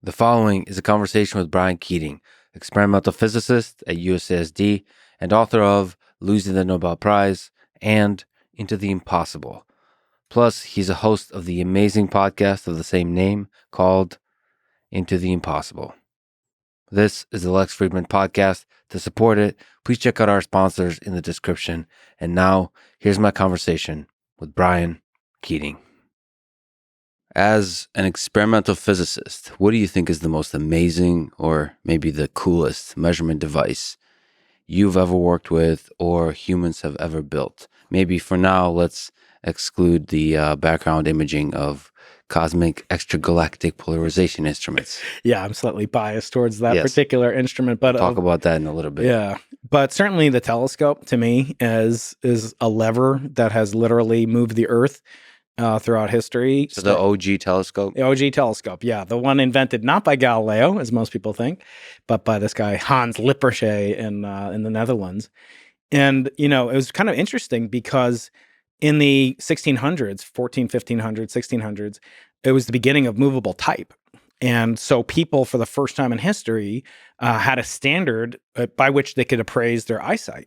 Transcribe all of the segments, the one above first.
The following is a conversation with Brian Keating, experimental physicist at UCSD and author of Losing the Nobel Prize and Into the Impossible. Plus, he's a host of the amazing podcast of the same name called Into the Impossible. This is the Lex Fridman podcast. To support it, please check out our sponsors in the description. And now, here's my conversation with Brian Keating. As an experimental physicist, what do you think is the most amazing or maybe the coolest measurement device you've ever worked with or humans have ever built? Maybe for now, let's exclude the background imaging of cosmic extragalactic polarization instruments. Yeah, I'm slightly biased towards that particular instrument, but talk about that in a little bit. Yeah, but certainly the telescope to me is a lever that has literally moved the Earth throughout history. So the OG telescope? The OG telescope, yeah. The one invented not by Galileo, as most people think, but by this guy, Hans Lippershey in the Netherlands. And, you know, it was kind of interesting because in the 1600s, 1500s, 1600s, it was the beginning of movable type. And so people, for the first time in history, had a standard by which they could appraise their eyesight.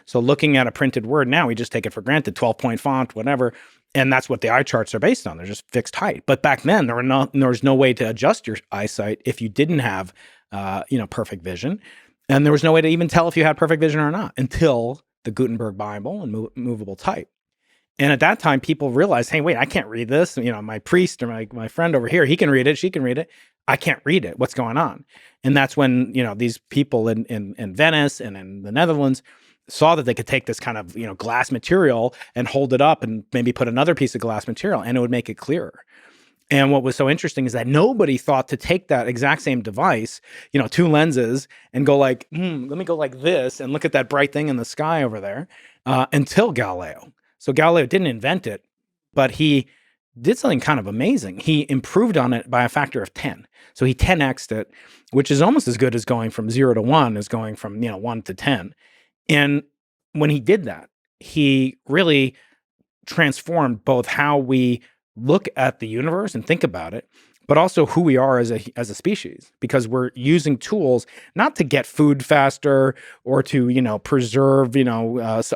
So looking at a printed word now, we just take it for granted, 12-point font, whatever. And that's what the eye charts are based on. They're just fixed height. But back then, there was no way to adjust your eyesight if you didn't have, perfect vision. And there was no way to even tell if you had perfect vision or not until the Gutenberg Bible and movable type. And at that time, people realized, hey, wait, I can't read this. You know, my priest or my friend over here, he can read it, she can read it. I can't read it. What's going on? And that's when, you know, these people in Venice and in the Netherlands saw that they could take this kind of, you know, glass material and hold it up and maybe put another piece of glass material and it would make it clearer. And what was so interesting is that nobody thought to take that exact same device, you know, two lenses and go like, let me go like this and look at that bright thing in the sky over there until Galileo. So Galileo didn't invent it, but he did something kind of amazing. He improved on it by a factor of 10. So he 10x'd it, which is almost as good as going from 0 to 1 as going from, 1 to 10. And when he did that, he really transformed both how we look at the universe and think about it, but also who we are as a species, because we're using tools not to get food faster or to preserve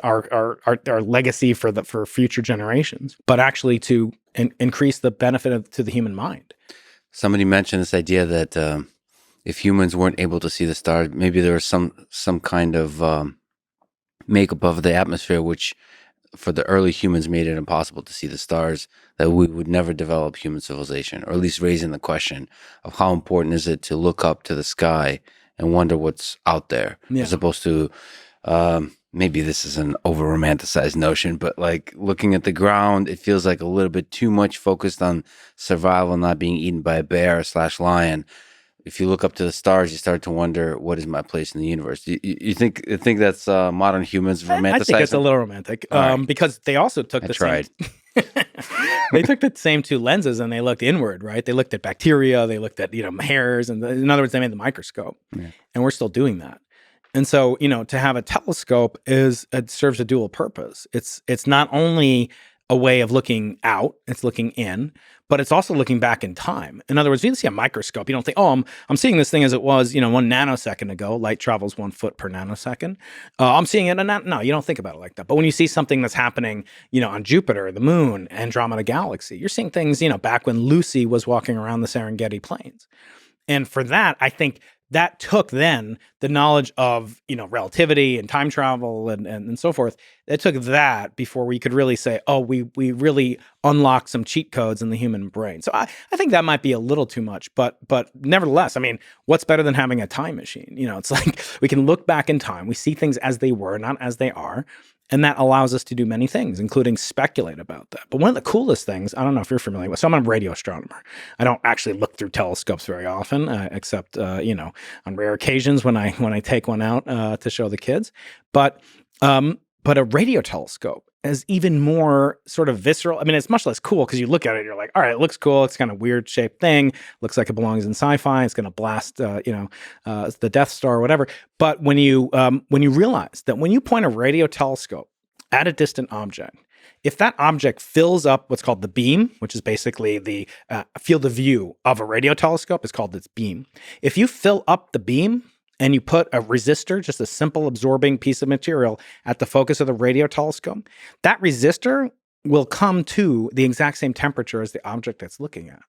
our legacy for future generations, but actually to increase the benefit to the human mind. Somebody mentioned this idea that if humans weren't able to see the stars, maybe there was some kind of makeup of the atmosphere which for the early humans made it impossible to see the stars, that we would never develop human civilization, or at least raising the question of how important is it to look up to the sky and wonder what's out there, as opposed to maybe this is an over-romanticized notion, but like looking at the ground, it feels like a little bit too much focused on survival, not being eaten by a bear/lion. If you look up to the stars, you start to wonder, what is my place in the universe? You think that's modern humans romanticizing? I think it's a little romantic, because they also took they took the same two lenses and they looked inward, right? They looked at bacteria, they looked at hairs, and in other words, they made the microscope, and we're still doing that. And so, to have a telescope it serves a dual purpose. It's not only a way of looking out, it's looking in, but it's also looking back in time. In other words, when you see a microscope, you don't think, oh, I'm seeing this thing as it was, 1 nanosecond ago. Light travels 1 foot per nanosecond. I'm seeing it, no, you don't think about it like that. But when you see something that's happening, on Jupiter, the moon, Andromeda Galaxy, you're seeing things, back when Lucy was walking around the Serengeti Plains. And for that, I think that took then the knowledge of, relativity and time travel and so forth. It took that before we could really say, oh, we really unlocked some cheat codes in the human brain. So I think that might be a little too much, but nevertheless, I mean, what's better than having a time machine? It's like we can look back in time. We see things as they were, not as they are. And that allows us to do many things, including speculate about that. But one of the coolest things, I don't know if you're familiar with, so I'm a radio astronomer. I don't actually look through telescopes very often, except, on rare occasions when I take one out to show the kids. But a radio telescope is even more sort of visceral. I mean, it's much less cool because you look at it and you're like, all right, it looks cool. It's kind of weird shaped thing. Looks like it belongs in sci-fi. It's going to blast, the Death Star or whatever. But when you realize that when you point a radio telescope at a distant object, If that object fills up what's called the beam, which is basically the field of view of a radio telescope, is called its beam. If you fill up the beam and you put a resistor, just a simple absorbing piece of material, at the focus of the radio telescope, that resistor will come to the exact same temperature as the object that's looking at,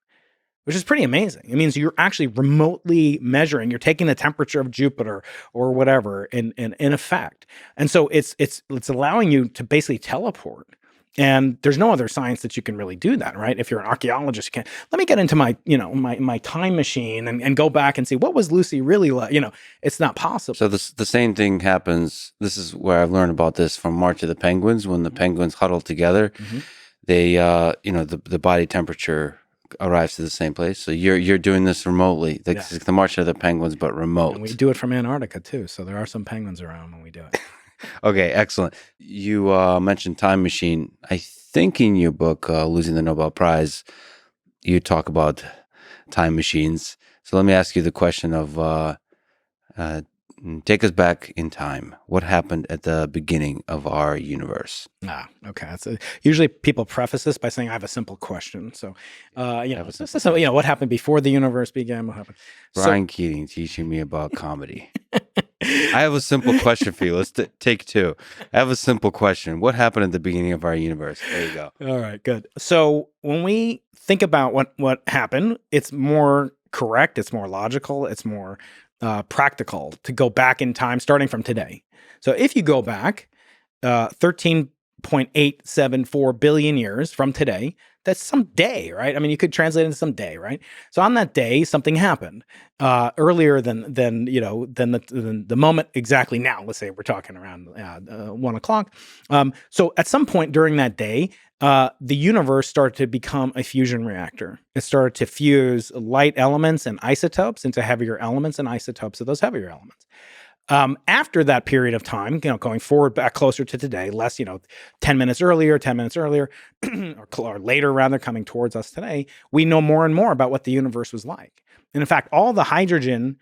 which is pretty amazing. It means you're actually remotely measuring. You're taking the temperature of Jupiter or whatever in effect. And so it's allowing you to basically teleport. And there's no other science that you can really do that, right? If you're an archaeologist, you can't, let me get into my, my time machine and go back and see what was Lucy really like. It's not possible. So the same thing happens. This is where I've learned about this from March of the Penguins. When the penguins huddle together, they, the body temperature arrives to the same place. So you're doing this remotely. It's like the March of the Penguins, but remote. And we do it from Antarctica too. So there are some penguins around when we do it. Okay, excellent. You mentioned time machine. I think in your book, Losing the Nobel Prize, you talk about time machines. So let me ask you the question of take us back in time. What happened at the beginning of our universe? Okay. Usually people preface this by saying, I have a simple question. So, what happened before the universe began? What happened? Brian Keating teaching me about comedy. I have a simple question for you. Let's take two. I have a simple question. What happened at the beginning of our universe? There you go. All right, good. So when we think about what happened, it's more correct, it's more logical, it's more practical to go back in time starting from today. So if you go back 13.874 billion years from today, that's some day, right? I mean, you could translate it into some day, right? So on that day, something happened earlier than the moment exactly now. Let's say we're talking around 1 o'clock. So at some point during that day, the universe started to become a fusion reactor. It started to fuse light elements and isotopes into heavier elements and isotopes of those heavier elements. After that period of time, going forward back closer to today, less, 10 minutes earlier, or later rather, coming towards us today, we know more and more about what the universe was like. And in fact, all the hydrogen,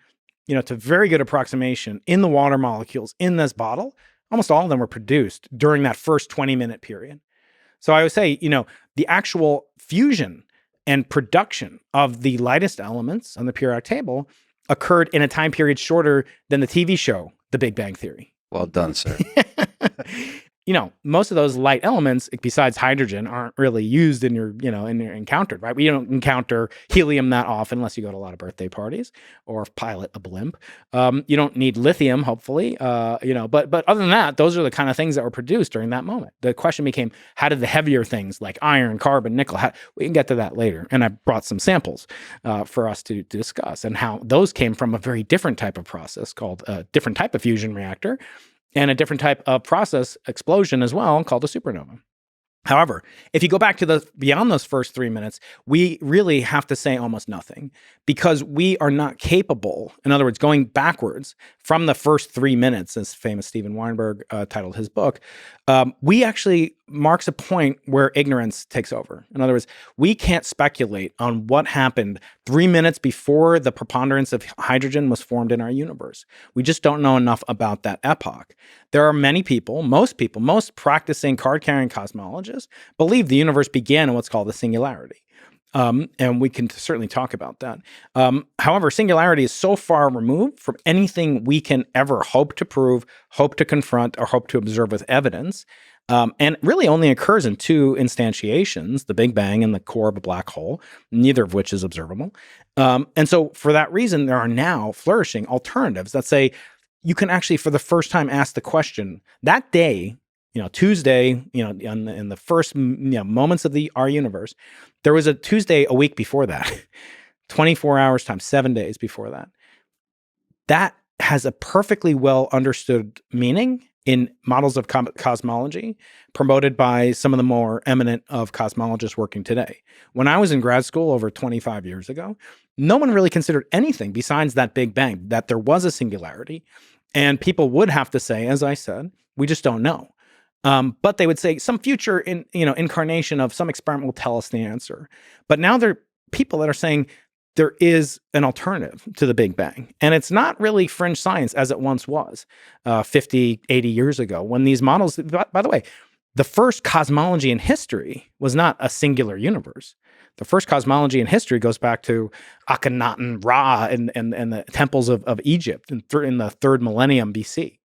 to very good approximation in the water molecules in this bottle, almost all of them were produced during that first 20-minute period. So I would say, the actual fusion and production of the lightest elements on the periodic table occurred in a time period shorter than the TV show, The Big Bang Theory. Well done, sir. Most of those light elements, besides hydrogen, aren't really used in your encountered, right? We don't encounter helium that often unless you go to a lot of birthday parties or pilot a blimp. You don't need lithium, hopefully, but other than that, those are the kind of things that were produced during that moment. The question became, how did the heavier things like iron, carbon, nickel, we can get to that later. And I brought some samples for us to discuss and how those came from a very different type of process called a different type of fusion reactor, and a different type of process explosion as well called a supernova. However, if you go back to beyond those first 3 minutes, we really have to say almost nothing because we are not capable, in other words, going backwards from the first 3 minutes, as famous Steven Weinberg titled his book, we actually marks a point where ignorance takes over. In other words, we can't speculate on what happened 3 minutes before the preponderance of hydrogen was formed in our universe. We just don't know enough about that epoch. There are many people, most practicing card-carrying cosmologists, believe the universe began in what's called the singularity. And we can certainly talk about that. However, singularity is so far removed from anything we can ever hope to prove, hope to confront, or hope to observe with evidence. And really only occurs in two instantiations, the Big Bang and the core of a black hole, neither of which is observable. And so for that reason, there are now flourishing alternatives that say you can actually, for the first time, ask the question that day, Tuesday, in the first moments of our universe, there was a Tuesday a week before that, 24 hours times 7 days before that. That has a perfectly well understood meaning in models of cosmology promoted by some of the more eminent of cosmologists working today. When I was in grad school over 25 years ago, no one really considered anything besides that Big Bang, that there was a singularity. And people would have to say, as I said, we just don't know. But they would say some future incarnation of some experiment will tell us the answer. But now there are people that are saying there is an alternative to the Big Bang. And it's not really fringe science as it once was 50, 80 years ago when these models, by the way, the first cosmology in history was not a singular universe. The first cosmology in history goes back to Akhenaten, Ra, and the temples of Egypt in the 3rd millennium BC.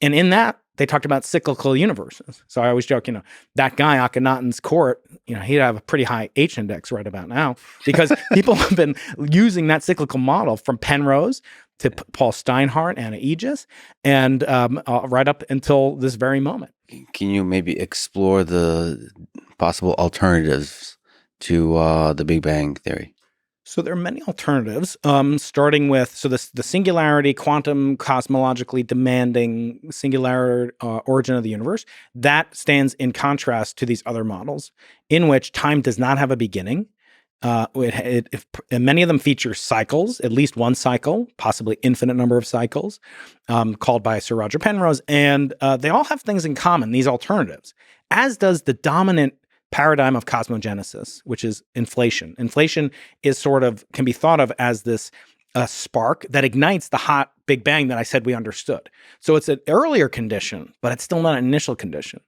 And in that, they talked about cyclical universes. So I always joke, that guy, Akhenaten's court, he'd have a pretty high H index right about now, because people have been using that cyclical model from Penrose to Paul Steinhardt, Anna Aegis, and right up until this very moment. Can you maybe explore the possible alternatives to the Big Bang theory? So there are many alternatives, starting with the singularity, quantum cosmologically demanding singular origin of the universe. That stands in contrast to these other models in which time does not have a beginning. And many of them feature cycles, at least one cycle, possibly infinite number of cycles, called by Sir Roger Penrose. And they all have things in common, these alternatives, as does the dominant paradigm of cosmogenesis, which is inflation. Inflation can be thought of as this spark that ignites the hot Big Bang that I said we understood. So it's an earlier condition, but it's still not an initial condition.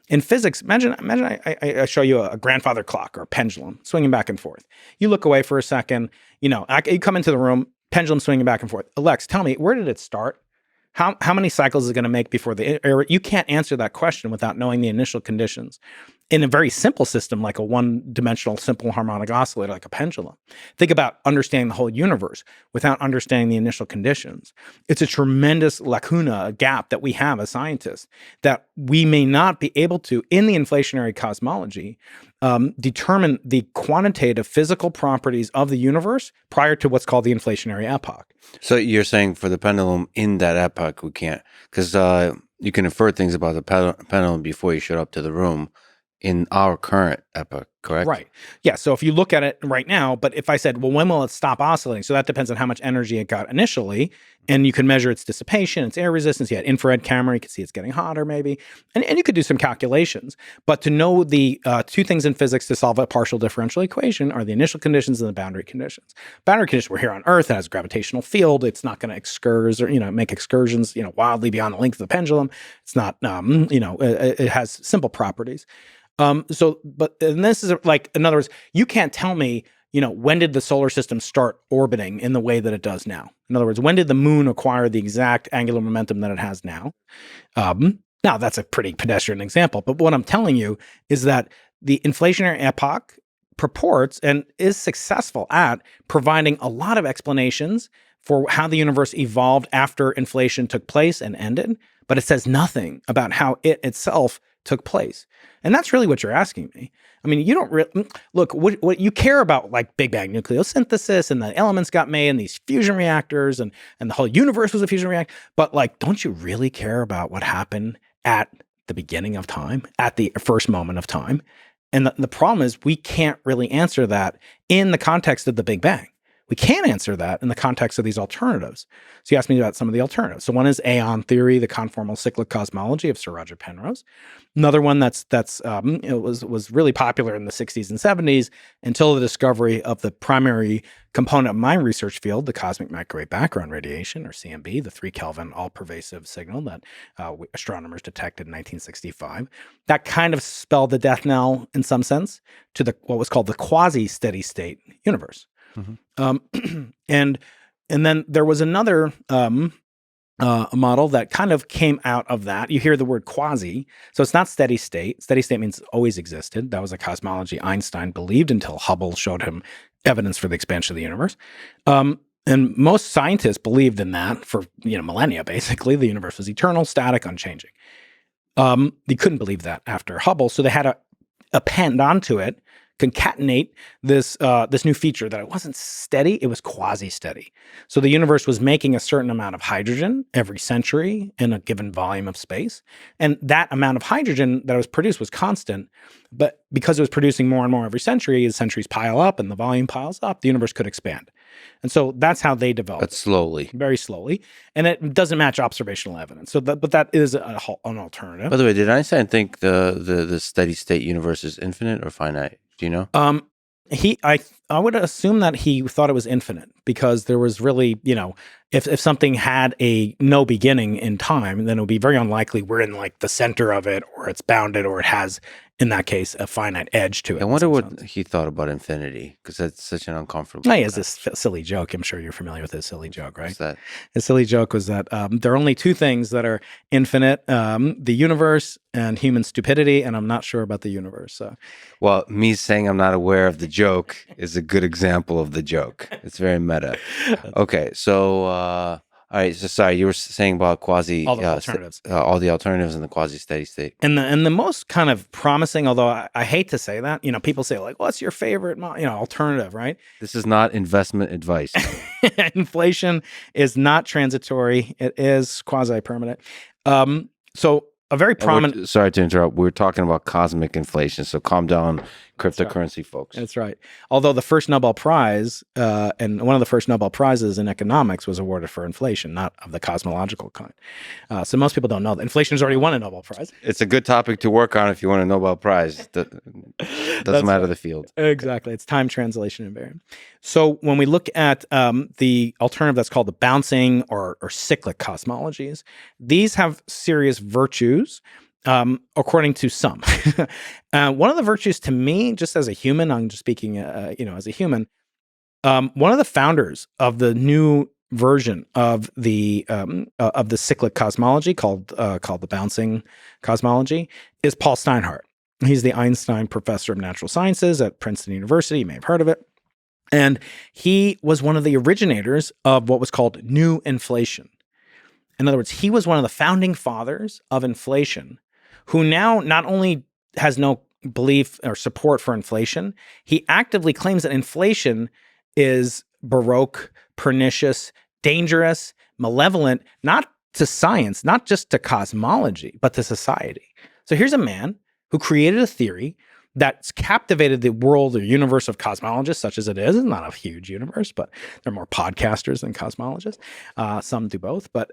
In physics, imagine I show you a grandfather clock or a pendulum swinging back and forth. You look away for a second, you come into the room, pendulum swinging back and forth. Alex, tell me, where did it start? How many cycles is it going to make before the error? You can't answer that question without knowing the initial conditions. In a very simple system, like a one-dimensional simple harmonic oscillator, like a pendulum, think about understanding the whole universe without understanding the initial conditions. It's a tremendous lacuna, a gap that we have as scientists, that we may not be able to, in the inflationary cosmology, determine the quantitative physical properties of the universe prior to what's called the inflationary epoch. So you're saying for the pendulum in that epoch, we can't, because you can infer things about the pendulum before you showed up to the room in our current epoch, correct? Right. Yeah. So if you look at it right now, but if I said, well, when will it stop oscillating? So that depends on how much energy it got initially. And you can measure its dissipation, its air resistance. You had infrared camera, you could see it's getting hotter maybe. And you could do some calculations. But to know the two things in physics to solve a partial differential equation are the initial conditions and the boundary conditions. Boundary conditions, we're here on Earth, it has a gravitational field. It's not going to excurse or, make excursions, wildly beyond the length of the pendulum. It's not, it has simple properties. And this is like, in other words, you can't tell me, when did the solar system start orbiting in the way that it does now? In other words, when did the moon acquire the exact angular momentum that it has now? Now, that's a pretty pedestrian example, but what I'm telling you is that the inflationary epoch purports and is successful at providing a lot of explanations for how the universe evolved after inflation took place and ended, but it says nothing about how it itself took place. And that's really what you're asking me. I mean, you don't really look what you care about, like Big Bang nucleosynthesis and the elements got made and these fusion reactors and the whole universe was a fusion reactor. But like, don't you really care about what happened at the beginning of time, at the first moment of time? And the problem is we can't really answer that in the context of the Big Bang. We can answer that in the context of these alternatives. So you asked me about some of the alternatives. So one is aeon theory, the conformal cyclic cosmology of Sir Roger Penrose. Another one was really popular in the 60s and 70s until the discovery of the primary component of my research field, the cosmic microwave background radiation, or CMB, the 3 Kelvin all-pervasive signal that astronomers detected in 1965. That kind of spelled the death knell, in some sense, to what was called the quasi-steady state universe. Mm-hmm. And then there was another model that kind of came out of that. You hear the word quasi, so it's not steady state. Steady state means it's always existed. That was a cosmology Einstein believed until Hubble showed him evidence for the expansion of the universe. And most scientists believed in that for millennia. Basically, the universe was eternal, static, unchanging. They couldn't believe that after Hubble, so they had to append onto it, concatenate this new feature that it wasn't steady, it was quasi-steady. So the universe was making a certain amount of hydrogen every century in a given volume of space. And that amount of hydrogen that was produced was constant. But because it was producing more and more every century, as centuries pile up and the volume piles up, the universe could expand. And so that's how they developed. But slowly. Very slowly. And it doesn't match observational evidence. But that is an alternative. By the way, did Einstein think the steady state universe is infinite or finite? Do you know? I would assume that he thought it was infinite because there was really, if something had a no beginning in time, then it would be very unlikely we're in like the center of it, or it's bounded, or it has, in that case, a finite edge to it. I wonder what he thought about infinity, because that's such an uncomfortable. He has this silly joke. I'm sure you're familiar with his silly joke, right? What's that? His silly joke was that there are only two things that are infinite: the universe and human stupidity. And I'm not sure about the universe. So, well, me saying I'm not aware of the joke is a good example of the joke. It's very meta. Okay, so all right. So sorry, you were saying about quasi all the alternatives, all the alternatives in the quasi steady state, and the most kind of promising. Although I hate to say that, people say like, "What's your favorite, alternative?" Right? This is not investment advice. Inflation is not transitory; it is quasi permanent. So a very prominent. Sorry to interrupt. We're talking about cosmic inflation, so calm down, cryptocurrency folks. That's right. Although the first Nobel Prize, and one of the first Nobel Prizes in economics was awarded for inflation, not of the cosmological kind. So most people don't know that inflation has already won a Nobel Prize. It's a good topic to work on if you want a Nobel Prize. Doesn't matter the field. Exactly. It's time translation invariant. So when we look at the alternative that's called the bouncing or cyclic cosmologies, these have serious virtues. According to some. One of the virtues to me, just as a human, I'm just speaking, as a human, one of the founders of the new version of the cyclic cosmology called the bouncing cosmology is Paul Steinhardt. He's the Einstein Professor of Natural Sciences at Princeton University. You may have heard of it. And he was one of the originators of what was called new inflation. In other words, he was one of the founding fathers of inflation, who now not only has no belief or support for inflation, he actively claims that inflation is baroque, pernicious, dangerous, malevolent, not to science, not just to cosmology, but to society. So here's a man who created a theory that's captivated the world or universe of cosmologists, such as it is. It's not a huge universe, but there are more podcasters than cosmologists. Some do both, but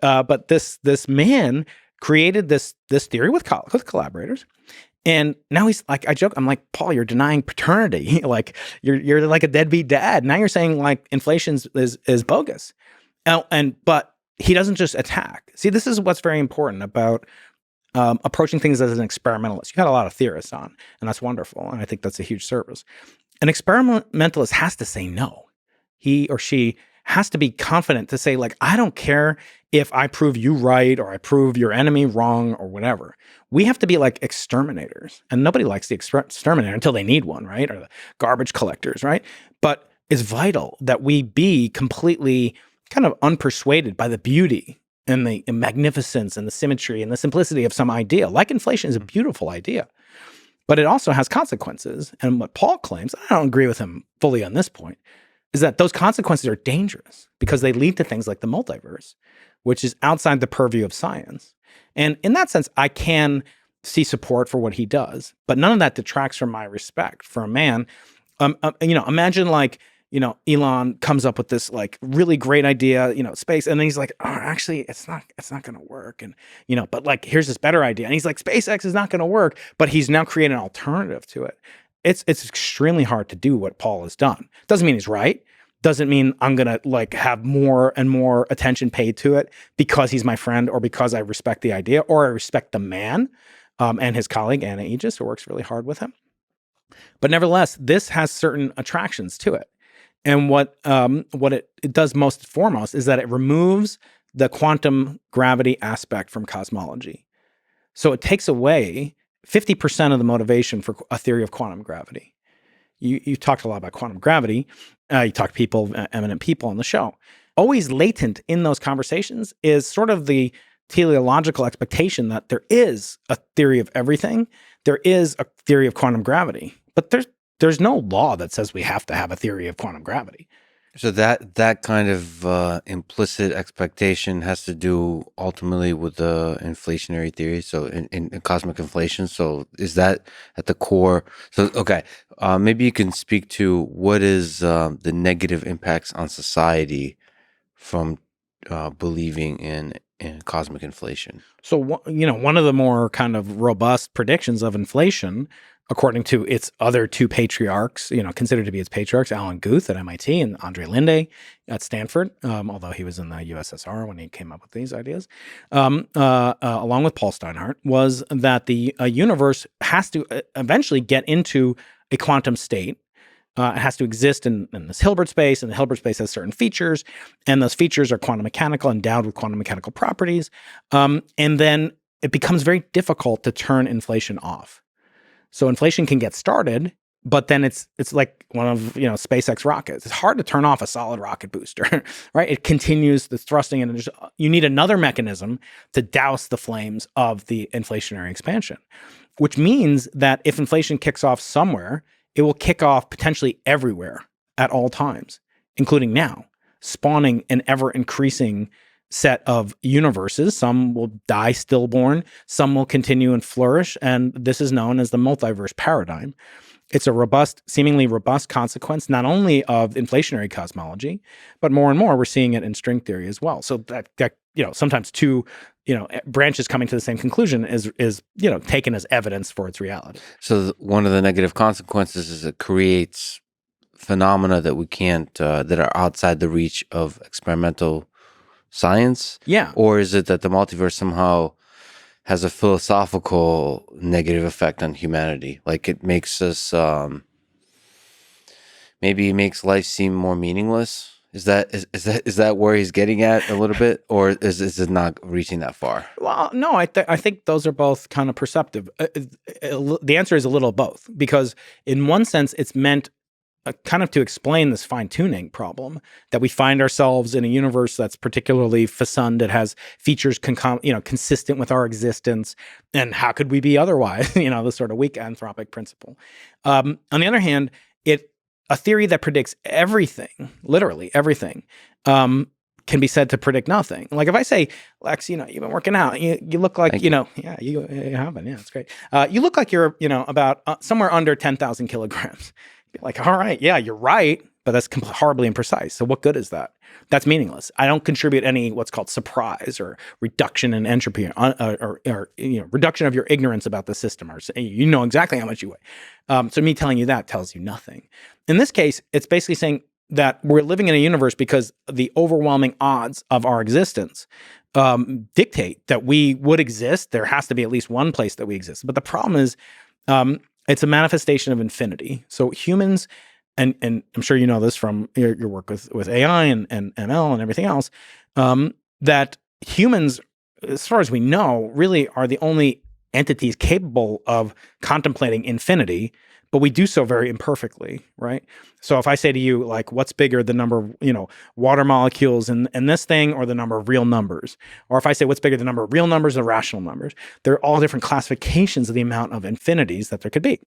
this man created this theory with collaborators, and now he's like, I joke, I'm like, Paul, you're denying paternity, like you're like a deadbeat dad. Now you're saying like inflation is bogus, but he doesn't just attack. See, this is what's very important about approaching things as an experimentalist. You got a lot of theorists on, and that's wonderful. And I think that's a huge service. An experimentalist has to say no. He or she has to be confident to say, like, I don't care if I prove you right or I prove your enemy wrong or whatever. We have to be like exterminators. And nobody likes the exterminator until they need one, right? Or the garbage collectors, right? But it's vital that we be completely kind of unpersuaded by the beauty and the magnificence and the symmetry and the simplicity of some idea. Like inflation is a beautiful idea, but it also has consequences. And what Paul claims, I don't agree with him fully on this point, is that those consequences are dangerous because they lead to things like the multiverse, which is outside the purview of science. And in that sense, I can see support for what he does, but none of that detracts from my respect for a man. Imagine like, Elon comes up with this like really great idea, space, and then he's like, oh, actually, it's not going to work. And, but like, here's this better idea. And he's like, SpaceX is not going to work, but he's now created an alternative to it. It's extremely hard to do what Paul has done. Doesn't mean he's right. Doesn't mean I'm going to like have more and more attention paid to it because he's my friend or because I respect the idea or I respect the man and his colleague, Anna Aegis, who works really hard with him. But nevertheless, this has certain attractions to it. And what it does most foremost is that it removes the quantum gravity aspect from cosmology. So it takes away 50% of the motivation for a theory of quantum gravity. You talked a lot about quantum gravity. You talked to eminent people on the show. Always latent in those conversations is sort of the teleological expectation that there is a theory of everything. There is a theory of quantum gravity, but there's no law that says we have to have a theory of quantum gravity. So that kind of implicit expectation has to do ultimately with the inflationary theory. So in cosmic inflation. So is that at the core? So okay, maybe you can speak to what is the negative impacts on society from believing in cosmic inflation. So, one of the more kind of robust predictions of inflation, according to its other two patriarchs, considered to be its patriarchs, Alan Guth at MIT and Andre Linde at Stanford, although he was in the USSR when he came up with these ideas, along with Paul Steinhardt, was that the universe has to eventually get into a quantum state. It has to exist in this Hilbert space, and the Hilbert space has certain features, and those features are quantum mechanical, endowed with quantum mechanical properties. And then it becomes very difficult to turn inflation off. So inflation can get started, but then it's like one of SpaceX rockets. It's hard to turn off a solid rocket booster, right? It continues the thrusting, and you need another mechanism to douse the flames of the inflationary expansion, which means that if inflation kicks off somewhere, it will kick off potentially everywhere at all times, including now, spawning an ever-increasing set of universes. Some will die stillborn, some will continue and flourish, and this is known as the multiverse paradigm. It's a robust, seemingly robust consequence, not only of inflationary cosmology, but more and more we're seeing it in string theory as well. So that sometimes two branches coming to the same conclusion is taken as evidence for its reality. So one of the negative consequences is it creates phenomena that we can't, that are outside the reach of experimental science. Yeah. Or is it that the multiverse somehow has a philosophical negative effect on humanity? Like it makes us, maybe it makes life seem more meaningless. Is that where he's getting at a little bit, or is it not reaching that far? Well, no, I think those are both kind of perceptive. The answer is a little both, because in one sense, it's meant kind of to explain this fine-tuning problem that we find ourselves in a universe that's particularly fecund. It has features consistent with our existence, and how could we be otherwise? The sort of weak anthropic principle. On the other hand, a theory that predicts everything, literally everything, can be said to predict nothing. Like if I say, Lex, you've been working out, you look like, you have been, it's great. You look like you're, about somewhere under 10,000 kilograms. Be like, all right, yeah, you're right, but that's horribly imprecise. So what good is that? That's meaningless. I don't contribute any what's called surprise or reduction in entropy or reduction of your ignorance about the system, or exactly how much you weigh. So me telling you that tells you nothing. In this case, it's basically saying that we're living in a universe because the overwhelming odds of our existence dictate that we would exist. There has to be at least one place that we exist. But the problem is it's a manifestation of infinity. So humans, and I'm sure you know this from your work with AI and ML and everything else, that humans, as far as we know, really are the only entities capable of contemplating infinity, but we do so very imperfectly, right? So if I say to you, like, what's bigger, the number of, water molecules in this thing, or the number of real numbers? Or if I say, what's bigger, the number of real numbers or rational numbers? They're all different classifications of the amount of infinities that there could be.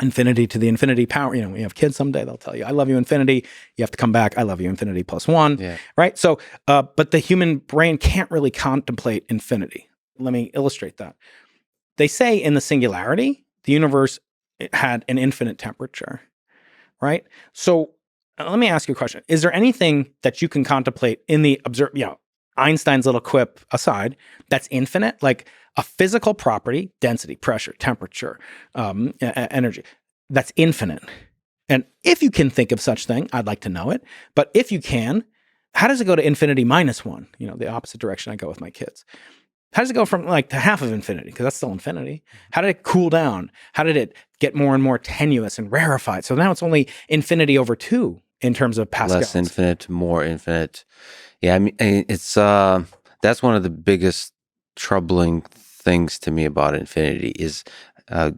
Infinity to the infinity power. We have kids someday, they'll tell you, I love you infinity. You have to come back, I love you infinity plus one, yeah. Right? So, but the human brain can't really contemplate infinity. Let me illustrate that. They say in the singularity, the universe had an infinite temperature, right? So let me ask you a question. Is there anything that you can contemplate in the Einstein's little quip aside, that's infinite? Like a physical property, density, pressure, temperature, energy, that's infinite. And if you can think of such thing, I'd like to know it. But if you can, how does it go to infinity minus one? The opposite direction I go with my kids. How does it go from to half of infinity? Because that's still infinity. How did it cool down? How did it get more and more tenuous and rarefied? So now it's only infinity over 2 in terms of Pascal. Less infinite, more infinite. Yeah, I mean, it's that's one of the biggest troubling things to me about infinity is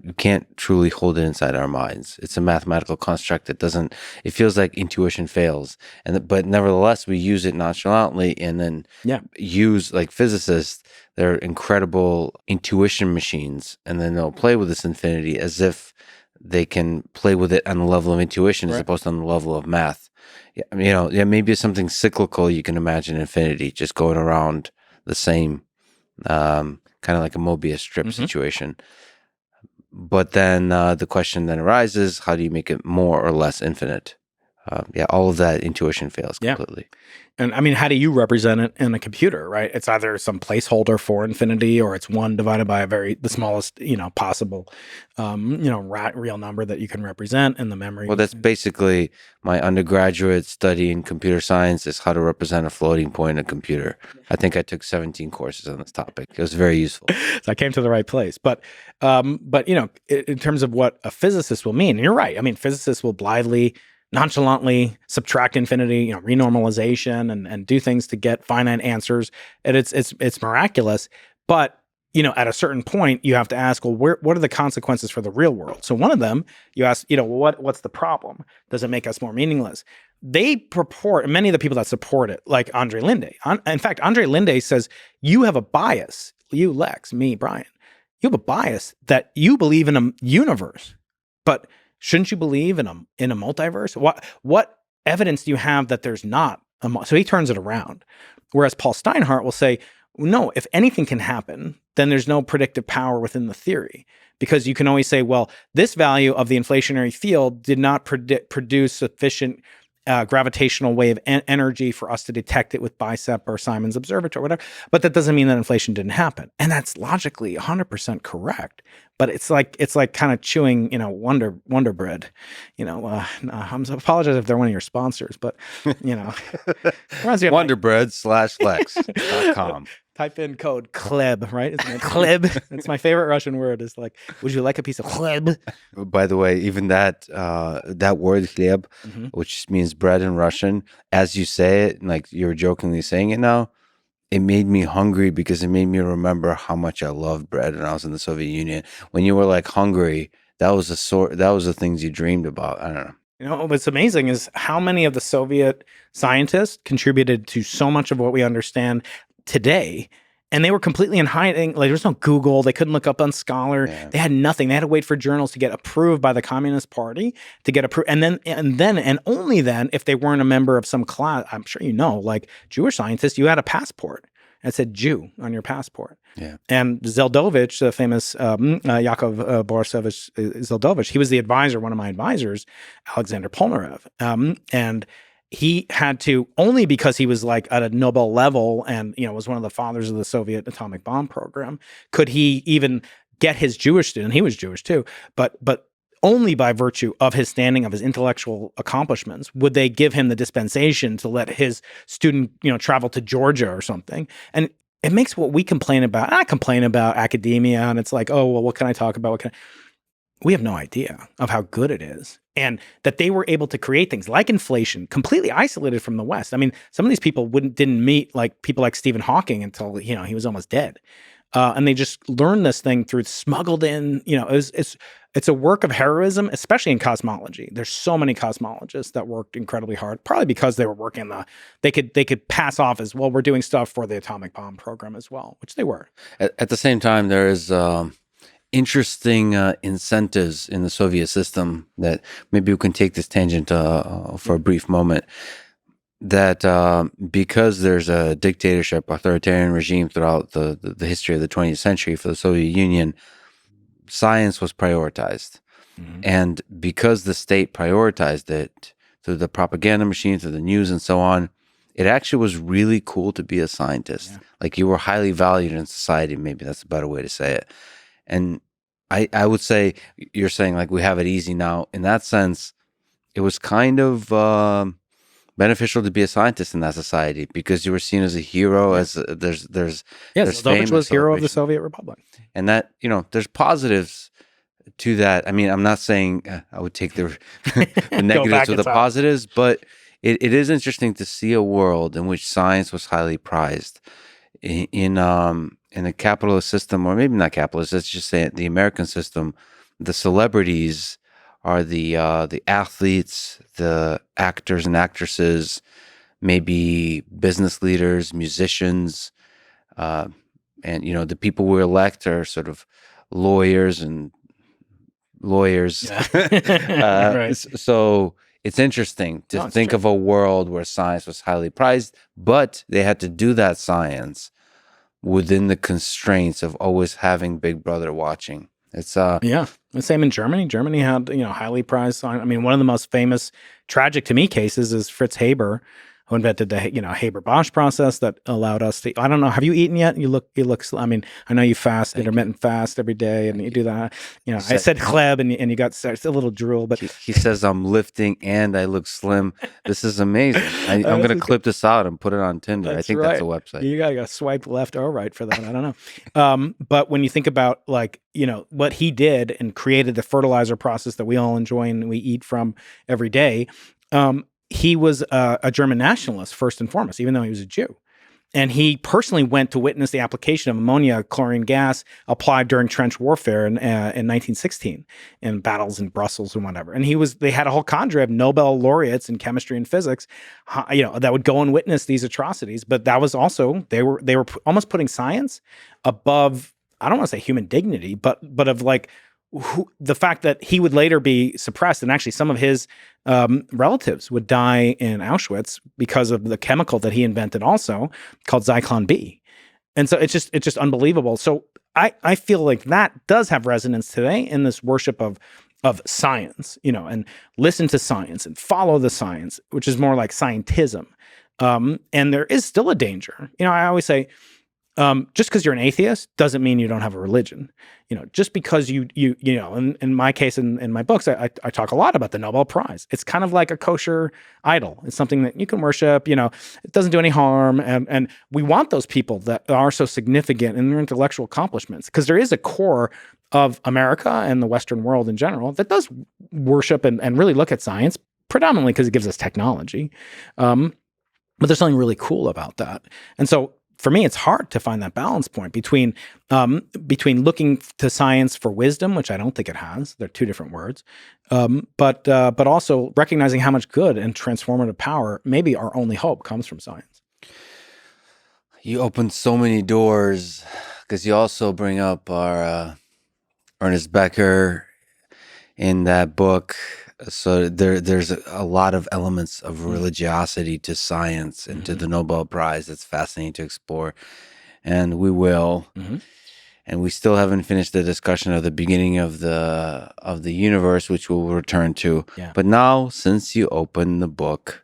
you can't truly hold it inside our minds. It's a mathematical construct that doesn't. It feels like intuition fails, but nevertheless we use it nonchalantly, and then use, like physicists, they're incredible intuition machines, and then they'll play with this infinity as if they can play with it on the level of intuition as opposed to on the level of math. Yeah, maybe it's something cyclical. You can imagine infinity just going around the same, kind of like a Mobius strip situation. But then the question then arises: how do you make it more or less infinite? yeah, all of that intuition fails completely. And I mean, how do you represent it in a computer, right? It's either some placeholder for infinity, or it's 1 divided by the smallest, possible, real number that you can represent in the memory. Well, that's basically my undergraduate study in computer science is how to represent a floating point in a computer. I think I took 17 courses on this topic. It was very useful. So I came to the right place. But in terms of what a physicist will mean, and you're right. I mean, physicists will blithely, nonchalantly subtract infinity, renormalization, and do things to get finite answers. And it's miraculous. But at a certain point, you have to ask, well, what are the consequences for the real world? So one of them, you ask, what's the problem? Does it make us more meaningless? They purport, and many of the people that support it, like Andre Linde. In fact, Andre Linde says, you have a bias, you, Lex, me, Brian, you have a bias that you believe in a universe, but shouldn't you believe in a multiverse? What evidence do you have that there's not so he turns it around. Whereas Paul Steinhardt will say, no, if anything can happen, then there's no predictive power within the theory, because you can always say, well, this value of the inflationary field did not produce sufficient gravitational wave energy for us to detect it with BICEP or Simon's observatory, or whatever. But that doesn't mean that inflation didn't happen, and that's logically 100% correct. But it's like kind of chewing, Wonder Bread. I'm apologize if they're one of your sponsors, but Wonderbread/Lex.com. Type in code KLEB, right? Isn't it KLEB? It's my favorite Russian word. Is like, would you like a piece of KLEB? By the way, even that word "chleb," which means bread in Russian, as you say it, like you're jokingly saying it now, it made me hungry because it made me remember how much I loved bread when I was in the Soviet Union. When you were like hungry, that was the things you dreamed about. I don't know. What's amazing is how many of the Soviet scientists contributed to so much of what we understand today, and they were completely in hiding. Like, there was no Google. They couldn't look up on Scholar. Yeah. They had nothing. They had to wait for journals to get approved by the Communist Party to get approved, and then only then, if they weren't a member of some class. I'm sure like Jewish scientists, you had a passport that said Jew on your passport. Yeah. And Zeldovich, the famous Yakov Borisovich Zeldovich, he was the advisor, one of my advisors, Alexander Polnareff, and he had to, only because he was like at a Nobel level and, was one of the fathers of the Soviet atomic bomb program, could he even get his Jewish student, he was Jewish too, but only by virtue of his standing, of his intellectual accomplishments, would they give him the dispensation to let his student, travel to Georgia or something. And it makes what we complain about, I complain about academia, and it's like, oh, well, what can I talk about? We have no idea of how good it is. And that they were able to create things like inflation, completely isolated from the West. I mean, some of these people didn't meet like people like Stephen Hawking until, he was almost dead. And they just learned this thing through smuggled in, it's a work of heroism, especially in cosmology. There's so many cosmologists that worked incredibly hard, probably because they were working they could pass off as, well, we're doing stuff for the atomic bomb program as well, which they were. At the same time, there is interesting incentives in the Soviet system that maybe we can take this tangent for a brief moment. That because there's a dictatorship, authoritarian regime throughout the history of the 20th century for the Soviet Union, science was prioritized. Mm-hmm. And because the state prioritized it through the propaganda machine, through the news and so on, it actually was really cool to be a scientist. Yeah. Like, you were highly valued in society. Maybe that's a better way to say it. And I would say, you're saying like we have it easy now. In that sense, it was kind of beneficial to be a scientist in that society because you were seen as a hero. As there's Zeldovich was hero of the Soviet Republic, and that there's positives to that. I mean, I'm not saying I would take the negatives or the positives, but it is interesting to see a world in which science was highly prized in a capitalist system, or maybe not capitalist. Let's just say the American system. The celebrities are the athletes, the actors and actresses, maybe business leaders, musicians, and the people we elect are sort of lawyers. Yeah. Right. So it's interesting to think of a world where science was highly prized, but they had to do that science within the constraints of always having Big Brother watching. It's Yeah. The same in Germany. Germany had, highly prized. I mean, one of the most famous, tragic to me cases is Fritz Haber, who invented the, Haber-Bosch process that allowed us to. I don't know. Have you eaten yet? You look. I mean, I know you fast, intermittent fast every day, and you do that. I said chleb, and you got a little drool, but he says I'm lifting and I look slim. This is amazing. I'm going to clip this out and put it on Tinder. I think that's a website. You got to swipe left or right for that. I don't know. But when you think about what he did and created the fertilizer process that we all enjoy and we eat from every day, he was a German nationalist first and foremost, even though he was a Jew. And he personally went to witness the application of ammonia chlorine gas applied during trench warfare in 1916 in battles in Brussels and whatever. And they had a whole cadre of Nobel laureates in chemistry and physics, that would go and witness these atrocities. But that was also, they were almost putting science above, I don't want to say human dignity, but of the fact that he would later be suppressed, and actually some of his relatives would die in Auschwitz because of the chemical that he invented, also called Zyklon B. And so it's just unbelievable. So I feel like that does have resonance today in this worship of science, and listen to science and follow the science, which is more like scientism. And there is still a danger. I always say, just because you're an atheist doesn't mean you don't have a religion. Just because you in my case, in my books, I talk a lot about the Nobel Prize. It's kind of like a kosher idol. It's something that you can worship. It doesn't do any harm, and we want those people that are so significant in their intellectual accomplishments, because there is a core of America and the Western world in general that does worship and really look at science, predominantly because it gives us technology. But there's something really cool about that, and so. For me, it's hard to find that balance point between looking to science for wisdom, which I don't think it has. They're two different words, but also recognizing how much good and transformative power maybe our only hope comes from science. You opened so many doors, because you also bring up our Ernest Becker in that book. So there's a lot of elements of religiosity to science and to the Nobel Prize that's fascinating to explore, and we will. And we still haven't finished the discussion of the beginning of the universe, which we'll return to. Yeah. But now, since you opened the book,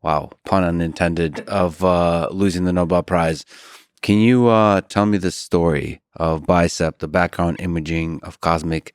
wow, pun unintended, of losing the Nobel Prize, can you tell me the story of BICEP, the background imaging of cosmic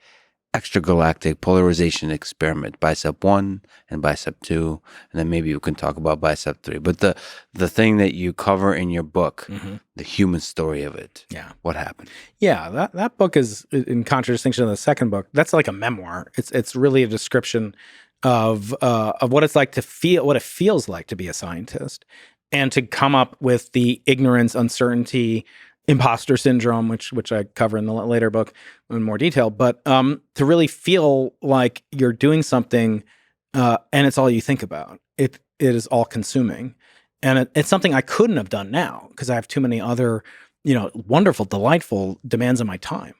extragalactic polarization experiment, BICEP 1 and BICEP 2, and then maybe you can talk about BICEP 3. But the thing that you cover in your book, the human story of it. Yeah. What happened? Yeah, that book is, in contradistinction to the second book, that's like a memoir. It's really a description of what it's like to feel, what it feels like to be a scientist, and to come up with the ignorance, uncertainty, imposter syndrome, which I cover in the later book in more detail, but to really feel like you're doing something and it's all you think about. It is all consuming, and it's something I couldn't have done now because I have too many other wonderful, delightful demands on my time.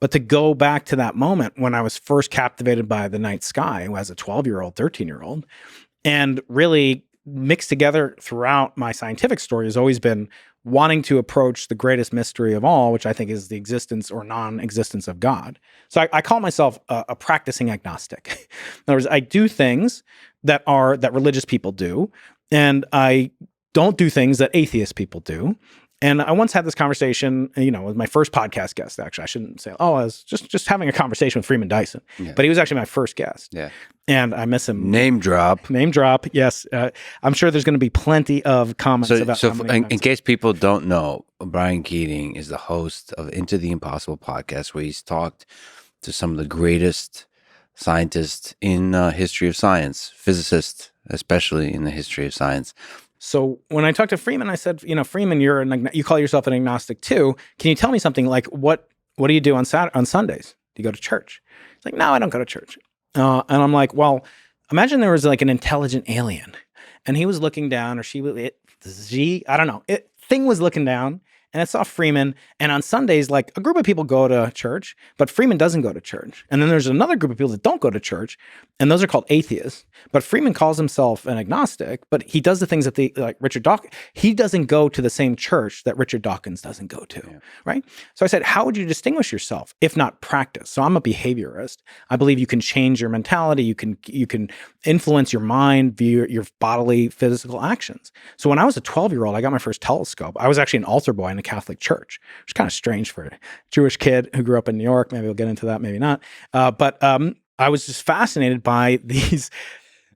But to go back to that moment when I was first captivated by the night sky as a 12-year-old, 13-year-old, and really mixed together throughout my scientific story has always been wanting to approach the greatest mystery of all, which I think is the existence or non-existence of God. So I call myself a practicing agnostic. In other words, I do things that religious people do, and I don't do things that atheist people do. And I once had this conversation, with my first podcast guest, actually. I shouldn't say, I was just having a conversation with Freeman Dyson. Yeah. But he was actually my first guest. Yeah. And I miss him. Name drop, yes. I'm sure there's going to be plenty of comments about So in case people don't know, Brian Keating is the host of Into the Impossible podcast, where he's talked to some of the greatest scientists in history of science, physicists, especially in the history of science. So when I talked to Freeman, I said, Freeman, you call yourself an agnostic too. Can you tell me something like what do you do on Sundays? Do you go to church? He's like, no, I don't go to church. And I'm like, well, imagine there was like an intelligent alien, and he was looking down, or thing was looking down, and it saw Freeman. And on Sundays, like a group of people go to church, but Freeman doesn't go to church. And then there's another group of people that don't go to church, and those are called atheists. But Freeman calls himself an agnostic, but he does the things that like Richard Dawkins, he doesn't go to the same church that Richard Dawkins doesn't go to, right? So I said, how would you distinguish yourself if not practice? So I'm a behaviorist. I believe you can change your mentality. You can influence your mind via your bodily physical actions. So when I was a 12-year-old, I got my first telescope. I was actually an altar boy in a Catholic church, which is kind of strange for a Jewish kid who grew up in New York. Maybe we'll get into that, maybe not. But I was just fascinated by these.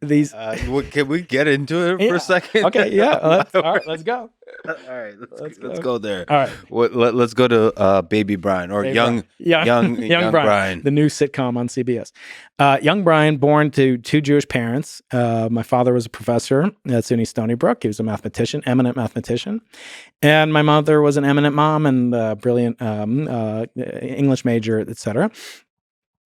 Can we get into it for a second? Okay, yeah. All right, let's go. All right, let's go there. All right, let's go to Baby Brian or young Brian, the new sitcom on CBS. Young Brian, born to two Jewish parents. My father was a professor at SUNY Stony Brook. He was a mathematician, eminent mathematician, and my mother was an eminent mom and brilliant English major, etc.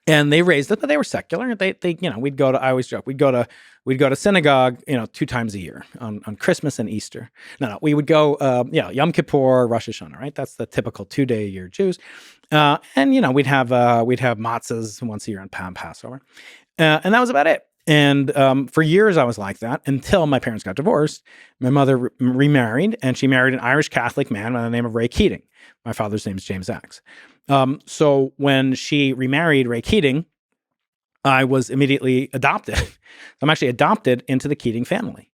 And they raised us, but they were secular. They, we'd go to. I always joke, we'd go to synagogue, 2 times a year on Christmas and Easter. No, we would go, Yom Kippur, Rosh Hashanah, right? That's the typical 2-day-a-year Jews. And we'd have matzahs once a year on Passover, and that was about it. And for years I was like that until my parents got divorced. My mother remarried, and she married an Irish Catholic man by the name of Ray Keating. My father's name is James Axe. So when she remarried Ray Keating, I was immediately adopted. I'm actually adopted into the Keating family.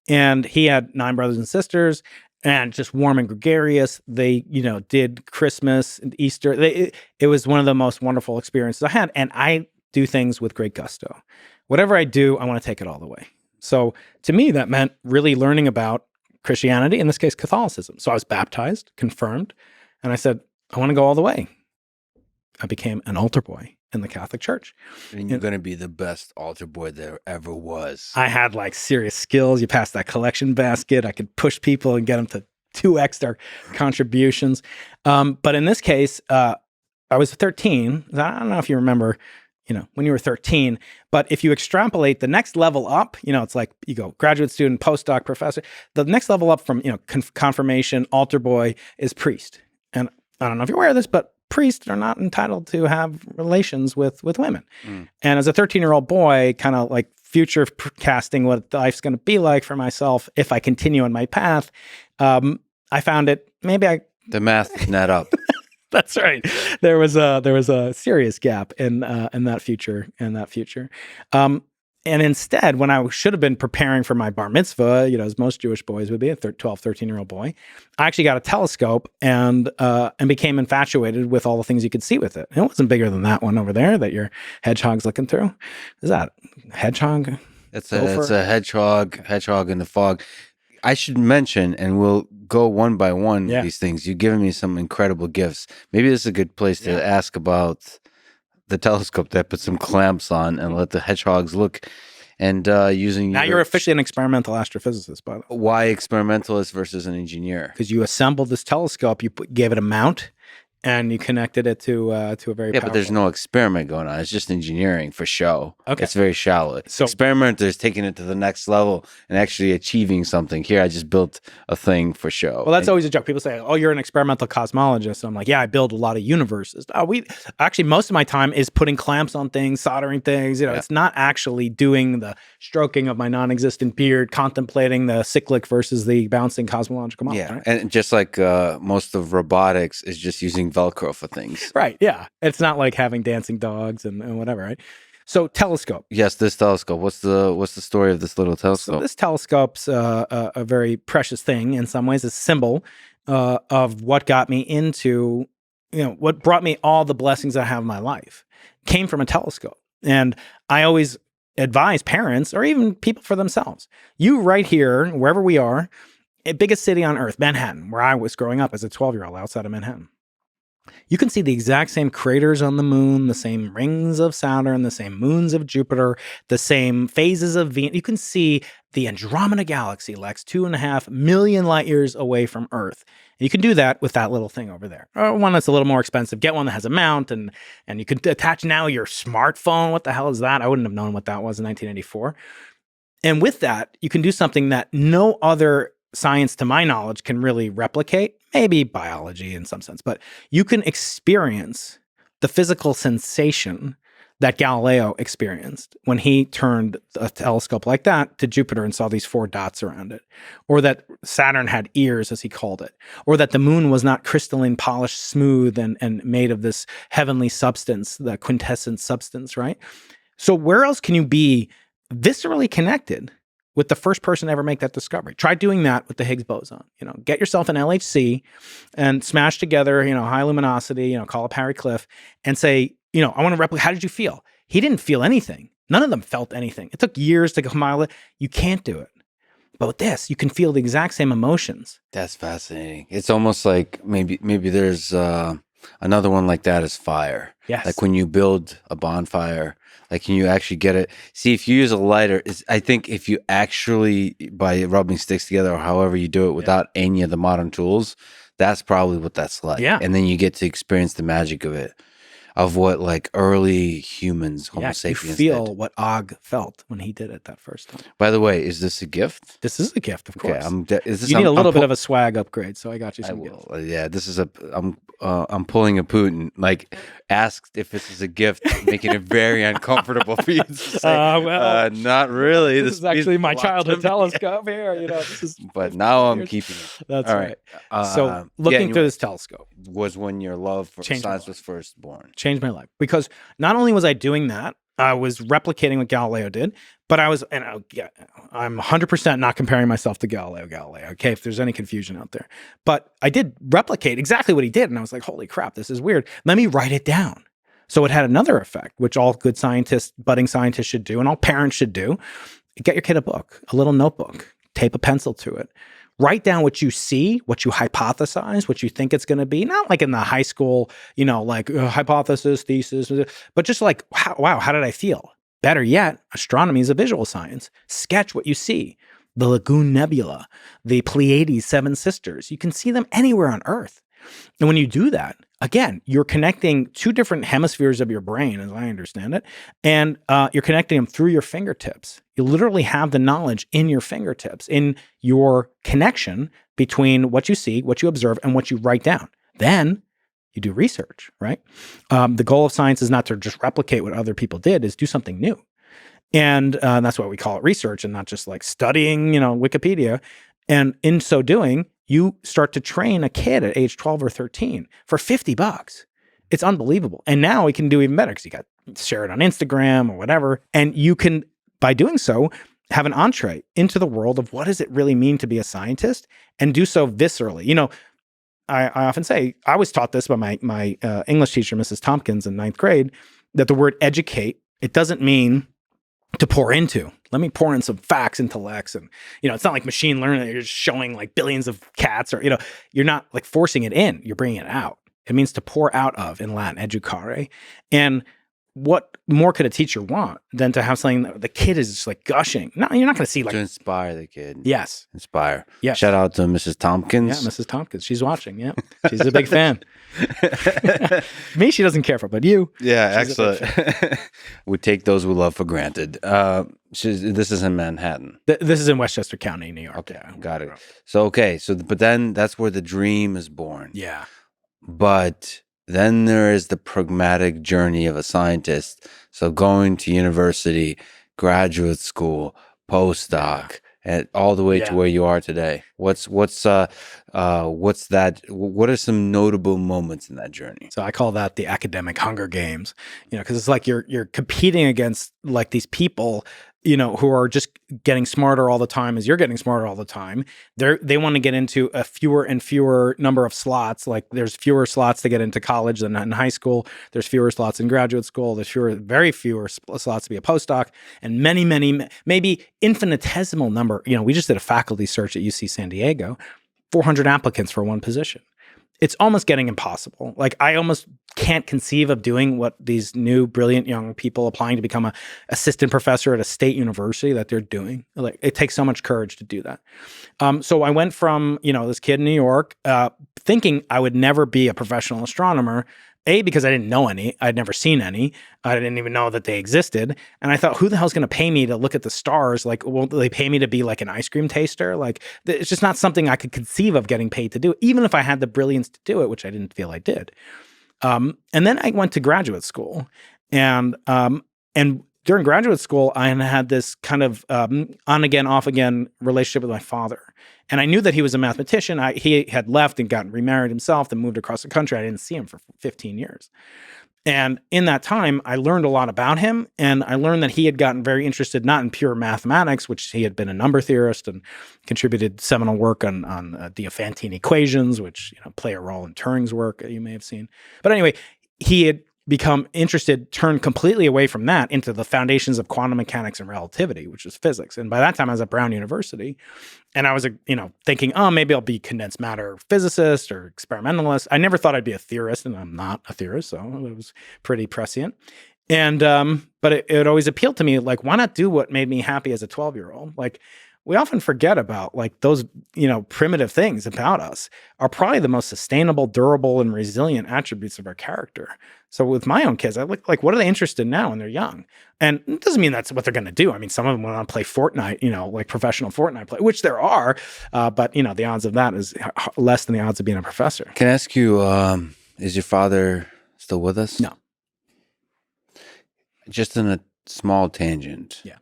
And he had 9 brothers and sisters, and just warm and gregarious. They, did Christmas and Easter. It was one of the most wonderful experiences I had. And I do things with great gusto. Whatever I do, I want to take it all the way. So to me, that meant really learning about Christianity, in this case, Catholicism. So I was baptized, confirmed, and I said, I want to go all the way. I became an altar boy in the Catholic Church. And you're going to be the best altar boy there ever was. I had like serious skills. You passed that collection basket. I could push people and get them to 2x their contributions. But in this case, I was 13. I don't know if you remember, when you were 13, but if you extrapolate the next level up, it's like you go graduate student, postdoc, professor. The next level up from, confirmation, altar boy is priest. And I don't know if you're aware of this, but priests are not entitled to have relations with women. And as a 13-year-old boy, kind of like future casting what life's going to be like for myself if I continue on my path, I found it, the math didn't add up. That's right. There was a serious gap in that future. And instead, when I should have been preparing for my bar mitzvah, as most Jewish boys would be, a 12, 13-year-old boy, I actually got a telescope and became infatuated with all the things you could see with it. It wasn't bigger than that one over there that your hedgehog's looking through. Is that a hedgehog? It's a hedgehog in the fog. I should mention, and we'll go one by one, these things. You've given me some incredible gifts. Maybe this is a good place to ask about the telescope that put some clamps on and let the hedgehogs look. And using now you're officially an experimental astrophysicist, by the way. Why experimentalist versus an engineer? Because you assembled this telescope, you gave it a mount, and you connected it to a very powerful... but there's no experiment going on. It's just engineering for show. Okay. It's very shallow. So experimenters taking it to the next level and actually achieving something. Here, I just built a thing for show. Well, that's always a joke. People say, oh, you're an experimental cosmologist. And I'm like, yeah, I build a lot of universes. Actually, most of my time is putting clamps on things, soldering things. It's not actually doing the stroking of my non-existent beard, contemplating the cyclic versus the bouncing cosmological model. Yeah, right? And just like most of robotics is just using Velcro for things. Right, yeah. It's not like having dancing dogs and whatever, right? So telescope. Yes, this telescope. What's the story of this little telescope? So this telescope's a very precious thing in some ways, a symbol of what got me into, what brought me all the blessings I have in my life came from a telescope. And I always advise parents or even people for themselves. You right here, wherever we are, biggest city on earth, Manhattan, where I was growing up as a 12-year-old outside of Manhattan. You can see the exact same craters on the moon, the same rings of Saturn, the same moons of Jupiter, the same phases of Venus. You can see the Andromeda Galaxy, Lex, 2.5 million light years away from Earth. And you can do that with that little thing over there. Or one that's a little more expensive. Get one that has a mount, and you can attach now your smartphone. What the hell is that? I wouldn't have known what that was in 1984. And with that, you can do something that no other science, to my knowledge, can really replicate. Maybe biology in some sense, but you can experience the physical sensation that Galileo experienced when he turned a telescope like that to Jupiter and saw these 4 dots around it, or that Saturn had ears, as he called it, or that the moon was not crystalline, polished, smooth, and made of this heavenly substance, the quintessent substance, right? So where else can you be viscerally connected with the first person to ever make that discovery? Try doing that with the Higgs boson. Get yourself an LHC and smash together, high luminosity, call up Harry Cliff and say, I want to replicate. How did you feel? He didn't feel anything. None of them felt anything. It took years to compile it. You can't do it. But with this, you can feel the exact same emotions. That's fascinating. It's almost like maybe there's another one like that is fire. Yes. Like when you build a bonfire, like can you actually get it? See, if you use a lighter, I think if you actually, by rubbing sticks together or however you do it without any of the modern tools, that's probably what that's like. Yeah. And then you get to experience the magic of it. Of what like early humans, Homo sapiens, you feel did. what Og felt when he did it that first time. By the way, is this a gift? This is a gift, of course. Is this, you need a little bit of a swag upgrade, so I got you some gifts. Yeah, this is I'm pulling a Putin. Like, asked if this is a gift, making it very uncomfortable for you to say. Not really. This is actually my childhood telescope here. But now I'm keeping it. That's right. So looking through this telescope was when your love for science was first born. Changed my life, because not only was I doing that, I was replicating what Galileo did, but I'm 100% not comparing myself to Galileo Galilei, okay, if there's any confusion out there. But I did replicate exactly what he did, and I was like, holy crap, this is weird. Let me write it down. So it had another effect, which all good scientists, budding scientists should do, and all parents should do. Get your kid a book, a little notebook, tape a pencil to it. Write down what you see, what you hypothesize, what you think it's going to be. Not like in the high school, hypothesis, thesis, but just like, wow, how did I feel? Better yet, astronomy is a visual science. Sketch what you see. The Lagoon Nebula, the Pleiades 7 Sisters. You can see them anywhere on Earth. And when you do that, again, you're connecting 2 different hemispheres of your brain, as I understand it, and you're connecting them through your fingertips. You literally have the knowledge in your fingertips, in your connection between what you see, what you observe, and what you write down. Then you do research, right? The goal of science is not to just replicate what other people did, is do something new. And that's why we call it research and not just like studying, Wikipedia. And in so doing, you start to train a kid at age 12 or 13 for $50. It's unbelievable. And now we can do even better because you got share it on Instagram or whatever. And you can, by doing so, have an entree into the world of what does it really mean to be a scientist, and do so viscerally. I often say, I was taught this by my English teacher, Mrs. Tompkins, in 9th grade, that the word educate, it doesn't mean to pour into. Let me pour in some facts into Lex. And, it's not like machine learning that you're just showing like billions of cats, or, you're not like forcing it in, you're bringing it out. It means to pour out of in Latin, educare. And what more could a teacher want than to have something that the kid is just like gushing? No, you're not going to see like... To inspire the kid. Yes. Inspire. Yes. Shout out to Mrs. Tompkins. Yeah, Mrs. Tompkins. She's watching. Yeah. She's a big fan. Me, she doesn't care for, but you. Yeah, excellent. We take those we love for granted. This is in Manhattan. This is in Westchester County, New York. Okay, yeah. Got it. So, but then that's where the dream is born. Yeah. But then there is the pragmatic journey of a scientist. So going to university, graduate school, postdoc, and all the way to where you are today. What's that? What are some notable moments in that journey? So I call that the academic Hunger Games, because it's like you're competing against like these people, who are just getting smarter all the time as you're getting smarter all the time. They want to get into a fewer and fewer number of slots. Like there's fewer slots to get into college than in high school. There's fewer slots in graduate school. There's very fewer slots to be a postdoc, and many, maybe infinitesimal number. We just did a faculty search at UC San Diego, 400 applicants for one position. It's almost getting impossible. Like I almost can't conceive of doing what these new brilliant young people applying to become an assistant professor at a state university that they're doing. Like it takes so much courage to do that. So I went from, this kid in New York, thinking I would never be a professional astronomer, Because I didn't know any. I'd never seen any. I didn't even know that they existed. And I thought, who the hell's going to pay me to look at the stars? Like, will they pay me to be like an ice cream taster? Like, it's just not something I could conceive of getting paid to do, even if I had the brilliance to do it, which I didn't feel I did. And then I went to graduate school, and during graduate school, I had this kind of on again, off again relationship with my father. And I knew that he was a mathematician. He had left and gotten remarried himself, then moved across the country. I didn't see him for 15 years. And in that time, I learned a lot about him. And I learned that he had gotten very interested, not in pure mathematics, which he had been a number theorist and contributed seminal work on Diophantine equations, which play a role in Turing's work, you may have seen. But anyway, he had become interested, turned completely away from that into the foundations of quantum mechanics and relativity, which is physics. And by that time, I was at Brown University, and I was, thinking, oh, maybe I'll be condensed matter physicist or experimentalist. I never thought I'd be a theorist, and I'm not a theorist, so it was pretty prescient. And but it always appealed to me, like, why not do what made me happy as a 12-year-old? Like, we often forget about like those, primitive things about us are probably the most sustainable, durable, and resilient attributes of our character. So with my own kids, I look like, what are they interested in now when they're young? And it doesn't mean that's what they're going to do. I mean, some of them want to play Fortnite, like professional Fortnite play, which there are, but the odds of that is less than the odds of being a professor. Can I ask you, is your father still with us? No. Just in a small tangent. Yeah.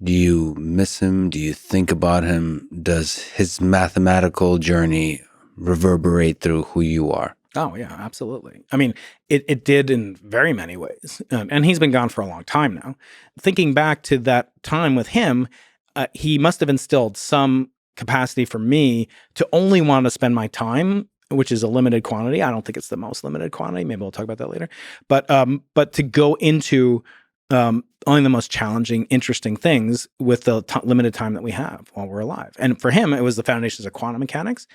Do you miss him? Do you think about him? Does his mathematical journey reverberate through who you are? Oh, yeah, absolutely. I mean, it did in very many ways. And he's been gone for a long time now. Thinking back to that time with him, he must have instilled some capacity for me to only want to spend my time, which is a limited quantity. I don't think it's the most limited quantity. Maybe we'll talk about that later. But to go into only the most challenging, interesting things with the limited time that we have while we're alive. And for him, it was the foundations of quantum mechanics.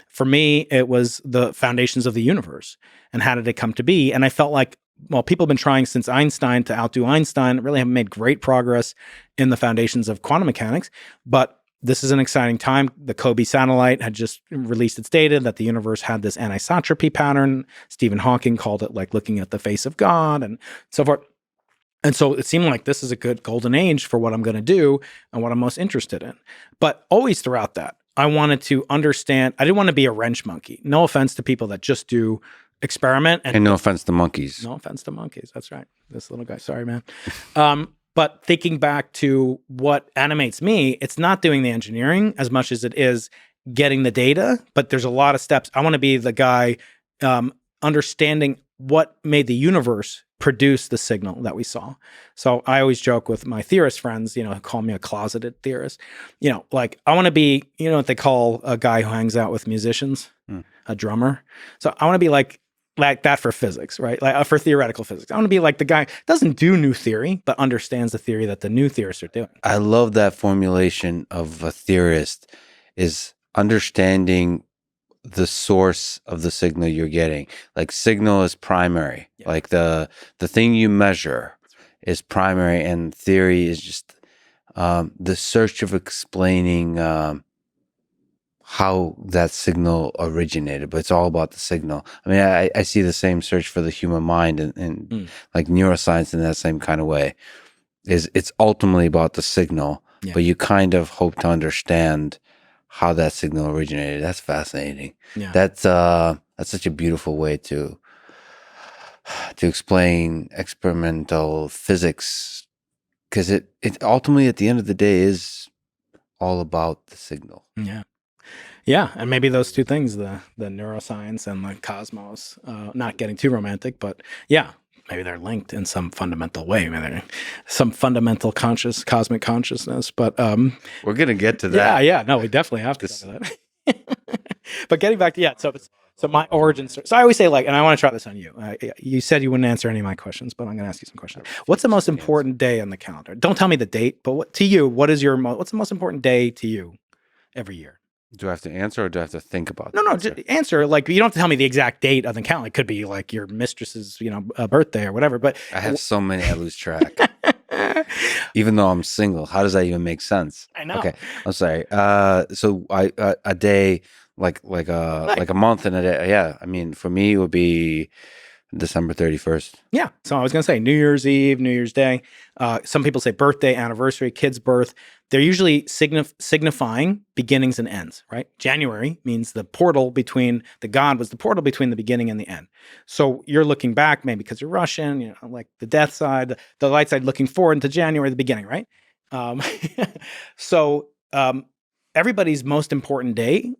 For me, it was the foundations of the universe and how did it come to be. And I felt like, well, people have been trying since Einstein to outdo Einstein, really haven't made great progress in the foundations of quantum mechanics. But this is an exciting time. The COBE satellite had just released its data that the universe had this anisotropy pattern. Stephen Hawking called it like looking at the face of God and so forth. And so it seemed like this is a good golden age for what I'm going to do and what I'm most interested in. But always throughout that, I wanted to understand. I didn't want to be a wrench monkey. No offense to people that just do experiment. And no offense to monkeys. No offense to monkeys. That's right. This little guy. Sorry, man. But thinking back to what animates me, it's not doing the engineering as much as it is getting the data. But there's a lot of steps. I want to be the guy understanding what made the universe produce the signal that we saw. So I always joke with my theorist friends, who call me a closeted theorist. Like I want to be, what they call a guy who hangs out with musicians, a drummer. So I want to be like that for physics, right? Like for theoretical physics. I want to be like the guy who doesn't do new theory, but understands the theory that the new theorists are doing. I love that formulation of a theorist is understanding the source of the signal you're getting. Like signal is primary. Yeah. Like the thing you measure is primary, and theory is just the search of explaining how that signal originated. But it's all about the signal. I mean, I see the same search for the human mind and like neuroscience in that same kind of way. It's ultimately about the signal, but you kind of hope to understand how that signal originated. That's fascinating. Yeah. That's such a beautiful way to explain experimental physics, because it ultimately at the end of the day is all about the signal. Yeah, and maybe those two things, the neuroscience and the cosmos, not getting too romantic, but yeah, maybe they're linked in some fundamental way. Maybe they're some fundamental cosmic consciousness. But we're gonna get to that. Yeah. No, we definitely have to get to that. But getting back to so my origin story. So I always say, like, and I want to try this on you. You said you wouldn't answer any of my questions, but I'm going to ask you some questions. What's the most important day on the calendar? Don't tell me the date, but what's the most important day to you every year? Do I have to answer, or do I have to think about? No, just answer. Like, you don't have to tell me the exact date of the calendar. It could be like your mistress's, birthday or whatever. But I have so many, I lose track. Even though I'm single, how does that even make sense? I know. Okay, I'm sorry. So a day, like a month and a day. Yeah, I mean, for me, it would be December 31st. Yeah. So I was going to say New Year's Eve, New Year's Day. Some people say birthday, anniversary, kid's birth. They're usually signifying beginnings and ends, right? January means the portal between the god was the portal between the beginning and the end. So you're looking back, maybe because you're Russian, like the death side, the light side, looking forward into January, the beginning, right? Um, so everybody's most important day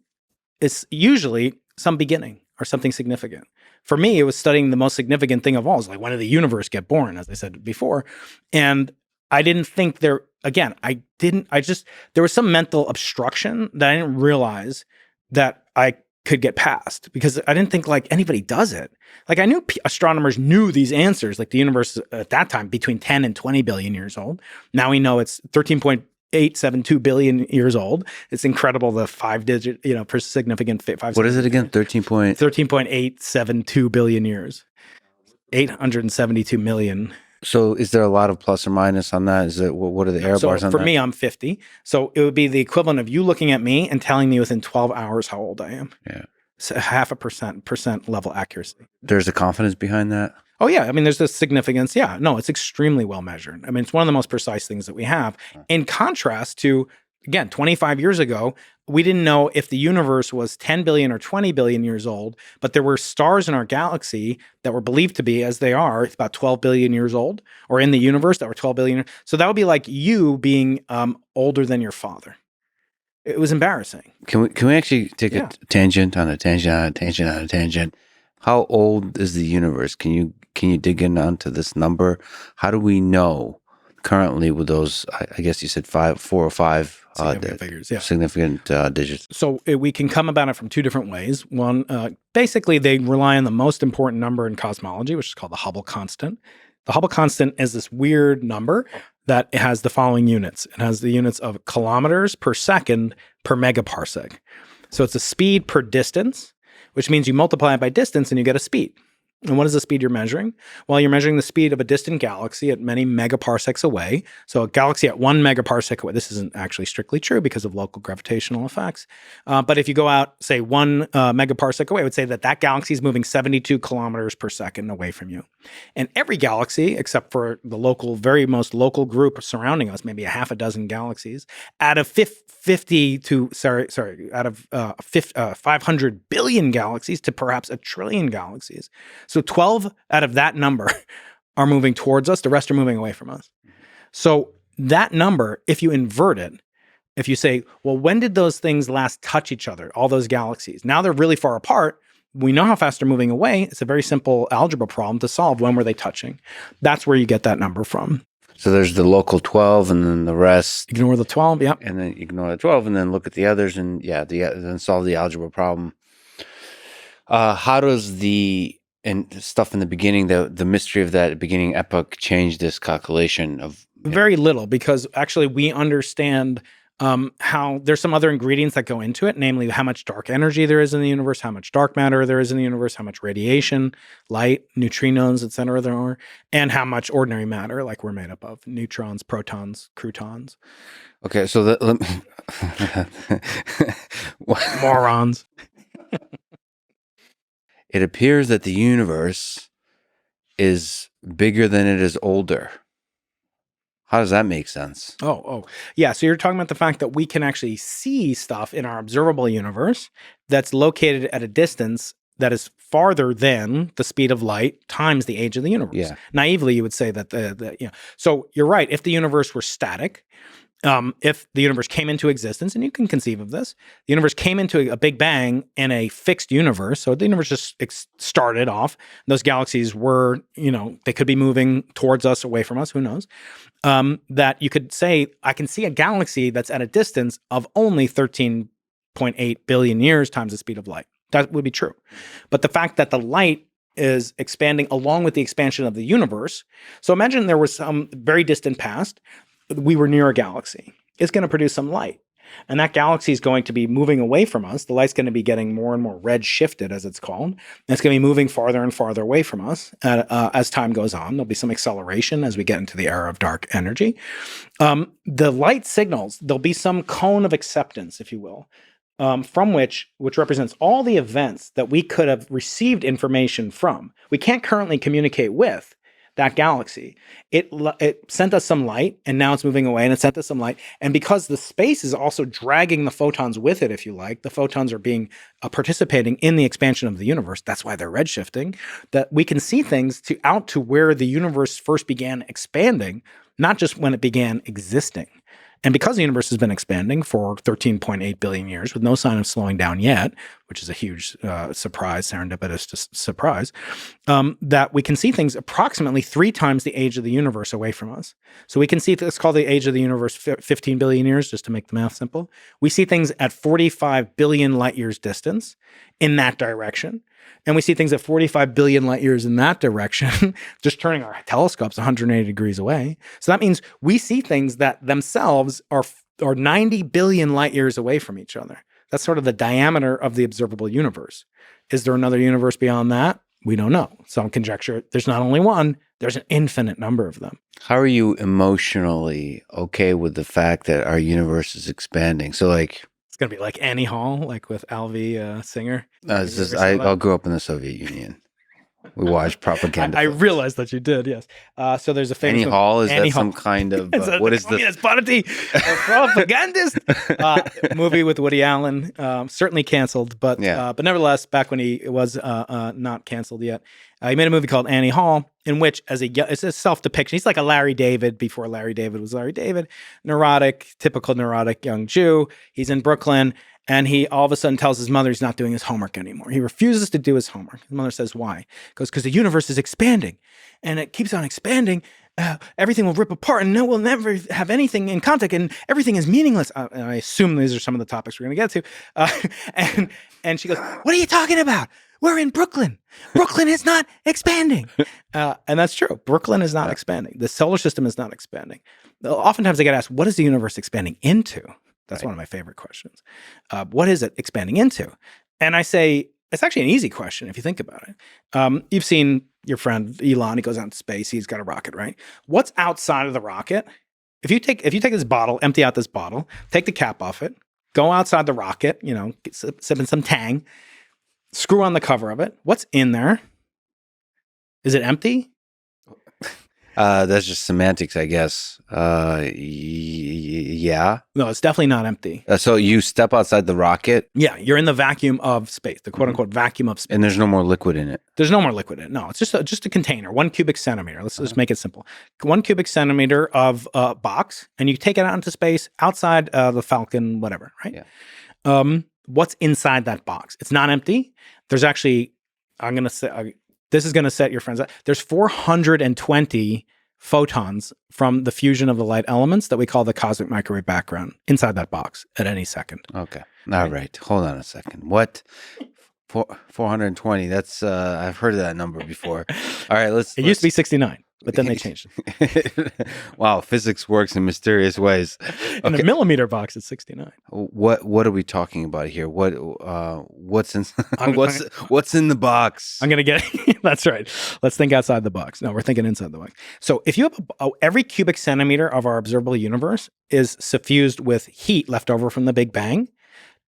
is usually some beginning or something significant. For me, it was studying the most significant thing of all. It's like, when did the universe get born, as I said before? And I didn't think there was some mental obstruction that I didn't realize that I could get past, because I didn't think like anybody does it. Like I knew astronomers knew these answers, like the universe at that time between 10 and 20 billion years old. Now we know it's 13.872 billion years old. It's incredible, the 5-digit, per significant five. What is it again? 13.872 billion years. 872 million. So is there a lot of plus or minus on that? Is it, what are the error bars on that? For me, I'm 50. So it would be the equivalent of you looking at me and telling me within 12 hours how old I am. Yeah. So 0.5% level accuracy. There's a confidence behind that? Oh, yeah. I mean, there's the significance. Yeah. No, it's extremely well measured. I mean, it's one of the most precise things that we have. In contrast to, again, 25 years ago, we didn't know if the universe was 10 billion or 20 billion years old, but there were stars in our galaxy that were believed to be, as they are, about 12 billion years old, or in the universe that were 12 billion. So that would be like you being older than your father. It was embarrassing. Can we actually take a tangent on a tangent on a tangent on a tangent? How old is the universe? Can you dig in onto this number? How do we know currently with those? I guess you said 4 or 5 significant figures, significant digits. So we can come about it from 2 different ways. One, basically, they rely on the most important number in cosmology, which is called the Hubble constant. The Hubble constant is this weird number that has the following units. It has the units of kilometers per second per megaparsec. So it's a speed per distance, which means you multiply it by distance and you get a speed. And what is the speed you're measuring? Well, you're measuring the speed of a distant galaxy at many megaparsecs away. So a galaxy at 1 megaparsec away, this isn't actually strictly true because of local gravitational effects. But if you go out, say 1 megaparsec away, I would say that galaxy is moving 72 kilometers per second away from you. And every galaxy, except for the very most local group surrounding us, maybe a half a dozen galaxies, out of 500 billion galaxies to perhaps 1 trillion galaxies. So 12 out of that number are moving towards us. The rest are moving away from us. So that number, if you invert it, if you say, well, when did those things last touch each other, all those galaxies? Now they're really far apart. We know how fast they're moving away. It's a very simple algebra problem to solve. When were they touching? That's where you get that number from. So there's the local 12 and then the rest. Ignore the 12, yeah. And then ignore the 12 and then look at the others and then solve the algebra problem. How does and stuff in the beginning, the mystery of that beginning epoch change this calculation of? Very little, because actually we understand how there's some other ingredients that go into it, namely how much dark energy there is in the universe, how much dark matter there is in the universe, how much radiation, light, neutrinos, et cetera, there are, and how much ordinary matter, like we're made up of, neutrons, protons, croutons. Okay, so let me... Morons. It appears that the universe is bigger than it is older. How does that make sense? Oh. Yeah, so you're talking about the fact that we can actually see stuff in our observable universe that's located at a distance that is farther than the speed of light times the age of the universe. Yeah. Naively, you would say that So you're right. If the universe were static, if the universe came into existence, and you can conceive of this, the universe came into a big bang in a fixed universe. So the universe just started off. Those galaxies were, they could be moving towards us, away from us, who knows? That you could say, I can see a galaxy that's at a distance of only 13.8 billion years times the speed of light. That would be true. But the fact that the light is expanding along with the expansion of the universe. So imagine there was some very distant past. We were near a galaxy. It's going to produce some light. And that galaxy is going to be moving away from us. The light's going to be getting more and more red shifted, as it's called. And it's going to be moving farther and farther away from us as time goes on. There'll be some acceleration as we get into the era of dark energy. The light signals, there'll be some cone of acceptance, if you will. from which represents all the events that we could have received information from. We can't currently communicate with that galaxy. It sent us some light, and now it's moving away, and it sent us some light. And because the space is also dragging the photons with it, if you like, the photons are being participating in the expansion of the universe. That's why they're redshifting. That we can see things out to where the universe first began expanding, not just when it began existing. And because the universe has been expanding for 13.8 billion years with no sign of slowing down yet, which is a huge surprise, serendipitous surprise, that we can see things approximately 3 times the age of the universe away from us. So we can see, let's call the age of the universe 15 billion years, just to make the math simple. We see things at 45 billion light years distance in that direction. And we see things at 45 billion light years in that direction, just turning our telescopes 180 degrees away. So that means we see things that themselves are 90 billion light years away from each other. That's sort of the diameter of the observable universe. Is there another universe beyond that? We don't know. Some conjecture there's not only one, there's an infinite number of them. How are you emotionally okay with the fact that our universe is expanding? So like, it's going to be like Annie Hall, like with Alvy Singer. I grew up in the Soviet Union. We watched propaganda. I realized that you did, yes. So there's a famous Annie Hall, is that some kind of, what is this? Party, propagandist movie with Woody Allen, certainly canceled, but nevertheless, back when he was not canceled yet, he made a movie called Annie Hall, in which it's a self-depiction. He's like a Larry David before Larry David was Larry David, typical neurotic young Jew. He's in Brooklyn. And he all of a sudden tells his mother he's not doing his homework anymore. He refuses to do his homework. His mother says, why? He goes, because the universe is expanding. And it keeps on expanding. Everything will rip apart and we'll never have anything in contact and everything is meaningless. And I assume these are some of the topics we're going to get to. And she goes, what are you talking about? We're in Brooklyn. Brooklyn is not expanding. And that's true. Brooklyn is not expanding. The solar system is not expanding. Oftentimes I get asked, what is the universe expanding into? That's one of my favorite questions. What is it expanding into? And I say, it's actually an easy question if you think about it. You've seen your friend Elon, he goes out into space, he's got a rocket, right? What's outside of the rocket? If you take this bottle, empty out this bottle, take the cap off it, go outside the rocket, sip in some Tang, screw on the cover of it. What's in there? Is it empty? That's just semantics, I guess. Yeah. No, it's definitely not empty. So you step outside the rocket? Yeah, you're in the vacuum of space, the quote-unquote vacuum of space. And there's no more liquid in it? There's no more liquid in it. No, it's just a container, 1 cubic centimeter. Let's just make it simple. 1 cubic centimeter of box, and you take it out into space, outside the Falcon, whatever, right? Yeah. What's inside that box? It's not empty. There's actually, I'm going to say... this is going to set your friends up. There's 420 photons from the fusion of the light elements that we call the cosmic microwave background inside that box at any second. Okay. All right. Hold on a second. What? 420. That's, I've heard of that number before. All right. It used to be 69. But then they changed it. Wow, physics works in mysterious ways. In a millimeter box, it's 69. What are we talking about here? What's in what's in the box? I'm gonna get that's right. Let's think outside the box. No, we're thinking inside the box. So if you have every cubic centimeter of our observable universe is suffused with heat left over from the Big Bang.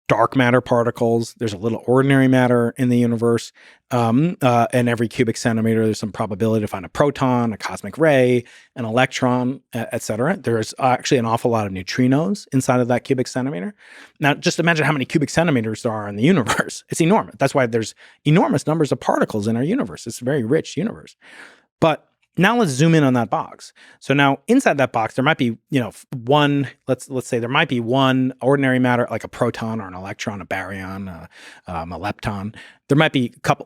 Dark matter particles. There's a little ordinary matter in the universe. And every cubic centimeter, there's some probability to find a proton, a cosmic ray, an electron, et cetera. There's actually an awful lot of neutrinos inside of that cubic centimeter. Now, just imagine how many cubic centimeters there are in the universe. It's enormous. That's why there's enormous numbers of particles in our universe. It's a very rich universe. But now let's zoom in on that box. So now inside that box, there might be, one, let's say there might be one ordinary matter, like a proton or an electron, a baryon, a lepton. There might be a couple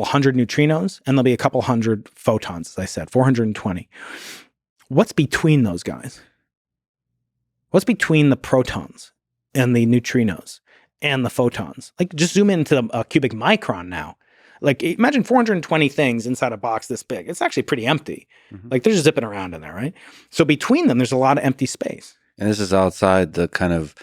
hundred neutrinos, and there'll be a couple hundred photons, as I said, 420. What's between those guys? What's between the protons and the neutrinos and the photons? Like just zoom into a cubic micron now. Like imagine 420 things inside a box this big. It's actually pretty empty. Mm-hmm. Like they're just zipping around in there, right? So between them, there's a lot of empty space. And this is outside the kind of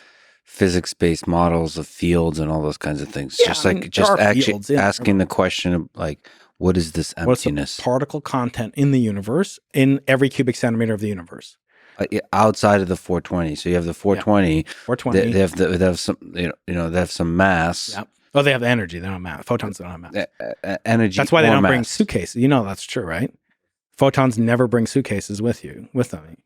physics-based models of fields and all those kinds of things. Yeah, just actually asking the question of like, what is this emptiness? What's the particle content in the universe in every cubic centimeter of the universe? outside of the 420. So you have the 420. 420. They have some they have some mass. Yeah. Oh, they have the energy. They don't have mass. Photons don't have mass. Energy. That's why they don't bring mass. suitcases. You know that's true, right? Photons never bring suitcases with them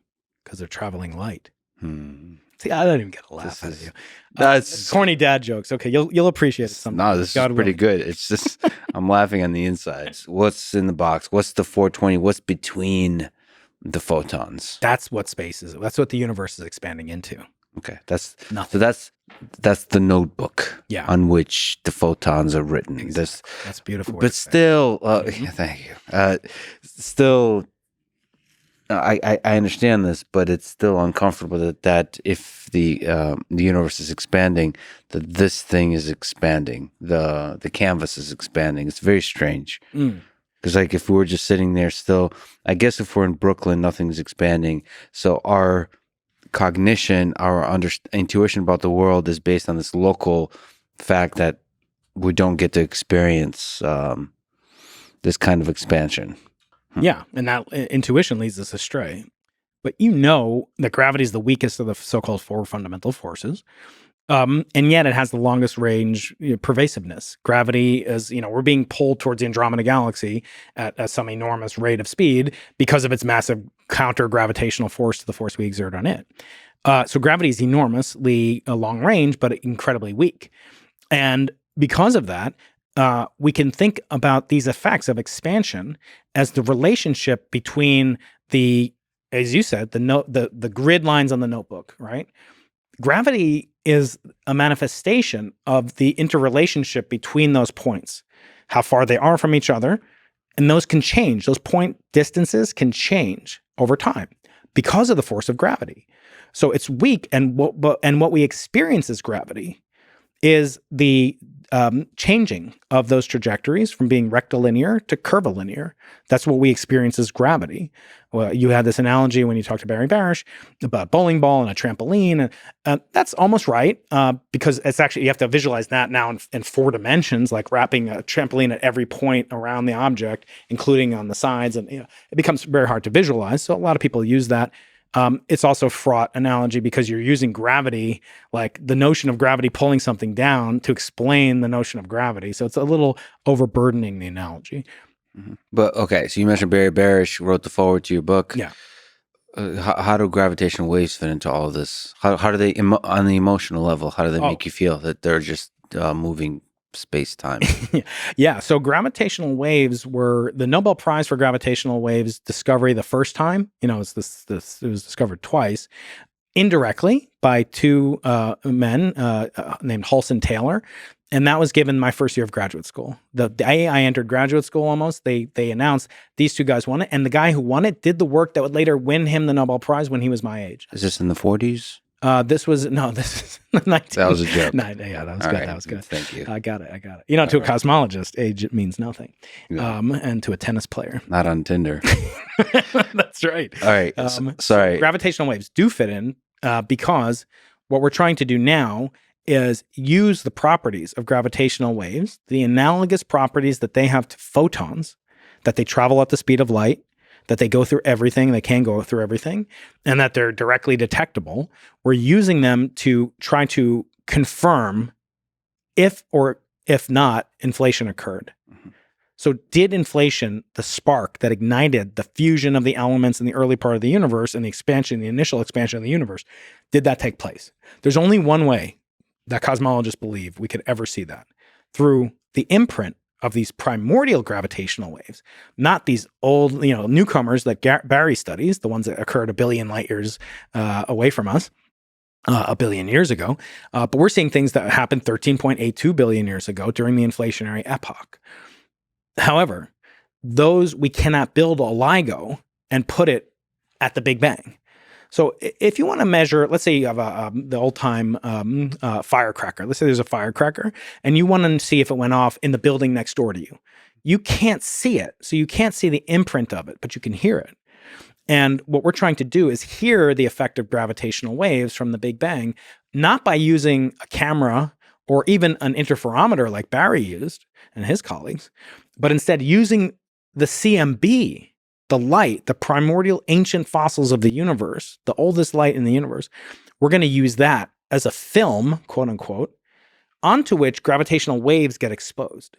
because they're traveling light. See, I don't even get a laugh out of you. That's corny dad jokes. Okay, you'll appreciate it someday. No, this is pretty good. It's just I'm laughing on the insides. What's in the box? What's the 420? What's between the photons? That's what space is. That's what the universe is expanding into. Okay, that's nothing. So that's the notebook on which the photons are written. Exactly. That's beautiful. But still, thank you. Still, I understand this, but it's still uncomfortable that if the universe is expanding, that this thing is expanding. The canvas is expanding. It's very strange. Because like if we were just sitting there still, I guess if we're in Brooklyn, nothing's expanding. So our cognition, our intuition about the world is based on this local fact that we don't get to experience this kind of expansion. Yeah, and that intuition leads us astray. But you know that gravity is the weakest of the so-called four fundamental forces. And yet it has the longest range pervasiveness. Gravity is, we're being pulled towards the Andromeda Galaxy at some enormous rate of speed because of its massive counter-gravitational force to the force we exert on it. So gravity is enormously long range, but incredibly weak. And because of that, we can think about these effects of expansion as the relationship between as you said, the grid lines on the notebook, right? Gravity is a manifestation of the interrelationship between those points, how far they are from each other, and those can change. Those point distances can change over time because of the force of gravity. So it's weak, and what we experience as gravity is the changing of those trajectories from being rectilinear to curvilinear. That's what we experience as gravity. Well, you had this analogy when you talked to Barry Barish about a bowling ball and a trampoline. That's almost right because it's actually, you have to visualize that now in 4 dimensions, like wrapping a trampoline at every point around the object, including on the sides. And it becomes very hard to visualize. So a lot of people use that. It's also a fraught analogy because you're using gravity, like the notion of gravity pulling something down to explain the notion of gravity. So it's a little overburdening the analogy. Mm-hmm. But okay, so you mentioned Barry Barish wrote the foreword to your book. Yeah. How do gravitational waves fit into all of this? How do they, on the emotional level, how do they make you feel that they're just moving space-time? Yeah. So gravitational waves were the Nobel Prize for gravitational waves discovery the first time. It was discovered twice, indirectly by 2 men named Hulse and Taylor. And that was given my first year of graduate school. The day I entered graduate school almost, they announced these 2 guys won it. And the guy who won it did the work that would later win him the Nobel Prize when he was my age. Is this in the 40s? This is 19. That was a joke. Yeah, that was good. Right. That was good. Thank you. I got it. To a cosmologist, age means nothing. Yeah. And to a tennis player. Not on Tinder. That's right. All right. Sorry. Gravitational waves do fit in because what we're trying to do now is use the properties of gravitational waves, the analogous properties that they have to photons, that they travel at the speed of light, that they go through everything, they can go through everything, and that they're directly detectable. We're using them to try to confirm if or if not inflation occurred. Mm-hmm. So did inflation, the spark that ignited the fusion of the elements in the early part of the universe and the initial expansion of the universe, did that take place? There's only one way that cosmologists believe we could ever see that, through the imprint of these primordial gravitational waves, not these old, newcomers that Barry studies, the ones that occurred 1 billion light years away from us, 1 billion years ago. But we're seeing things that happened 13.82 billion years ago during the inflationary epoch. However, those we cannot build a LIGO and put it at the Big Bang. So if you want to measure, let's say you have the old-time firecracker. Let's say there's a firecracker, and you want to see if it went off in the building next door to you. You can't see it, so you can't see the imprint of it, but you can hear it. And what we're trying to do is hear the effect of gravitational waves from the Big Bang, not by using a camera or even an interferometer like Barry used and his colleagues, but instead using the CMB the light, the primordial ancient fossils of the universe, the oldest light in the universe, we're going to use that as a film, quote unquote, onto which gravitational waves get exposed.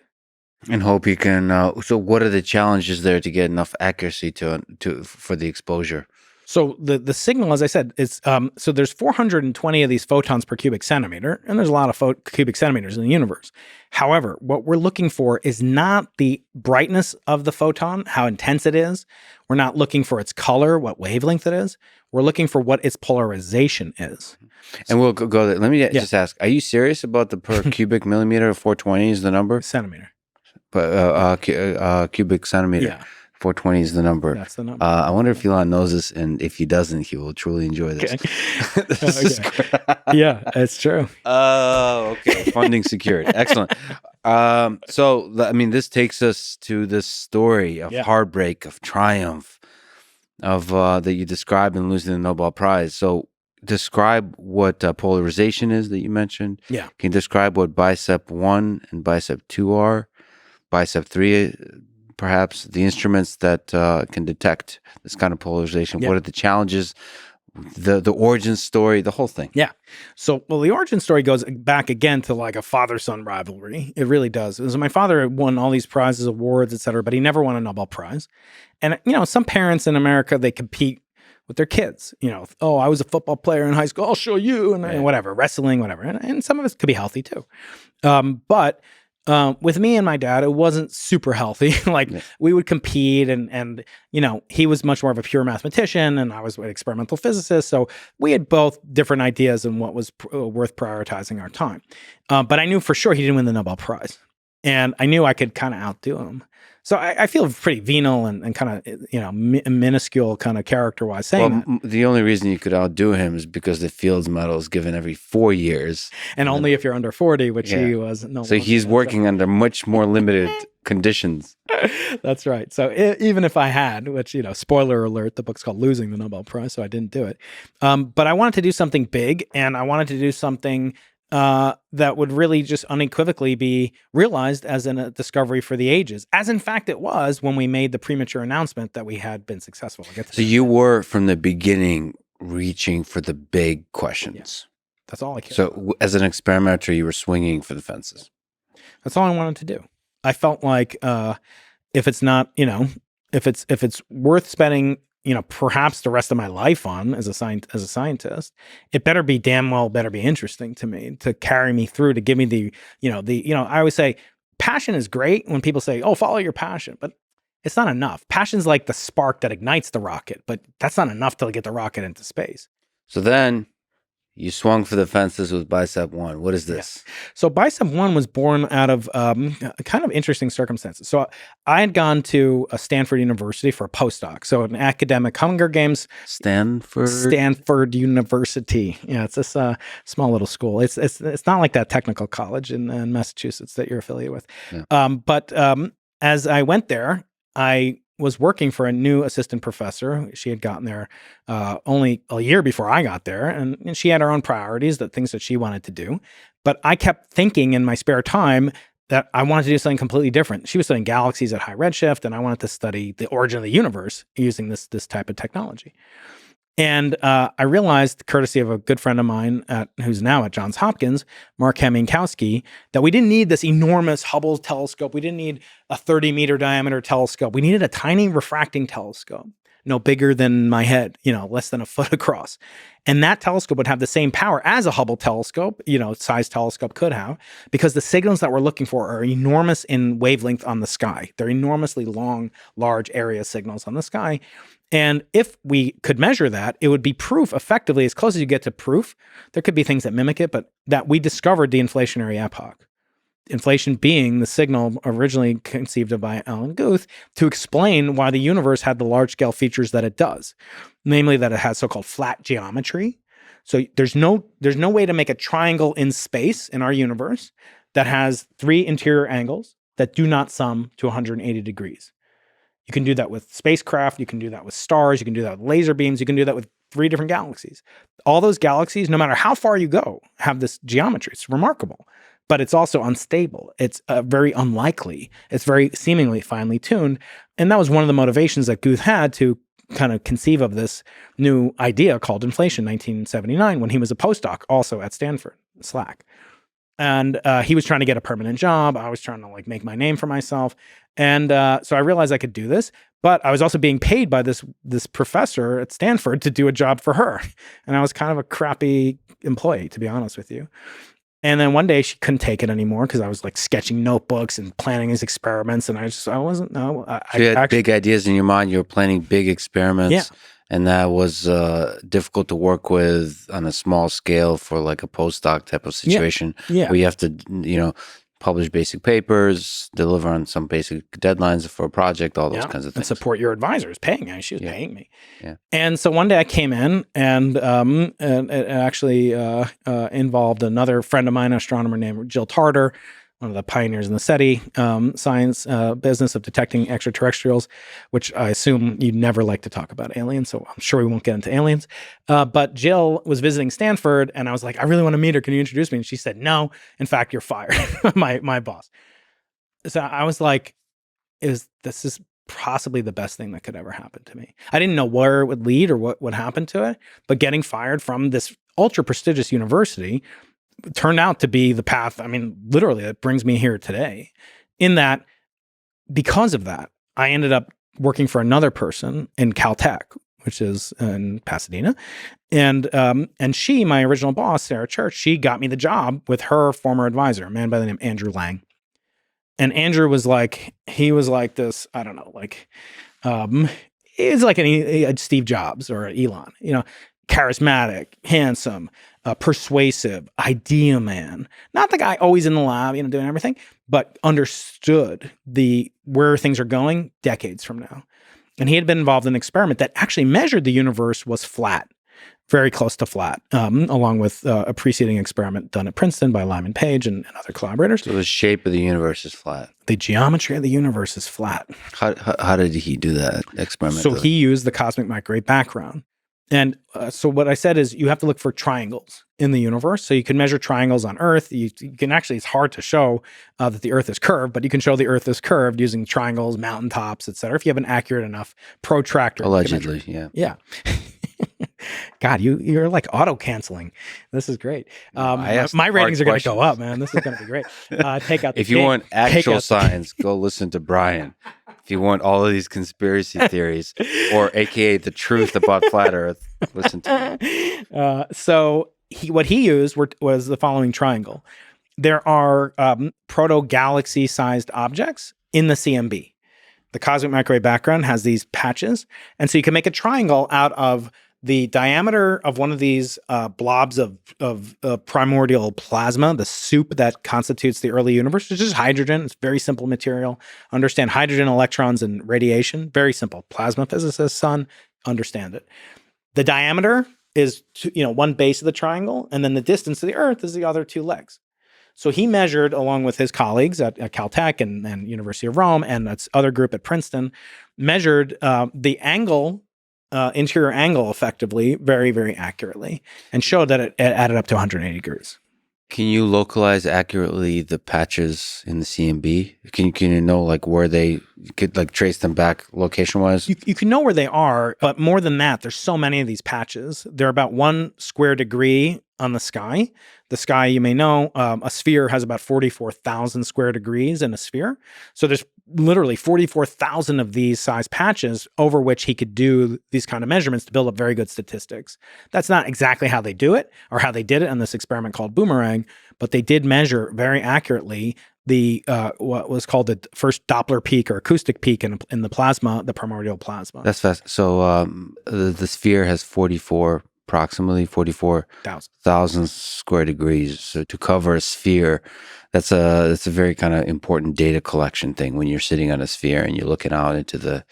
And hope you can. So, what are the challenges there to get enough accuracy for the exposure? So the signal, as I said, is so there's 420 of these photons per cubic centimeter, and there's a lot of cubic centimeters in the universe. However, what we're looking for is not the brightness of the photon, how intense it is. We're not looking for its color, what wavelength it is. We're looking for what its polarization is. And we'll go there. Let me just ask: are you serious about the per cubic millimeter? 420 is the number. Centimeter. But cubic centimeter. Yeah. 420 is the number. That's the number. I wonder if Elon knows this, and if he doesn't, he will truly enjoy this. Okay. This is great. Yeah, it's true. Oh, okay. Funding secured. Excellent. So, I mean, this takes us to this story of heartbreak, of triumph, of that you describe in losing the Nobel Prize. So, describe what polarization is that you mentioned. Yeah. Can you describe what BICEP 1 and BICEP 2 are? BICEP 3, perhaps the instruments that can detect this kind of polarization. What are the challenges, the origin story, the whole thing? Yeah. So, well, the origin story goes back again to like a father-son rivalry. It really does. So my father won all these prizes, awards, et cetera, but he never won a Nobel Prize. And, some parents in America, they compete with their kids. Oh, I was a football player in high school. I'll show you, and whatever, wrestling, whatever. And some of it could be healthy too. But with me and my dad, it wasn't super healthy. We would compete and he was much more of a pure mathematician and I was an experimental physicist. So we had both different ideas on what was worth prioritizing our time. But I knew for sure he didn't win the Nobel Prize. And I knew I could kind of outdo him. So I feel pretty venal and kind of, minuscule kind of character-wise saying that. The only reason you could outdo him is because the Fields Medal is given every 4 years. And only if you're under 40, which he was. So he's working under much more limited conditions. That's right. So even if I had, which, spoiler alert, the book's called Losing the Nobel Prize, so I didn't do it. But I wanted to do something big, and I wanted to do something that would really just unequivocally be realized as a discovery for the ages, as in fact it was when we made the premature announcement that we had been successful. So you were from the beginning reaching for the big questions. Yeah. That's all I cared about. So as an experimenter, you were swinging for the fences. That's all I wanted to do. I felt like if it's not, if it's worth spending perhaps the rest of my life on as a scientist, it better be interesting to me, to carry me through, to give me I always say passion is great when people say, oh, follow your passion, but it's not enough. Passion's like the spark that ignites the rocket, but that's not enough to get the rocket into space. So then you swung for the fences with BICEP 1. What is this? Yeah. So BICEP 1 was born out of kind of interesting circumstances. So I had gone to Stanford University for a postdoc. So an academic Hunger Games. Stanford University. Yeah, it's this small little school. It's not like that technical college in Massachusetts that you're affiliated with. Yeah. But as I went there, I was working for a new assistant professor. She had gotten there only a year before I got there, and she had her own priorities, the things that she wanted to do. But I kept thinking in my spare time that I wanted to do something completely different. She was studying galaxies at high redshift, and I wanted to study the origin of the universe using this type of technology. And I realized, courtesy of a good friend of mine who's now at Johns Hopkins, Mark Heminkowski, that we didn't need this enormous Hubble telescope. We didn't need a 30-meter diameter telescope. We needed a tiny refracting telescope, no bigger than my head, less than a foot across. And that telescope would have the same power as a Hubble telescope, size telescope could have, because the signals that we're looking for are enormous in wavelength on the sky. They're enormously long, large area signals on the sky. And if we could measure that, it would be proof, effectively, as close as you get to proof. There could be things that mimic it, but that we discovered the inflationary epoch. Inflation being the signal originally conceived of by Alan Guth to explain why the universe had the large-scale features that it does, namely that it has so-called flat geometry. So there's no way to make a triangle in space in our universe that has 3 interior angles that do not sum to 180 degrees. You can do that with spacecraft, you can do that with stars, you can do that with laser beams, you can do that with 3 different galaxies. All those galaxies, no matter how far you go, have this geometry. It's remarkable. but it's also unstable. It's very unlikely. It's very seemingly finely tuned. And that was one of the motivations that Guth had to kind of conceive of this new idea called inflation, 1979, when he was a postdoc also at Stanford, SLAC. And he was trying to get a permanent job. I was trying to like make my name for myself. And so I realized I could do this, but I was also being paid by this professor at Stanford to do a job for her. And I was kind of a crappy employee, to be honest with you. And then one day she couldn't take it anymore because I was like sketching notebooks and planning these experiments. And I wasn't, no. You had big ideas in your mind. You were planning big experiments. Yeah. And that was difficult to work with on a small scale for like a postdoc type of situation. Yeah. Where you have to, publish basic papers, deliver on some basic deadlines for a project, all those kinds of things. And support your advisors, paying me. She was paying me. Yeah. And so one day I came in and it actually involved another friend of mine, an astronomer named Jill Tarter, one of the pioneers in the SETI science business of detecting extraterrestrials, which I assume you'd never like to talk about aliens, so I'm sure we won't get into aliens. But Jill was visiting Stanford, and I was like, I really want to meet her. Can you introduce me? And she said, no, in fact, you're fired, my boss. So I was like, this is possibly the best thing that could ever happen to me. I didn't know where it would lead or what would happen to it, but getting fired from this ultra prestigious university turned out to be the path. I mean, literally, it brings me here today. In that, because of that, I ended up working for another person in Caltech, which is in Pasadena, and she, my original boss, Sarah Church, she got me the job with her former advisor, a man by the name of Andrew Lang. And Andrew was like, he was like this, I don't know, like, he's like a Steve Jobs or Elon, charismatic, handsome, persuasive, idea man. Not the guy always in the lab, doing everything, but understood where things are going decades from now. And he had been involved in an experiment that actually measured the universe was flat, very close to flat, along with a preceding experiment done at Princeton by Lyman Page and other collaborators. So the shape of the universe is flat. The geometry of the universe is flat. How did he do that experiment? So he used the cosmic microwave background. And so what I said is you have to look for triangles in the universe. So you can measure triangles on Earth. You can actually, it's hard to show that the Earth is curved, but you can show the Earth is curved using triangles, mountaintops, et cetera, if you have an accurate enough protractor. Allegedly, yeah. Yeah. God, you're like auto-canceling. This is great. My ratings are going to go up, man. This is going to be great. Take out the If you want actual science, go listen to Brian. If you want all of these conspiracy theories, or AKA the truth about flat Earth, listen to me. So what he used was the following triangle. There are proto-galaxy-sized objects in the CMB. The cosmic microwave background has these patches, and so you can make a triangle out of the diameter of one of these blobs of primordial plasma, the soup that constitutes the early universe, which is hydrogen. It's very simple material. Understand hydrogen, electrons, and radiation. Very simple. Plasma physicists, son, understand it. The diameter is one base of the triangle, and then the distance to the Earth is the other two legs. So he measured, along with his colleagues at Caltech and University of Rome, and that's other group at Princeton, measured the angle, interior angle effectively, very, very accurately, and showed that it added up to 180 degrees. Can you localize accurately the patches in the CMB? Can you know like where you could like trace them back location-wise? You can know where they are, but more than that, there's so many of these patches. They're about 1 square degree on the sky. The sky, you may know, a sphere has about 44,000 square degrees in a sphere. So there's literally 44,000 of these size patches over which he could do these kind of measurements to build up very good statistics. That's not exactly how they do it or how they did it in this experiment called Boomerang, but they did measure very accurately the what was called the first Doppler peak or acoustic peak in the plasma, the primordial plasma. That's fast. So the sphere has approximately 44,000 square degrees. So to cover a sphere, that's a very kind of important data collection thing when you're sitting on a sphere and you're looking out into the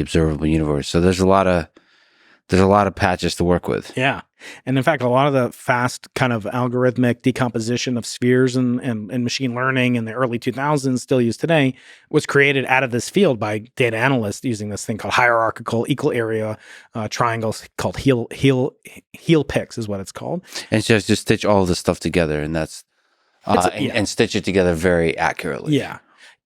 observable universe. So there's a lot of patches to work with. Yeah. And in fact, a lot of the fast kind of algorithmic decomposition of spheres and machine learning in the early 2000s, still used today, was created out of this field by data analysts using this thing called hierarchical equal area triangles called heel picks is what it's called. And so just stitch all of this stuff together, and that's and stitch it together very accurately. Yeah.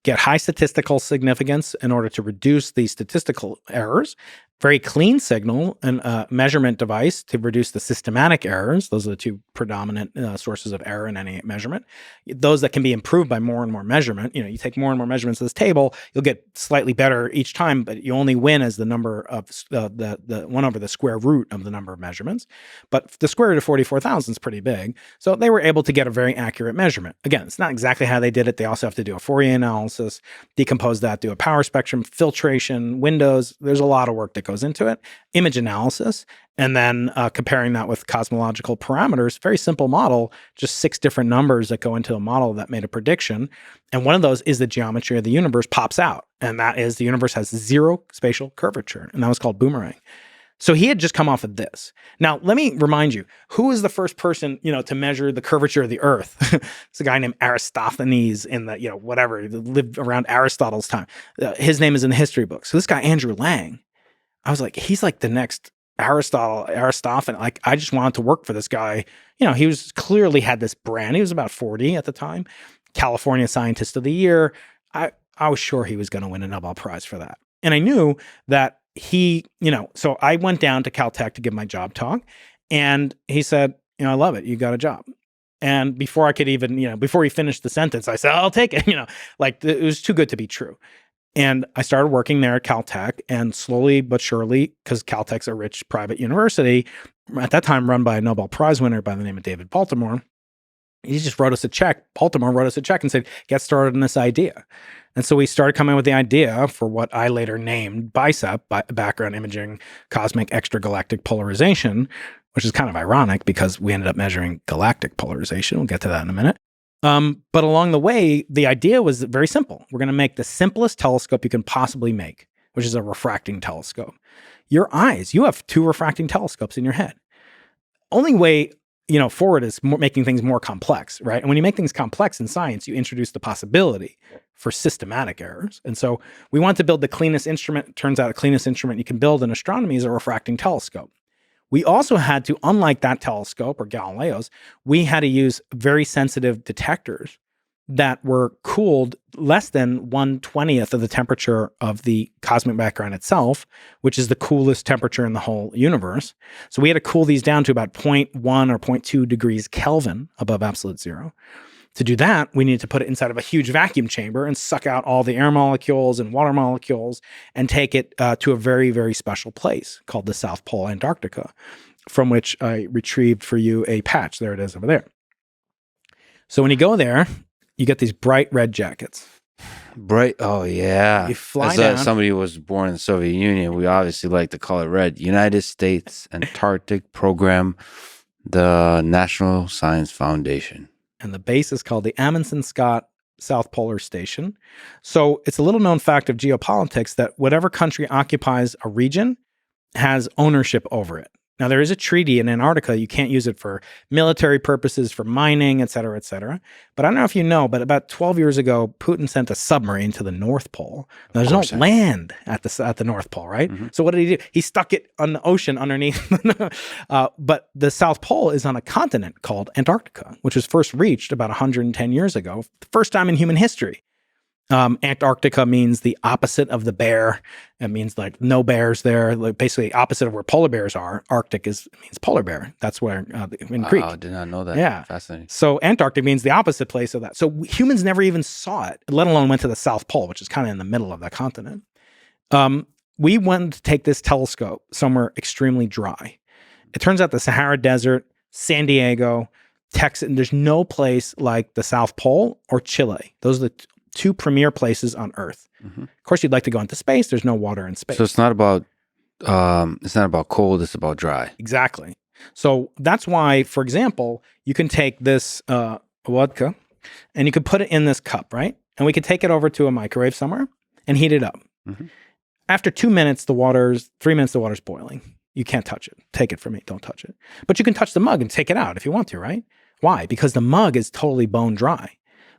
Get high statistical significance in order to reduce the statistical errors. Very clean signal and measurement device to reduce the systematic errors. Those are the two predominant sources of error in any measurement. Those that can be improved by more and more measurement. You take more and more measurements of this table, you'll get slightly better each time, but you only win as the number of the 1 over the square root of the number of measurements. But the square root of 44,000 is pretty big. So they were able to get a very accurate measurement. Again, it's not exactly how they did it. They also have to do a Fourier analysis, decompose that, do a power spectrum, filtration, windows. There's a lot of work that goes into it, image analysis, and then comparing that with cosmological parameters. Very simple model, just 6 different numbers that go into a model that made a prediction. And one of those is the geometry of the universe pops out. And that is the universe has 0 spatial curvature. And that was called boomerang. So he had just come off of this. Now, let me remind you, who was the first person, to measure the curvature of the Earth? It's a guy named Aristophanes in the, whatever, lived around Aristotle's time. His name is in the history books. So this guy, Andrew Lang, I was like, he's like the next Aristophanes. Like, I just wanted to work for this guy. He was clearly had this brand. He was about 40 at the time. California Scientist of the Year. I was sure he was going to win a Nobel Prize for that. And I knew that he, so I went down to Caltech to give my job talk. And he said, I love it. You got a job. And before I could even, before he finished the sentence, I said, I'll take it. Like it was too good to be true. And I started working there at Caltech, and slowly but surely, because Caltech's a rich private university, at that time run by a Nobel Prize winner by the name of David Baltimore, he just wrote us a check. Baltimore wrote us a check and said, get started on this idea. And so we started coming with the idea for what I later named BICEP, background imaging cosmic extragalactic polarization, which is kind of ironic because we ended up measuring galactic polarization. We'll get to that in a minute. But along the way, the idea was very simple. We're going to make the simplest telescope you can possibly make, which is a refracting telescope. Your eyes, you have 2 refracting telescopes in your head. Only way, forward is making things more complex, right? And when you make things complex in science, you introduce the possibility for systematic errors. And so we want to build the cleanest instrument. It turns out the cleanest instrument you can build in astronomy is a refracting telescope. We also had to, unlike that telescope or Galileo's, we had to use very sensitive detectors that were cooled less than 1/20th of the temperature of the cosmic background itself, which is the coolest temperature in the whole universe. So we had to cool these down to about 0.1 or 0.2 degrees Kelvin above absolute zero. To do that, we needed to put it inside of a huge vacuum chamber and suck out all the air molecules and water molecules and take it to a very, very special place called the South Pole, Antarctica, from which I retrieved for you a patch. There it is over there. So when you go there, you get these bright red jackets. Bright, oh yeah. You fly As down. somebody who was born in the Soviet Union, we obviously like to call it red. United States Antarctic Program, the National Science Foundation. And the base is called the Amundsen-Scott South Polar Station. So it's a little known fact of geopolitics that whatever country occupies a region has ownership over it. Now, there is a treaty in Antarctica. You can't use it for military purposes, for mining, et cetera, et cetera. But I don't know if you know, but about 12 years ago, Putin sent a submarine to the North Pole. Now, there's no land at the North Pole, right? Mm-hmm. So what did he do? He stuck it on the ocean underneath. But the South Pole is on a continent called Antarctica, which was first reached about 110 years ago, the first time in human history. Antarctica means the opposite of the bear. It means like no bears there, like basically opposite of where polar bears are. Arctic means polar bear. That's where in Greek. Oh, I did not know that. Yeah. Fascinating. So Antarctic means the opposite place of that. So humans never even saw it, let alone went to the South Pole, which is kind of in the middle of that continent. We went to take this telescope somewhere extremely dry. It turns out the Sahara Desert, San Diego, Texas, and there's no place like the South Pole or Chile. Those are the 2 premier places on Earth. Mm-hmm. Of course, you'd like to go into space. There's no water in space. So it's not about cold. It's about dry. Exactly. So that's why, for example, you can take this vodka and you could put it in this cup, right? And we could take it over to a microwave somewhere and heat it up. Mm-hmm. After 3 minutes, the water's boiling. You can't touch it. Take it from me. Don't touch it. But you can touch the mug and take it out if you want to, right? Why? Because the mug is totally bone dry.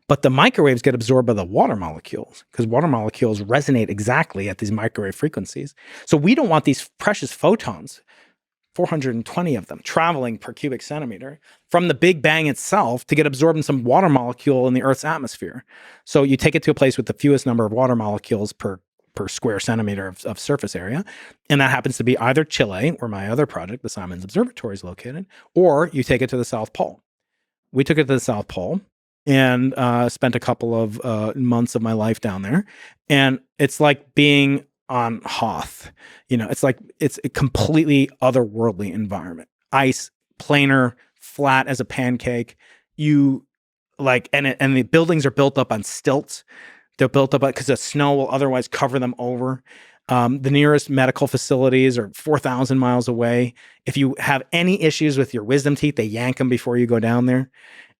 But the microwaves get absorbed by the water molecules because water molecules resonate exactly at these microwave frequencies. So we don't want these precious photons 420 of them traveling per cubic centimeter from the Big Bang itself to get absorbed in some water molecule in the Earth's atmosphere. So you take it to a place with the fewest number of water molecules per square centimeter of surface area. And that happens to be either Chile, where my other project, the Simons Observatory, is located, or you take it to the South Pole. We took it to the South Pole and spent a couple of months of my life down there. And it's like being on Hoth. It's a completely otherworldly environment. Ice, planar, flat as a pancake. And the buildings are built up on stilts. They're built up because the snow will otherwise cover them over. The nearest medical facilities are 4,000 miles away. If you have any issues with your wisdom teeth, they yank them before you go down there.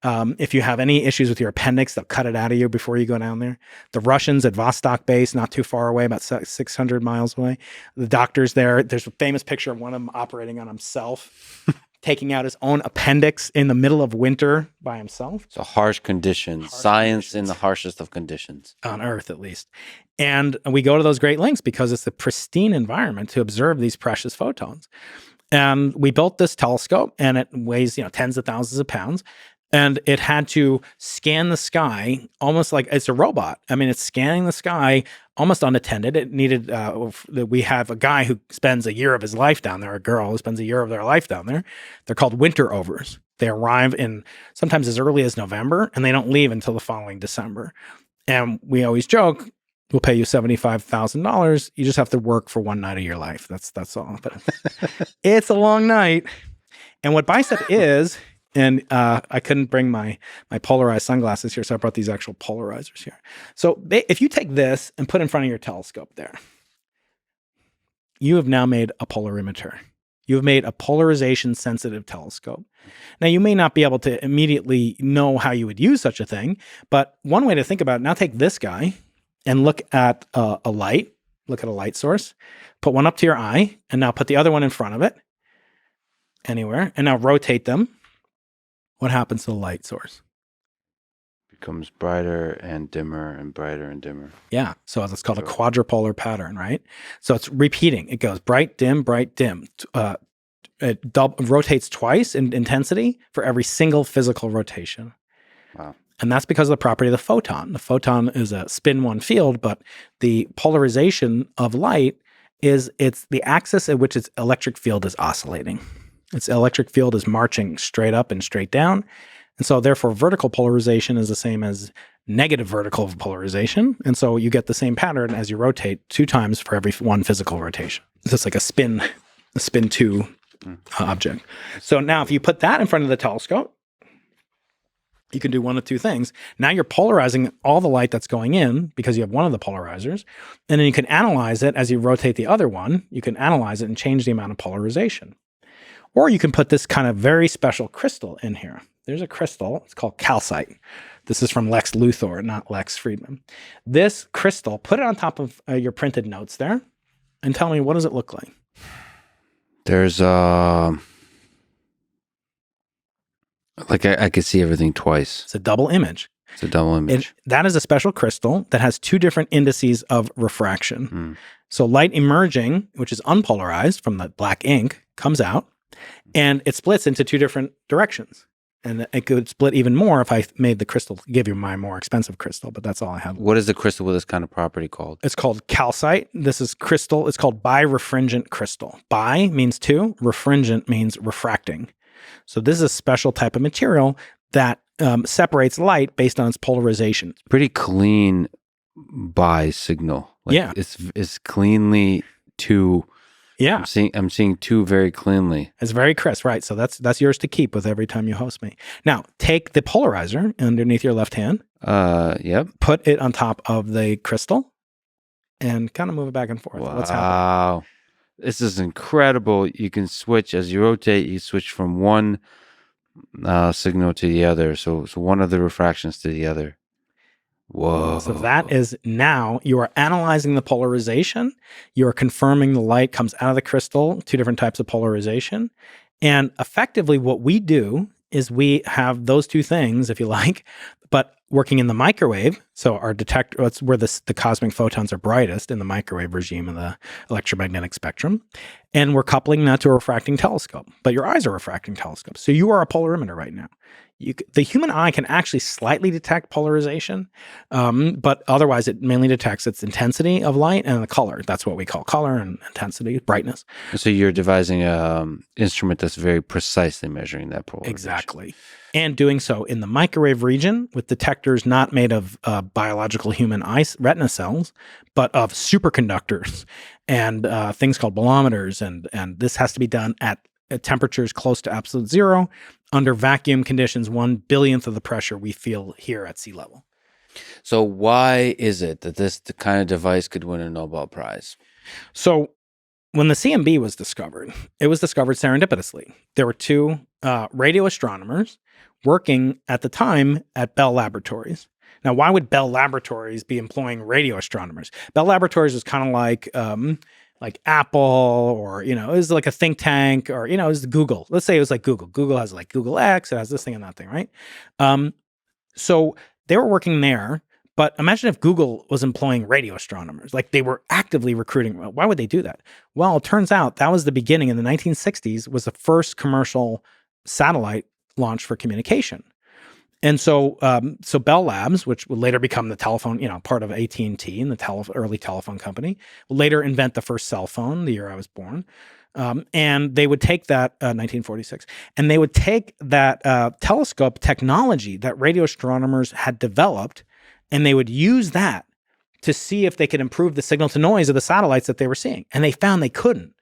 If you have any issues with your appendix, they'll cut it out of you before you go down there. The Russians at Vostok base, not too far away, about 600 miles away. The doctors there, there's a famous picture of one of them operating on himself, taking out his own appendix in the middle of winter by himself. So harsh conditions, science in the harshest of conditions. On Earth, at least. And we go to those great lengths because it's a pristine environment to observe these precious photons. And we built this telescope, and it weighs, tens of thousands of pounds. And it had to scan the sky almost like it's a robot. I mean, it's scanning the sky almost unattended. It needed, we have a guy who spends a year of his life down there, a girl who spends a year of their life down there. They're called winter overs. They arrive in sometimes as early as November, and they don't leave until the following December. And we always joke, we'll pay you $75,000. You just have to work for one night of your life. That's all. But it's a long night. And what BICEP is, and I couldn't bring my polarized sunglasses here, so I brought these actual polarizers here. So if you take this and put in front of your telescope there, you have now made a polarimeter. You have made a polarization-sensitive telescope. Now, you may not be able to immediately know how you would use such a thing, but one way to think about it, now take this guy and look at a light. Look at a light source. Put one up to your eye, and now put the other one in front of it, anywhere, and now rotate them. What happens to the light source? Becomes brighter and dimmer and brighter and dimmer. Yeah. So it's called a quadrupolar pattern, right? So it's repeating. It goes bright, dim, bright, dim. It rotates twice in intensity for every single physical rotation. Wow. And that's because of the property of the photon. The photon is a spin one field, but the polarization of light it's the axis at which its electric field is oscillating. Its electric field is marching straight up and straight down. And so therefore vertical polarization is the same as negative vertical polarization. And so you get the same pattern as you rotate 2 times for every one physical rotation. It's just like a spin 2 object. So now if you put that in front of the telescope, you can do one of 2 things. Now you're polarizing all the light that's going in because you have one of the polarizers. And then you can analyze it as you rotate the other one. You can analyze it and change the amount of polarization. Or you can put this kind of very special crystal in here. There's a crystal. It's called calcite. This is from Lex Luthor, not Lex Fridman. This crystal, put it on top of your printed notes there and tell me, what does it look like? There's I could see everything twice. It's a double image. It's a double image. That is a special crystal that has 2 different indices of refraction. So light emerging, which is unpolarized from the black ink, comes out. And it splits into 2 different directions. And it could split even more if I made the crystal, give you my more expensive crystal, but that's all I have. What is the crystal with this kind of property called? It's called calcite. This is crystal. It's called birefringent crystal. Bi means 2, refringent means refracting. So this is a special type of material that separates light based on its polarization. Pretty clean bi signal. Yeah. It's cleanly 2. Yeah. I'm seeing 2 very cleanly. It's very crisp, right? So that's yours to keep with every time you host me. Now, take the polarizer underneath your left hand. Yep. Put it on top of the crystal and kind of move it back and forth. Wow. What's happening? This is incredible. You can switch as you rotate, you switch from one signal to the other. So one of the refractions to the other. Whoa. So that is now you are analyzing the polarization. You are confirming the light comes out of the crystal, 2 different types of polarization. And effectively what we do is we have those 2 things, if you like, but working in the microwave. So our detector, it's where the cosmic photons are brightest in the microwave regime of the electromagnetic spectrum. And we're coupling that to a refracting telescope. But your eyes are refracting telescopes. So you are a polarimeter right now. The human eye can actually slightly detect polarization, but otherwise it mainly detects its intensity of light and the color. That's what we call color and intensity, brightness. So you're devising an instrument that's very precisely measuring that polarization. Exactly. And doing so in the microwave region with detectors not made of biological human retina cells, but of superconductors and things called bolometers. And this has to be done at temperatures close to absolute zero under vacuum conditions, 1/1000th of the pressure we feel here at sea level. So why is it that this kind of device could win a Nobel Prize? So when the CMB was discovered, it was discovered serendipitously. There were two radio astronomers working at the time at Bell Laboratories. Now, why would Bell Laboratories be employing radio astronomers? Bell Laboratories is kind of like Apple, or, it was like a think tank, or, it was Google. Let's say it was like Google. Google has like Google X, it has this thing and that thing, right? So they were working there, but imagine if Google was employing radio astronomers, like they were actively recruiting. Why would they do that? Well, it turns out that was the beginning in the 1960s, was the first commercial satellite launch for communication. And so Bell Labs, which would later become the telephone, part of AT&T and the early telephone company, will later invent the first cell phone, the year I was born. And they would take that, 1946, and they would take that telescope technology that radio astronomers had developed, and they would use that to see if they could improve the signal to noise of the satellites that they were seeing. And they found they couldn't.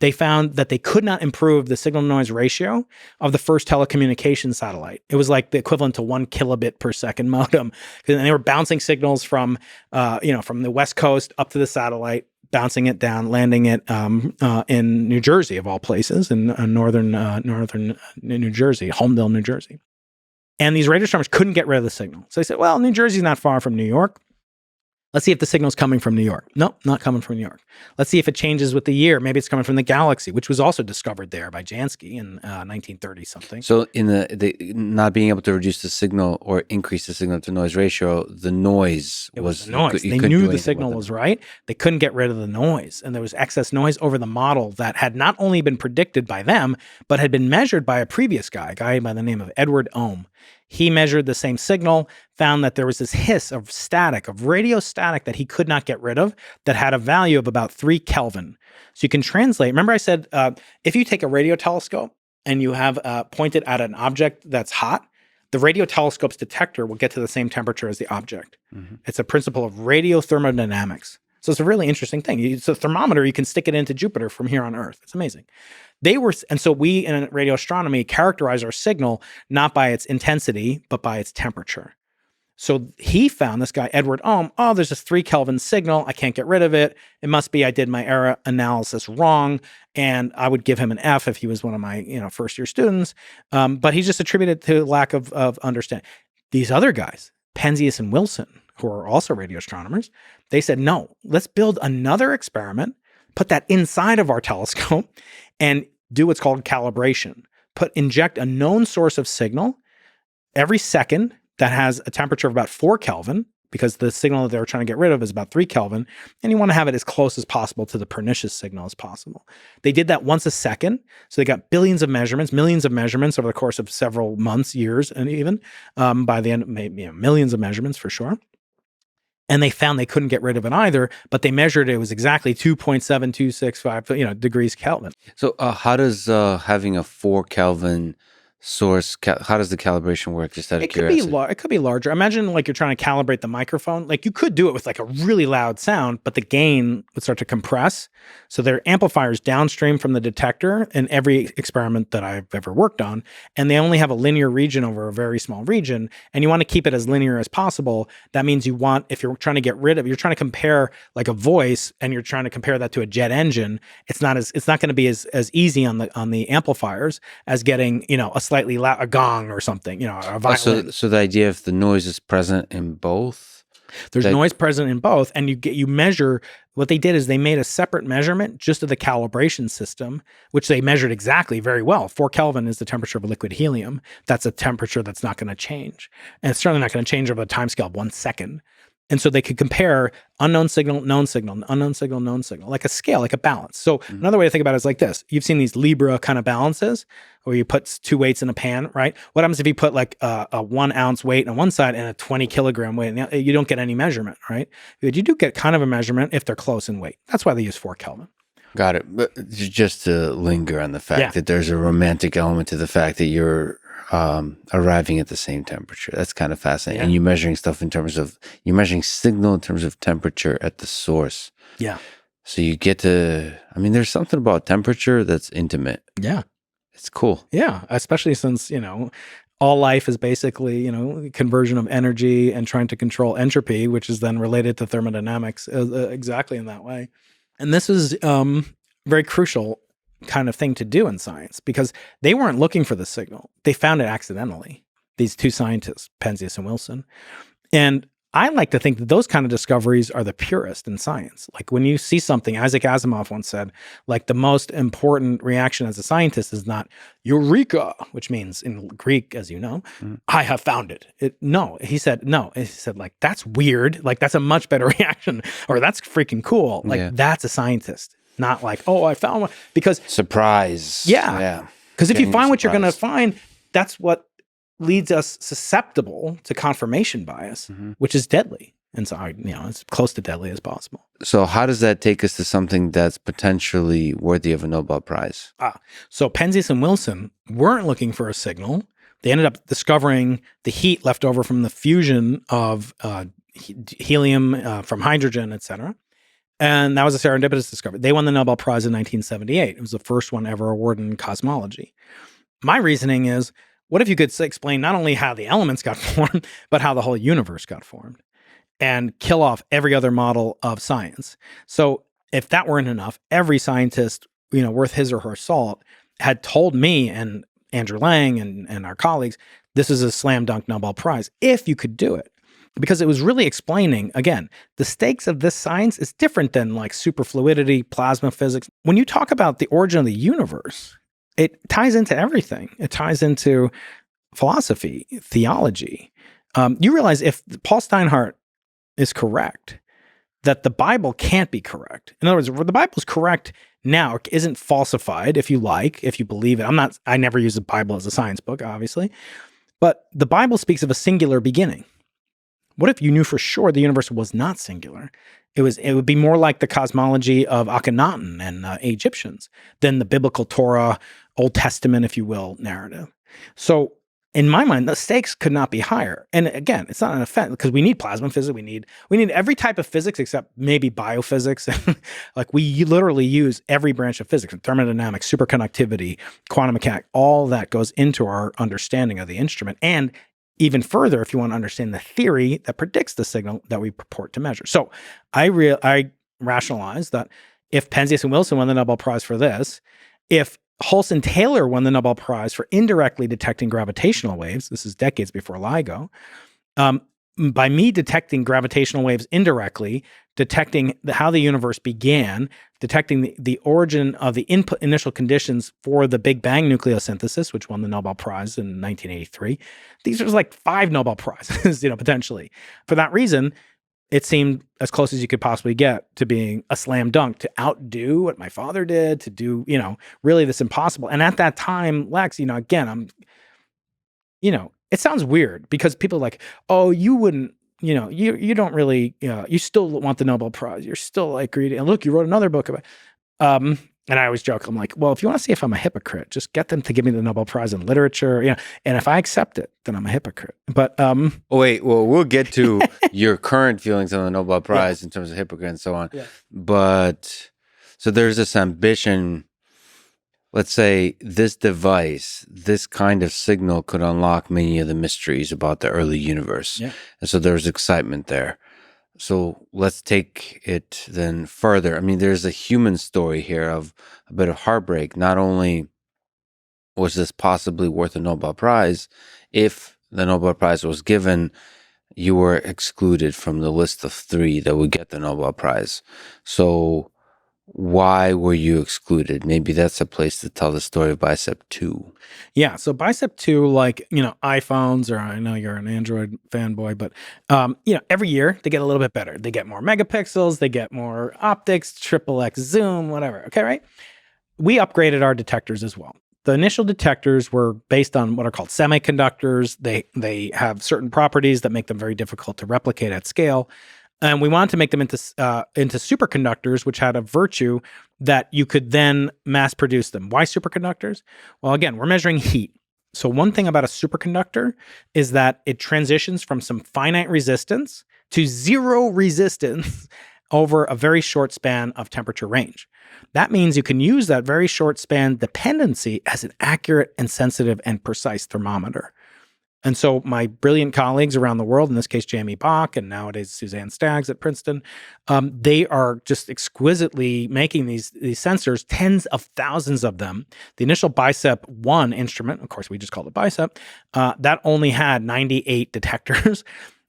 They found that they could not improve the signal to noise ratio of the first telecommunications satellite. It was like the equivalent to 1 kilobit per second modem. And they were bouncing signals from the West Coast up to the satellite, bouncing it down, landing it in New Jersey, of all places, in northern New Jersey, Homedale, New Jersey. And these radio astronomers couldn't get rid of the signal. So they said, well, New Jersey's not far from New York. Let's see if the signal's coming from New York. Nope, not coming from New York. Let's see if it changes with the year. Maybe it's coming from the galaxy, which was also discovered there by Jansky in 1930 something. So in the not being able to reduce the signal or increase the signal to noise ratio, the noise was the noise. They knew the signal was right. They couldn't get rid of the noise, and there was excess noise over the model that had not only been predicted by them, but had been measured by a previous guy, a guy by the name of Edward Ohm. He measured the same signal, found that there was this hiss of static, of radio static that he could not get rid of, that had a value of about 3 Kelvin. So you can translate. Remember I said, if you take a radio telescope and you have pointed at an object that's hot, the radio telescope's detector will get to the same temperature as the object. Mm-hmm. It's a principle of radio thermodynamics. So it's a really interesting thing. It's a thermometer. You can stick it into Jupiter from here on Earth. It's amazing. And so we in radio astronomy characterize our signal not by its intensity, but by its temperature. So he found, this guy, Edward Ohm, there's this 3 Kelvin signal. I can't get rid of it. It must be I did my error analysis wrong. And I would give him an F if he was one of my first year students. But he just attributed to lack of understanding. These other guys, Penzias and Wilson, who are also radio astronomers, they said, no, let's build another experiment, put that inside of our telescope, and do what's called calibration. Inject a known source of signal every second that has a temperature of about 4 Kelvin, because the signal that they were trying to get rid of is about 3 Kelvin, and you want to have it as close as possible to the pernicious signal as possible. They did that once a second, so they got billions of measurements, millions of measurements over the course of several months, years, and even by the end, maybe millions of measurements for sure. And they found they couldn't get rid of it either, but they measured it was exactly 2.7265 degrees Kelvin. So how does having a 4 Kelvin source, how does the calibration work, just out of curiosity? It could be larger. Imagine like you're trying to calibrate the microphone. Like you could do it with like a really loud sound, but the gain would start to compress. So there are amplifiers downstream from the detector in every experiment that I've ever worked on, and they only have a linear region over a very small region, and you want to keep it as linear as possible. That means if you're trying to compare like a voice and you're trying to compare that to a jet engine, it's not going to be as easy on the amplifiers as getting, a slightly loud, a gong or something, a violin. So the idea, if the noise is present in both, There's noise present in both, and you measure. What they did is they made a separate measurement just of the calibration system, which they measured exactly very well. 4 Kelvin is the temperature of liquid helium. That's a temperature that's not going to change, and it's certainly not going to change over a time scale of 1 second. And so they could compare unknown signal, known signal, unknown signal, known signal, like a scale, like a balance. So another way to think about it is like this. You've seen these Libra kind of balances where you put 2 weights in a pan, right? What happens if you put like a 1 ounce weight on one side and a 20 kilogram weight? You don't get any measurement, right? But you do get kind of a measurement if they're close in weight. That's why they use 4 Kelvin. Got it. But just to linger on the fact that there's a romantic element to the fact that you're arriving at the same temperature. That's kind of fascinating. And you're measuring stuff you're measuring signal in terms of temperature at the source. Yeah. So you get to, there's something about temperature that's intimate. Yeah. It's cool. Yeah. Especially since, all life is basically, conversion of energy and trying to control entropy, which is then related to thermodynamics exactly in that way. And this is very crucial kind of thing to do in science because they weren't looking for the signal. They found it accidentally, these 2 scientists, Penzias and Wilson. And I like to think that those kind of discoveries are the purest in science. Like when you see something, Isaac Asimov once said, like the most important reaction as a scientist is not eureka, which means in Greek, as you know, I have found it. He said, like, that's weird. Like that's a much better reaction, or that's freaking cool. Like that's a scientist. Not like, oh, I found one. Because surprise. Yeah. Because if you find what you're going to find, that's what leads us susceptible to confirmation bias, which is deadly. And so, it's close to deadly as possible. So how does that take us to something that's potentially worthy of a Nobel Prize? So Penzias and Wilson weren't looking for a signal. They ended up discovering the heat left over from the fusion of helium from hydrogen, et cetera. And that was a serendipitous discovery. They won the Nobel Prize in 1978. It was the first one ever awarded in cosmology. My reasoning is, what if you could explain not only how the elements got formed, but how the whole universe got formed and kill off every other model of science? So if that weren't enough, every scientist, worth his or her salt had told me and Andrew Lang and our colleagues, this is a slam dunk Nobel Prize, if you could do it. Because it was really explaining, again, the stakes of this science is different than like superfluidity, plasma physics. When you talk about the origin of the universe, it ties into everything. It ties into philosophy, theology. You realize if Paul Steinhardt is correct, that the Bible can't be correct. In other words, the Bible's correct now, it isn't falsified, if you believe it. I never use the Bible as a science book, obviously. But the Bible speaks of a singular beginning. What if you knew for sure the universe was not singular? It would be more like the cosmology of Akhenaten and Egyptians than the biblical Torah, Old Testament, if you will, narrative. So in my mind, the stakes could not be higher. And again, it's not an offense because we need plasma physics. We need every type of physics except maybe biophysics. Like we literally use every branch of physics, thermodynamics, superconductivity, quantum mechanics, all that goes into our understanding of the instrument. And even further, if you want to understand the theory that predicts the signal that we purport to measure. So I rationalized that if Penzias and Wilson won the Nobel Prize for this, if Hulse Taylor won the Nobel Prize for indirectly detecting gravitational waves, this is decades before LIGO, by me detecting gravitational waves indirectly, detecting how the universe began, detecting the origin of the initial conditions for the Big Bang nucleosynthesis, which won the Nobel Prize in 1983. These are like 5 Nobel Prizes, potentially. For that reason, it seemed as close as you could possibly get to being a slam dunk, to outdo what my father did, to do, really this impossible. And at that time, Lex, again, it sounds weird because people are like, oh, you wouldn't, you don't really, you still want the Nobel Prize. You're still like greedy. And look, you wrote another book about, and I always joke, I'm like, well, if you want to see if I'm a hypocrite, just get them to give me the Nobel Prize in literature, and if I accept it, then I'm a hypocrite. But wait, well, we'll get to your current feelings on the Nobel Prize in terms of hypocrite and so on. Yeah. But so there's this ambition. Let's say this device, this kind of signal could unlock many of the mysteries about the early universe. Yeah. And so there's excitement there. So let's take it then further. There's a human story here of a bit of heartbreak. Not only was this possibly worth a Nobel Prize, if the Nobel Prize was given, you were excluded from the list of 3 that would get the Nobel Prize. So why were you excluded? Maybe that's a place to tell the story of BICEP 2. Yeah, so BICEP 2, like, iPhones, or I know you're an Android fanboy, but, every year they get a little bit better. They get more megapixels, they get more optics, triple X zoom, whatever. Okay, right? We upgraded our detectors as well. The initial detectors were based on what are called semiconductors. They have certain properties that make them very difficult to replicate at scale. And we wanted to make them into superconductors, which had a virtue that you could then mass produce them. Why superconductors? Well, again, we're measuring heat. So one thing about a superconductor is that it transitions from some finite resistance to zero resistance over a very short span of temperature range. That means you can use that very short span dependency as an accurate and sensitive and precise thermometer. And so my brilliant colleagues around the world, in this case, Jamie Bach, and nowadays Suzanne Staggs at Princeton, they are just exquisitely making these sensors, tens of thousands of them. The initial BICEP 1 instrument, of course, we just called it BICEP, that only had 98 detectors.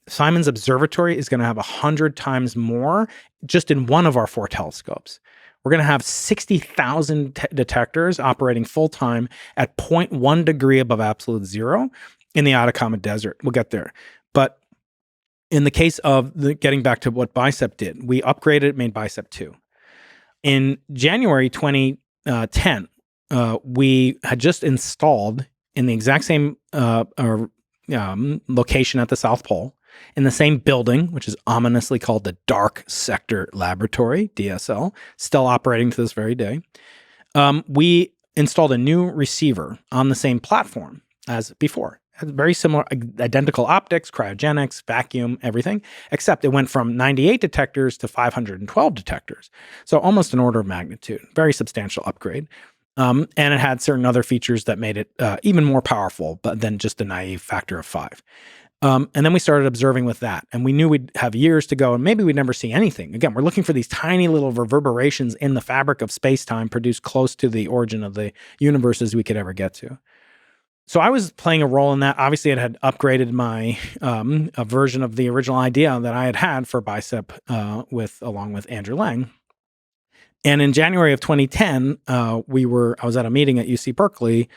Simon's Observatory is going to have 100 times more just in one of our 4 telescopes. We're going to have 60,000 detectors operating full-time at 0.1 degree above absolute zero in the Atacama Desert. We'll get there. But in the case of getting back to what BICEP did, we upgraded, made BICEP 2. In January 2010, we had just installed in the exact same location at the South Pole, in the same building, which is ominously called the Dark Sector Laboratory, DSL, still operating to this very day. We installed a new receiver on the same platform as before. Had very similar, identical optics, cryogenics, vacuum, everything, except it went from 98 detectors to 512 detectors. So almost an order of magnitude, very substantial upgrade. And it had certain other features that made it even more powerful, but than just a naive factor of 5. And then we started observing with that, and we knew we'd have years to go, and maybe we'd never see anything. Again, we're looking for these tiny little reverberations in the fabric of space-time produced close to the origin of the universe as we could ever get to. So I was playing a role in that. Obviously, it had upgraded my a version of the original idea that I had for BICEP along with Andrew Lang. And in January of 2010, I was at a meeting at UC Berkeley,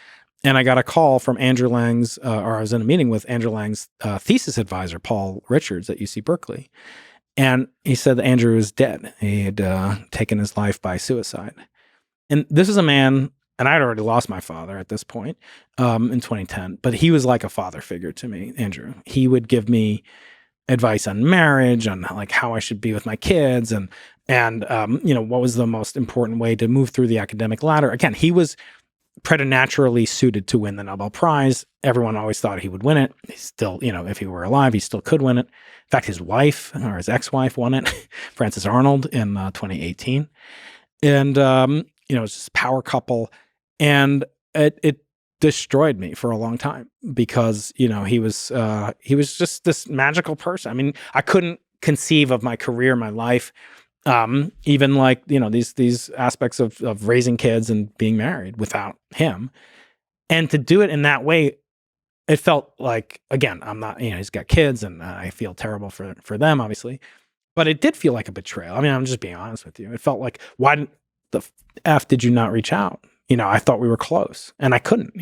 and I got a call from Andrew Lang's, or I was in a meeting with Andrew Lang's thesis advisor, Paul Richards at UC Berkeley. And he said that Andrew was dead. He had taken his life by suicide. And this is a man, and I had already lost my father at this point in 2010, but he was like a father figure to me, Andrew. He would give me advice on marriage, on like how I should be with my kids, and what was the most important way to move through the academic ladder. Again, he was preternaturally suited to win the Nobel Prize. Everyone always thought he would win it. He still, if he were alive, he still could win it. In fact, his wife or his ex-wife won it, Frances Arnold, in 2018. And, it was this power couple. And it destroyed me for a long time because, he was just this magical person. I mean, I couldn't conceive of my career, my life, even like, these aspects of raising kids and being married without him. And to do it in that way, it felt like, again, I'm not, he's got kids and I feel terrible for them, obviously, but it did feel like a betrayal. I mean, I'm just being honest with you. It felt like, why didn't the F did you not reach out? I thought we were close and I couldn't,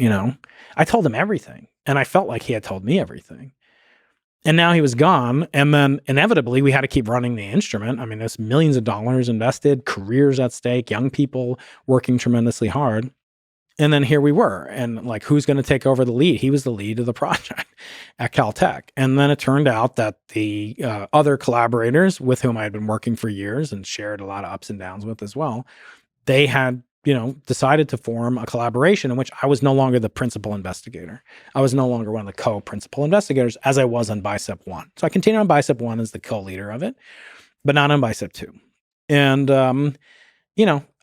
I told him everything and I felt like he had told me everything. And now he was gone. And then inevitably we had to keep running the instrument. I mean, there's millions of dollars invested, careers at stake, young people working tremendously hard. And then here we were. And like, who's going to take over the lead? He was the lead of the project at Caltech. And then it turned out that the other collaborators with whom I had been working for years and shared a lot of ups and downs with as well, they had decided to form a collaboration in which I was no longer the principal investigator. I was no longer one of the co-principal investigators as I was on BICEP 1. So I continued on BICEP 1 as the co-leader of it, but not on BICEP 2. And,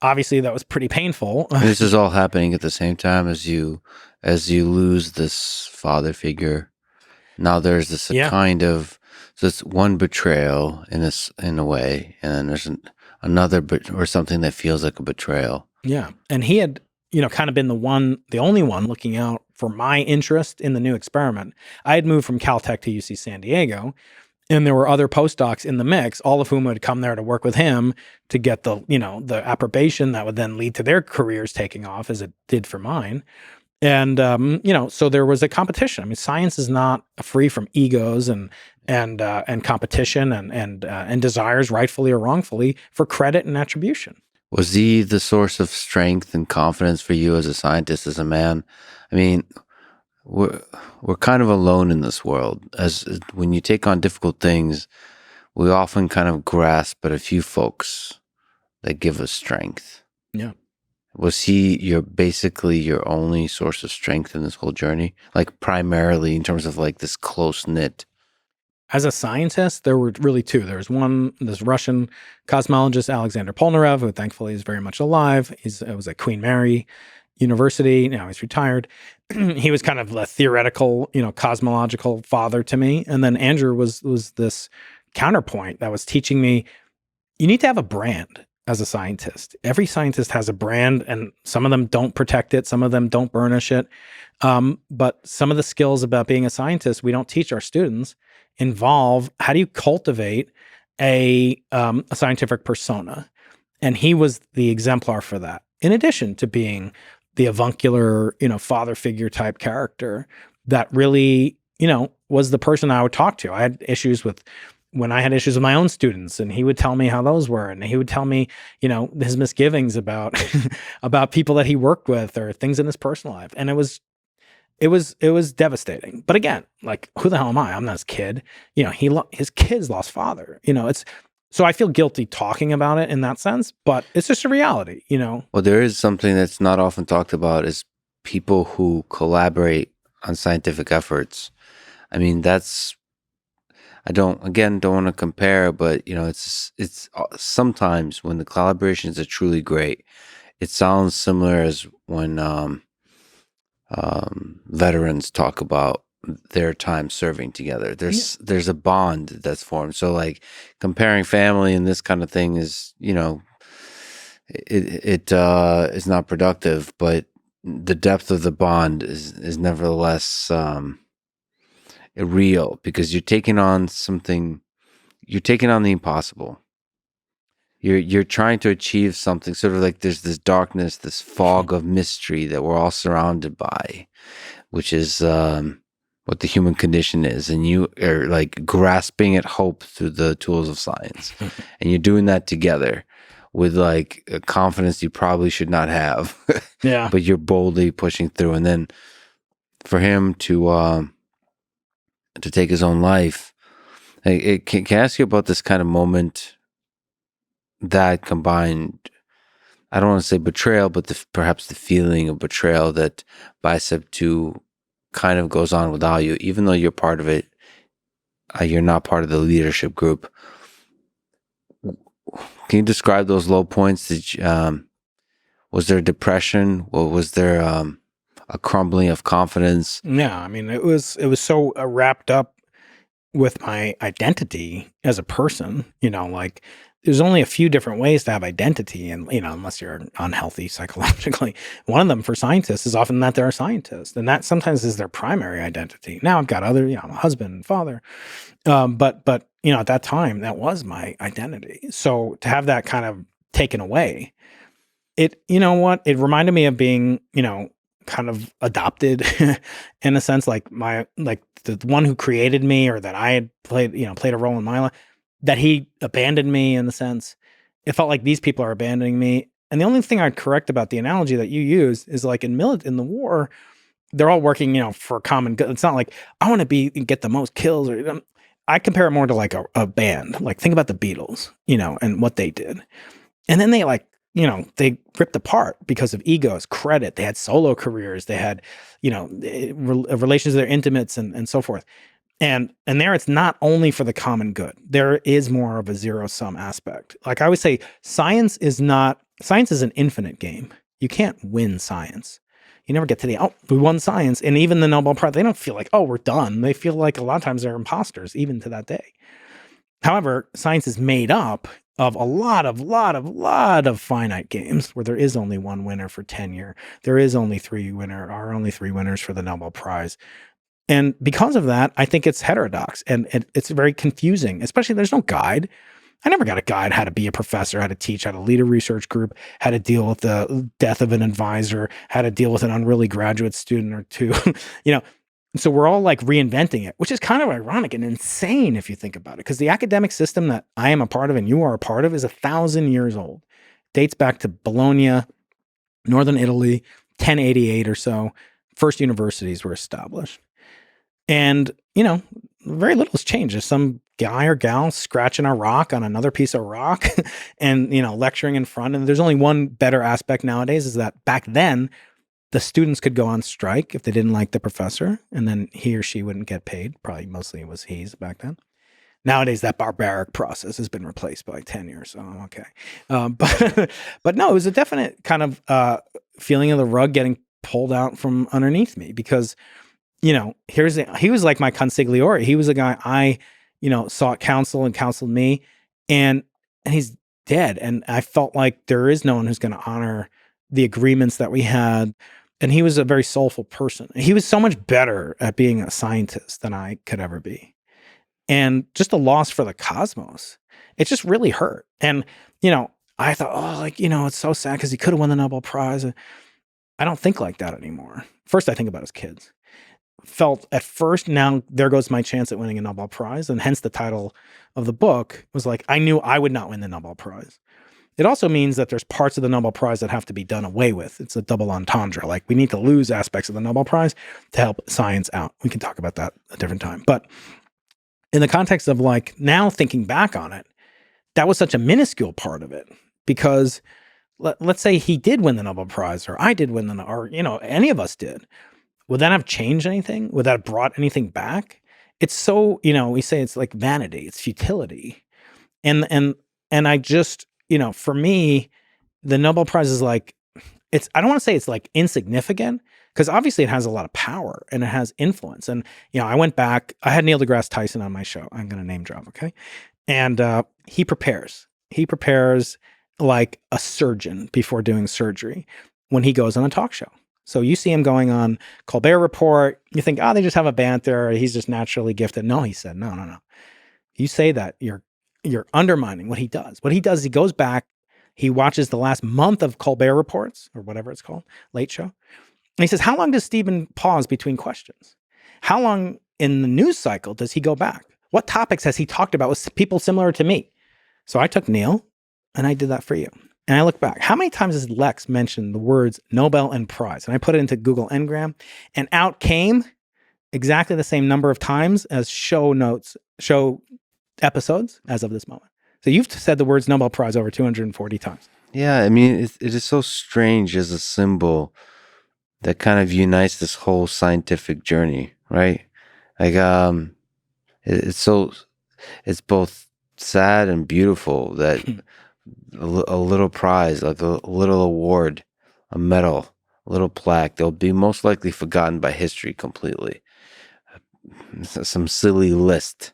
obviously that was pretty painful. This is all happening at the same time as you lose this father figure. Now there's this kind of this one betrayal in a way, and then there's another or something that feels like a betrayal. Yeah. And he had, kind of been the only one looking out for my interest in the new experiment. I had moved from Caltech to UC San Diego, and there were other postdocs in the mix, all of whom would come there to work with him to get the approbation that would then lead to their careers taking off, as it did for mine. And so there was a competition. I mean, science is not free from egos and competition and desires, rightfully or wrongfully, for credit and attribution. Was he the source of strength and confidence for you as a scientist, as a man? I mean, we're kind of alone in this world. As when you take on difficult things, we often kind of grasp at a few folks that give us strength. Yeah. Was he basically your only source of strength in this whole journey? Like primarily in terms of like this close knit. As a scientist, there were really two. There was one, this Russian cosmologist, Alexander Polnareff, who thankfully is very much alive. It was at Queen Mary University. Now he's retired. He was kind of a theoretical, cosmological father to me. And then Andrew was this counterpoint that was teaching me, you need to have a brand as a scientist. Every scientist has a brand, and some of them don't protect it. Some of them don't burnish it. But some of the skills about being a scientist we don't teach our students involve how do you cultivate a scientific persona. And he was the exemplar for that, in addition to being the avuncular, father figure type character that really, was the person I would talk to. I had issues with my own students, and he would tell me how those were. And he would tell me, his misgivings about, about people that he worked with or things in his personal life. And it was devastating. But again, like, who the hell am I? I'm not his kid. His kids lost father. So I feel guilty talking about it in that sense, but it's just a reality, Well, there is something that's not often talked about is people who collaborate on scientific efforts. I mean, I don't want to compare, but it's sometimes when the collaborations are truly great, it sounds similar as when veterans talk about their time serving together. There's a bond that's formed. So like comparing family and this kind of thing is, it is not productive, but the depth of the bond is nevertheless real, because you're taking on something, you're taking on the impossible. You're trying to achieve something, sort of like there's this darkness, this fog of mystery that we're all surrounded by, which is what the human condition is. And you are like grasping at hope through the tools of science. And you're doing that together with like a confidence you probably should not have. Yeah. But you're boldly pushing through. And then for him to take his own life, can I ask you about this kind of moment that combined, I don't want to say betrayal, but perhaps the feeling of betrayal that BICEP 2 kind of goes on without you, even though you're part of it, you're not part of the leadership group. Can you describe those low points? Was there depression? Or was there a crumbling of confidence? Yeah, I mean, it was so wrapped up with my identity as a person, like there's only a few different ways to have identity, and unless you're unhealthy psychologically. One of them for scientists is often that they're a scientist, and that sometimes is their primary identity. Now I've got other, I'm a husband and father, but at that time that was my identity. So to have that kind of taken away, it reminded me of being kind of adopted in a sense, like the one who created me, or that I had played a role in my life, that he abandoned me in the sense. It felt like these people are abandoning me. And the only thing I'd correct about the analogy that you use is like in the war, they're all working, for a common good. It's not like I want to get the most kills, or I compare it more to like a band. Like think about the Beatles, and what they did. And then they they ripped apart because of egos, credit. They had solo careers. They had, relations with their intimates and so forth. And there it's not only for the common good. There is more of a zero-sum aspect. Like I always say, science is an infinite game. You can't win science. You never get to we won science. And even the Nobel Prize, they don't feel like, we're done. They feel like a lot of times they're imposters, even to that day. However, science is made up of a lot of finite games where there is only one winner for tenure. There is only only three winners for the Nobel Prize. And because of that, I think it's heterodox and it's very confusing, especially there's no guide. I never got a guide how to be a professor, how to teach, how to lead a research group, how to deal with the death of an advisor, how to deal with an unruly graduate student or two. you know, so we're all like reinventing it, which is kind of ironic and insane if you think about it, because the academic system that I am a part of and you are a part of is 1,000 years old. Dates back to Bologna, Northern Italy, 1088 or so. First universities were established. And, very little has changed. There's some guy or gal scratching a rock on another piece of rock and, lecturing in front. And there's only one better aspect nowadays is that back then, the students could go on strike if they didn't like the professor, and then he or she wouldn't get paid. Probably mostly it was he's back then. Nowadays, that barbaric process has been replaced by tenure. So, okay. But no, it was a definite kind of feeling of the rug getting pulled out from underneath me because he was like my consigliere. He was a guy I, sought counsel and counseled me, and he's dead. And I felt like there is no one who's going to honor the agreements that we had. And he was a very soulful person. He was so much better at being a scientist than I could ever be. And just a loss for the cosmos. It just really hurt. And, I thought, it's so sad because he could have won the Nobel Prize. I don't think like that anymore. First, I think about his kids. Felt at first, now there goes my chance at winning a Nobel Prize. And hence the title of the book was like, I knew I would not win the Nobel Prize. It also means that there's parts of the Nobel Prize that have to be done away with. It's a double entendre. Like we need to lose aspects of the Nobel Prize to help science out. We can talk about that a different time. But in the context of like now thinking back on it, that was such a minuscule part of it because let's say he did win the Nobel Prize or I did win or any of us did. Would that have changed anything? Would that have brought anything back? It's so, we say it's like vanity, it's futility. And I just, for me, the Nobel Prize is like, I don't want to say it's like insignificant because obviously it has a lot of power and it has influence. And, I went back, I had Neil deGrasse Tyson on my show. I'm going to name drop. Okay. And he prepares like a surgeon before doing surgery when he goes on a talk show. So you see him going on Colbert Report. You think, they just have a banter. He's just naturally gifted. No, he said, no. You say that you're undermining what he does. What he does is he goes back, he watches the last month of Colbert Reports or whatever it's called, Late Show. And he says, how long does Stephen pause between questions? How long in the news cycle does he go back? What topics has he talked about with people similar to me? So I took Neil and I did that for you. And I look back, how many times has Lex mentioned the words Nobel and Prize? And I put it into Google Ngram and out came exactly the same number of times as show episodes as of this moment. So you've said the words Nobel Prize over 240 times. Yeah, I mean, it is so strange as a symbol that kind of unites this whole scientific journey, right? Like, it's both sad and beautiful that a little prize, like a little award, a medal, a little plaque, they'll be most likely forgotten by history completely. Some silly list.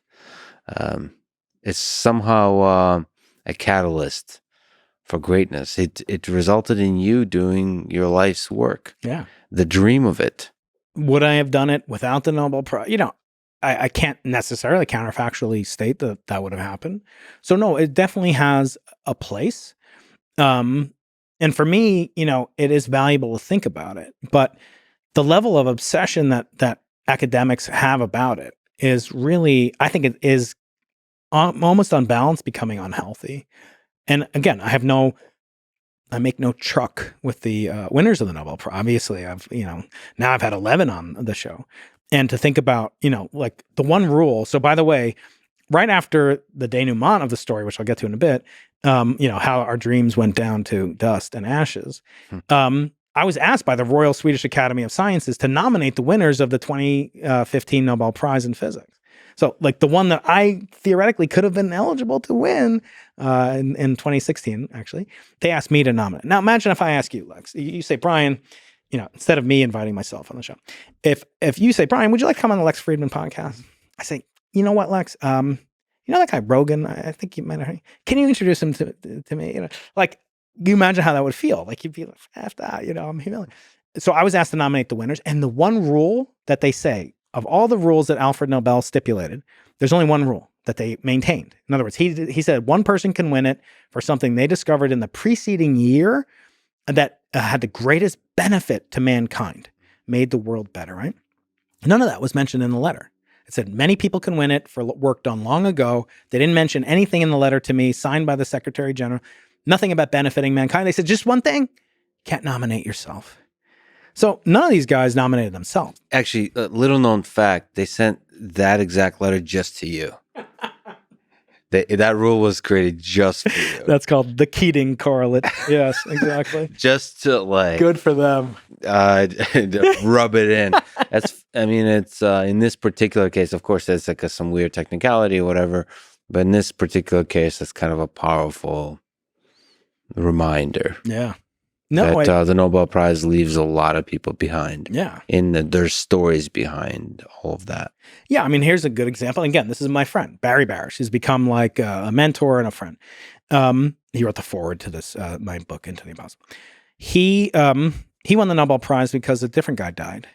It's somehow a catalyst for greatness. It resulted in you doing your life's work. Yeah. The dream of it. Would I have done it without the Nobel Prize? I can't necessarily counterfactually state that would have happened. So no, it definitely has a place. And for me, it is valuable to think about it. But the level of obsession that academics have about it is really, I think it is almost unbalanced, becoming unhealthy. And again, I make no truck with the winners of the Nobel Prize. Obviously, now I've had 11 on the show. And to think about, like the one rule. So by the way, right after the denouement of the story, which I'll get to in a bit, how our dreams went down to dust and ashes. I was asked by the Royal Swedish Academy of Sciences to nominate the winners of the 2015 Nobel Prize in Physics. So like the one that I theoretically could have been eligible to win in 2016, actually, they asked me to nominate. Now imagine if I ask you, Lex, you say, Brian, instead of me inviting myself on the show, if you say, Brian, would you like to come on the Lex Fridman podcast? I say, you know what, Lex, you know that guy Rogan? I think you might have heard. Can you introduce him to me? You know, like you imagine how that would feel. Like you'd be like, after that, you know, I'm humiliated. So I was asked to nominate the winners, and the one rule that they say of all the rules that Alfred Nobel stipulated, there's only one rule that they maintained. In other words, he said one person can win it for something they discovered in the preceding year that had the greatest benefit to mankind, made the world better, right? None of that was mentioned in the letter. It said many people can win it for work done long ago. They didn't mention anything in the letter to me, signed by the Secretary General, nothing about benefiting mankind. They said just one thing, can't nominate yourself. So none of these guys nominated themselves. Actually, a little known fact, they sent that exact letter just to you. That rule was created just for you. That's called the Keating correlate. Yes, exactly. Just to like good for them. Rub it in. It's in this particular case, of course, there's like some weird technicality or whatever, but in this particular case, it's kind of a powerful reminder. Yeah. The Nobel Prize leaves a lot of people behind. Yeah. There's stories behind all of that. Yeah. I mean, here's a good example. Again, this is my friend, Barry Barish, who's become like a mentor and a friend. He wrote the foreword to this, my book, Into the Impossible. He won the Nobel Prize because a different guy died.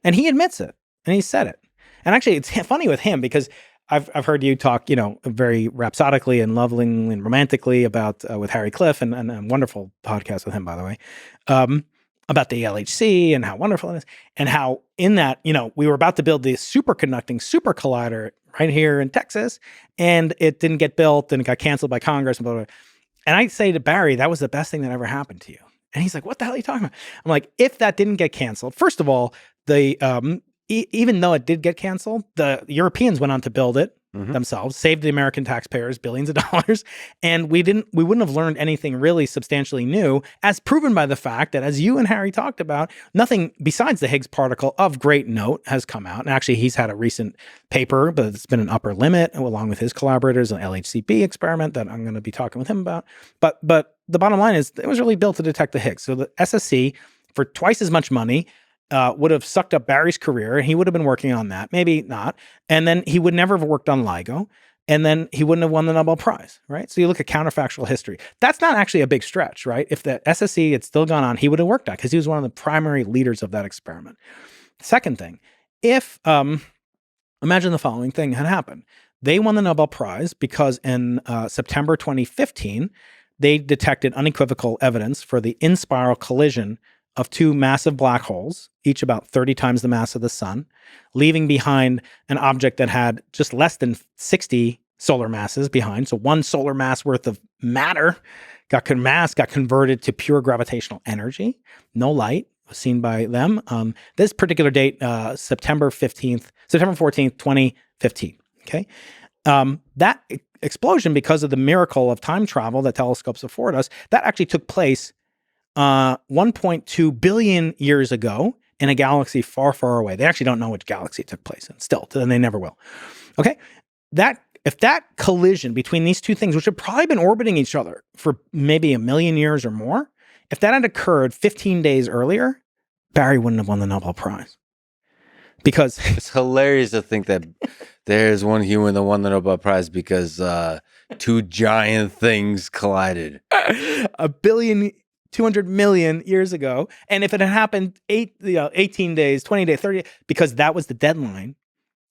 And he admits it. And he said it. And actually, it's funny with him because I've heard you talk, you know, very rhapsodically and lovingly and romantically about with Harry Cliff and a wonderful podcast with him, by the way, about the LHC and how wonderful it is, and how in that, you know, we were about to build the superconducting super collider right here in Texas, and it didn't get built and it got canceled by Congress and blah, blah, blah. And I say to Barry, that was the best thing that ever happened to you. And he's like, what the hell are you talking about? I'm like, if that didn't get canceled, first of all, the even though it did get canceled, the Europeans went on to build it themselves, saved the American taxpayers billions of dollars, and we wouldn't have learned anything really substantially new, as proven by the fact that, as you and Harry talked about, nothing besides the Higgs particle of great note has come out. And actually, he's had a recent paper, but it's been an upper limit, along with his collaborators, an LHCb experiment that I'm going to be talking with him about. But the bottom line is, it was really built to detect the Higgs. So the SSC, for twice as much money, would have sucked up Barry's career, and he would have been working on that, maybe not. And then he would never have worked on LIGO, and then he wouldn't have won the Nobel Prize, right? So you look at counterfactual history. That's not actually a big stretch, right? If the SSC had still gone on, he would have worked on it because he was one of the primary leaders of that experiment. Second thing, if, imagine the following thing had happened. They won the Nobel Prize because in September 2015, they detected unequivocal evidence for the in-spiral collision of two massive black holes, each about 30 times the mass of the sun, leaving behind an object that had just less than 60 solar masses behind. So one solar mass worth of matter got converted to pure gravitational energy. No light was seen by them. This particular date, September 14th, 2015. Okay. That explosion, because of the miracle of time travel that telescopes afford us, that actually took place 1.2 billion years ago in a galaxy far, far away. They actually don't know which galaxy it took place in still, and they never will. Okay. If that collision between these two things, which have probably been orbiting each other for maybe 1 million years or more, if that had occurred 15 days earlier, Barry wouldn't have won the Nobel Prize. Because it's hilarious to think that there's one human that won the Nobel Prize because two giant things collided. 200 million years ago. And if it had happened 18 days, 20 days, 30 days, because that was the deadline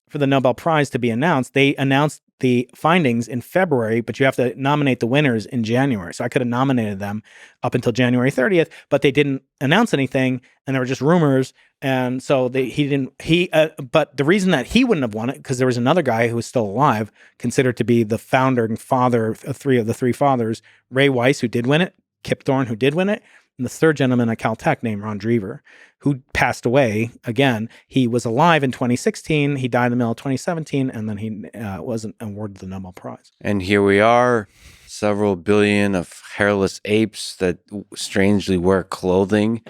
for the Nobel Prize to be announced, they announced the findings in February, but you have to nominate the winners in January. So I could have nominated them up until January 30th, but they didn't announce anything, and there were just rumors. And so but the reason that he wouldn't have won it, because there was another guy who was still alive, considered to be the founder and father of the three fathers, Ray Weiss, who did win it, Kip Thorne, who did win it, and the third gentleman at Caltech named Ron Drever, who passed away. Again, he was alive in 2016. He died in the middle of 2017, and then he wasn't awarded the Nobel Prize. And here we are, several billion of hairless apes that strangely wear clothing,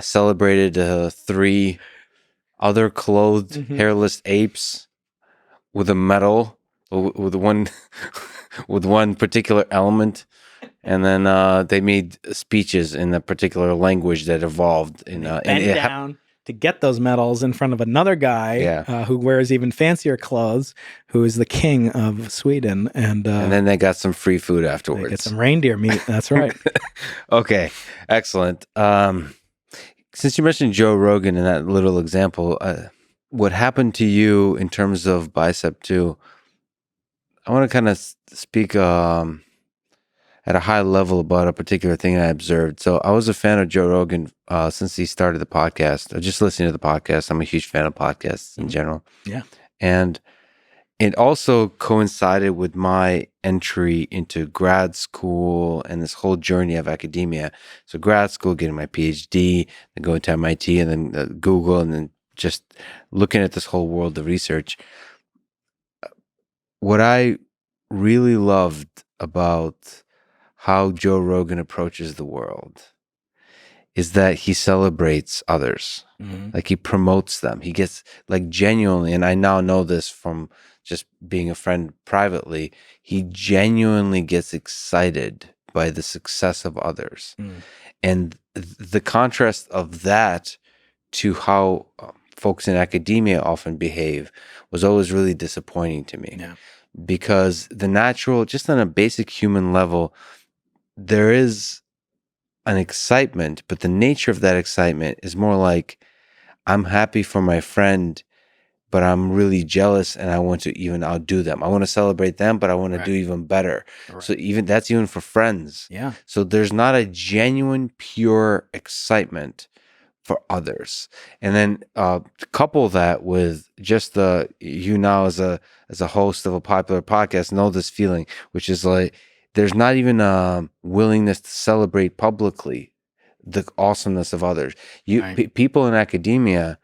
celebrated 3 other clothed hairless apes with a medal, with one particular element. And then they made speeches in a particular language that evolved. Bend down to get those medals in front of another guy who wears even fancier clothes, who is the king of Sweden. And then they got some free food they afterwards. get some reindeer meat. That's right. Okay, excellent. Since you mentioned Joe Rogan in that little example, what happened to you in terms of BICEP 2? I want to kind of speak at a high level about a particular thing I observed. So I was a fan of Joe Rogan since he started the podcast. I just listening to the podcast. I'm a huge fan of podcasts in general. Yeah. And it also coincided with my entry into grad school and this whole journey of academia. So grad school, getting my PhD, then going to MIT, and then Google, and then just looking at this whole world of research. What I really loved about how Joe Rogan approaches the world is that he celebrates others. Mm-hmm. Like he promotes them. He gets like genuinely, and I now know this from just being a friend privately, he genuinely gets excited by the success of others. And the contrast of that to how folks in academia often behave was always really disappointing to me. Yeah. Because the natural, just on a basic human level, there is an excitement, but the nature of that excitement is more like, I'm happy for my friend, but I'm really jealous and I want to even outdo them. I want to celebrate them, but I want to do even better. Right. So that's even for friends. Yeah. So there's not a genuine, pure excitement for others. And then couple that with just you now as a host of a popular podcast know this feeling, which is like, there's not even a willingness to celebrate publicly the awesomeness of others. People in academia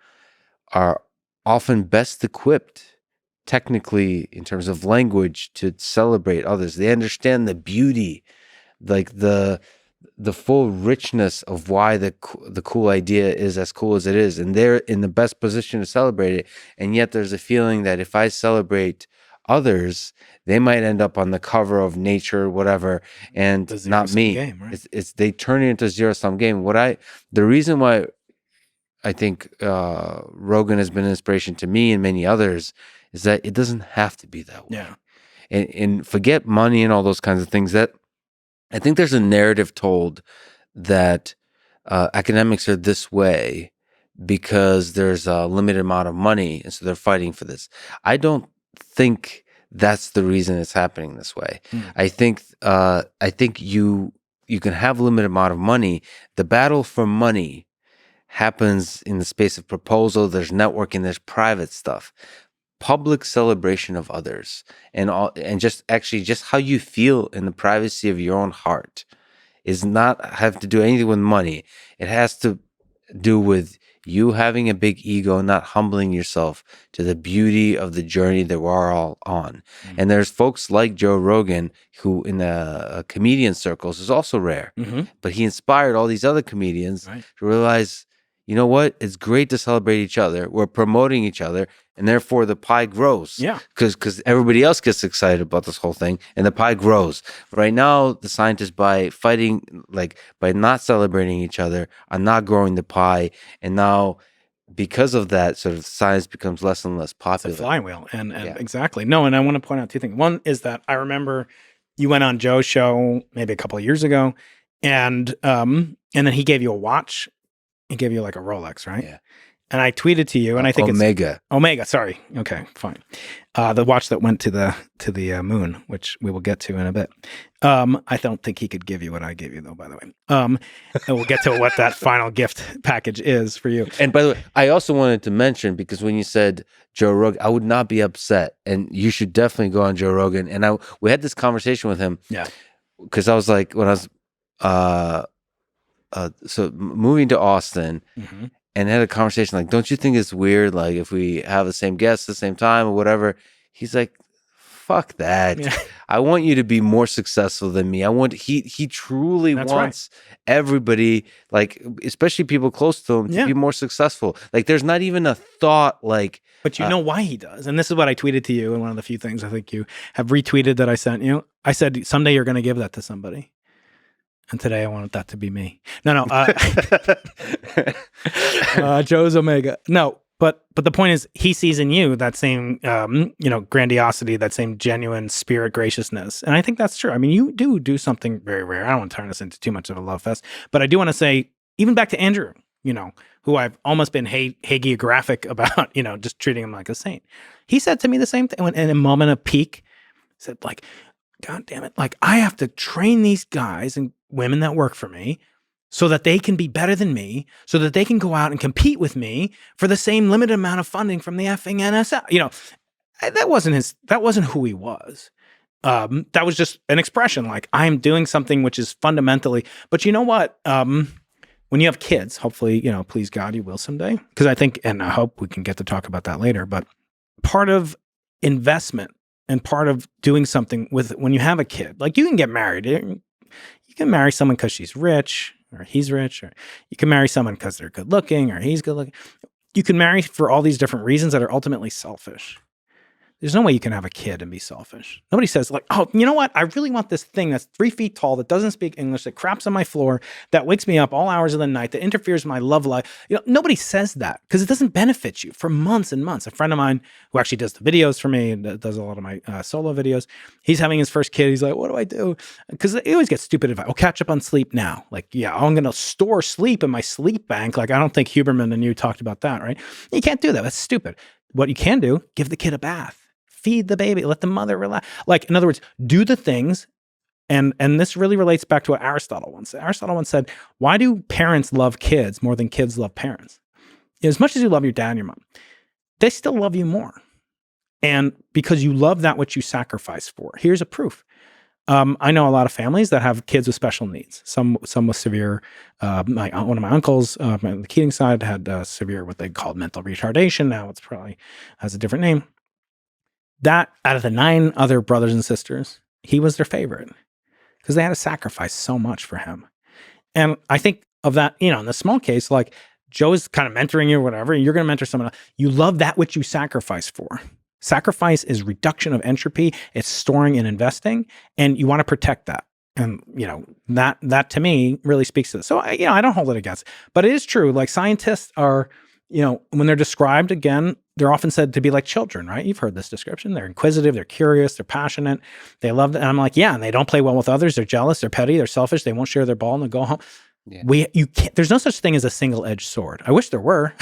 are often best equipped technically in terms of language to celebrate others. They understand the beauty, like the full richness of why the cool idea is as cool as it is, and they're in the best position to celebrate it. And yet there's a feeling that if I celebrate others, they might end up on the cover of Nature or whatever, and not me. Game, right? It's they turn it into a zero-sum game. The reason why I think Rogan has been an inspiration to me and many others is that it doesn't have to be that way. Yeah. And forget money and all those kinds of things. That I think there's a narrative told that academics are this way because there's a limited amount of money, and so they're fighting for this. I don't think that's the reason it's happening this way. I think you can have a limited amount of money. The battle for money happens in the space of proposal. There's networking. There's private stuff. Public celebration of others and just how you feel in the privacy of your own heart is not have to do anything with money. It has to do with you having a big ego, not humbling yourself to the beauty of the journey that we're all on. And there's folks like Joe Rogan, who in the comedian circles is also rare, but he inspired all these other comedians to realize, you know what? It's great to celebrate each other. We're promoting each other, and therefore the pie grows. Yeah. Because everybody else gets excited about this whole thing, and the pie grows. Right now, the scientists, by fighting, by not celebrating each other, are not growing the pie. And now, because of that, sort of science becomes less and less popular. It's a flywheel. And exactly. No, and I want to point out two things. One is that I remember you went on Joe's show maybe a couple of years ago, and then he gave you a watch. He gave you like a Rolex, right? Yeah. And I tweeted to you, and I think Omega. Omega. Sorry. Okay, fine. The watch that went to the moon, which we will get to in a bit. I don't think he could give you what I gave you, though. By the way, and we'll get to what that final gift package is for you. And by the way, I also wanted to mention, because when you said Joe Rogan, I would not be upset, and you should definitely go on Joe Rogan. And we had this conversation with him. Yeah. Because I was like, when I was so moving to Austin, and had a conversation like, don't you think it's weird, like if we have the same guests at the same time or whatever? He's like, fuck that. Yeah. I want you to be more successful than me. He truly wants everybody, like especially people close to him, to be more successful. Like there's not even a thought like. But you know why he does. And this is what I tweeted to you, and one of the few things I think you have retweeted that I sent you. I said, someday you're going to give that to somebody. And today I wanted that to be me. No. Joe's Omega. No, but the point is, he sees in you that same, grandiosity, that same genuine spirit graciousness. And I think that's true. I mean, you do something very rare. I don't want to turn this into too much of a love fest, but I do want to say, even back to Andrew, who I've almost been hagiographic about, just treating him like a saint. He said to me the same thing when, in a moment of peak, said like, God damn it, like I have to train these guys and women that work for me so that they can be better than me, so that they can go out and compete with me for the same limited amount of funding from the effing NSF. That wasn't who he was. That was just an expression, like I'm doing something which is fundamentally, but you know what? When you have kids, hopefully, please God, you will someday. Because I think, and I hope we can get to talk about that later, but part of investment and part of doing something with, when you have a kid, like you can get married. You can marry someone because she's rich or he's rich, or you can marry someone because they're good looking or he's good looking. You can marry for all these different reasons that are ultimately selfish. There's no way you can have a kid and be selfish. Nobody says like, oh, you know what? I really want this thing that's 3 feet tall, that doesn't speak English, that craps on my floor, that wakes me up all hours of the night, that interferes with my love life. Nobody says that because it doesn't benefit you for months and months. A friend of mine who actually does the videos for me and does a lot of my solo videos, he's having his first kid. He's like, what do I do? Because he always gets stupid advice. Oh, catch up on sleep now. Like, yeah, I'm going to store sleep in my sleep bank. Like, I don't think Huberman and you talked about that, right? You can't do that. That's stupid. What you can do, give the kid a bath. Feed the baby, let the mother relax. Like, in other words, do the things. And this really relates back to what Aristotle once said. Aristotle once said, why do parents love kids more than kids love parents? As much as you love your dad and your mom, they still love you more. And because you love that which you sacrifice for. Here's a proof. I know a lot of families that have kids with special needs. Some with severe, one of my uncles on the Keating side had severe, what they called mental retardation. Now it's probably has a different name. That out of the 9 other brothers and sisters, he was their favorite because they had to sacrifice so much for him. And I think of that, in the small case, like Joe is kind of mentoring you or whatever, and you're going to mentor someone else. You love that which you sacrifice for. Sacrifice is reduction of entropy. It's storing and investing, and you want to protect that. And, that to me really speaks to this. So, I don't hold it against, but it is true. Like scientists are, when they're described, again, they're often said to be like children, right? You've heard this description. They're inquisitive, they're curious, they're passionate, they love it. And I'm like, yeah, and they don't play well with others. They're jealous, they're petty, they're selfish, they won't share their ball and they go home. Yeah. You can't, there's no such thing as a single-edged sword. I wish there were,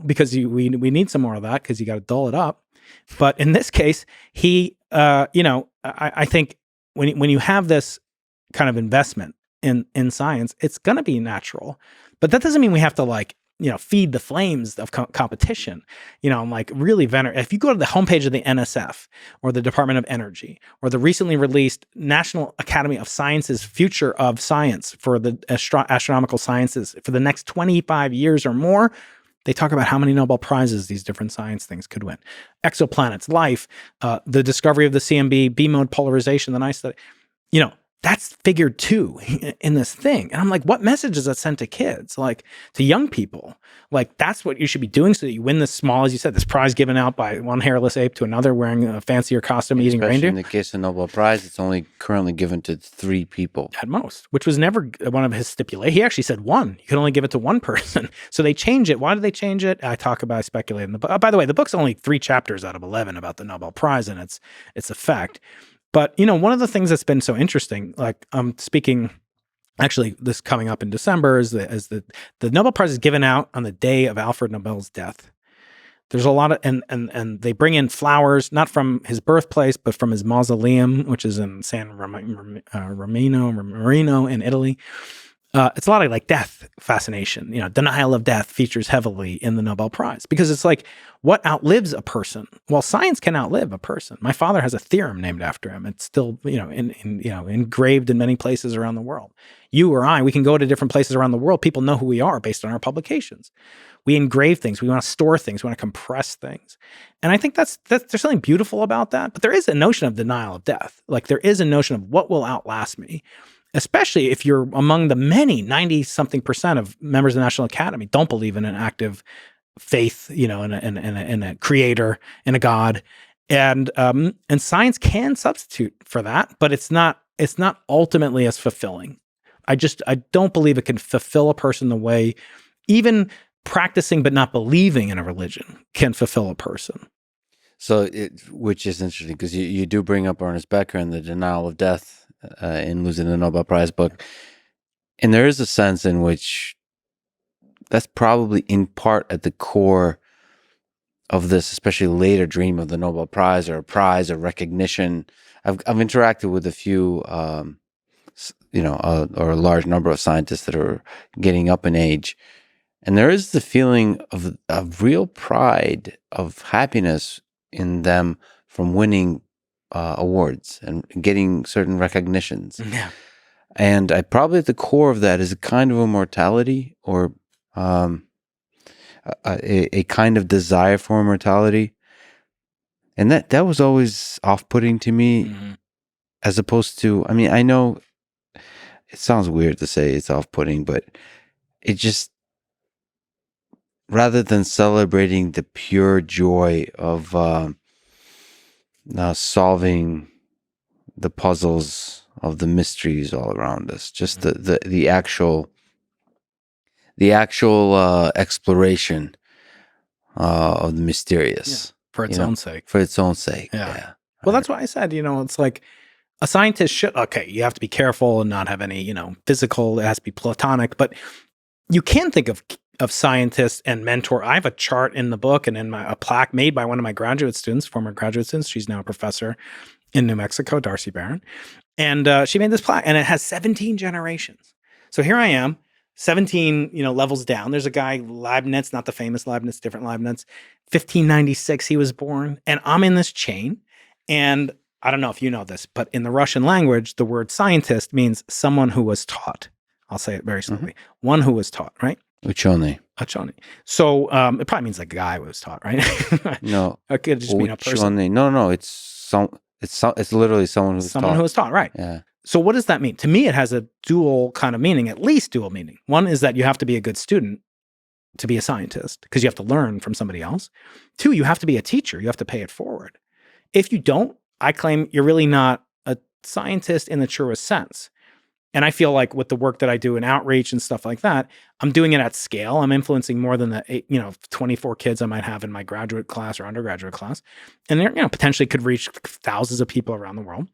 because we need some more of that because you got to dull it up. But in this case, I think when you have this kind of investment in science, it's going to be natural. But that doesn't mean we have to feed the flames of competition. I'm like really if you go to the homepage of the NSF or the Department of Energy or the recently released National Academy of Sciences Future of Science for the astronomical sciences for the next 25 years or more, they talk about how many Nobel Prizes these different science things could win. Exoplanets, life, the discovery of the CMB, B-mode polarization, the nice study, that's figured too in this thing. And I'm like, what message is that sent to kids, like to young people? Like, that's what you should be doing so that you win this small, as you said, this prize given out by one hairless ape to another wearing a fancier costume, eating reindeer. In the case of Nobel Prize, it's only currently given to 3 people. At most, which was never one of his stipulations. He actually said 1. You could only give it to 1 person. So they change it. Why did they change it? I speculate in the book. By the way, the book's only 3 chapters out of 11 about the Nobel Prize and its effect. But, one of the things that's been so interesting, like I'm speaking, actually this coming up in December is the Nobel Prize is given out on the day of Alfred Nobel's death. There's a lot of, and they bring in flowers, not from his birthplace, but from his mausoleum, which is in San Marino in Italy. It's a lot of like death fascination. Denial of death features heavily in the Nobel Prize because it's like, what outlives a person? Well, science can outlive a person. My father has a theorem named after him. It's still, engraved in many places around the world. You or I, we can go to different places around the world. People know who we are based on our publications. We engrave things. We want to store things. We want to compress things. And I think there's something beautiful about that. But there is a notion of denial of death. Like there is a notion of what will outlast me. Especially if you're among the many 90-something% of members of the National Academy don't believe in an active faith, in a creator, in a God, and science can substitute for that, but it's not ultimately as fulfilling. I don't believe it can fulfill a person the way even practicing but not believing in a religion can fulfill a person. So, which is interesting because you do bring up Ernest Becker and the denial of death in losing the Nobel Prize book. And there is a sense in which that's probably in part at the core of this, especially later dream of the Nobel Prize or a prize or recognition. I've interacted with a few, or a large number of scientists that are getting up in age. And there is the feeling of real pride, of happiness in them from winning awards and getting certain recognitions. Yeah. And probably at the core of that is a kind of immortality or a kind of desire for immortality. And that was always off-putting to me, as opposed to, I mean, I know it sounds weird to say it's off-putting, but it just, rather than celebrating the pure joy of solving the puzzles of the mysteries all around us, just the actual exploration of the mysterious for its own sake. For its own sake. Yeah. Well, that's why I said, it's like a scientist should, okay, you have to be careful and not have any, physical, it has to be platonic, but you can think of scientists and mentor. I have a chart in the book and in a plaque made by one of my graduate students, former graduate students. She's now a professor in New Mexico, Darcy Barron. And she made this plaque and it has 17 generations. So here I am, 17, levels down. There's a guy, Leibniz, not the famous Leibniz, different Leibniz. 1596, he was born. And I'm in this chain. And I don't know if you know this, but in the Russian language, the word scientist means someone who was taught. I'll say it very slowly. One who was taught, right? Uchone. So it probably means like a guy who was taught, right? No. It could just mean a person. No, it's literally someone who's someone taught. who was taught, right? Yeah. So what does that mean? To me, it has a dual kind of meaning, at least dual meaning. One is that you have to be a good student to be a scientist because you have to learn from somebody else. Two, you have to be a teacher. You have to pay it forward. If you don't, I claim you're really not a scientist in the truest sense. And I feel like with the work that I do in outreach and stuff like that, I'm doing it at scale. I'm influencing more than the 24 kids I might have in my graduate class or undergraduate class. And they're, potentially could reach thousands of people around the world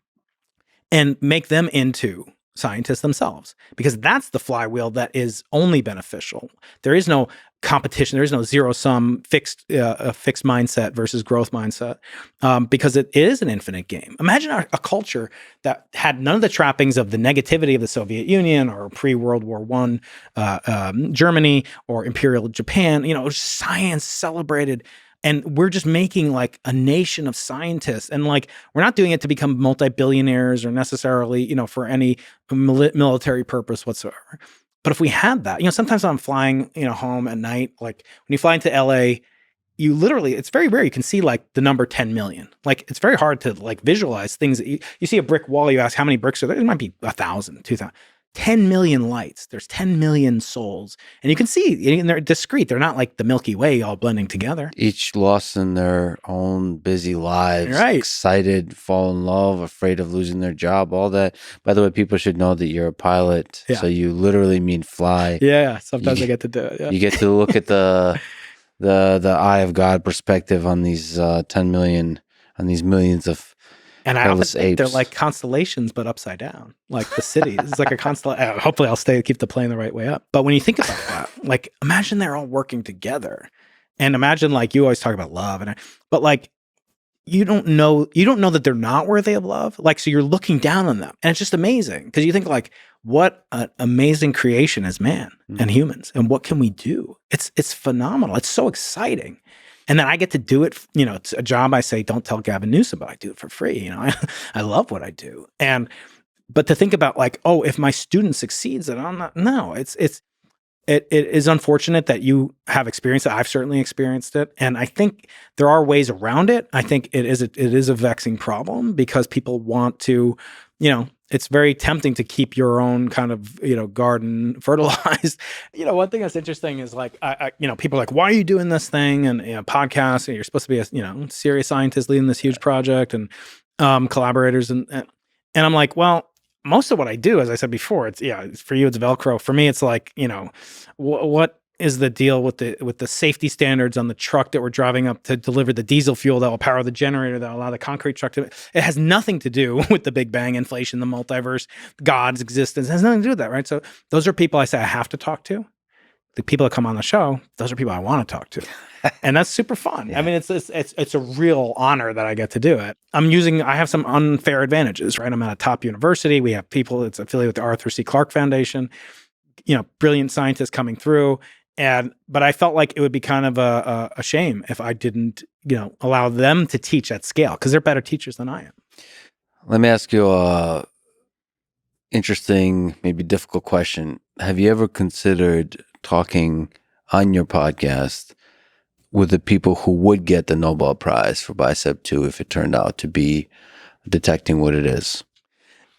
and make them into scientists themselves, because that's the flywheel that is only beneficial. There is no competition. There is no zero-sum fixed mindset versus growth mindset, because it is an infinite game. Imagine a culture that had none of the trappings of the negativity of the Soviet Union or pre-World War I Germany or Imperial Japan. Science celebrated. And we're just making like a nation of scientists, and like we're not doing it to become multi-billionaires or necessarily, for any military purpose whatsoever. But if we had that, sometimes I'm flying, home at night. Like when you fly into LA, you literally, it's very rare you can see like the number 10 million. Like it's very hard to like visualize things that you see a brick wall. You ask how many bricks are there? It might be 1,000, 2,000. 10 million lights. There's 10 million souls. And you can see, and they're discrete. They're not like the Milky Way all blending together. Each lost in their own busy lives, right. Excited, fall in love, afraid of losing their job, all that. By the way, people should know that you're a pilot. Yeah. So you literally mean fly. Yeah, sometimes I get to do it. Yeah. You get to look at the eye of God perspective on these 10 million, on these millions of and I often think they're like constellations, but upside down, like the city. It's like a constellation. Hopefully I'll keep the plane the right way up. But when you think about that, like imagine they're all working together, and imagine like you always talk about love, but like you don't know that they're not worthy of love. Like, so you're looking down on them, and it's just amazing because you think like, what an amazing creation is man and humans, and what can we do? It's phenomenal. It's so exciting. And then I get to do it, it's a job. I say, don't tell Gavin Newsom, but I do it for free. I love what I do. But to think about like, oh, if my student succeeds, then I'm not, no, it is unfortunate that you have experienced it. I've certainly experienced it. And I think there are ways around it. I think it is a vexing problem because people want to, it's very tempting to keep your own kind of, garden fertilized. One thing that's interesting is like, people are like, why are you doing this thing? And, podcasts, and you're supposed to be a, serious scientist leading this huge project and collaborators. And I'm like, well, most of what I do, as I said before, for you, it's Velcro. For me, it's like, what is the deal with the safety standards on the truck that we're driving up to deliver the diesel fuel that will power the generator that will allow the concrete truck to, it has nothing to do with the Big Bang, inflation, the multiverse, God's existence. It has nothing to do with that, right? So those are people I say I have to talk to. The people that come on the show, those are people I want to talk to. And that's super fun. Yeah. I mean, it's a real honor that I get to do it. I have some unfair advantages, right? I'm at a top university. We have people that's affiliated with the Arthur C. Clarke Foundation, brilliant scientists coming through. But I felt like it would be kind of a shame if I didn't, allow them to teach at scale, because they're better teachers than I am. Let me ask you a interesting, maybe difficult question. Have you ever considered talking on your podcast with the people who would get the Nobel Prize for BICEP 2 if it turned out to be detecting what it is?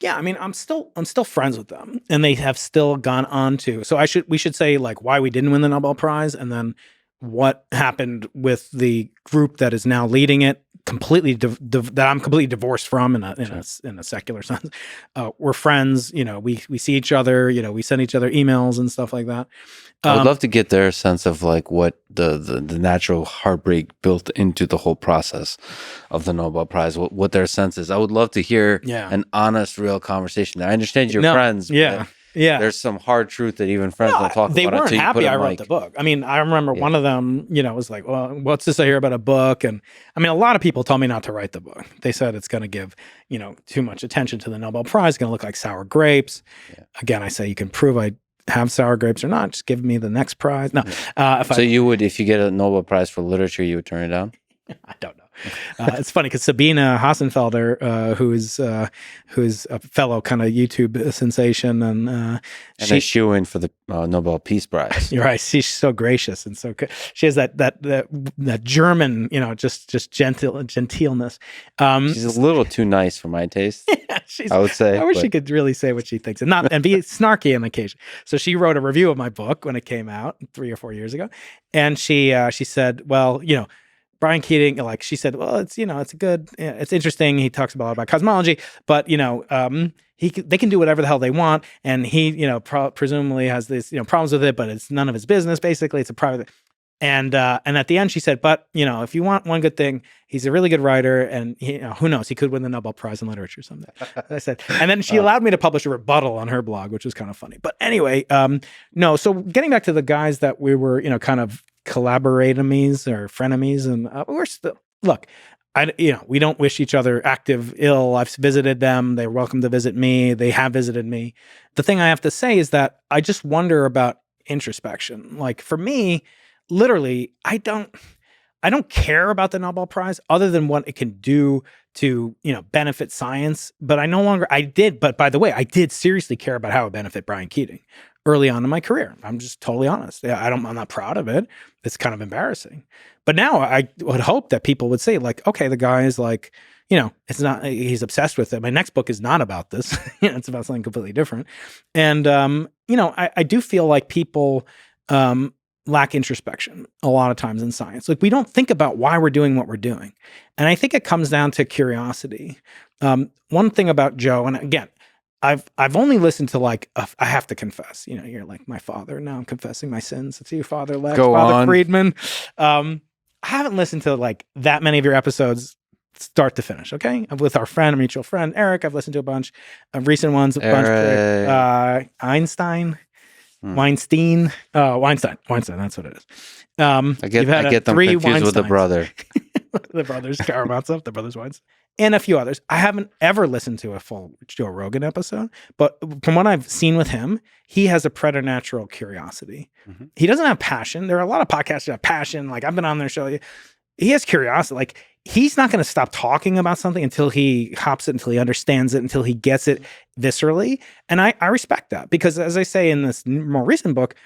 Yeah, I mean, I'm still friends with them, and they have still gone on to. So we should say like why we didn't win the Nobel Prize, and then what happened with the group that is now leading it, completely that I'm completely divorced from in a secular sense. We're friends, we see each other, we send each other emails and stuff like that. I would love to get their sense of like what the natural heartbreak built into the whole process of the Nobel Prize, what their sense is. I would love to hear an honest, real conversation. I understand you're friends. Yeah. There's some hard truth that even friends don't talk about. They weren't happy I wrote the book. I mean, I remember one of them, was like, well, what's this I hear about a book? And I mean, a lot of people told me not to write the book. They said it's going to give, too much attention to the Nobel Prize, going to look like sour grapes. Yeah. Again, I say you can prove I have sour grapes or not. Just give me the next prize. No. If you get a Nobel Prize for literature, you would turn it down? I don't know. It's funny because Sabina Hassenfelder, who's a fellow kind of YouTube sensation, and she's shoo-in for the Nobel Peace Prize. You're right. She's so gracious and so good. She has that German, just gentleness. She's a little too nice for my taste. I would say. I wish she could really say what she thinks and be snarky on occasion. So she wrote a review of my book when it came out 3 or 4 years ago, and she said, well, Brian Keating, like she said, well, it's it's interesting. He talks about cosmology, but they can do whatever the hell they want, and he presumably has this problems with it, but it's none of his business. Basically, it's a private. And at the end, she said, but if you want one good thing, he's a really good writer, and who knows, he could win the Nobel Prize in literature someday. I said, and then she allowed me to publish a rebuttal on her blog, which was kind of funny. But anyway, no. So getting back to the guys that we were, kind of collaboratemies or frenemies, and we're still we don't wish each other active ill. I've visited them. They're welcome to visit me. They have visited me. The thing I have to say is that I just wonder about introspection. Like for me, literally, I don't care about the Nobel Prize other than what it can do to, benefit science. But but by the way, I did seriously care about how it benefit Brian Keating early on in my career. I'm just totally honest. Yeah, I'm not proud of it. It's kind of embarrassing. But now I would hope that people would say like, okay, the guy is like, it's not, he's obsessed with it. My next book is not about this. It's about something completely different. And, I do feel like people, lack introspection a lot of times in science. Like we don't think about why we're doing what we're doing. And I think it comes down to curiosity. One thing about Joe, and again, I've only listened to like, I have to confess, you're like my father. Now I'm confessing my sins. It's you, Father Lex, Father Fridman. I haven't listened to like that many of your episodes start to finish. Okay. With our mutual friend, Eric, I've listened to a bunch of recent ones, Einstein. Weinstein. Weinstein. That's what it is. I get them confused with the brother. The brothers Karamazov, the brothers Weinstein, and a few others. I haven't ever listened to a full Joe Rogan episode, but from what I've seen with him, he has a preternatural curiosity. Mm-hmm. He doesn't have passion. There are a lot of podcasts that have passion. Like I've been on their show. He has curiosity. Like he's not going to stop talking about something until he hops it, until he understands it, until he gets it viscerally. And I respect that because as I say in this more recent book,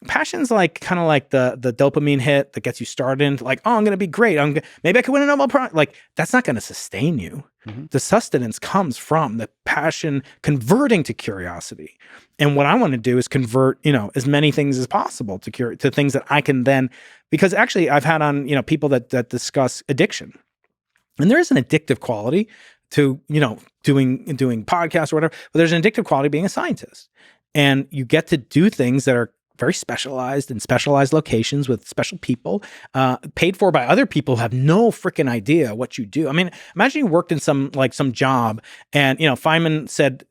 passion's like kind of like the dopamine hit that gets you started. Like, oh, I'm going to be great. Maybe I could win a Nobel Prize. Like that's not going to sustain you. Mm-hmm. The sustenance comes from the passion converting to curiosity. And what I want to do is convert, as many things as possible to things that I can then, because actually I've had on, people that discuss addiction. And there is an addictive quality to, doing podcasts or whatever. But there's an addictive quality of being a scientist. And you get to do things that are very specialized in specialized locations with special people, paid for by other people who have no freaking idea what you do. I mean, imagine you worked in some job, and Feynman said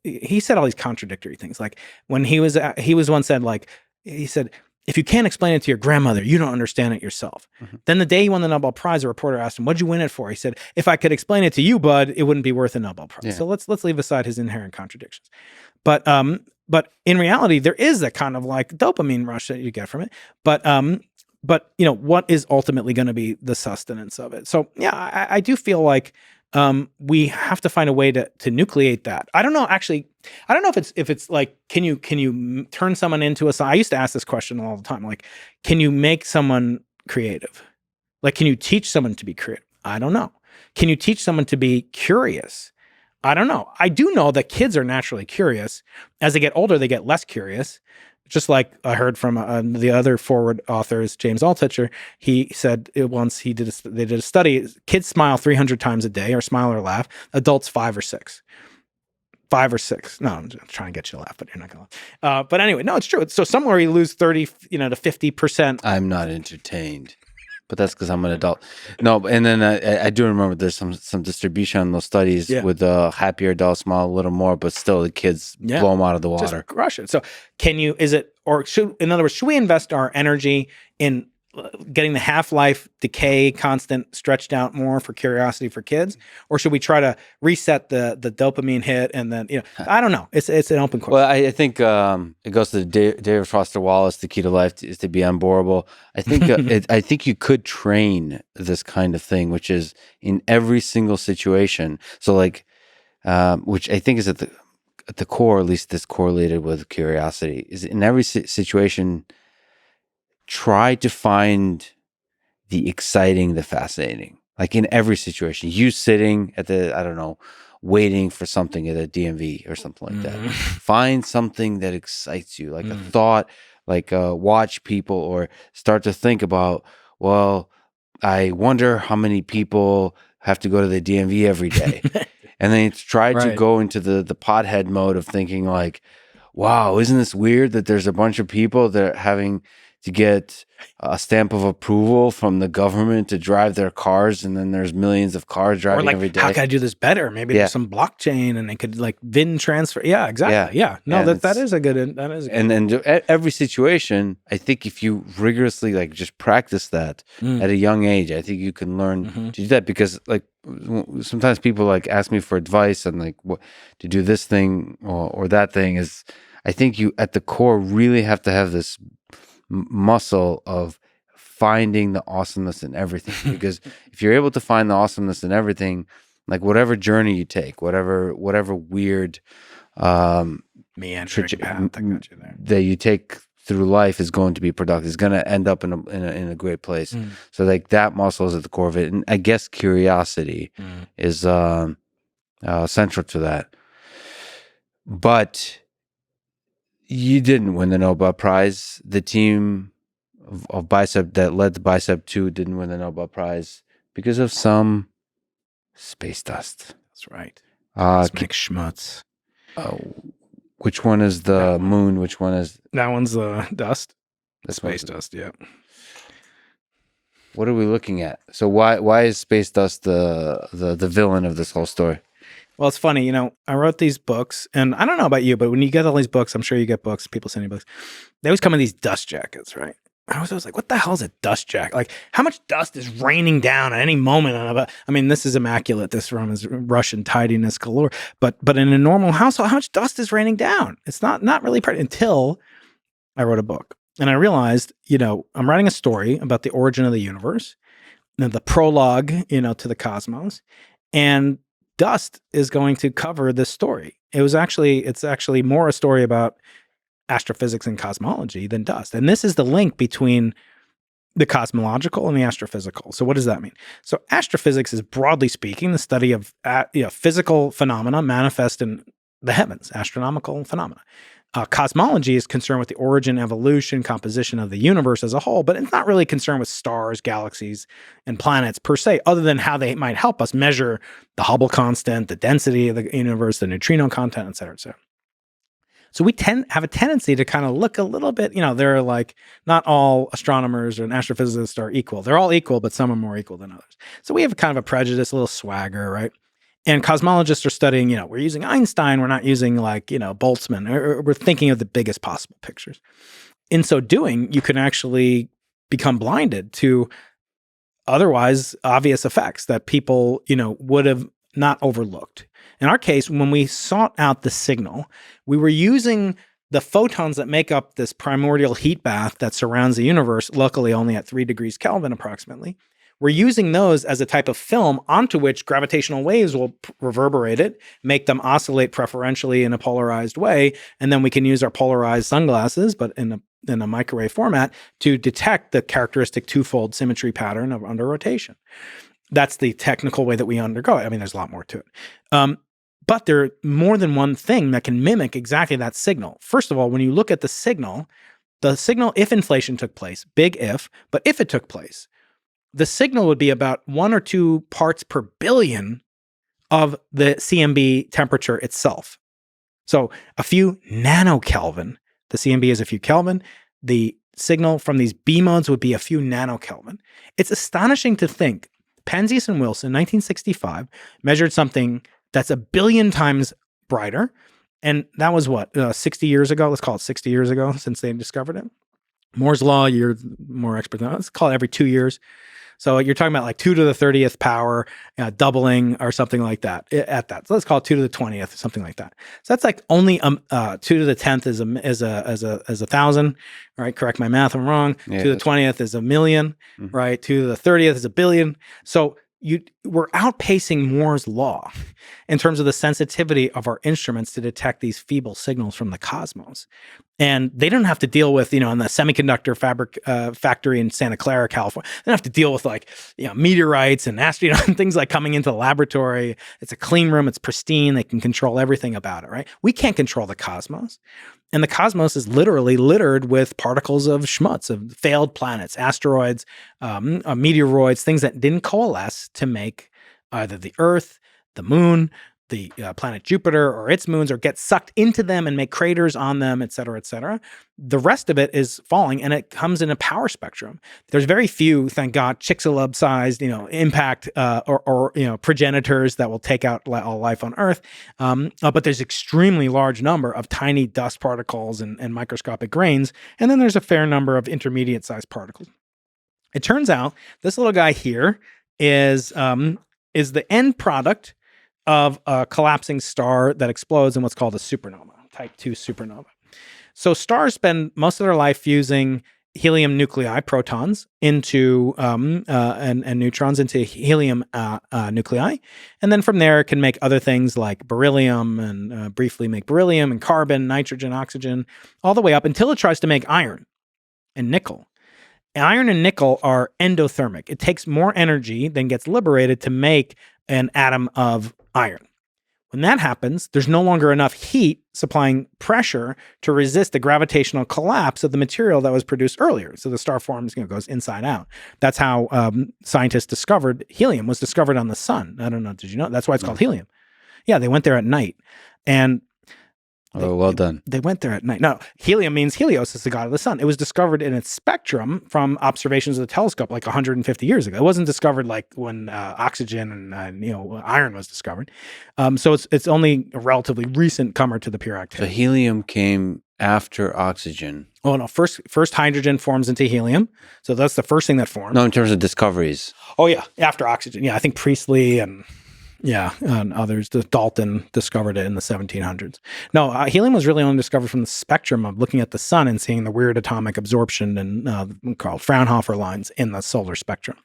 all these contradictory things. Like when he once said, like, he said, if you can't explain it to your grandmother, you don't understand it yourself. Mm-hmm. Then the day he won the Nobel Prize, a reporter asked him, "What'd you win it for?" He said, "If I could explain it to you, bud, it wouldn't be worth a Nobel Prize." Yeah. So let's leave aside his inherent contradictions. But in reality, there is that kind of like dopamine rush that you get from it. But what is ultimately going to be the sustenance of it? So yeah, I do feel like we have to find a way to nucleate that. I don't know. Actually, I don't know if it's like, can you turn someone into I used to ask this question all the time. Like, can you make someone creative? Like, can you teach someone to be creative? I don't know. Can you teach someone to be curious? I don't know. I do know that kids are naturally curious. As they get older, they get less curious. Just like I heard from the other forward authors, James Altucher, he said once they did a study, kids smile 300 times a day, or smile or laugh. Adults 5 or 6. 5 or 6. No, I'm just trying to get you to laugh, but you're not going to laugh. But anyway, no, it's true. So somewhere you lose 30, to 50%. I'm not entertained. But that's because I'm an adult. No, and then I do remember there's some distribution on those studies with the happier adults smile a little more, but still the kids blow them out of the water. Just crush it. So in other words, should we invest our energy in getting the half-life decay constant stretched out more for curiosity for kids? Or should we try to reset the dopamine hit and then, I don't know. It's an open question. Well, I think it goes to David Foster Wallace, the key to life is to be unboreable. I think I think you could train this kind of thing, which is in every single situation. So like, which I think is at the core, at least this correlated with curiosity, is in every situation, try to find the exciting, the fascinating. Like in every situation, you sitting at waiting for something at a DMV or something like that. Find something that excites you, like a thought, like watch people or start to think about, well, I wonder how many people have to go to the DMV every day. And then try to go into the pothead mode of thinking like, wow, isn't this weird that there's a bunch of people that are having to get a stamp of approval from the government to drive their cars, and then there's millions of cars driving every day. How can I do this better? Maybe there's some blockchain, and they could like VIN transfer. Yeah, exactly. Yeah. No, that is a good. And then every situation, I think if you rigorously like just practice that at a young age, I think you can learn to do that. Because like sometimes people like ask me for advice and like what to do this thing or that thing is. I think you at the core really have to have this muscle of finding the awesomeness in everything. Because if you're able to find the awesomeness in everything, like whatever journey you take, whatever weird meandering path that you take through life is going to be productive. It's going to end up in a great place. So like that muscle is at the core of it, and I guess curiosity is central to that. But you didn't win the Nobel Prize. The team of BICEP that led the BICEP 2 didn't win the Nobel Prize because of some space dust. That's right. Cosmic schmutz. Which one is the moon? Which one is... That one's the dust. The space dust, yeah. What are we looking at? So why is space dust the villain of this whole story? Well, it's funny, I wrote these books, and I don't know about you, but when you get all these books, I'm sure you get books, people send you books, they always come in these dust jackets, right? I was always like, what the hell is a dust jacket? Like, how much dust is raining down at any moment? I mean, this is immaculate. This room is Russian tidiness galore. But in a normal household, how much dust is raining down? It's not really pretty until I wrote a book. And I realized, I'm writing a story about the origin of the universe, and the prologue, to the cosmos, and dust is going to cover this story. It's actually more a story about astrophysics and cosmology than dust. And this is the link between the cosmological and the astrophysical. So what does that mean? So astrophysics is, broadly speaking, the study of physical phenomena manifest in the heavens, astronomical phenomena. Cosmology is concerned with the origin, evolution, composition of the universe as a whole, but it's not really concerned with stars, galaxies, and planets per se, other than how they might help us measure the Hubble constant, the density of the universe, the neutrino content, et cetera, et cetera. So we have a tendency to kind of look a little bit, they're like, not all astronomers and astrophysicists are equal. They're all equal, but some are more equal than others. So we have kind of a prejudice, a little swagger, right? And cosmologists are studying, we're using Einstein, we're not using Boltzmann, or we're thinking of the biggest possible pictures. In so doing, you can actually become blinded to otherwise obvious effects that people, would have not overlooked. In our case, when we sought out the signal, we were using the photons that make up this primordial heat bath that surrounds the universe, luckily only at 3 degrees Kelvin approximately. We're using those as a type of film onto which gravitational waves will reverberate it, make them oscillate preferentially in a polarized way, and then we can use our polarized sunglasses, but in a microwave format, to detect the characteristic twofold symmetry pattern of under rotation. That's the technical way that we undergo it. I mean, there's a lot more to it. But there are more than one thing that can mimic exactly that signal. First of all, when you look at the signal, if inflation took place, big if, but if it took place, the signal would be about 1 or 2 parts per billion of the CMB temperature itself. So a few nanokelvin. The CMB is a few Kelvin. The signal from these B modes would be a few nanokelvin. It's astonishing to think Penzias and Wilson, 1965, measured something that's a billion times brighter. And that was 60 years ago? Let's call it 60 years ago since they discovered it. Moore's law, you're more expert than that. Let's call it every 2 years. So you're talking about like 2 to the 30th power, doubling or something like that at that. So let's call it 2 to the 20th, something like that. So that's like only 2 to the 10th is a 1,000, right? Correct my math, I'm wrong. Yeah, 2 to the 20th is a million, right? 2 to the 30th is a billion. So we're outpacing Moore's law in terms of the sensitivity of our instruments to detect these feeble signals from the cosmos. And they don't have to deal with, in the semiconductor factory in Santa Clara, California, they don't have to deal with meteorites and and things like coming into the laboratory. It's a clean room. It's pristine. They can control everything about it, right? We can't control the cosmos. And the cosmos is literally littered with particles of schmutz, of failed planets, asteroids, meteoroids, things that didn't coalesce to make either the Earth, the moon, the planet Jupiter or its moons, or get sucked into them and make craters on them, et cetera, et cetera. The rest of it is falling, and it comes in a power spectrum. There's very few, thank God, Chicxulub-sized, impact or progenitors that will take out all life on Earth. But there's extremely large number of tiny dust particles and microscopic grains, and then there's a fair number of intermediate-sized particles. It turns out this little guy here is the end product of a collapsing star that explodes in what's called a supernova, type 2 supernova. So stars spend most of their life fusing helium nuclei, protons, into and neutrons into helium nuclei. And then from there, it can make other things like beryllium and briefly make beryllium and carbon, nitrogen, oxygen, all the way up until it tries to make iron and nickel. Iron and nickel are endothermic. It takes more energy than gets liberated to make an atom of iron. When that happens, there's no longer enough heat supplying pressure to resist the gravitational collapse of the material that was produced earlier. So the star forms, goes inside out. That's how scientists discovered helium was discovered on the sun. I don't know. Did you know? That's why it's called helium. Yeah, they went there at night. And well done. They went there at night. No, helium means Helios is the god of the sun. It was discovered in its spectrum from observations of the telescope like 150 years ago. It wasn't discovered like when oxygen and iron was discovered. So it's only a relatively recent comer to the periodic table. So helium came after oxygen. Oh no! First hydrogen forms into helium. So that's the first thing that formed. No, in terms of discoveries. Oh yeah, after oxygen. Yeah, I think Priestley and others. Dalton discovered it in the 1700s. No, helium was really only discovered from the spectrum of looking at the sun and seeing the weird atomic absorption and called Fraunhofer lines in the solar spectrum.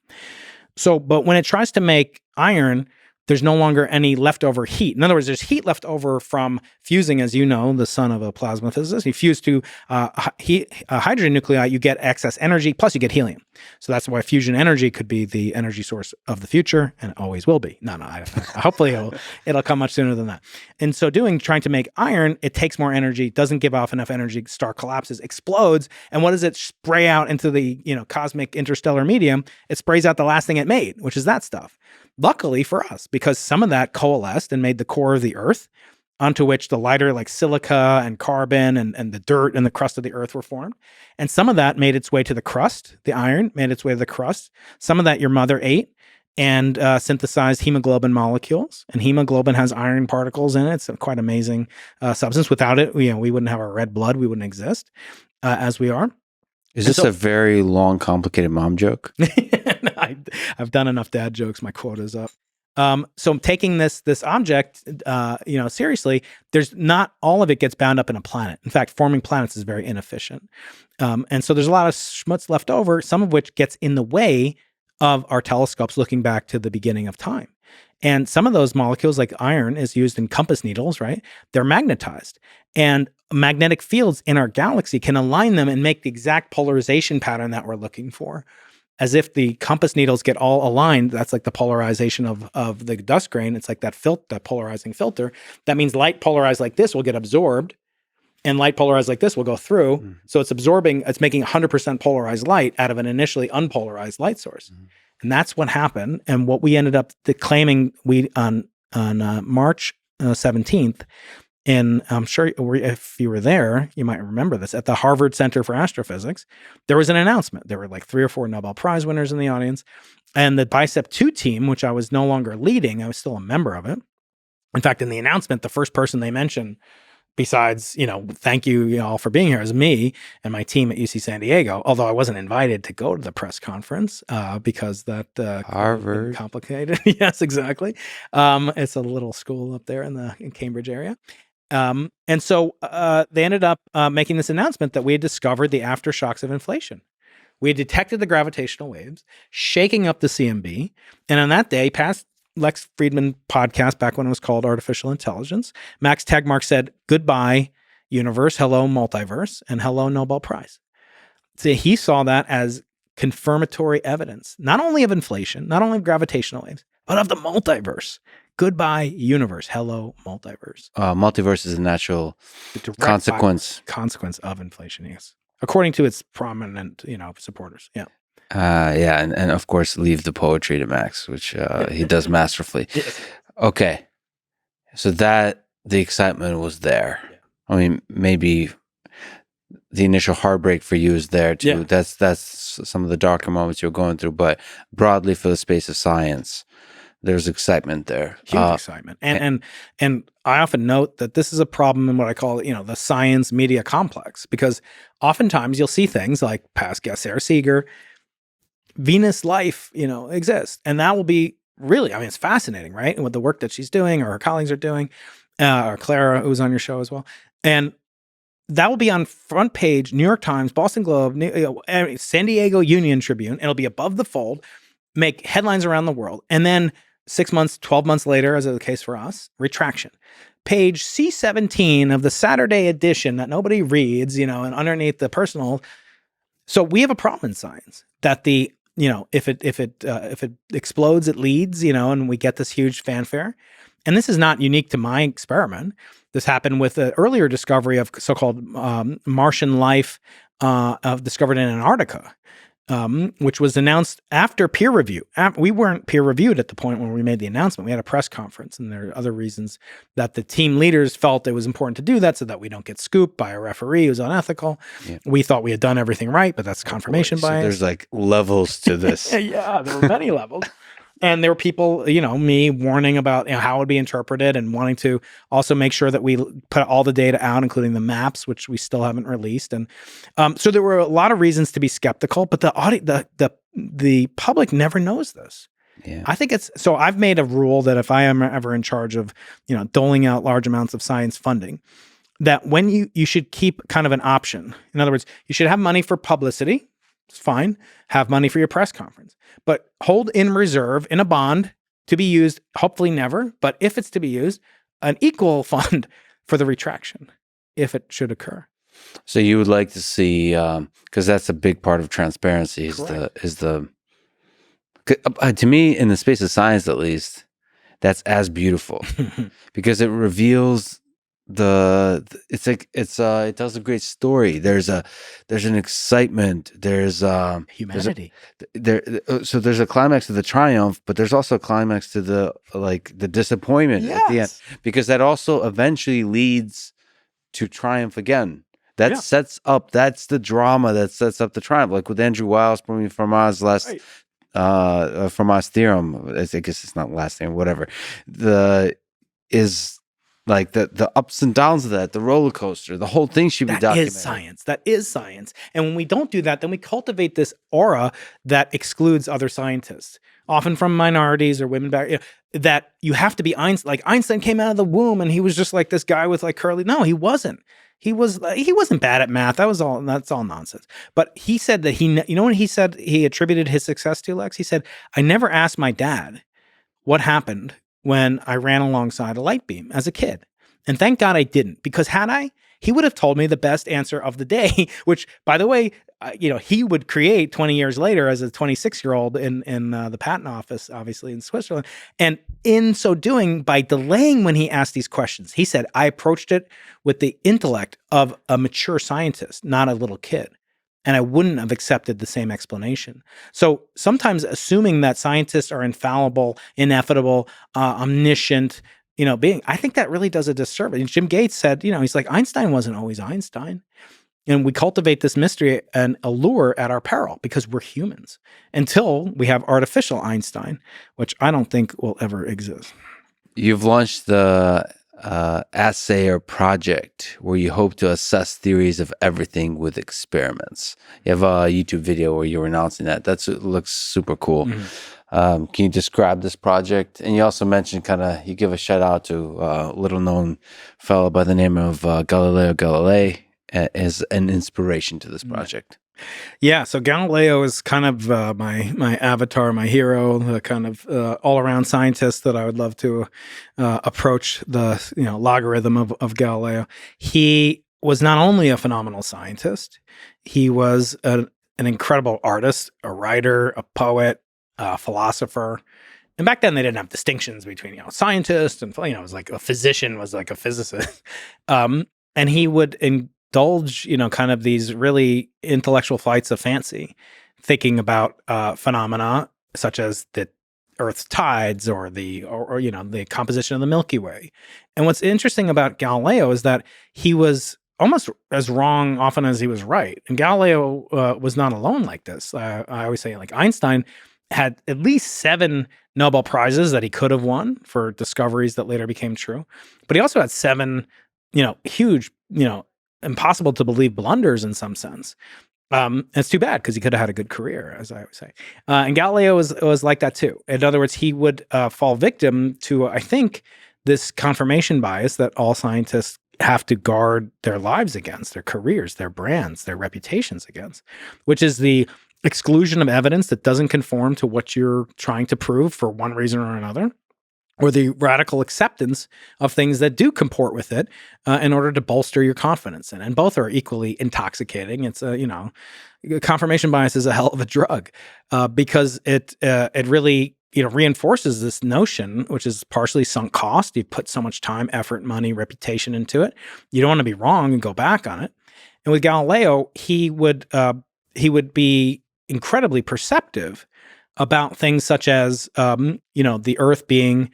So, but when it tries to make iron, there's no longer any leftover heat. In other words, there's heat left over from fusing, as you know, the son of a plasma physicist. You fuse to hydrogen nuclei, you get excess energy, plus you get helium. So that's why fusion energy could be the energy source of the future, and it always will be. Hopefully it'll come much sooner than that. In so doing, trying to make iron, it takes more energy, doesn't give off enough energy, star collapses, explodes, and what does it spray out into the cosmic interstellar medium? It sprays out the last thing it made, which is that stuff. Luckily for us, because some of that coalesced and made the core of the Earth, onto which the lighter like silica and carbon and the dirt and the crust of the Earth were formed. And some of that made its way to the crust. The iron made its way to the crust. Some of that your mother ate and synthesized hemoglobin molecules. And hemoglobin has iron particles in it. It's a quite amazing substance. Without it, we wouldn't have our red blood. We wouldn't exist as we are. Is this a very long, complicated mom joke? I've done enough dad jokes. My quota's up. So taking this object, seriously, there's not all of it gets bound up in a planet. In fact, forming planets is very inefficient. And so there's a lot of schmutz left over, some of which gets in the way of our telescopes looking back to the beginning of time. And some of those molecules, like iron, is used in compass needles, right? They're magnetized. And magnetic fields in our galaxy can align them and make the exact polarization pattern that we're looking for. As if the compass needles get all aligned, that's like the polarization of the dust grain. It's like that polarizing filter. That means light polarized like this will get absorbed, and light polarized like this will go through. Mm-hmm. So it's absorbing, it's making 100% polarized light out of an initially unpolarized light source. Mm-hmm. And that's what happened. And what we ended up claiming on March 17th, and I'm sure if you were there, you might remember this, at the Harvard Center for Astrophysics, there was an announcement. There were like 3 or 4 Nobel Prize winners in the audience. And the BICEP 2 team, which I was no longer leading, I was still a member of it. In fact, in the announcement, the first person they mentioned, besides, thank you all for being here, is me and my team at UC San Diego, although I wasn't invited to go to the press conference because that Harvard complicated. Yes, exactly. It's a little school up there in Cambridge area. And so they ended up making this announcement that we had discovered the aftershocks of inflation. We had detected the gravitational waves, shaking up the CMB. And on that day, past Lex Fridman podcast, back when it was called Artificial Intelligence, Max Tegmark said, "Goodbye, universe. Hello, multiverse. And hello, Nobel Prize." So he saw that as confirmatory evidence, not only of inflation, not only of gravitational waves, but of the multiverse. Goodbye, universe. Hello, multiverse. Multiverse is a natural consequence of inflation, yes. According to its prominent, supporters. Yeah. And of course, leave the poetry to Max, which he does masterfully. Yes. Okay. So the excitement was there. Yeah. I mean, maybe the initial heartbreak for you is there too. Yeah. That's some of the darker moments you're going through, but broadly for the space of science, there's excitement there. Huge excitement. And I often note that this is a problem in what I call, the science media complex, because oftentimes you'll see things like past guest Sarah Seeger, Venus life, exists. And that will be really, it's fascinating, right? And with the work that she's doing or her colleagues are doing, or Clara, who was on your show as well. And that will be on front page, New York Times, Boston Globe, San Diego Union Tribune. It'll be above the fold, make headlines around the world. And then 6 months, 12 months later, as is the case for us, retraction. Page C17 of the Saturday edition that nobody reads, and underneath the personal. So we have a problem in science that if it explodes, it leads, and we get this huge fanfare. And this is not unique to my experiment. This happened with the earlier discovery of so-called Martian life discovered in Antarctica. Which was announced after peer review. We weren't peer reviewed at the point when we made the announcement. We had a press conference, and there are other reasons that the team leaders felt it was important to do that so that we don't get scooped by a referee who's unethical. Yeah. We thought we had done everything right, but that's confirmation bias. So there's like levels to this. Yeah, there were many levels. And there were people, me warning about how it would be interpreted and wanting to also make sure that we put all the data out, including the maps, which we still haven't released. And so there were a lot of reasons to be skeptical, but the public never knows this. Yeah. I think so I've made a rule that if I am ever in charge of, doling out large amounts of science funding, that when you should keep kind of an option. In other words, you should have money for publicity. It's fine. Have money for your press conference, but hold in reserve in a bond to be used, hopefully never, but if it's to be used, an equal fund for the retraction, if it should occur. So you would like to see, because that's a big part of transparency, to me, in the space of science at least, that's as beautiful because it reveals it tells a great story. There's an excitement. There's Humanity. So there's a climax to the triumph, but there's also a climax to the disappointment at the end, because that also eventually leads to triumph again. That's the drama that sets up the triumph, like with Andrew Wiles proving Fermat's Fermat's theorem. I guess it's not last theorem, whatever. The ups and downs of that, the roller coaster, the whole thing should be documented. That is science. And when we don't do that, then we cultivate this aura that excludes other scientists, often from minorities or women back. That you have to be Einstein. Like Einstein came out of the womb and he was just like this guy with like curly. No, he wasn't. He wasn't bad at math. That's all nonsense. But he said that when he said he attributed his success to, Lex, he said, I never asked my dad what happened when I ran alongside a light beam as a kid. And thank God I didn't, because had I, he would have told me the best answer of the day, which, by the way, he would create 20 years later as a 26-year-old in the patent office, obviously in Switzerland. And in so doing, by delaying when he asked these questions, he said, I approached it with the intellect of a mature scientist, not a little kid. And I wouldn't have accepted the same explanation. So sometimes assuming that scientists are infallible, inevitable, omniscient, I think that really does a disservice. And Jim Gates said, he's like, Einstein wasn't always Einstein. And we cultivate this mystery and allure at our peril because we're humans until we have artificial Einstein, which I don't think will ever exist. You've launched the assay or project where you hope to assess theories of everything with experiments. You have a YouTube video where you're announcing that. It looks super cool. Mm-hmm. Can you describe this project? And you also mentioned you give a shout out to a little known fellow by the name of Galileo Galilei as an inspiration to this project. Yeah, so Galileo is kind of my avatar, my hero, the kind of all-around scientist that I would love to approach the logarithm of Galileo. He was not only a phenomenal scientist, he was an incredible artist, a writer, a poet, a philosopher. And back then they didn't have distinctions between scientist and it was like a physician was like a physicist, and he would indulge, kind of these really intellectual flights of fancy, thinking about phenomena such as the Earth's tides or the composition of the Milky Way. And what's interesting about Galileo is that he was almost as wrong often as he was right. And Galileo was not alone like this. I always say, like, Einstein had at least 7 Nobel Prizes that he could have won for discoveries that later became true. But he also had 7, huge, impossible to believe blunders in some sense. It's too bad because he could have had a good career, as I would say. And Galileo was like that too. In other words, he would fall victim to, I think, this confirmation bias that all scientists have to guard their lives against, their careers, their brands, their reputations against, which is the exclusion of evidence that doesn't conform to what you're trying to prove for one reason or another, or the radical acceptance of things that do comport with it in order to bolster your confidence in. And both are equally intoxicating. It's confirmation bias is a hell of a drug because it really reinforces this notion, which is partially sunk cost. You put so much time, effort, money, reputation into it. You don't want to be wrong and go back on it. And with Galileo, he would be incredibly perceptive about things such as, the Earth being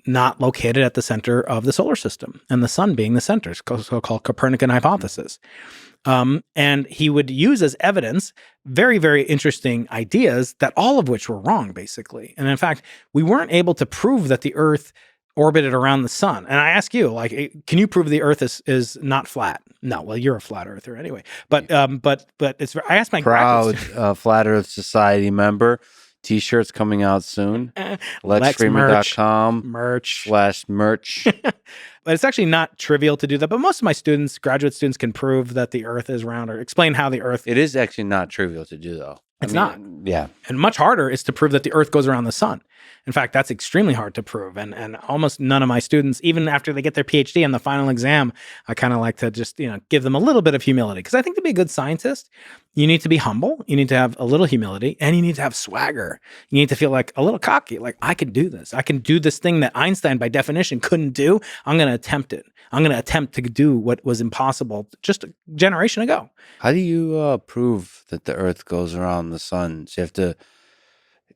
not located at the center of the solar system and the sun being the center, so-called Copernican hypothesis. And he would use as evidence very, very interesting ideas that all of which were wrong, basically. And in fact, we weren't able to prove that the Earth orbited around the sun. And I ask you, can you prove the Earth is not flat? No, well, you're a flat earther anyway. But it's. I asked my proud Flat Earth Society member. T-shirts coming out soon. LexFridman.com /merch. But it's actually not trivial to do that. But most of my students, graduate students, can prove that the Earth is round or explain how the Earth. It is actually not trivial to do, though. It's not. Yeah. And much harder is to prove that the Earth goes around the sun. In fact, that's extremely hard to prove. And almost none of my students, even after they get their PhD in the final exam, I kind of like to just, give them a little bit of humility. Because I think to be a good scientist, you need to be humble, you need to have a little humility, and you need to have swagger. You need to feel like a little cocky, like I can do this. I can do this thing that Einstein, by definition, couldn't do. I'm going to attempt it. I'm going to attempt to do what was impossible just a generation ago. How do you prove that the Earth goes around the sun? So you have to.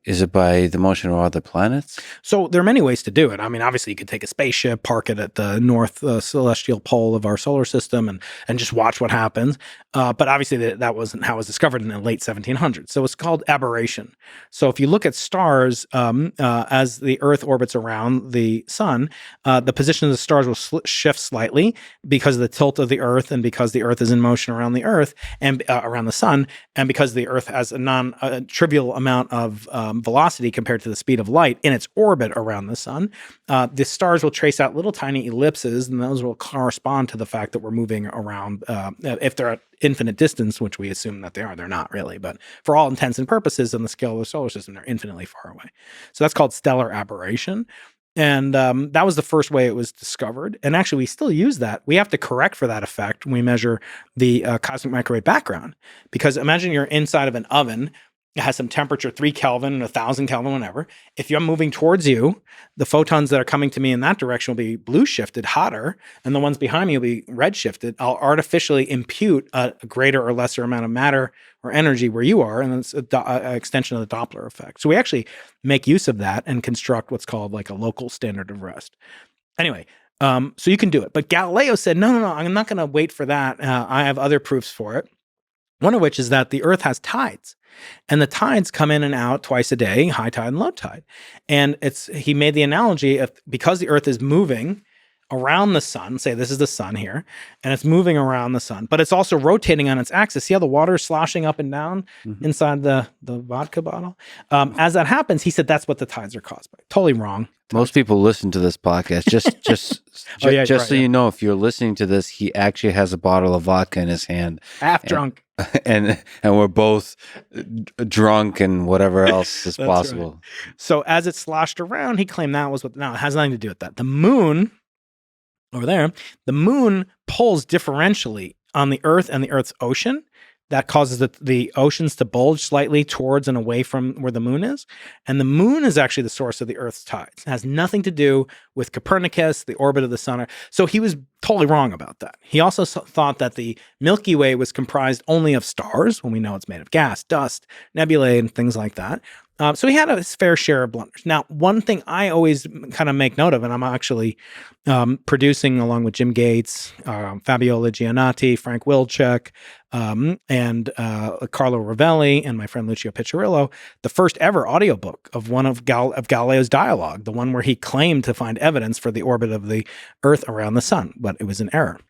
Is it by the motion of other planets? So there are many ways to do it. I mean, obviously, you could take a spaceship, park it at the north celestial pole of our solar system, and just watch what happens. But obviously, that wasn't how it was discovered in the late 1700s. So it's called aberration. So if you look at stars as the Earth orbits around the sun, the position of the stars will shift slightly because of the tilt of the Earth, and because the Earth is in motion around the Earth and around the sun, and because the Earth has a non-trivial amount of velocity compared to the speed of light in its orbit around the sun, the stars will trace out little tiny ellipses, and those will correspond to the fact that we're moving around. If they're at infinite distance, which we assume that they are, they're not really, but for all intents and purposes on the scale of the solar system, they're infinitely far away. So that's called stellar aberration. And that was the first way it was discovered. And actually, we still use that. We have to correct for that effect when we measure the cosmic microwave background. Because imagine you're inside of an oven. It has some temperature, 3 Kelvin, 1,000 Kelvin, whatever. If you're moving towards you, the photons that are coming to me in that direction will be blue shifted, hotter, and the ones behind me will be red shifted. I'll artificially impute a greater or lesser amount of matter or energy where you are, and it's an extension of the Doppler effect. So we actually make use of that and construct what's called like a local standard of rest. Anyway, so you can do it. But Galileo said, no, I'm not going to wait for that. I have other proofs for it. One of which is that the Earth has tides, and the tides come in and out twice a day, high tide and low tide. And he made the analogy of, because the Earth is moving around the sun, say this is the sun here, and it's moving around the sun, but it's also rotating on its axis. See how the water is sloshing up and down inside the vodka bottle? As that happens, he said that's what the tides are caused by. Totally wrong. Most people listen to this podcast. Just so you know, if you're listening to this, he actually has a bottle of vodka in his hand, Half drunk. and we're both drunk and whatever else is possible. Right. So as it sloshed around, he claimed that was what. Now it has nothing to do with that. The moon over there, the moon pulls differentially on the Earth and the Earth's ocean. That causes the oceans to bulge slightly towards and away from where the moon is. And the moon is actually the source of the Earth's tides. It has nothing to do with Copernicus, the orbit of the sun. So he was totally wrong about that. He also thought that the Milky Way was comprised only of stars, when we know it's made of gas, dust, nebulae, and things like that. So he had a fair share of blunders. Now, one thing I always kind of make note of, and I'm actually producing along with Jim Gates, Fabiola Giannati, Frank Wilczek, and Carlo Rovelli, and my friend Lucio Piccirillo, the first ever audiobook of one of Galileo's dialogue, the one where he claimed to find evidence for the orbit of the Earth around the sun, but it was an error.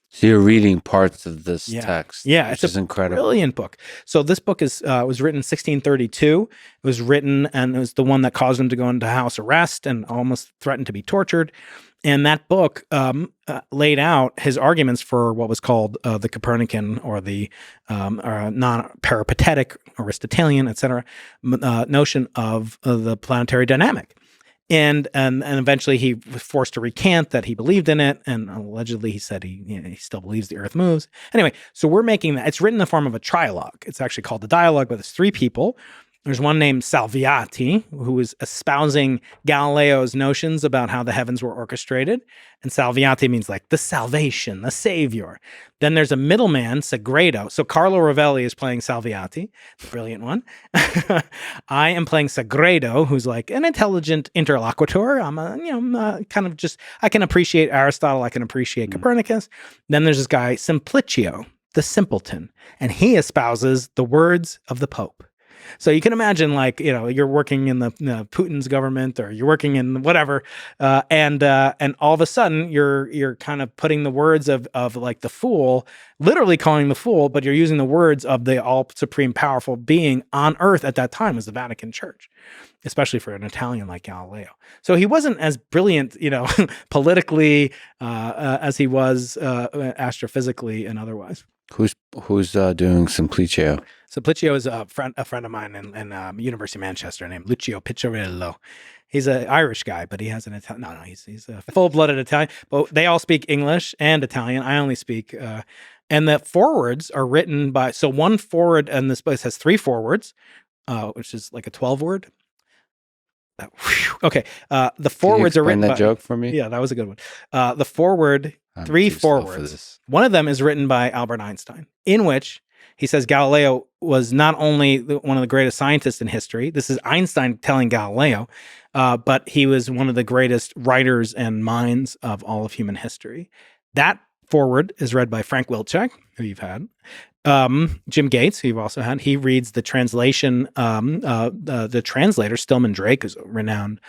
So you're reading parts of this text. Yeah, which is incredible. Brilliant book. So this book was written in 1632. It was written, and it was the one that caused him to go into house arrest and almost threatened to be tortured. And that book laid out his arguments for what was called the Copernican or the non-peripatetic, Aristotelian, etc., notion of the planetary dynamic. And eventually he was forced to recant that he believed in it, and allegedly he said he still believes the Earth moves. Anyway, so we're making that. It's written in the form of a trilogue. It's actually called the dialogue, but it's 3 people. There's one named Salviati, who is espousing Galileo's notions about how the heavens were orchestrated. And Salviati means like the salvation, the savior. Then there's a middleman, Sagredo. So Carlo Rovelli is playing Salviati, brilliant one. I am playing Sagredo, who's like an intelligent interlocutor. I'm kind of just, I can appreciate Aristotle, I can appreciate Copernicus. Then there's this guy, Simplicio, the simpleton, and he espouses the words of the Pope. So you can imagine, like, you're working in the Putin's government, or you're working in whatever, and all of a sudden you're kind of putting the words of like the fool, literally calling the fool, but you're using the words of the all supreme powerful being on Earth at that time, was the Vatican Church, especially for an Italian like Galileo. So he wasn't as brilliant, politically as he was astrophysically and otherwise. Who's doing Simplicio? So Pliccio is a friend of mine in University of Manchester named Lucio Piccirillo. He's an Irish guy, but he has an Italian. No, he's a full-blooded Italian. But they all speak English and Italian. I only speak. And the forewords are written by. So one foreword in this book has 3 forewords, which is like a 12-word. Okay. The forewords are written that by. Joke for me. Yeah, that was a good one. The foreword, 3 forewords. One of them is written by Albert Einstein, in which he says Galileo was not only one of the greatest scientists in history. This is Einstein telling Galileo, but he was one of the greatest writers and minds of all of human history. That foreword is read by Frank Wilczek, who you've had. Jim Gates, who you've also had. He reads the translation, the translator, Stillman Drake, is a renowned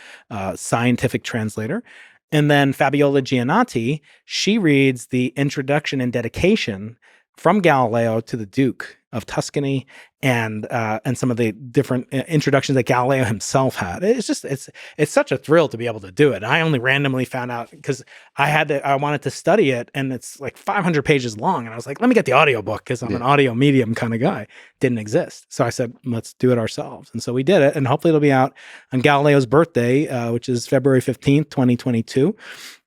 scientific translator. And then Fabiola Giannati, she reads the introduction and dedication from Galileo to the Duke of Tuscany, and some of the different introductions that Galileo himself had. It's such a thrill to be able to do it. I only randomly found out because I wanted to study it, and it's like 500 pages long, and I was like, let me get the audiobook because I'm an audio medium kind of guy. Didn't exist, so I said, let's do it ourselves, and so we did it, and hopefully it'll be out on Galileo's birthday, which is February 15th, 2022.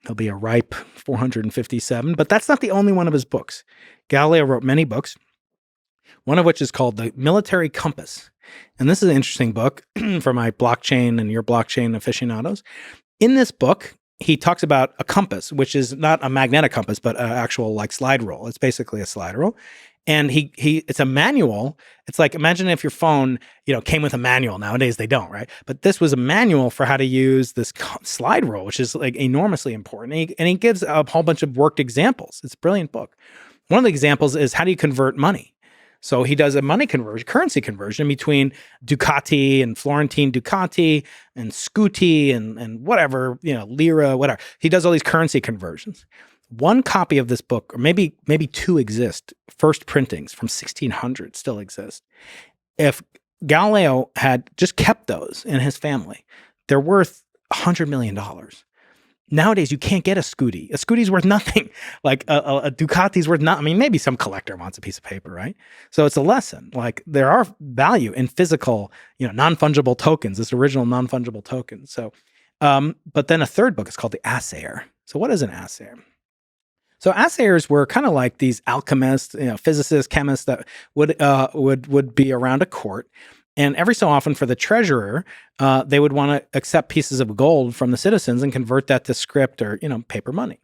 It'll be a ripe 457, but that's not the only one of his books. Galileo wrote many books, one of which is called The Military Compass. And this is an interesting book for my blockchain and your blockchain aficionados. In this book, he talks about a compass, which is not a magnetic compass, but an actual like slide rule. It's basically a slide rule. And it's a manual. It's like, imagine if your phone, came with a manual. Nowadays they don't, right? But this was a manual for how to use this slide rule, which is like enormously important. And he gives a whole bunch of worked examples. It's a brilliant book. One of the examples is how do you convert money? So he does a currency conversion between Ducati and Florentine Ducati and Scuti and whatever, lira, whatever. He does all these currency conversions. One copy of this book, or maybe 2 exist, first printings from 1600 still exist. If Galileo had just kept those in his family, they're worth $100 million. Nowadays, you can't get a Scuti. A Scuti's worth nothing. Like a Ducati's worth nothing. I mean, maybe some collector wants a piece of paper, right? So it's a lesson. Like there are value in physical, non-fungible tokens, this original non-fungible token. So, but then a third book is called The Assayer. So what is an assayer? So assayers were kind of like these alchemists, physicists, chemists that would be around a court. And every so often for the treasurer, they would want to accept pieces of gold from the citizens and convert that to script or, paper money.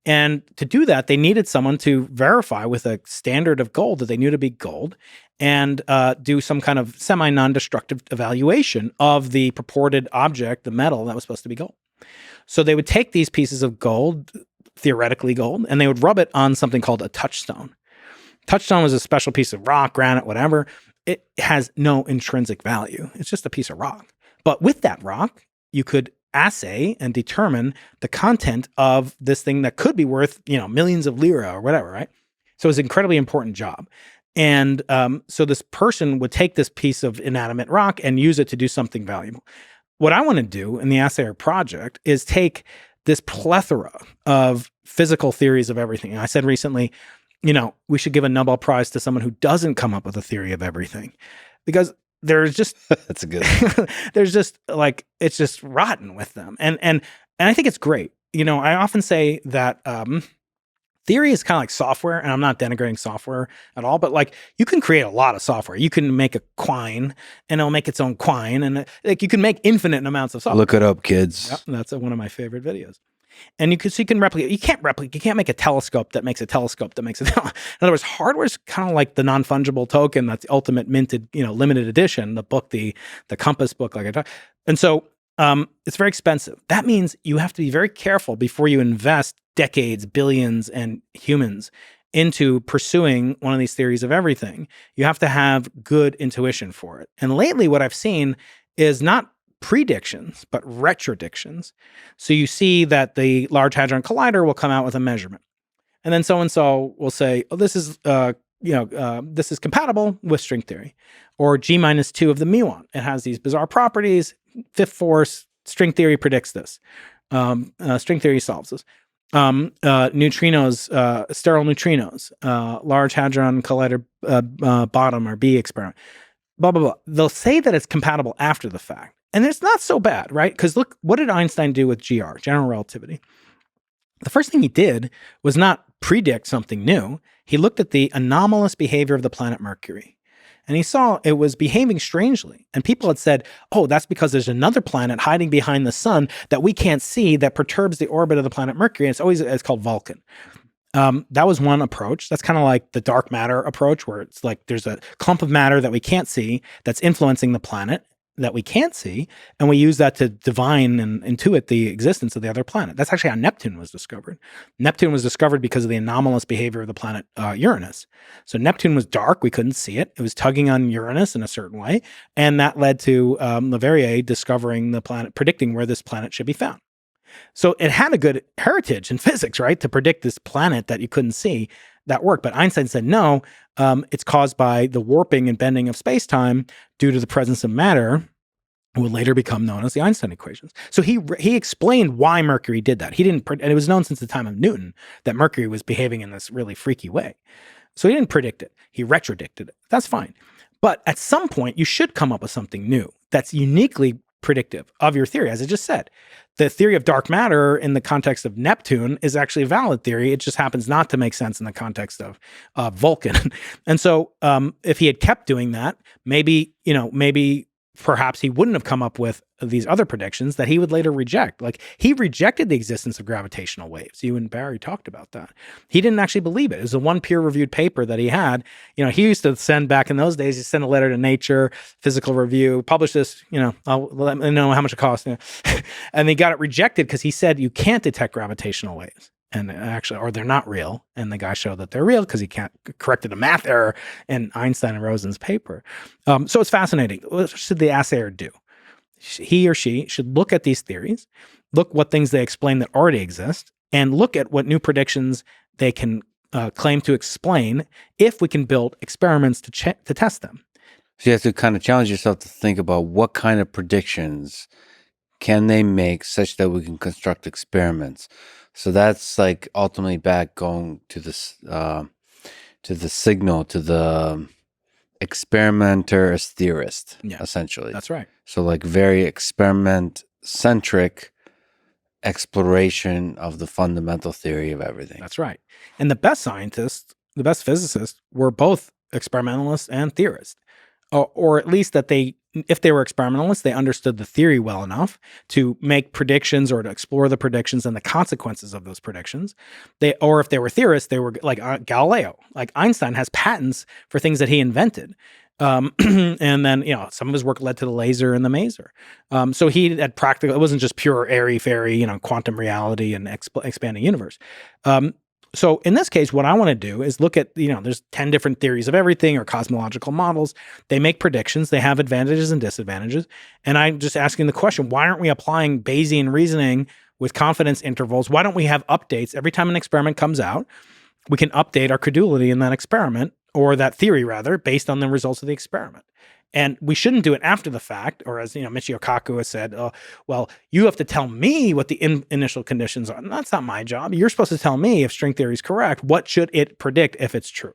And to do that, they needed someone to verify with a standard of gold that they knew to be gold and do some kind of semi-non-destructive evaluation of the purported object, the metal that was supposed to be gold. So they would take these pieces of gold, theoretically gold, and they would rub it on something called a touchstone. Touchstone was a special piece of rock, granite, whatever. It has no intrinsic value. It's just a piece of rock. But with that rock, you could assay and determine the content of this thing that could be worth, millions of lira or whatever, right? So it's an incredibly important job. And so this person would take this piece of inanimate rock and use it to do something valuable. What I want to do in the Assayer project is take this plethora of physical theories of everything. And I said recently, we should give a Nobel Prize to someone who doesn't come up with a theory of everything, because there's just that's a good. There's just like it's just rotten with them, and I think it's great. I often say that theory is kind of like software, and I'm not denigrating software at all, but like you can create a lot of software. You can make a quine, and it'll make its own quine, and like you can make infinite amounts of software. Look it up, kids. Yep, that's one of my favorite videos. And you can replicate. You can't replicate. You can't make a telescope that makes a telescope that makes a telescope. In other words, hardware is kind of like the non-fungible token. That's the ultimate minted, limited edition. The book, the Compass book, like I talked. And so it's very expensive. That means you have to be very careful before you invest decades, billions, and humans into pursuing one of these theories of everything. You have to have good intuition for it. And lately, what I've seen is not predictions, but retrodictions. So you see that the Large Hadron Collider will come out with a measurement. And then so-and-so will say, oh, this is this is compatible with string theory. Or G-2 of the muon. It has these bizarre properties. Fifth force, string theory predicts this. String theory solves this. neutrinos, sterile neutrinos, Large Hadron Collider bottom or B experiment, blah, blah, blah. They'll say that it's compatible after the fact. And it's not so bad, right? Because look, what did Einstein do with GR, general relativity? The first thing he did was not predict something new. He looked at the anomalous behavior of the planet Mercury. And he saw it was behaving strangely. And people had said, oh, that's because there's another planet hiding behind the sun that we can't see that perturbs the orbit of the planet Mercury. And it's called Vulcan. That was one approach. That's kind of like the dark matter approach, where it's like there's a clump of matter that we can't see that's influencing the planet that we can't see, and we use that to divine and intuit the existence of the other planet. That's actually how Neptune was discovered. Neptune was discovered because of the anomalous behavior of the planet Uranus. So Neptune was dark, we couldn't see it. It was tugging on Uranus in a certain way, and that led to Leverrier discovering the planet, predicting where this planet should be found. So it had a good heritage in physics, right? To predict this planet that you couldn't see, that worked. But Einstein said, no, it's caused by the warping and bending of space-time due to the presence of matter, would later become known as the Einstein equations. So he explained why Mercury did that. He didn't, and it was known since the time of Newton that Mercury was behaving in this really freaky way. So he didn't predict it. He retrodicted it. That's fine. But at some point, you should come up with something new that's uniquely predictive of your theory. As I just said, the theory of dark matter in the context of Neptune is actually a valid theory. It just happens not to make sense in the context of Vulcan. And so if he had kept doing that, maybe perhaps he wouldn't have come up with these other predictions that he would later reject. Like, he rejected the existence of gravitational waves. You and Barry talked about that. He didn't actually believe it. It was the one peer-reviewed paper that he had. He used to send, back in those days, he sent a letter to Nature, Physical Review, publish this, I'll let me know how much it costs. And he got it rejected because he said you can't detect gravitational waves. And actually, or they're not real. And the guy showed that they're real because he corrected a math error in Einstein and Rosen's paper. So it's fascinating. What should the assayer do? He or she should look at these theories, look what things they explain that already exist, and look at what new predictions they can claim to explain if we can build experiments to test them. So you have to kind of challenge yourself to think about what kind of predictions can they make such that we can construct experiments. So that's like ultimately back going to this, to the signal, to the experimenter as theorist, essentially. That's right. So like very experiment-centric exploration of the fundamental theory of everything. That's right. And the best scientists, the best physicists, were both experimentalists and theorists. Or at least that if they were experimentalists, they understood the theory well enough to make predictions or to explore the predictions and the consequences of those predictions. Or if they were theorists, they were like Galileo. Like Einstein has patents for things that he invented. And then, some of his work led to the laser and the maser. So he had practical, it wasn't just pure airy-fairy, quantum reality and expanding universe. So in this case, what I want to do is look at, there's 10 different theories of everything or cosmological models. They make predictions. They have advantages and disadvantages. And I'm just asking the question, why aren't we applying Bayesian reasoning with confidence intervals? Why don't we have updates every time an experiment comes out? We can update our credulity in that experiment, or that theory rather, based on the results of the experiment. And we shouldn't do it after the fact, or as Michio Kaku has said, well, you have to tell me what the initial conditions are. And that's not my job. You're supposed to tell me if string theory is correct. What should it predict if it's true?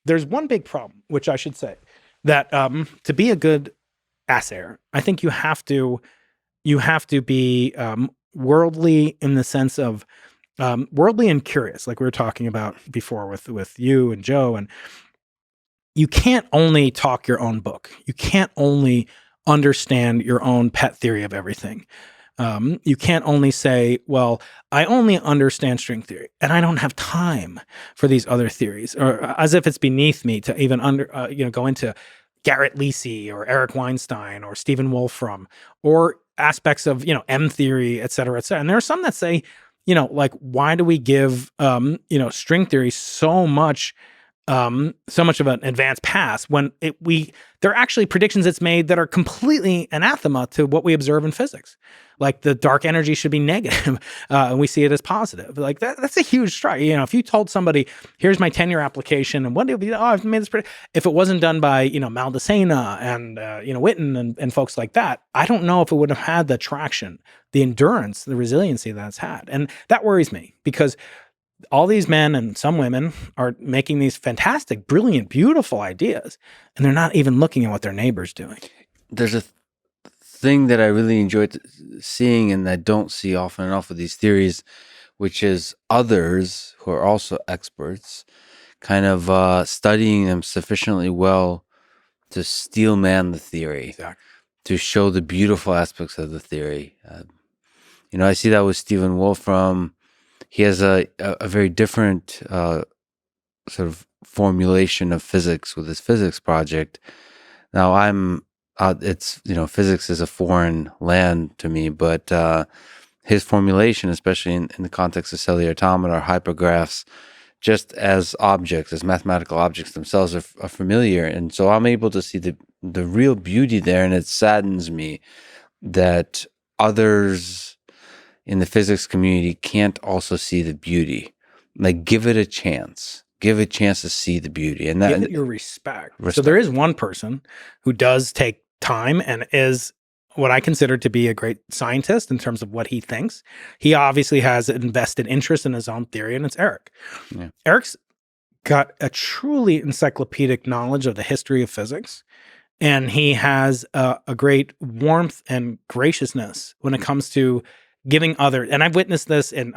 There's one big problem, which I should say, that to be a good assayer, I think you have to be worldly in the sense of worldly and curious, like we were talking about before with you and Joe. And you can't only talk your own book. You can't only understand your own pet theory of everything. You can't only say, well, I only understand string theory and I don't have time for these other theories, or as if it's beneath me to even go into Garrett Lisi or Eric Weinstein or Stephen Wolfram or aspects of, M theory, et cetera, et cetera. And there are some that say, like, why do we give, string theory so much so much of an advanced past when there are actually predictions it's made that are completely anathema to what we observe in physics. Like the dark energy should be negative, and we see it as positive. Like that's a huge strike. If you told somebody, here's my 10-year application, and one day be, I've made this if it wasn't done by, Maldacena and, Witten and folks like that, I don't know if it would have had the traction, the endurance, the resiliency that it's had. And that worries me because all these men and some women are making these fantastic, brilliant, beautiful ideas, and they're not even looking at what their neighbor's doing. There's a thing that I really enjoyed seeing and I don't see often enough with these theories, which is others who are also experts kind of studying them sufficiently well to steel man the theory, Exactly. to show the beautiful aspects of the theory. I see that with Stephen Wolfram. He has a very different sort of formulation of physics with his physics project. Now it's physics is a foreign land to me, but his formulation, especially in the context of cellular automata or hypergraphs, just as objects, as mathematical objects themselves, are familiar, and so I'm able to see the real beauty there, and it saddens me that others in the physics community can't also see the beauty. Like, give it a chance. Give it a chance to see the beauty. And give it your respect. So there is one person who does take time and is what I consider to be a great scientist in terms of what he thinks. He obviously has an invested interest in his own theory, and it's Eric. Yeah. Eric's got a truly encyclopedic knowledge of the history of physics. And he has a great warmth and graciousness when it comes to giving others, and I've witnessed this, and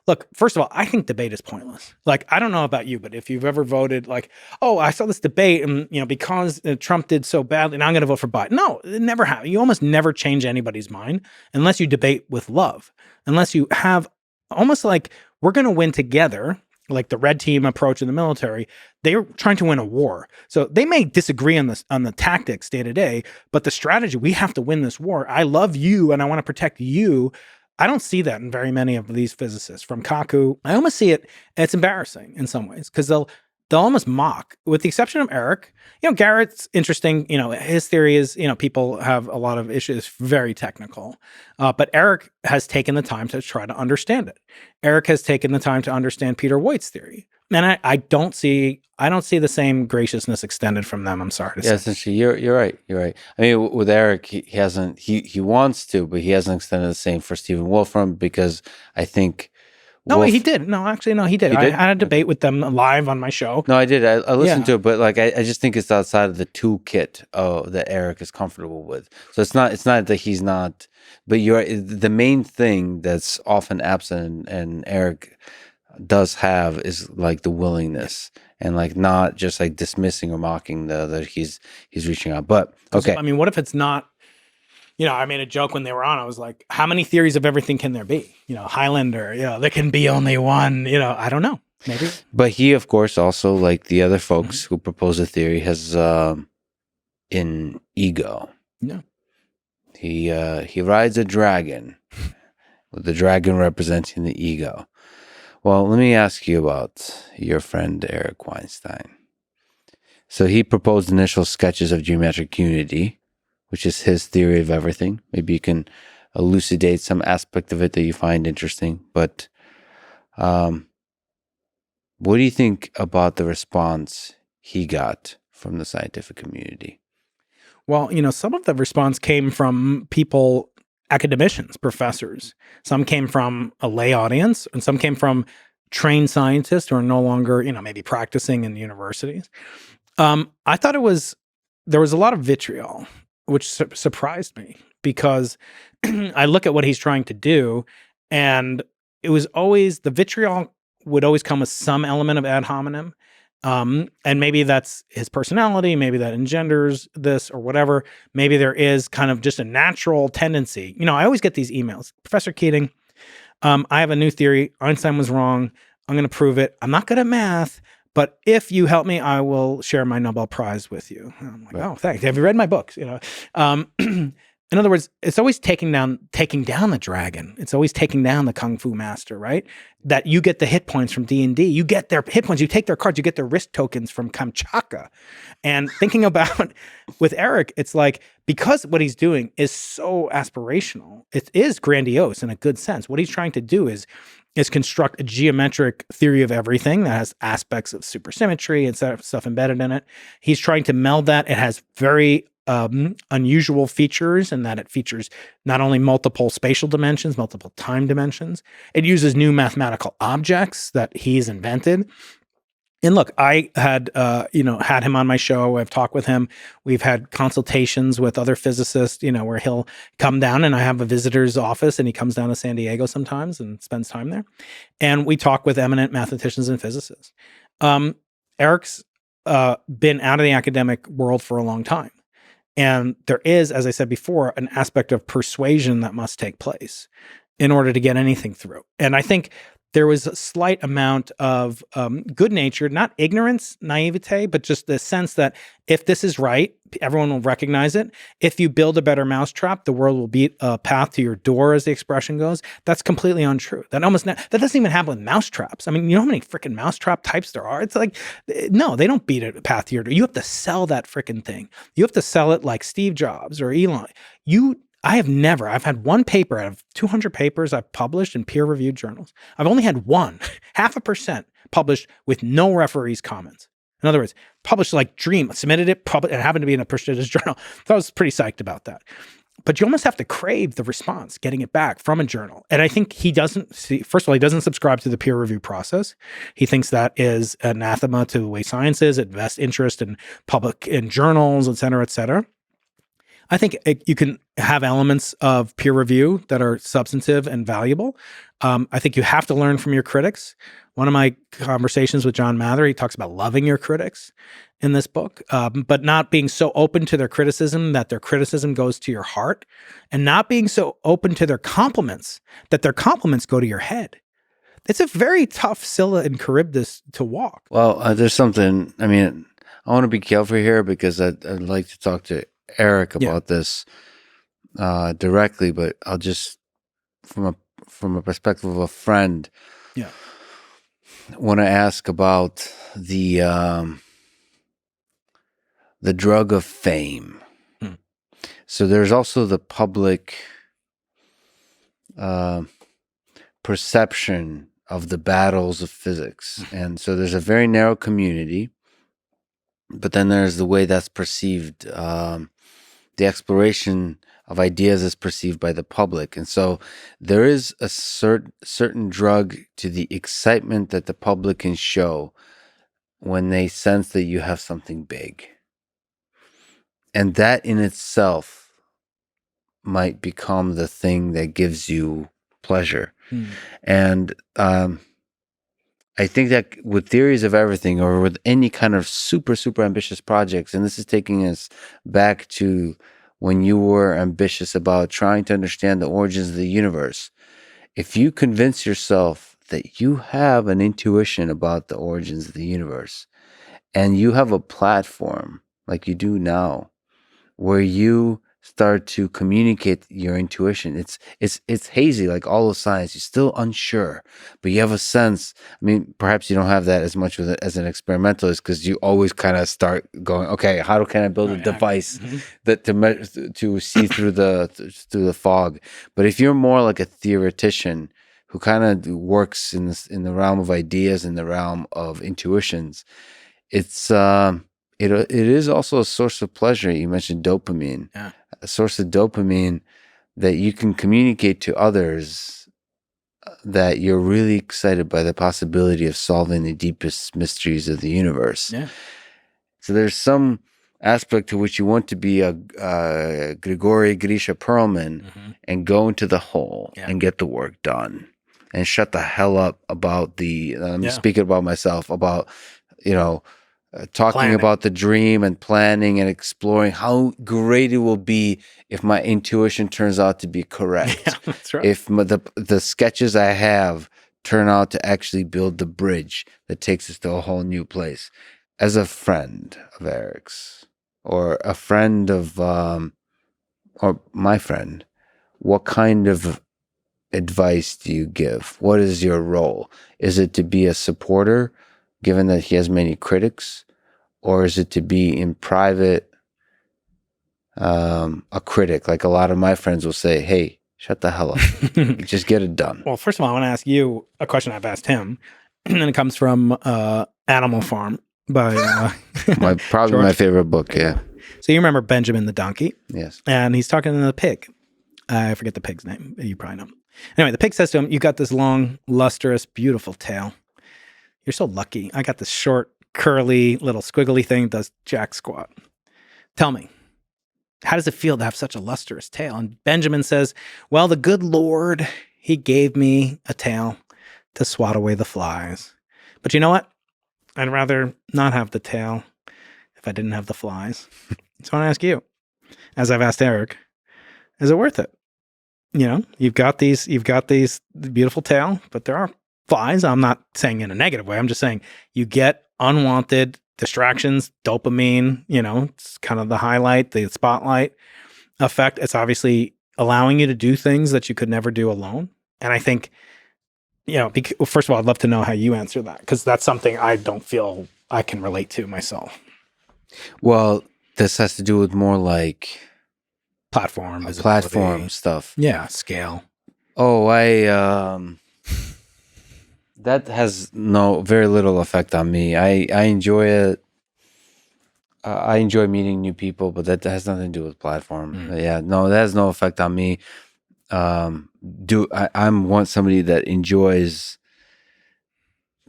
look, first of all, I think debate is pointless. Like, I don't know about you, but if you've ever voted like, oh, I saw this debate and, because Trump did so badly, now I'm going to vote for Biden. No, it never happens. You almost never change anybody's mind unless you debate with love, unless you have almost like we're going to win together, like the red team approach in the military. They're trying to win a war. So they may disagree on the tactics day to day, but the strategy, we have to win this war. I love you and I want to protect you. I don't see that in very many of these physicists. From Kaku, I almost see it, and it's embarrassing in some ways because they'll almost mock, with the exception of Eric. Garrett's interesting. His theory is, people have a lot of issues, very technical. But Eric has taken the time to try to understand it. Eric has taken the time to understand Peter Voigt's theory. And I don't see the same graciousness extended from them. I'm sorry to say. Yeah, essentially, you're right. You're right. I mean, with Eric, he hasn't. He wants to, but he hasn't extended the same for Stephen Wolfram because I think. No, he did. No, actually, no, he did. I had a debate with them live on my show. No, I did. I listened to it, but like, I just think it's outside of the toolkit that Eric is comfortable with. So it's not that he's not. But the main thing that's often absent, and Eric does have, is like the willingness and like not just like dismissing or mocking that he's reaching out. But okay, I mean, what if it's not? I made a joke when they were on. I was like, how many theories of everything can there be? Highlander, there can be only one. I don't know. Maybe. But he, of course, also, like the other folks who propose the theory, has an ego. Yeah. He rides a dragon, with the dragon representing the ego. Well, let me ask you about your friend Eric Weinstein. So he proposed initial sketches of geometric unity, which is his theory of everything. Maybe you can elucidate some aspect of it that you find interesting. But what do you think about the response he got from the scientific community? Well, some of the response came from people, academicians, professors. Some came from a lay audience, and some came from trained scientists who are no longer, maybe practicing in universities. I thought there was a lot of vitriol, which surprised me because I look at what he's trying to do, and it was always, the vitriol would always come with some element of ad hominem. And maybe that's his personality, maybe that engenders this or whatever. Maybe there is kind of just a natural tendency. I always get these emails. Professor Keating, I have a new theory. Einstein was wrong. I'm going to prove it. I'm not good at math, but if you help me, I will share my Nobel Prize with you. And I'm like, oh, thanks. Have you read my books? In other words, it's always taking down the dragon. It's always taking down the kung fu master, right? That you get the hit points from D&D. You get their hit points. You take their cards. You get their risk tokens from Kamchatka. And thinking about with Eric, it's like, because what he's doing is so aspirational, it is grandiose in a good sense. What he's trying to do is construct a geometric theory of everything that has aspects of supersymmetry and stuff embedded in it. He's trying to meld that. It has very unusual features, in that it features not only multiple spatial dimensions, multiple time dimensions. It uses new mathematical objects that he's invented. And look, I had had him on my show. I've talked with him. We've had consultations with other physicists, where he'll come down, and I have a visitor's office, and he comes down to San Diego sometimes and spends time there. And we talk with eminent mathematicians and physicists. Eric's been out of the academic world for a long time. And there is, as I said before, an aspect of persuasion that must take place in order to get anything through. And I think there was a slight amount of good nature, not ignorance, naivete, but just the sense that if this is right, everyone will recognize it. If you build a better mousetrap, the world will beat a path to your door, as the expression goes. That's completely untrue. That doesn't even happen with mousetraps. I mean, you know how many freaking mousetrap types there are? It's like, no, they don't beat a path to your door. You have to sell that freaking thing. You have to sell it like Steve Jobs or Elon. I've had one paper out of 200 papers I've published in peer-reviewed journals. I've only had one, 0.5%, published with no referee's comments. In other words, published like dream, submitted it, it happened to be in a prestigious journal. So I was pretty psyched about that. But you almost have to crave the response, getting it back from a journal. And I think he doesn't see, first of all, he doesn't subscribe to the peer review process. He thinks that is anathema to the way science is. It vests interest in journals, et cetera, et cetera. I think you can have elements of peer review that are substantive and valuable. I think you have to learn from your critics. One of my conversations with John Mather, he talks about loving your critics in this book, but not being so open to their criticism that their criticism goes to your heart, and not being so open to their compliments that their compliments go to your head. It's a very tough Scylla and Charybdis to walk. Well, there's something, I mean, I want to be careful here because I'd like to talk to Eric about this directly, but I'll just from a perspective of a friend, want to ask about the drug of fame. So there's also the public perception of the battles of physics, and so there's a very narrow community, but then there's the way that's perceived. The exploration of ideas is perceived by the public. And so there is a certain drug to the excitement that the public can show when they sense that you have something big. And that in itself might become the thing that gives you pleasure. And I think that with theories of everything, or with any kind of super, super ambitious projects, and this is taking us back to when you were ambitious about trying to understand the origins of the universe, if you convince yourself that you have an intuition about the origins of the universe, and you have a platform like you do now, where you start to communicate your intuition. It's hazy, like all of science. You're still unsure, but you have a sense. I mean, perhaps you don't have that as much as an experimentalist, because you always kind of start going, okay, how can I build a device that to see through the fog? But if you're more like a theoretician who kind of works in the realm of ideas, in the realm of intuitions, it's it is also a source of pleasure. You mentioned dopamine. Yeah. A source of dopamine that you can communicate to others that you're really excited by the possibility of solving the deepest mysteries of the universe. Yeah. So there's some aspect to which you want to be a Grigory Grisha Perlman and go into the hole and get the work done and shut the hell up about I'm speaking about myself, about, talking planning about the dream and planning and exploring how great it will be if my intuition turns out to be correct. Yeah, that's right. If the sketches I have turn out to actually build the bridge that takes us to a whole new place. As a friend of Eric's, or a friend of or my friend, what kind of advice do you give? What is your role? Is it to be a supporter, given that he has many critics, or is it to be in private a critic? Like a lot of my friends will say, "Hey, shut the hell up, just get it done." Well, first of all, I want to ask you a question I've asked him, and it comes from Animal Farm by Probably George. my favorite book. Yeah. So you remember Benjamin the donkey? Yes. And he's talking to the pig. I forget the pig's name. You probably know. Anyway, the pig says to him, "You got this long, lustrous, beautiful tail. You're so lucky. I got this short, curly, little squiggly thing that does jack squat. Tell me, how does it feel to have such a lustrous tail?" And Benjamin says, "Well, the good Lord, he gave me a tail to swat away the flies. But you know what? I'd rather not have the tail if I didn't have the flies." So I want to ask you, as I've asked Eric, is it worth it? You know, you've got these beautiful tail, but there are flies. I'm not saying in a negative way. I'm just saying you get unwanted distractions, dopamine, you know, it's kind of the highlight, the spotlight effect. It's obviously allowing you to do things that you could never do alone. And I think, you know, first of all, I'd love to know how you answer that, because that's something I don't feel I can relate to myself. Well, this has to do with more like platform stuff. Yeah, scale. Oh, that has very little effect on me. I enjoy it. I enjoy meeting new people, but that has nothing to do with platform. Yeah, no, that has no effect on me. I'm somebody that enjoys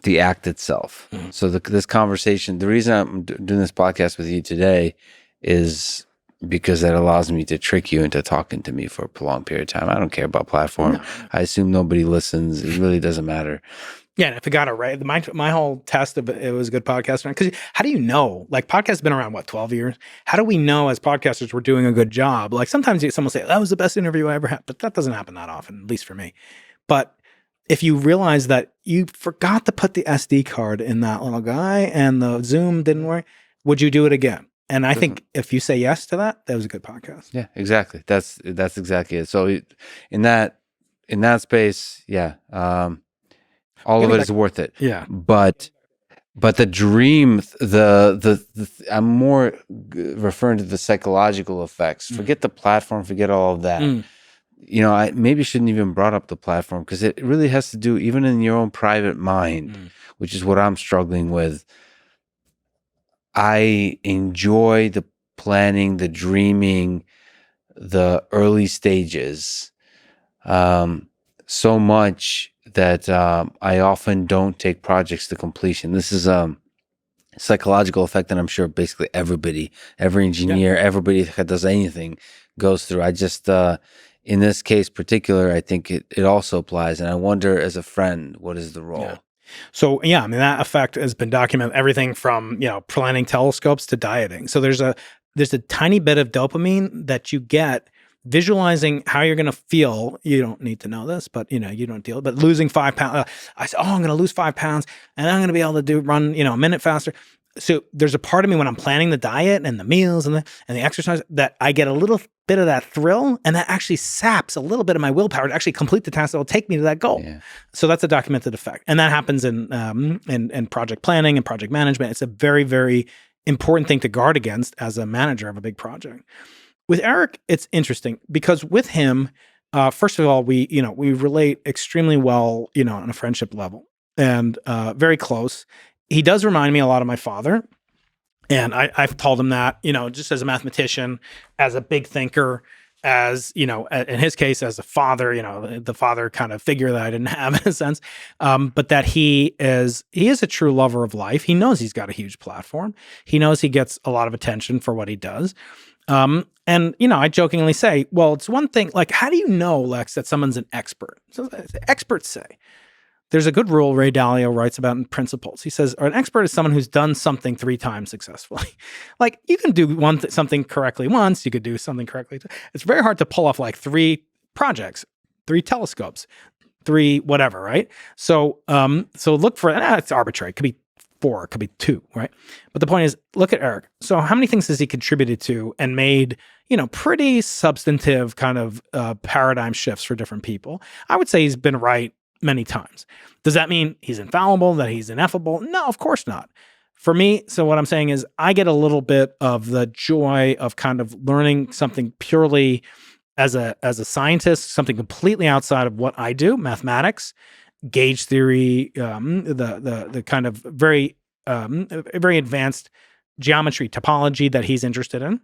the act itself. So this conversation, the reason I'm doing this podcast with you today is because that allows me to trick you into talking to me for a prolonged period of time. I don't care about platform. No. I assume nobody listens. It really doesn't matter. Yeah, and if it got it right, my whole test of it was a good podcast. Because how do you know? Like, podcasts have been around, 12 years? How do we know as podcasters we're doing a good job? Like, sometimes someone will say, "That was the best interview I ever had," but that doesn't happen that often, at least for me. But if you realize that you forgot to put the SD card in that little guy and the Zoom didn't work, would you do it again? And I think if you say yes to that, that was a good podcast. Yeah, exactly. That's exactly it. So in that space, yeah, all of it is worth it. Yeah, but the dream, I'm more referring to the psychological effects. Forget the platform. Forget all of that. You know, I maybe shouldn't even brought up the platform, because it really has to do even in your own private mind, which is what I'm struggling with. I enjoy the planning, the dreaming, the early stages so much that I often don't take projects to completion. This is a psychological effect that I'm sure basically every engineer, everybody that does anything goes through. I just, in this case particular, I think it also applies. And I wonder, as a friend, what is the role? Yeah. So, yeah, I mean, that effect has been documented, everything from, planning telescopes to dieting. So there's a tiny bit of dopamine that you get visualizing how you're going to feel. You don't need to know this, but, you don't deal. But losing 5 pounds, I said, I'm going to lose 5 pounds and I'm going to be able to run, a minute faster. So there's a part of me when I'm planning the diet and the meals and the exercise that I get a little bit of that thrill, and that actually saps a little bit of my willpower to actually complete the task that will take me to that goal. Yeah. So that's a documented effect, and that happens in project planning and project management. It's a very, very important thing to guard against as a manager of a big project. With Eric, it's interesting because with him, first of all, we relate extremely well, on a friendship level, and very close. He does remind me a lot of my father. And I've told him that, just as a mathematician, as a big thinker, as, in his case, as a father, the father kind of figure that I didn't have in a sense, but that he is a true lover of life. He knows he's got a huge platform. He knows he gets a lot of attention for what he does. And, I jokingly say, well, it's one thing, like, how do you know, Lex, that someone's an expert? So experts say. There's a good rule Ray Dalio writes about in Principles. He says, an expert is someone who's done something 3 times successfully. Like, you can do something correctly once, you could do something correctly. It's very hard to pull off like 3 projects, 3 telescopes, 3 whatever, right? So look for, it's arbitrary. It could be 4, it could be 2, right? But the point is, look at Eric. So how many things has he contributed to and made, pretty substantive kind of paradigm shifts for different people? I would say he's been right many times. Does that mean he's infallible, that he's ineffable? No, of course not. For me, so what I'm saying is I get a little bit of the joy of kind of learning something purely as a scientist, something completely outside of what I do, mathematics, gauge theory, the kind of very advanced geometry topology that he's interested in.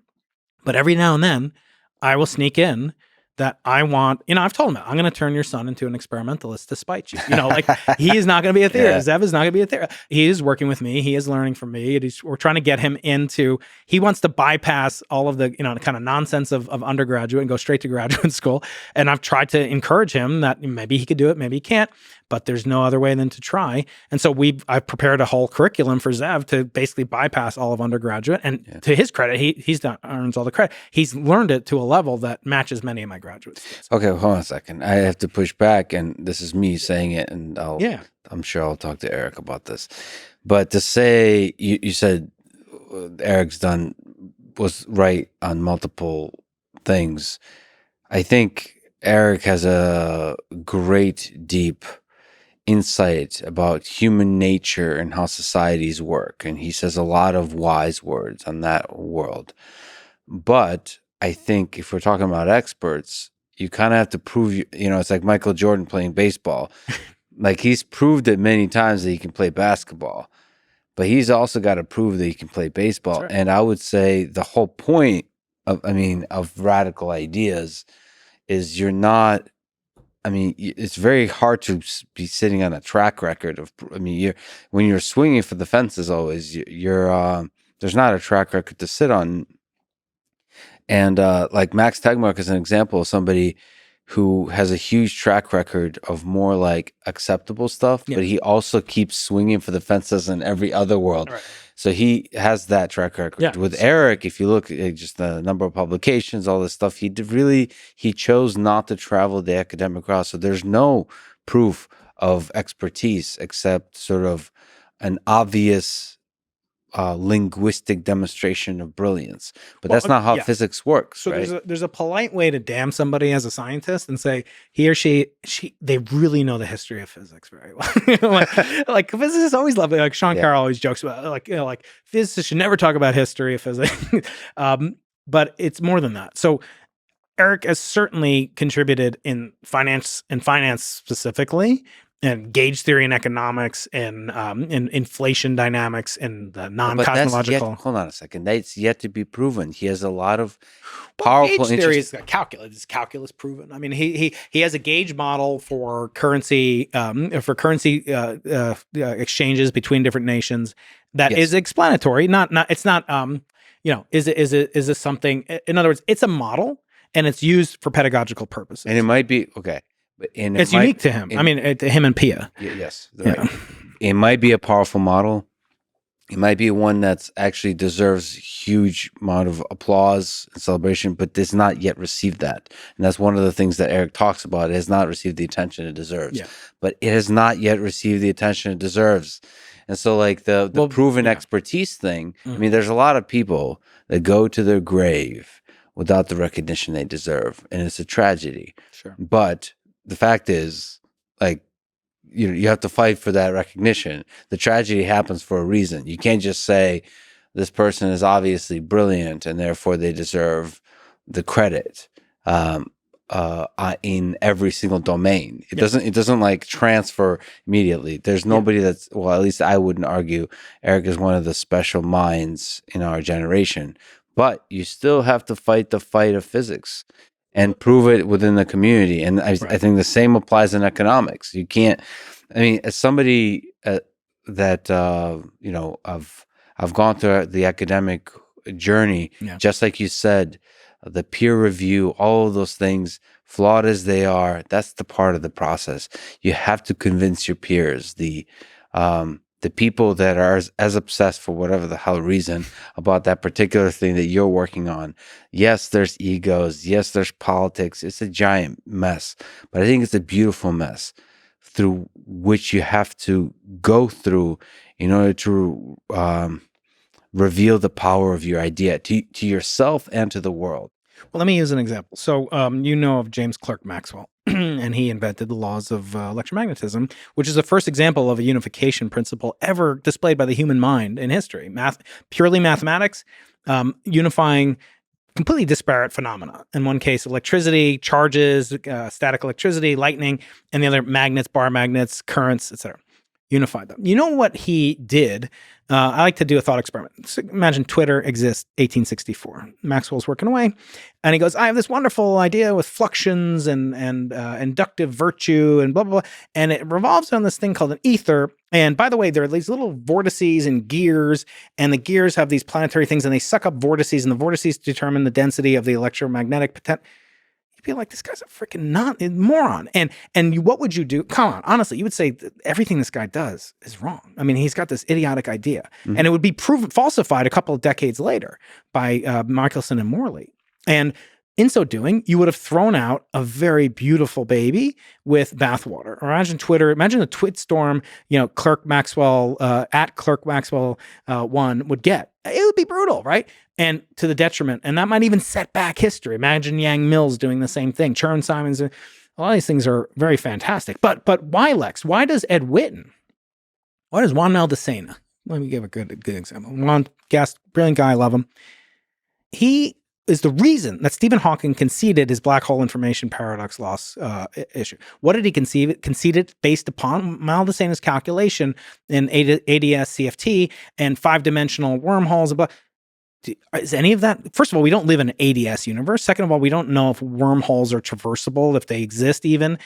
But every now and then, I will sneak in that I want, I've told him, I'm going to turn your son into an experimentalist to spite you. Like he is not going to be a theorist. Zev is not going to be a theorist. He is working with me. He is learning from me. We're trying to get him into, he wants to bypass all of the, kind of nonsense of undergraduate and go straight to graduate school. And I've tried to encourage him that maybe he could do it, maybe he can't, but there's no other way than to try. And so I've prepared a whole curriculum for Zev to basically bypass all of undergraduate. And to his credit, he's earns all the credit. He's learned it to a level that matches many of my graduate students. Okay, hold on a second. I have to push back, and this is me saying it, and I'm sure I'll talk to Eric about this. But to say, you said Eric's was right on multiple things. I think Eric has a great, deep insight about human nature and how societies work. And he says a lot of wise words on that world. But I think if we're talking about experts, you kind of have to prove, it's like Michael Jordan playing baseball. Like he's proved it many times that he can play basketball, but he's also got to prove that he can play baseball. Right. And I would say the whole point of radical ideas is it's very hard to be sitting on a track record of, when you're swinging for the fences always, there's not a track record to sit on. And like Max Tegmark is an example of somebody who has a huge track record of more like acceptable stuff, but he also keeps swinging for the fences in every other world. Right. So he has that track record. Yeah. With Eric, if you look at just the number of publications, all this stuff, he chose not to travel the academic route. So there's no proof of expertise except sort of an obvious linguistic demonstration of brilliance, but that's not how physics works. So right? there's a polite way to damn somebody as a scientist and say he or she they really know the history of physics very well. like physicists always love it. Like Sean Carroll always jokes about like physicists should never talk about history of physics. But it's more than that. So Eric has certainly contributed in finance specifically, and gauge theory and economics, and in inflation dynamics, and the non-cosmological. Hold on a second. That's yet to be proven. He has a lot of powerful gauge theory is calculus. Is calculus proven? I mean, he has a gauge model for currency exchanges between different nations that is explanatory. It's not. Is it something? In other words, it's a model and it's used for pedagogical purposes. And it might be okay. It's unique to him. To him and Pia. Yes. Right. It might be a powerful model. It might be one that's actually deserves huge amount of applause and celebration, but does not yet receive that. And that's one of the things that Eric talks about. It has not received the attention it deserves. Yeah. But it has not yet received the attention it deserves. And so like the proven expertise thing, mm-hmm. There's a lot of people that go to their grave without the recognition they deserve. And it's a tragedy. Sure. But the fact is, like, you have to fight for that recognition. The tragedy happens for a reason. You can't just say this person is obviously brilliant and therefore they deserve the credit in every single domain. It doesn't like transfer immediately. There's nobody at least I wouldn't argue Eric is one of the special minds in our generation. But you still have to fight the fight of physics and prove it within the community. And I think the same applies in economics. You can't, as somebody that, I've gone through the academic journey, just like you said, the peer review, all of those things, flawed as they are, that's the part of the process. You have to convince your peers, the people that are as obsessed for whatever the hell reason about that particular thing that you're working on. Yes, there's egos. Yes, there's politics. It's a giant mess, but I think it's a beautiful mess through which you have to go through in order to reveal the power of your idea to yourself and to the world. Well, let me use an example. So, you know of James Clerk Maxwell, and he invented the laws of electromagnetism, which is the first example of a unification principle ever displayed by the human mind in history. Purely mathematics, unifying completely disparate phenomena. In one case, electricity, charges, static electricity, lightning, and the other magnets, bar magnets, currents, etc. Unified them. You know what he did? I like to do a thought experiment. So imagine Twitter exists 1864. Maxwell's working away, and he goes, I have this wonderful idea with fluxions and inductive virtue and blah, blah, blah. And it revolves on this thing called an ether. And by the way, there are these little vortices and gears, and the gears have these planetary things, and they suck up vortices, and the vortices determine the density of the electromagnetic potential. Be like, this guy's a freaking moron. And what would you do? Come on, honestly, you would say that everything this guy does is wrong. I mean, he's got this idiotic idea, and it would be falsified a couple of decades later by Michelson and Morley. And in so doing, you would have thrown out a very beautiful baby with bathwater. Imagine Twitter. Imagine the twit storm. Clerk Maxwell at Clerk Maxwell 1 would get. It would be brutal, right? And to the detriment, and that might even set back history. Imagine Yang Mills doing the same thing. Chern Simons. A lot of these things are very fantastic. But why, Lex? Why does Ed Witten? Why does Juan Maldacena? Let me give a good example. Juan Guest, brilliant guy, I love him. He is the reason that Stephen Hawking conceded his black hole information paradox loss issue. What did he concede? Conceded based upon Maldacena's calculation in ADS CFT and 5-dimensional wormholes. Is any of that? First of all, we don't live in an ADS universe. Second of all, we don't know if wormholes are traversable, if they exist even.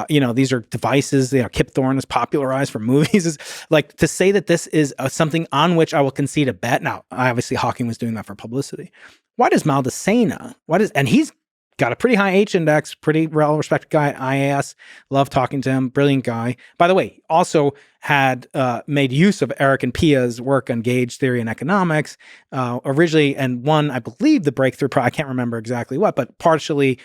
These are devices. Kip Thorne is popularized for movies. Is like to say that this is something on which I will concede a bet. Now, obviously, Hawking was doing that for publicity. Why does Maldacena? And he's got a pretty high H index, pretty well-respected guy, IAS. Love talking to him. Brilliant guy. By the way, also had made use of Eric and Pia's work on gauge theory and economics originally, and won, I believe, the breakthrough prize. I can't remember exactly what, but partially,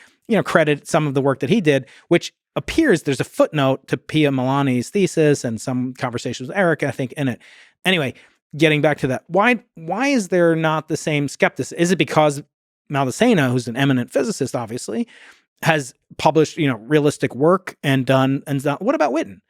credit some of the work that he did, which appears there's a footnote to Pia Milani's thesis and some conversations with Eric, I think, in it. Anyway, getting back to that, why is there not the same skepticism? Is it because Maldacena, who's an eminent physicist, obviously, has published, realistic work and done. What about Witten?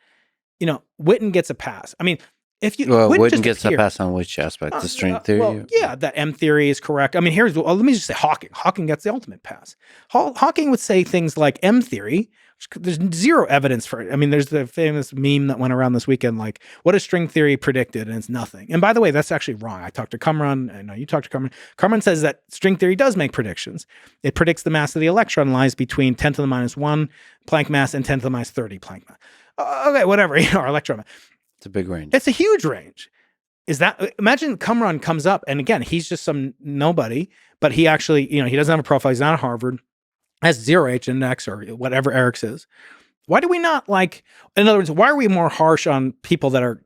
Witten gets a pass. I mean, if you Witten gets a pass on which aspect? The string theory? Well, yeah, that M theory is correct. I mean, let me just say Hawking. Hawking gets the ultimate pass. Hawking would say things like M theory. There's zero evidence for it. I mean, there's the famous meme that went around this weekend, like, what has string theory predicted? And it's nothing. And by the way, that's actually wrong. I talked to Qumran. I know you talked to Qumran. Qumran says that string theory does make predictions. It predicts the mass of the electron lies between 10 to the minus 1 Planck mass and 10 to the minus 30 Planck mass. Okay, whatever, our electron mass. It's a big range. It's a huge range. Imagine Qumran comes up, and again, he's just some nobody, but he actually, he doesn't have a profile. He's not at Harvard. Has 0 H index or whatever Eric says. Why do we not in other words, why are we more harsh on people that are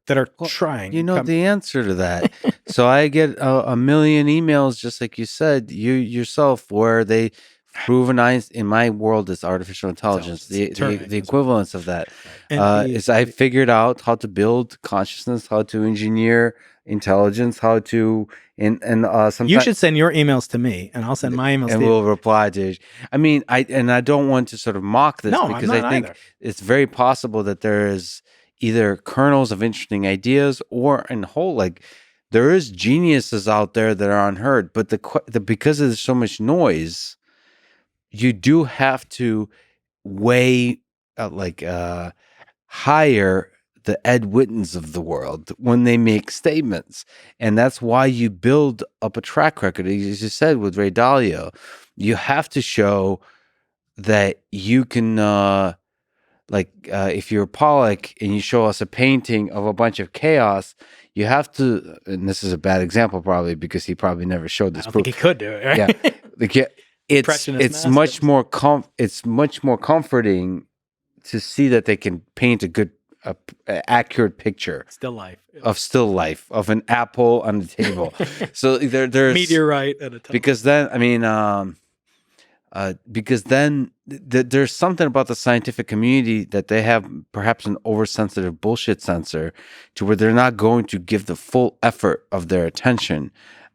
trying? The answer to that. So I get a million emails, just like you said, you yourself, where they proven in my world is artificial intelligence. The equivalence of that is I figured out how to build consciousness, how to engineer intelligence, how to sometimes you should send your emails to me, and I'll send my emails to you. And we'll reply to. I mean, I don't want to sort of mock this because I think it's very possible that there is either kernels of interesting ideas or in whole there is geniuses out there that are unheard, but because there's so much noise, you do have to weigh higher the Ed Wittens of the world when they make statements. And that's why you build up a track record. As you said with Ray Dalio, you have to show that you can, if you're Pollock and you show us a painting of a bunch of chaos, you have to, and this is a bad example probably because he probably never showed this proof. I don't think he could do it, right? Yeah. It's much more comforting to see that they can paint a good accurate picture still life of an apple on the table. So there's meteorite at a time. Because then because then there's something about the scientific community that they have perhaps an oversensitive bullshit sensor to where they're not going to give the full effort of their attention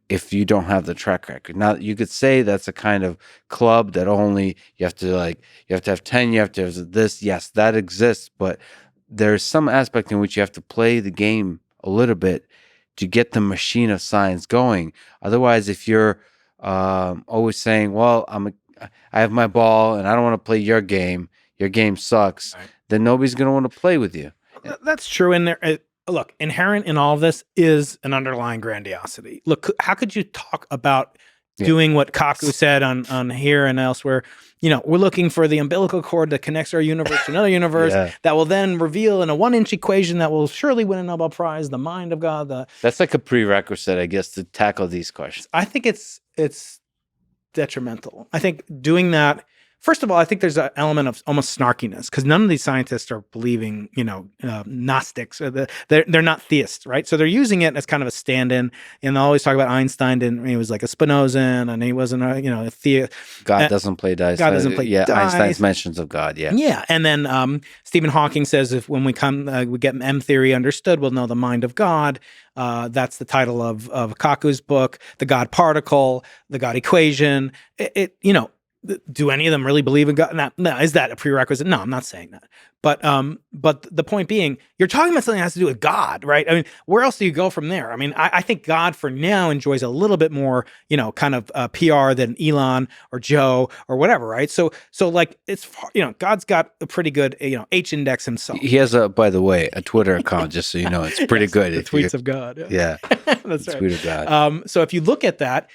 if you don't have the track record. Now, you could say that's a kind of club that only you have to have 10, you have to have this. Yes, that exists, but there's some aspect in which you have to play the game a little bit to get the machine of science going. Otherwise, if you're always saying, well, I have my ball and I don't want to play your game sucks, right, then nobody's going to want to play with you. That's true. And there, look, inherent in all of this is an underlying grandiosity. Look, how could you talk about doing what Kaku said on here and elsewhere? You know, we're looking for the umbilical cord that connects our universe to another universe that will then reveal in a 1-inch equation that will surely win a Nobel Prize, the mind of God. That's like a prerequisite, I guess, to tackle these questions. I think it's detrimental. I think doing that, first of all, I think there's an element of almost snarkiness because none of these scientists are believing, Gnostics. They're not theists, right? So they're using it as kind of a stand-in, and they always talk about Einstein. And he was like a Spinozan, and he wasn't a theist. God doesn't play dice. God doesn't play dice. Einstein's mentions of God, yeah. Yeah, and then Stephen Hawking says when we get M theory understood, we'll know the mind of God. That's the title of Kaku's book, The God Particle, The God Equation. Do any of them really believe in God? No, is that a prerequisite? No, I'm not saying that. But the point being, you're talking about something that has to do with God, right? I mean, where else do you go from there? I mean, I think God for now enjoys a little bit more, kind of PR than Elon or Joe or whatever, right? So like it's, God's got a pretty good, H index himself. He has by the way, a Twitter account, just so you know, it's pretty good. The tweets of God. Yeah, that's right. Tweet of God. So if you look at that,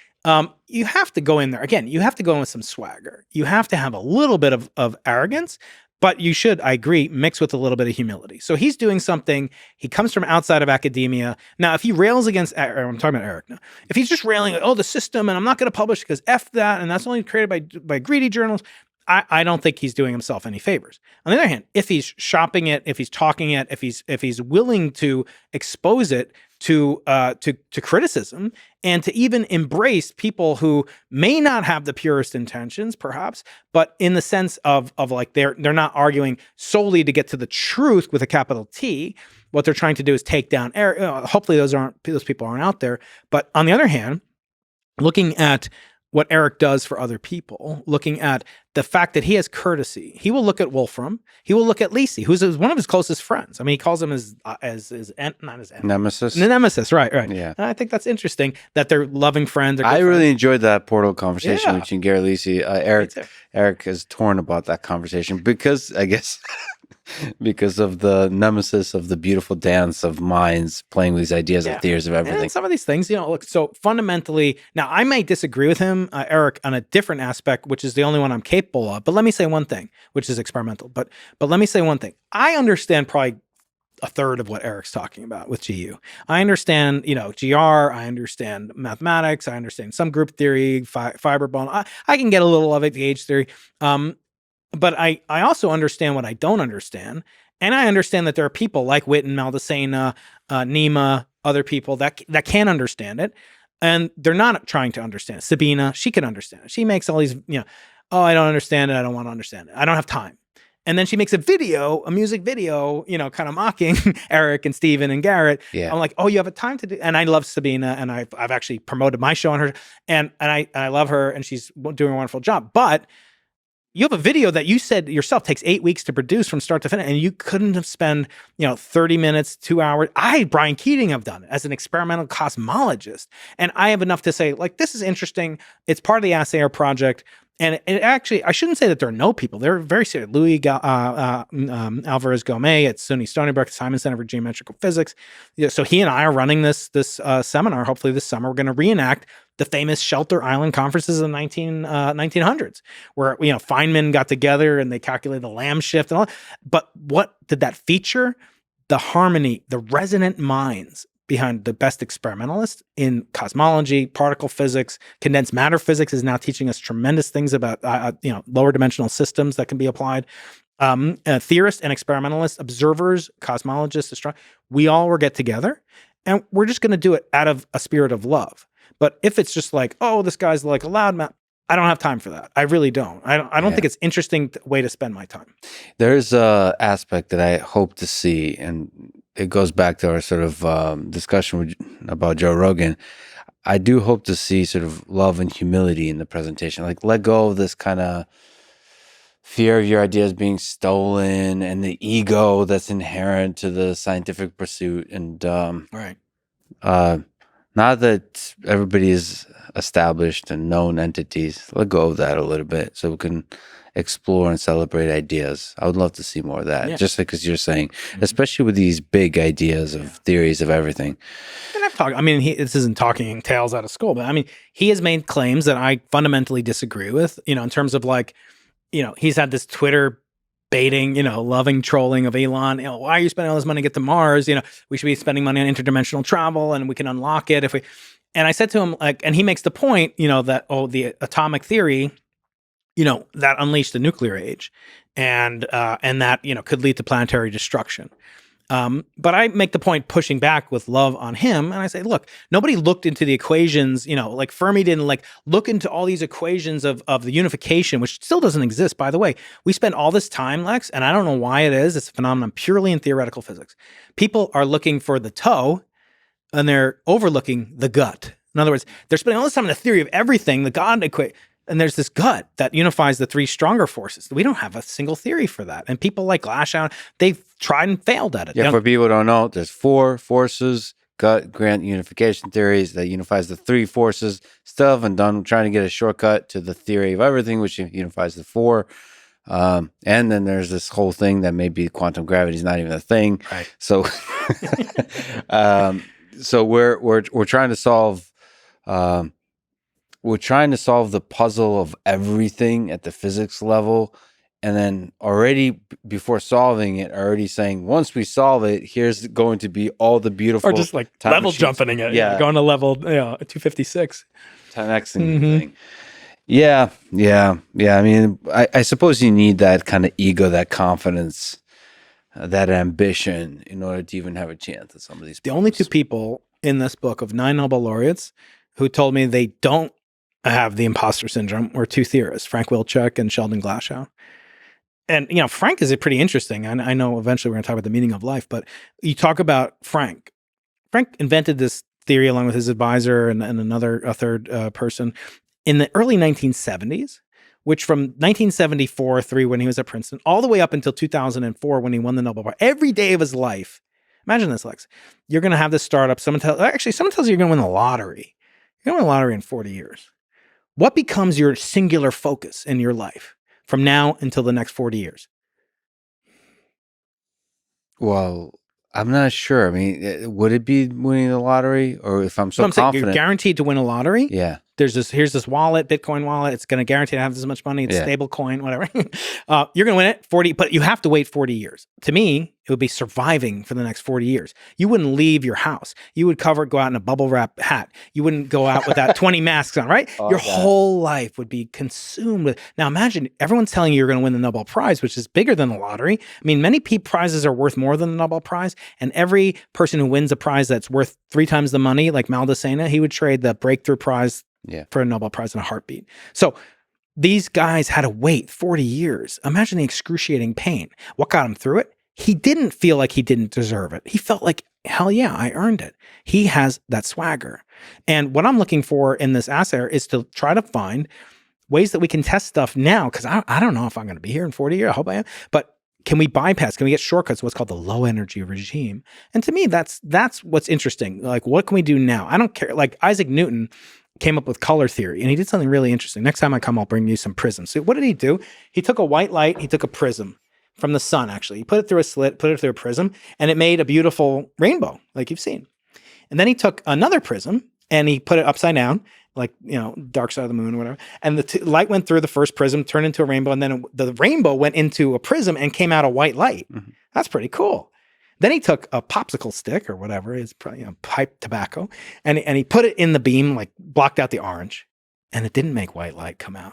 you have to go in there. Again, you have to go in with some swagger. You have to have a little bit of arrogance, but you should, I agree, mix with a little bit of humility. So he's doing something. He comes from outside of academia. Now, if he rails against, I'm talking about Eric now. If he's just railing, the system, and I'm not going to publish because F that, and that's only created by greedy journals, I don't think he's doing himself any favors. On the other hand, if he's shopping it, if he's talking it, if he's willing to expose it to criticism and to even embrace people who may not have the purest intentions, perhaps, but in the sense of like they're not arguing solely to get to the truth with a capital T. What they're trying to do is take down Eric. Hopefully those people aren't out there. But on the other hand, looking at what Eric does for other people, looking at the fact that he has courtesy. He will look at Wolfram. He will look at Lisi, who's one of his closest friends. I mean, he calls him not his nemesis. The nemesis, right. Yeah. And I think that's interesting that they're loving friends. I really enjoyed that portal conversation between Gary Lisi. Eric is torn about that conversation because, I guess, because of the nemesis of the beautiful dance of minds playing with these ideas and theories of everything. And some of these things, look, so fundamentally, now I may disagree with him, Eric, on a different aspect, which is the only one I'm capable of. But let me say one thing, which is experimental. But let me say one thing. I understand probably a third of what Eric's talking about with GU. I understand, GR. I understand mathematics. I understand some group theory, fiber bond. I can get a little of it, the age theory. But I also understand what I don't understand. And I understand that there are people like Witten, Maldacena, Nima, other people that can understand it. And they're not trying to understand it. Sabina, she can understand it. She makes all these, I don't understand it. I don't want to understand it. I don't have time. And then she makes a music video, kind of mocking Eric and Steven and Garrett. Yeah. I'm like, you have a time to do. And I love Sabina, and I've actually promoted my show on her, and I love her, and she's doing a wonderful job. But you have a video that you said yourself takes 8 weeks to produce from start to finish, and you couldn't have spent 30 minutes, 2 hours. Brian Keating, have done it as an experimental cosmologist, and I have enough to say, like, this is interesting. It's part of the Assayer project. And it actually, I shouldn't say that there are no people. They're very serious. Louis Alvarez Gomez at SUNY Stony Brook, Simon Center for Geometrical Physics. So he and I are running this seminar. Hopefully this summer, we're going to reenact the famous Shelter Island conferences in the 1900s, where Feynman got together and they calculated the Lamb shift and all. But what did that feature? The harmony, the resonant minds behind the best experimentalists in cosmology, particle physics. Condensed matter physics is now teaching us tremendous things about lower dimensional systems that can be applied. Theorists and experimentalists, observers, cosmologists, astronomers, we all will get together, and we're just going to do it out of a spirit of love. But if it's just like, this guy's like a loudmouth, I don't have time for that. I really don't. I don't think it's interesting way to spend my time. There's a aspect that I hope to see, and it goes back to our sort of discussion about Joe Rogan. I do hope to see sort of love and humility in the presentation. Like, let go of this kind of fear of your ideas being stolen and the ego that's inherent to the scientific pursuit. And Right. now that everybody is established and known entities, let go of that a little bit so we can explore and celebrate ideas. I would love to see more of that, just because you're saying, especially with these big ideas of theories of everything. And I've talked, I mean, this isn't talking tales out of school, but I mean, he has made claims that I fundamentally disagree with, in terms of like, he's had this Twitter baiting, loving trolling of Elon. Why are you spending all this money to get to Mars? We should be spending money on interdimensional travel and we can unlock it if we. And I said to him, like, and he makes the point, that, the atomic theory, that unleashed the nuclear age and that, could lead to planetary destruction. But I make the point pushing back with love on him. And I say, look, nobody looked into the equations, like Fermi didn't look into all these equations of the unification, which still doesn't exist, by the way. We spend all this time, Lex, and I don't know why it is. It's a phenomenon purely in theoretical physics. People are looking for the toe and they're overlooking the gut. In other words, they're spending all this time on the theory of everything, the God equation. And there's this gut that unifies the three stronger forces. We don't have a single theory for that. And people like Glashow, they've tried and failed at it. Yeah, for people who don't know, there's 4 forces, gut, grant, unification theories that unifies the 3 forces. Still haven't done trying to get a shortcut to the theory of everything, which unifies the 4. And then there's this whole thing that maybe quantum gravity is not even a thing. Right. So, so we're trying to solve. We're trying to solve the puzzle of everything at the physics level. And then already before solving it, already saying, once we solve it, here's going to be all the beautiful. Or just like level jumping it. Yeah. Going to level 256. 10xing thing. Yeah. I mean, I suppose you need that kind of ego, that confidence, that ambition in order to even have a chance at some of these The only 2 people in this book of 9 Nobel laureates who told me they don't have the imposter syndrome were 2 theorists, Frank Wilczek and Sheldon Glashow. And, Frank is pretty interesting. I know eventually we're going to talk about the meaning of life, but you talk about Frank. Frank invented this theory along with his advisor and a third person in the early 1970s, which from 1974 through when he was at Princeton, all the way up until 2004 when he won the Nobel Prize, every day of his life. Imagine this, Lex. You're going to have this startup. Someone tells you you're going to win the lottery. You're going to win the lottery in 40 years. What becomes your singular focus in your life from now until the next 40 years? Well, I'm not sure. I mean, would it be winning the lottery, or if I'm so confident? Saying, you're guaranteed to win a lottery. Yeah. Here's this wallet, Bitcoin wallet. It's going to guarantee to have this much money. It's stable coin, whatever. You're going to win it 40, but you have to wait 40 years. To me, it would be surviving for the next 40 years. You wouldn't leave your house. You would go out in a bubble wrap hat. You wouldn't go out with that 20 masks on, right? Your whole life would be consumed with. Now imagine everyone's telling you you're going to win the Nobel Prize, which is bigger than the lottery. I mean, many prizes are worth more than the Nobel Prize. And every person who wins a prize that's worth 3 times the money, like Maldacena, he would trade the breakthrough prize for a Nobel Prize in a heartbeat. So these guys had to wait 40 years. Imagine the excruciating pain. What got him through it? He didn't feel like he didn't deserve it. He felt like, hell yeah, I earned it. He has that swagger. And what I'm looking for in this assay is to try to find ways that we can test stuff now, because I don't know if I'm going to be here in 40 years. I hope I am. But can we bypass? Can we get shortcuts? What's called the low energy regime? And to me, that's what's interesting. Like, what can we do now? I don't care. Like Isaac Newton came up with color theory, and he did something really interesting. Next time I come, I'll bring you some prisms. So what did he do? He took a white light. He took a prism from the sun, actually. He put it through a slit, put it through a prism, and it made a beautiful rainbow, like you've seen. And then he took another prism, and he put it upside down, like, dark side of the moon or whatever. And the light went through the first prism, turned into a rainbow, and then the rainbow went into a prism and came out a white light. Mm-hmm. That's pretty cool. Then he took a popsicle stick or whatever, it's probably pipe tobacco, and he put it in the beam, like blocked out the orange, and it didn't make white light come out.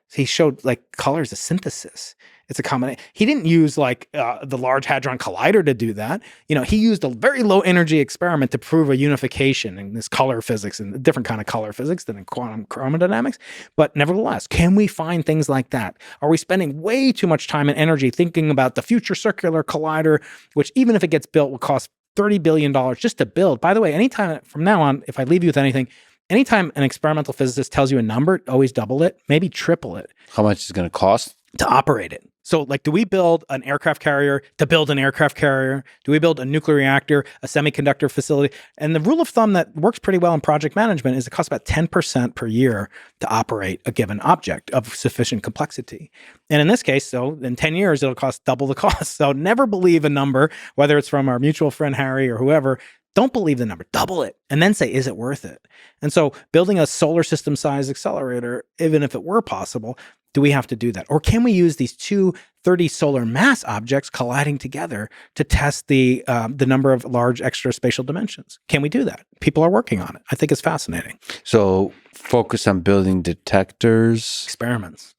So he showed like color as a synthesis. It's a combination. He didn't use like the Large Hadron Collider to do that. He used a very low energy experiment to prove a unification in this color physics and a different kind of color physics than in quantum chromodynamics. But nevertheless, can we find things like that? Are we spending way too much time and energy thinking about the future circular collider, which even if it gets built will cost $30 billion just to build? By the way, anytime from now on, if I leave you with anything, anytime an experimental physicist tells you a number, always double it, maybe triple it. How much is it going to cost? To operate it. So like, do we build an aircraft carrier to build an aircraft carrier? Do we build a nuclear reactor, a semiconductor facility? And the rule of thumb that works pretty well in project management is it costs about 10% per year to operate a given object of sufficient complexity. And in this case, so in 10 years, it'll cost double the cost. So never believe a number, whether it's from our mutual friend Harry or whoever. Don't believe the number, double it, and then say, is it worth it? And so building a solar system size accelerator, even if it were possible, do we have to do that? Or can we use these two 30 solar mass objects colliding together to test the number of large extraspatial dimensions? Can we do that? People are working on it. I think it's fascinating. So focus on building detectors. Experiments.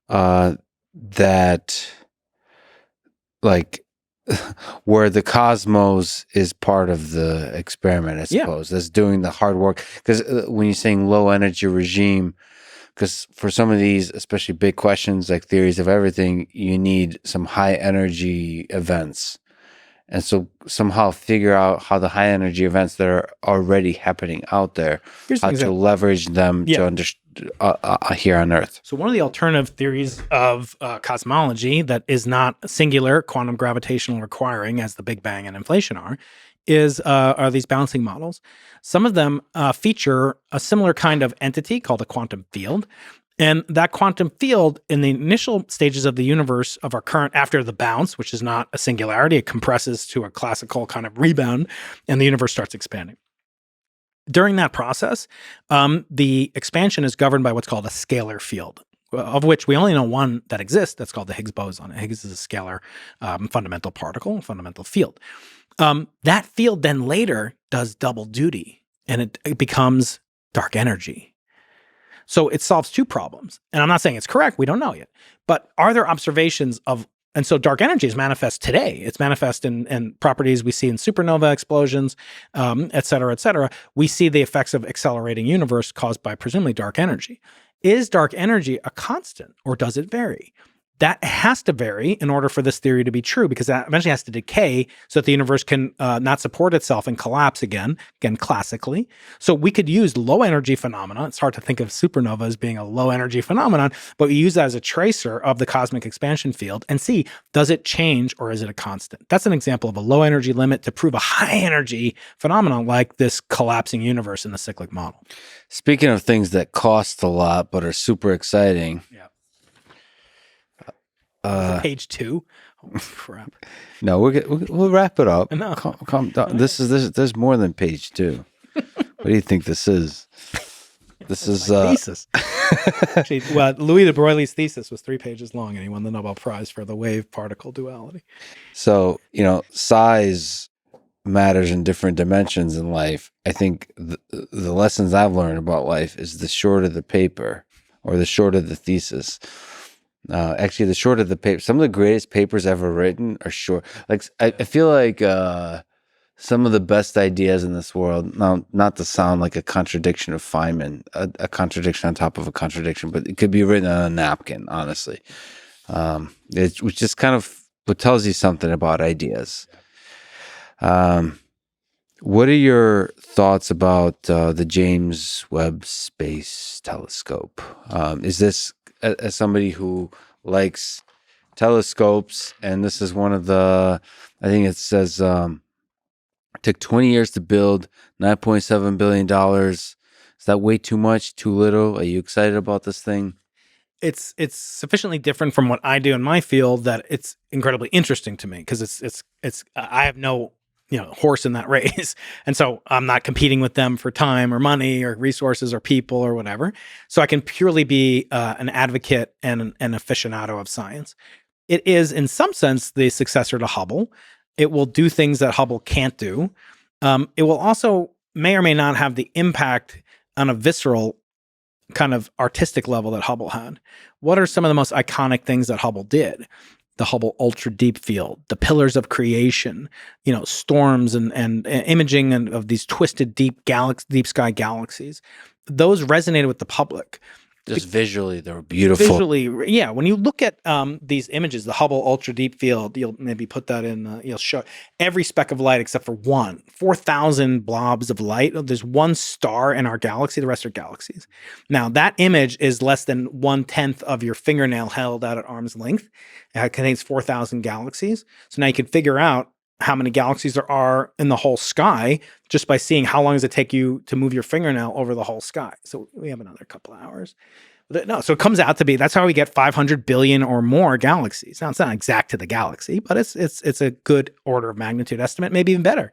That, like, where the cosmos is part of the experiment, I suppose, that's doing the hard work. Because when you're saying low energy regime, because for some of these, especially big questions like theories of everything, you need some high energy events. And so somehow figure out how the high energy events that are already happening out there, how to leverage them to understand here on Earth. So one of the alternative theories of cosmology that is not singular, quantum gravitational requiring, as the Big Bang and inflation are these bouncing models. Some of them feature a similar kind of entity called a quantum field. And that quantum field in the initial stages of the universe of our current, after the bounce, which is not a singularity, it compresses to a classical kind of rebound, and the universe starts expanding. During that process, the expansion is governed by what's called a scalar field, of which we only know one that exists. That's called the Higgs boson. Higgs is a scalar fundamental particle, fundamental field. That field then later does double duty, and it becomes dark energy. So it solves two problems. And I'm not saying it's correct. We don't know yet. But are there observations of, and so dark energy is manifest today. It's manifest in properties we see in supernova explosions, et cetera, et cetera. We see the effects of accelerating universe caused by presumably dark energy. Is dark energy a constant, or does it vary? That has to vary in order for this theory to be true, because that eventually has to decay so that the universe can not support itself and collapse again classically. So we could use low energy phenomena. It's hard to think of supernova as being a low energy phenomenon, but we use that as a tracer of the cosmic expansion field and see, does it change or is it a constant? That's an example of a low energy limit to prove a high energy phenomenon like this collapsing universe in the cyclic model. Speaking of things that cost a lot but are super exciting. Yeah. Page 2. Oh, crap. No, we'll wrap it up. No. Calm down. There's more than page 2. What do you think this is? This is thesis. Actually, well, Louis de Broglie's thesis was 3 pages long, and he won the Nobel Prize for the wave particle duality. So, size matters in different dimensions in life. I think the lessons I've learned about life is the shorter the paper or the shorter the thesis. Actually, the shorter the paper, some of the greatest papers ever written are short. Like I feel like some of the best ideas in this world, now not to sound like a contradiction of Feynman, a contradiction on top of a contradiction, but it could be written on a napkin, honestly. Which just kind of what tells you something about ideas. What are your thoughts about the James Webb Space Telescope? Is this, as somebody who likes telescopes, and this is one of the, I think it says, took 20 years to build, $9.7 billion. Is that way too much, too little? Are you excited about this thing? It's sufficiently different from what I do in my field that it's incredibly interesting to me, because it's I have no horse in that race. And so I'm not competing with them for time or money or resources or people or whatever. So I can purely be an advocate and an aficionado of science. It is, in some sense, the successor to Hubble. It will do things that Hubble can't do. It will also may or may not have the impact on a visceral kind of artistic level that Hubble had. What are some of the most iconic things that Hubble did? The Hubble Ultra Deep Field, the pillars of creation, storms and imaging of these twisted deep sky galaxies. Those resonated with the public. Just visually, they were beautiful. Visually, yeah. When you look at these images, the Hubble Ultra Deep Field, you'll maybe put that in. You'll show every speck of light except for 4,000 blobs of light. There's one star in our galaxy. The rest are galaxies. Now, that image is less than 1/10 of your fingernail held out at arm's length. It contains 4,000 galaxies. So now you can figure out how many galaxies there are in the whole sky just by seeing how long does it take you to move your fingernail over the whole sky. So we have another couple of hours. No, so it comes out to be, that's how we get 500 billion or more galaxies. Now, it's not exact to the galaxy, but it's a good order of magnitude estimate, maybe even better.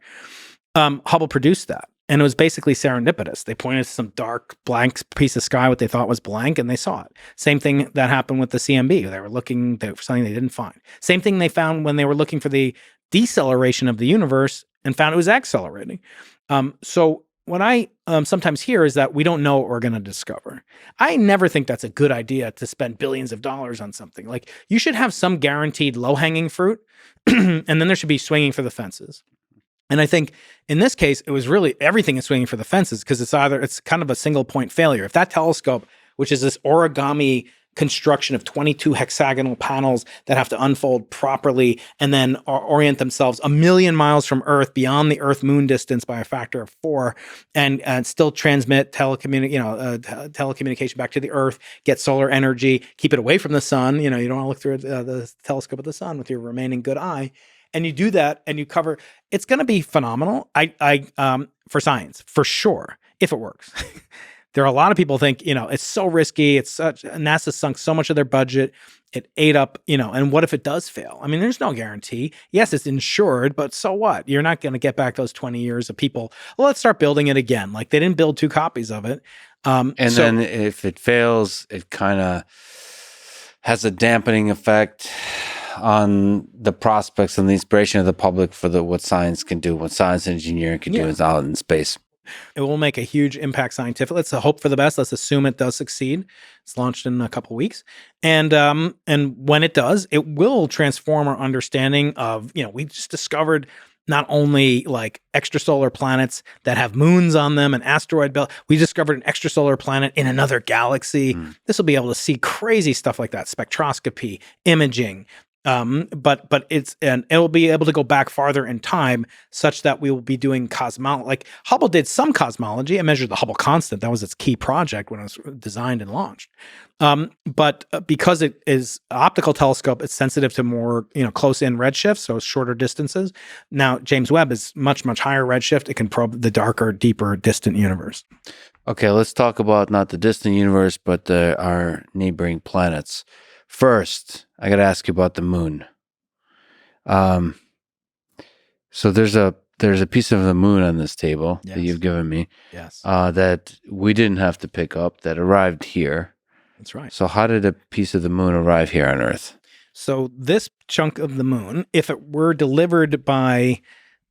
Hubble produced that, and it was basically serendipitous. They pointed to some dark, blank piece of sky, what they thought was blank, and they saw it. Same thing that happened with the CMB. They were looking for something they didn't find. Same thing they found when they were looking for the deceleration of the universe and found it was accelerating. So what I sometimes hear is that we don't know what we're going to discover. I never think that's a good idea to spend billions of dollars on something. Like, you should have some guaranteed low-hanging fruit, and then there should be swinging for the fences. And I think in this case, it was really everything is swinging for the fences, because it's kind of a single point failure. If that telescope, which is this origami construction of 22 hexagonal panels that have to unfold properly and then orient themselves 1,000,000 miles from Earth, beyond the Earth-Moon distance by a factor of 4, and still transmit telecommunication back to the Earth, get solar energy, keep it away from the sun. You don't want to look through the telescope at the sun with your remaining good eye. And you do that, and you cover. It's going to be phenomenal. For science, for sure, if it works. There are a lot of people think, it's so risky. NASA sunk so much of their budget. It ate up, and what if it does fail? I mean, there's no guarantee. Yes, it's insured, but so what? You're not going to get back those 20 years of people. Well, let's start building it again. Like, they didn't build 2 copies of it. Then if it fails, it kind of has a dampening effect on the prospects and the inspiration of the public for what science can do, what science and engineering can do is out in space. It will make a huge impact scientifically. Let's hope for the best. Let's assume it does succeed. It's launched in a couple of weeks. And when it does, it will transform our understanding of, we just discovered not only like extrasolar planets that have moons on them and asteroid belt. We discovered an extrasolar planet in another galaxy. This will be able to see crazy stuff like that, spectroscopy, imaging. But it will be able to go back farther in time, such that we will be doing cosmology. Like, Hubble did some cosmology. It measured the Hubble constant. That was its key project when it was designed and launched. But because it is an optical telescope, it's sensitive to more, close-in redshift, so shorter distances. Now, James Webb is much, much higher redshift. It can probe the darker, deeper, distant universe. Okay, let's talk about not the distant universe, but our neighboring planets. First, I got to ask you about the moon. So there's a piece of the moon on this table that you've given me. Yes. That we didn't have to pick up, that arrived here. That's right. So how did a piece of the moon arrive here on Earth? So this chunk of the moon, if it were delivered by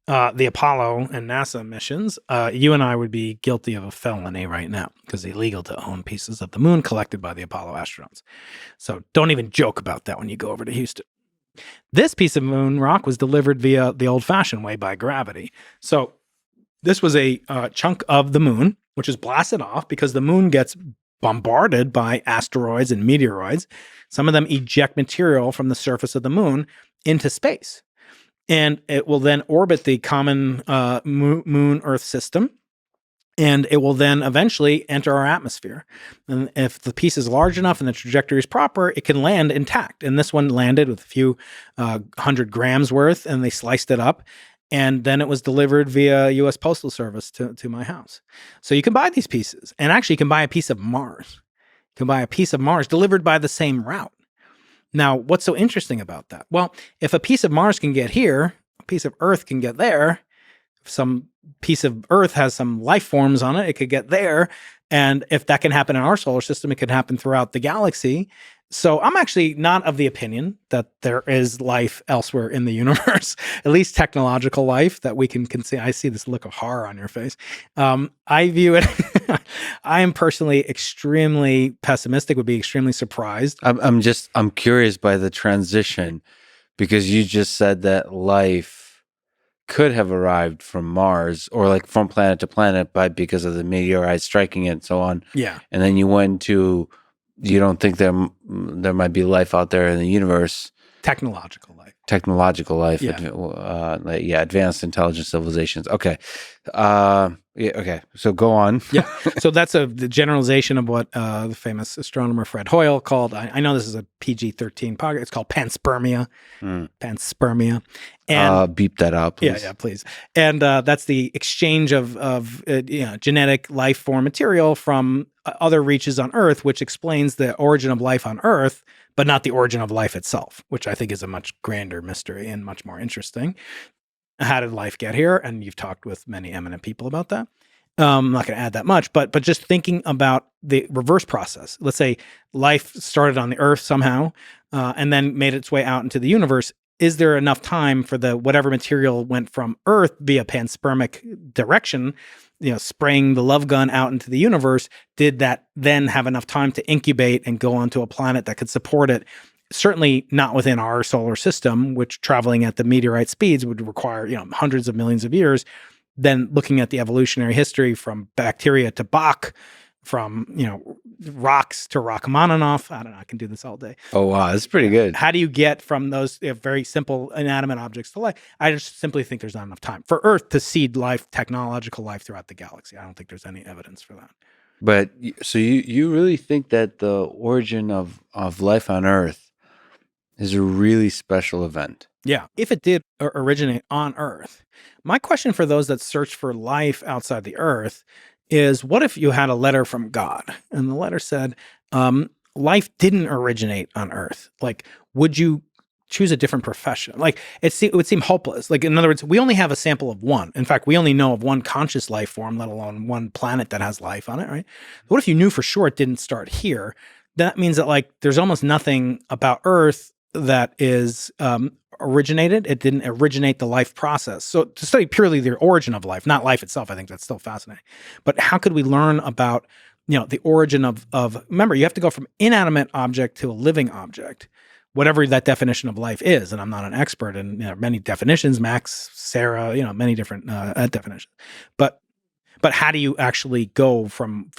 the Apollo and NASA missions, you and I would be guilty of a felony right now, because it's illegal to own pieces of the moon collected by the Apollo astronauts. So don't even joke about that when you go over to Houston. This piece of moon rock was delivered via the old-fashioned way, by gravity. So this was a chunk of the moon, which is blasted off because the moon gets bombarded by asteroids and meteoroids. Some of them eject material from the surface of the moon into space. And it will then orbit the common moon-Earth system, and it will then eventually enter our atmosphere. And if the piece is large enough and the trajectory is proper, it can land intact. And this one landed with a few 100 grams worth, and they sliced it up. And then it was delivered via U.S. Postal Service to my house. So you can buy these pieces. And actually, you can buy a piece of Mars. You can buy a piece of Mars delivered by the same route. Now, what's so interesting about that? Well, if a piece of Mars can get here, a piece of Earth can get there. If some piece of Earth has some life forms on it, it could get there. And if that can happen in our solar system, it could happen throughout the galaxy. So I'm actually not of the opinion that there is life elsewhere in the universe, at least technological life that we can see. I see this look of horror on your face. I view it, I am personally extremely pessimistic, would be extremely surprised. I'm curious by the transition, because you just said that life could have arrived from Mars or like from planet to planet because of the meteorite striking it and so on. Yeah. And then you went to, you don't think there might be life out there in the universe? Technological life. Yeah. Advanced intelligent civilizations. Okay. Okay. So go on. Yeah. So that's the generalization of what the famous astronomer Fred Hoyle called, I know this is a PG-13 podcast, it's called Panspermia. Panspermia. And beep that out, please. Yeah, please. And that's the exchange of genetic life form material from other reaches on Earth, which explains the origin of life on Earth, but not the origin of life itself, which I think is a much grander mystery and much more interesting. How did life get here? And you've talked with many eminent people about that. I'm not going to add that much, but just thinking about the reverse process. Let's say life started on the Earth somehow, and then made its way out into the universe. Is there enough time for the whatever material went from Earth via panspermic direction, spraying the love gun out into the universe? Did that then have enough time to incubate and go onto a planet that could support it? Certainly not within our solar system, which traveling at the meteorite speeds would require, hundreds of millions of years. Then looking at the evolutionary history from bacteria to Bach, from, rocks to Rachmaninoff. I don't know. I can do this all day. Oh, wow. That's pretty good. How do you get from those very simple inanimate objects to life? I just simply think there's not enough time for Earth to seed life, technological life throughout the galaxy. I don't think there's any evidence for that. But so you really think that the origin of life on Earth is a really special event? Yeah. If it did originate on Earth, my question for those that search for life outside the Earth is, what if you had a letter from God and the letter said, life didn't originate on Earth? Like, would you choose a different profession? Like, it would seem hopeless. Like, in other words, we only have a sample of one. In fact, we only know of one conscious life form, let alone one planet that has life on it, right? What if you knew for sure it didn't start here? That means that, like, there's almost nothing about Earth that is originated. It didn't originate the life process. So to study purely the origin of life, not life itself, I think that's still fascinating. But how could we learn about, the origin of remember, you have to go from inanimate object to a living object, whatever that definition of life is. And I'm not an expert in many definitions, Max, Sarah, many different definitions. But how do you actually go from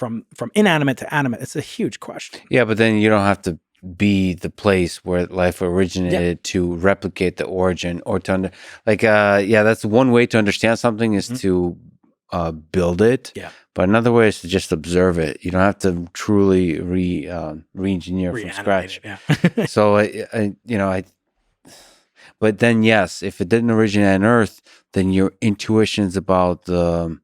inanimate to animate? It's a huge question. Yeah, but then you don't have to be the place where life originated to replicate the origin or to that's one way to understand something is to build it. Yeah. But another way is to just observe it. You don't have to truly re-engineer from scratch. Yeah. So but then yes, if it didn't originate on Earth, then your intuitions about the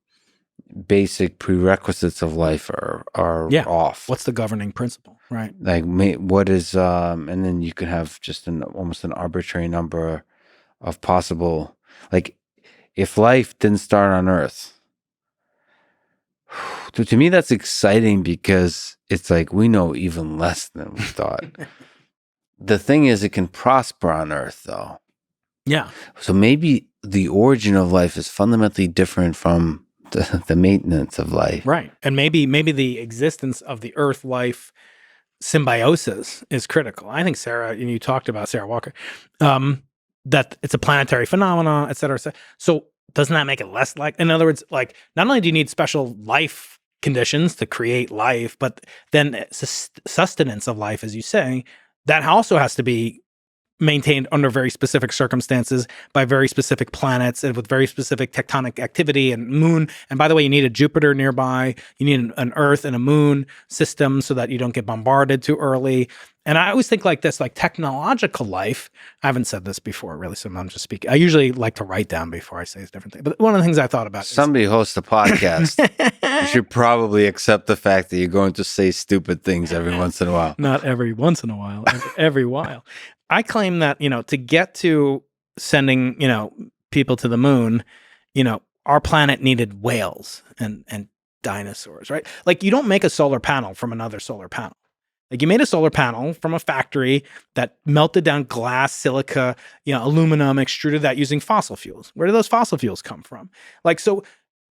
basic prerequisites of life are off. What's the governing principle? Right. Like, what is, and then you can have just almost an arbitrary number of possible, like, if life didn't start on Earth, to me, that's exciting because it's like we know even less than we thought. The thing is, it can prosper on Earth, though. Yeah. So maybe the origin of life is fundamentally different from the maintenance of life. Right. And maybe the existence of the Earth life symbiosis is critical. I think you talked about Sarah Walker, that it's a planetary phenomenon, et cetera, et cetera. So doesn't that make it less like, in other words, like, not only do you need special life conditions to create life, but then sustenance of life, as you say, that also has to be maintained under very specific circumstances by very specific planets and with very specific tectonic activity and moon. And by the way, you need a Jupiter nearby. You need an Earth and a moon system so that you don't get bombarded too early. And I always think like this, like technological life. I haven't said this before, really, so I'm just speaking. I usually like to write down before I say a different thing. But one of the things I thought about somebody hosts a podcast. You should probably accept the fact that you're going to say stupid things every once in a while. Not every once in a while, every while. I claim that, to get to sending, people to the moon, our planet needed whales and dinosaurs, right? Like you don't make a solar panel from another solar panel. Like you made a solar panel from a factory that melted down glass, silica, aluminum, extruded that using fossil fuels. Where do those fossil fuels come from? Like, so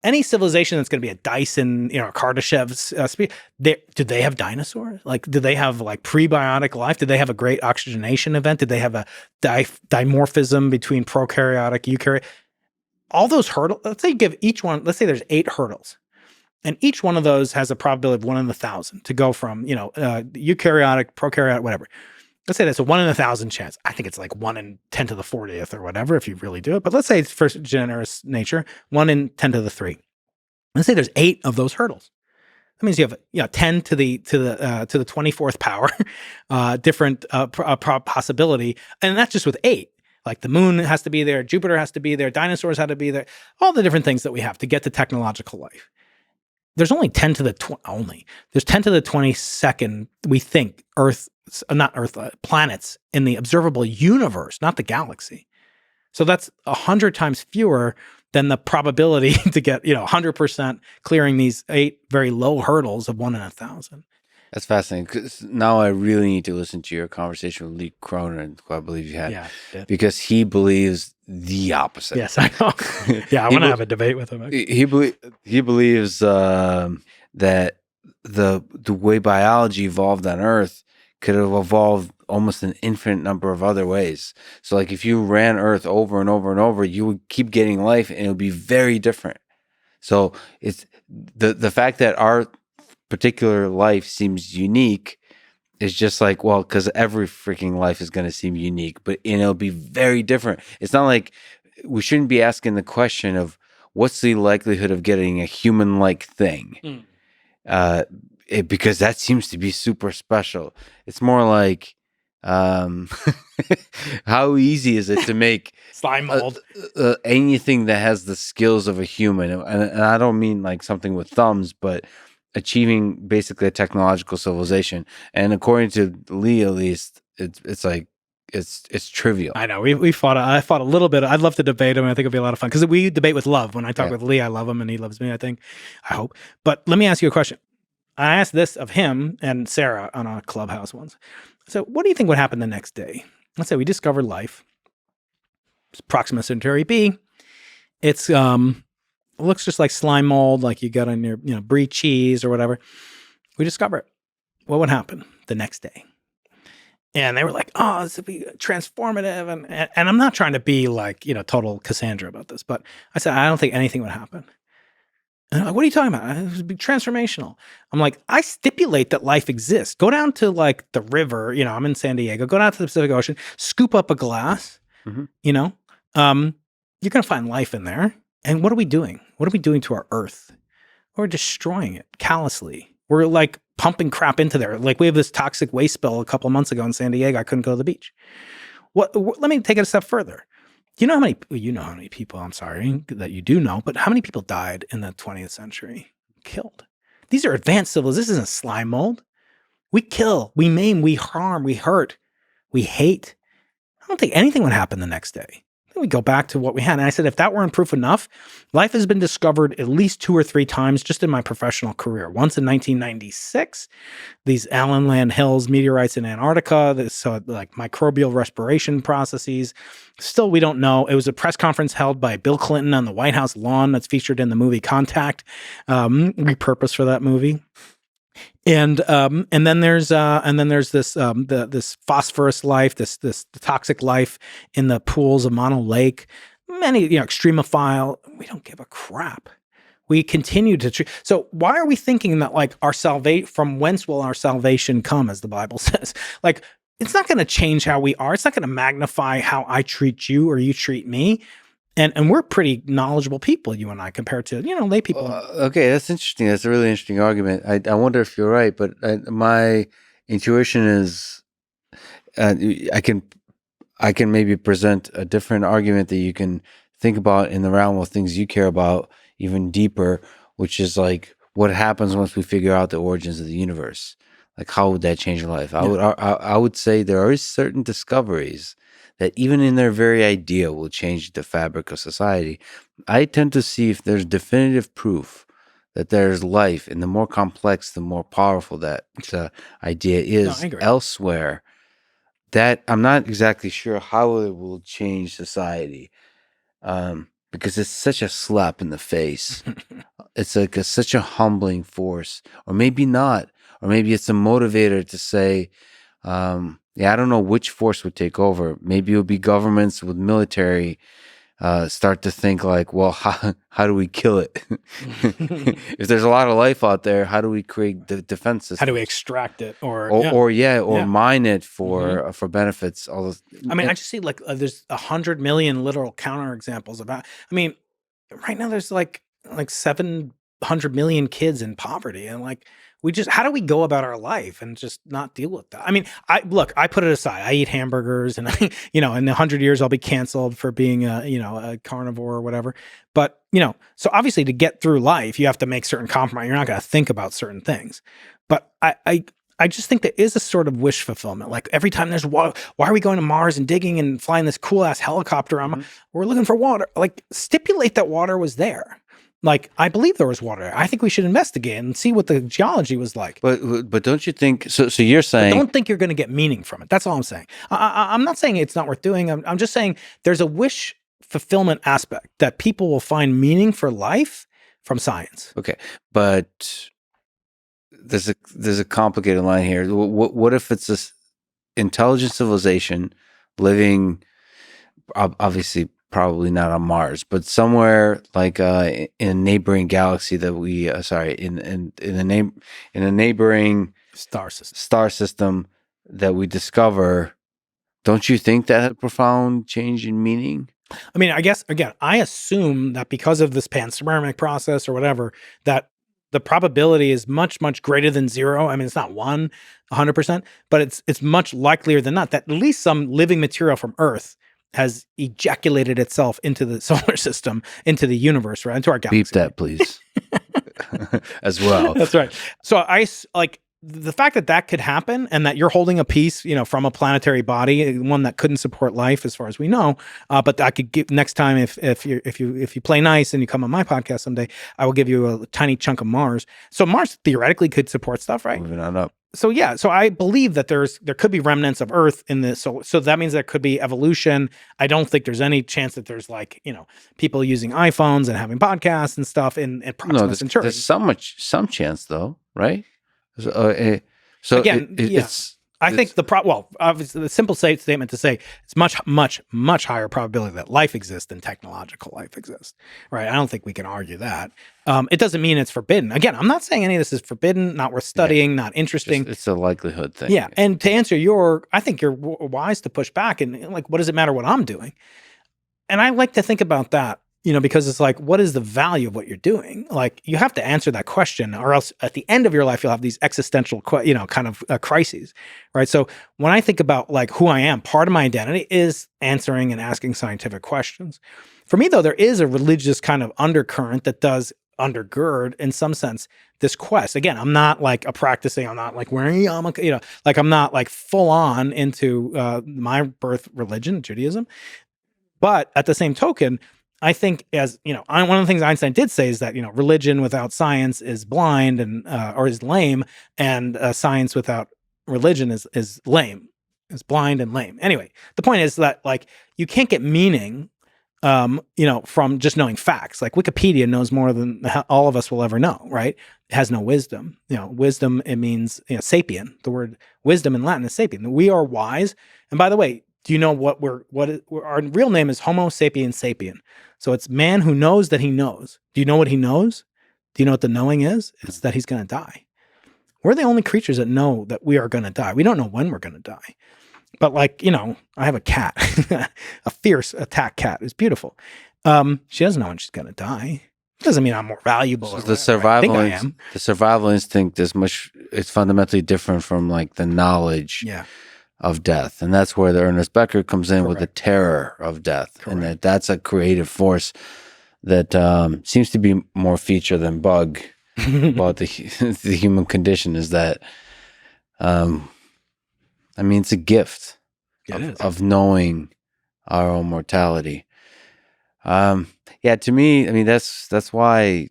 any civilization that's going to be a Dyson, Kardashev, did they have dinosaurs? Like, did they have like prebiotic life? Did they have a great oxygenation event? Did they have a dimorphism between prokaryotic, eukaryotic? All those hurdles, let's say you give each one, let's say there's 8 hurdles. And each one of those has a probability of 1 in 1,000 to go from, eukaryotic, prokaryotic, whatever. Let's say that's a 1 in 1,000 chance. I think it's like 1 in 10 to the 40th or whatever, if you really do it. But let's say it's for generous nature, 1 in 10 to the 3. Let's say there's 8 of those hurdles. That means you have 10 to the 24th power, different possibility, and that's just with 8. Like the moon has to be there, Jupiter has to be there, dinosaurs had to be there, all the different things that we have to get to technological life. There's only 10 to the 22nd, we think, planets in the observable universe, not the galaxy. So that's 100 times fewer than the probability to get, 100% clearing these 8 very low hurdles of 1 in 1,000. That's fascinating, because now I really need to listen to your conversation with Lee Cronin, who I believe you had, because he believes the opposite. Yes, I know. Yeah, I want to have a debate with him. He believes that the way biology evolved on Earth could have evolved almost an infinite number of other ways. So, like, if you ran Earth over and over and over, you would keep getting life, and it would be very different. So, it's the fact that our particular life seems unique is just like, well, because every freaking life is going to seem unique, but it'll be very different. It's not like we shouldn't be asking the question of what's the likelihood of getting a human-like thing, because that seems to be super special. It's more like, how easy is it to make slime mold anything that has the skills of a human? And I don't mean like something with thumbs, but achieving basically a technological civilization. And according to Lee, at least, it's like it's trivial. I know I fought a little bit. I'd love to debate him. I think it'd be a lot of fun because we debate with love. When I talk with Lee, I love him and he loves me, I hope. But let me ask you a question. I asked this of him and Sarah on a Clubhouse once. So what do you think would happen the next day? Let's say we discovered life. It's Proxima Centauri B. It's it looks just like slime mold, like you got on your, brie cheese or whatever. We discover it. What would happen the next day? And they were like, "Oh, this would be transformative." And I'm not trying to be like, total Cassandra about this, but I said, I don't think anything would happen. And they're like, what are you talking about? It would be transformational. I'm like, I stipulate that life exists. Go down to like the river, I'm in San Diego. Go down to the Pacific Ocean, scoop up a glass, you're going to find life in there. And what are we doing? What are we doing to our Earth? We're destroying it callously. We're like pumping crap into there. Like we have this toxic waste spill a couple of months ago in San Diego. I couldn't go to the beach. Let me take it a step further. Do you know how many people, I'm sorry that you do know, but how many people died in the 20th century? Killed. These are advanced civilizations. This isn't slime mold. We kill, we maim, we harm, we hurt, we hate. I don't think anything would happen the next day. We go back to what we had. And I said, if that weren't proof enough, life has been discovered at least 2 or 3 times just in my professional career. Once in 1996, these Allen Land Hills meteorites in Antarctica, like microbial respiration processes. Still, we don't know. It was a press conference held by Bill Clinton on the White House lawn that's featured in the movie Contact, repurposed for that movie. And then there's this this phosphorus life, this toxic life in the pools of Mono Lake. Many extremophile. We don't give a crap. We continue to treat. So why are we thinking that like our salvation? From whence will our salvation come, as the Bible says? Like it's not going to change how we are. It's not going to magnify how I treat you or you treat me. And we're pretty knowledgeable people, you and I, compared to, lay people. Okay, that's interesting. That's a really interesting argument. I wonder if you're right, but my intuition is I can maybe present a different argument that you can think about in the realm of things you care about even deeper, which is like what happens once we figure out the origins of the universe. Like, how would that change your life? I would say there are certain discoveries that even in their very idea will change the fabric of society. I tend to see if there's definitive proof that there's life, and the more complex, the more powerful that idea No, I is agree. elsewhere, that I'm not exactly sure how it will change society, because it's such a slap in the face. It's like such a humbling force, or maybe not, or maybe it's a motivator to say, yeah, I don't know which force would take over. Maybe it would be governments with military start to think like, well, how do we kill it? If there's a lot of life out there, how do we create the defense system? How do we extract it, or mine it Mm-hmm. for benefits? All those. I mean, I just see like there's 100 million literal counterexamples about. I mean, right now there's like 700 million kids in poverty, and like we just how do we go about our life and just not deal with that? I mean, I put it aside. I eat hamburgers, and in 100 years I'll be canceled for being a carnivore or whatever. But so obviously to get through life, you have to make certain compromise. You're not going to think about certain things. But I just think there is a sort of wish fulfillment. Like every time there's water, why are we going to Mars and digging and flying this cool ass helicopter? We're looking for water. Like stipulate that water was there. Like I believe there was water there. I think we should investigate and see what the geology was like. But don't you think? So you're saying? But don't think you're going to get meaning from it. That's all I'm saying. I'm not saying it's not worth doing. I'm just saying there's a wish fulfillment aspect that people will find meaning for life from science. Okay, but there's a complicated line here. What if it's this intelligent civilization living, obviously probably not on Mars, but somewhere like in a neighboring galaxy that we in a neighboring Star system that we discover? Don't you think that had a profound change in meaning? I mean, I guess again, I assume that because of this panspermic process or whatever, that the probability is much, much greater than zero. I mean, it's not 100%, but it's much likelier than not that at least some living material from Earth has ejaculated itself into the solar system, into the universe, right? Into our galaxy. Beep that, please. As well. That's right. So I like the fact that could happen, and that you're holding a piece, from a planetary body, one that couldn't support life, as far as we know. But I could give next time if you play nice and you come on my podcast someday, I will give you a tiny chunk of Mars. So Mars theoretically could support stuff, right? Moving on up. So yeah, so I believe that there could be remnants of Earth in this. So that means there could be evolution. I don't think there's any chance that there's people using iPhones and having podcasts and stuff in Proxima Centauri. There's some chance though, right? So Again, I think obviously the simple statement to say it's much, much, much higher probability that life exists than technological life exists, right? I don't think we can argue that. It doesn't mean it's forbidden. Again, I'm not saying any of this is forbidden, not worth studying, not interesting. It's a likelihood thing. Yeah, and to answer I think you're wise to push back and like, what does it matter what I'm doing? And I like to think about that. Because it's like, what is the value of what you're doing? Like, you have to answer that question, or else at the end of your life, you'll have these existential, kind of crises, right? So when I think about like who I am, part of my identity is answering and asking scientific questions. For me, though, there is a religious kind of undercurrent that does undergird, in some sense, this quest. Again, I'm not like I'm not like wearing a yarmulke, like I'm not like full on into my birth religion, Judaism. But at the same token, I think one of the things Einstein did say is that, religion without science is blind or is lame, and science without religion is lame, is blind and lame. Anyway, the point is that like you can't get meaning, from just knowing facts. Like Wikipedia knows more than all of us will ever know, right? It has no wisdom. Wisdom, it means sapien. The word wisdom in Latin is sapien. We are wise. And by the way, do you know what our real name is? Homo sapiens sapien. So it's man who knows that he knows. Do you know what he knows? Do you know what the knowing is? It's that he's going to die. We're the only creatures that know that we are going to die. We don't know when we're going to die. But I have a cat, a fierce attack cat. It's beautiful. She doesn't know when she's going to die. Doesn't mean I'm more valuable. So the survival instinct it's fundamentally different from like the knowledge of death. And that's where the Ernest Becker comes in with the terror of death. Correct. And that's a creative force that seems to be more feature than bug about the human condition, is that, it's a gift of knowing our own mortality. To me, that's why,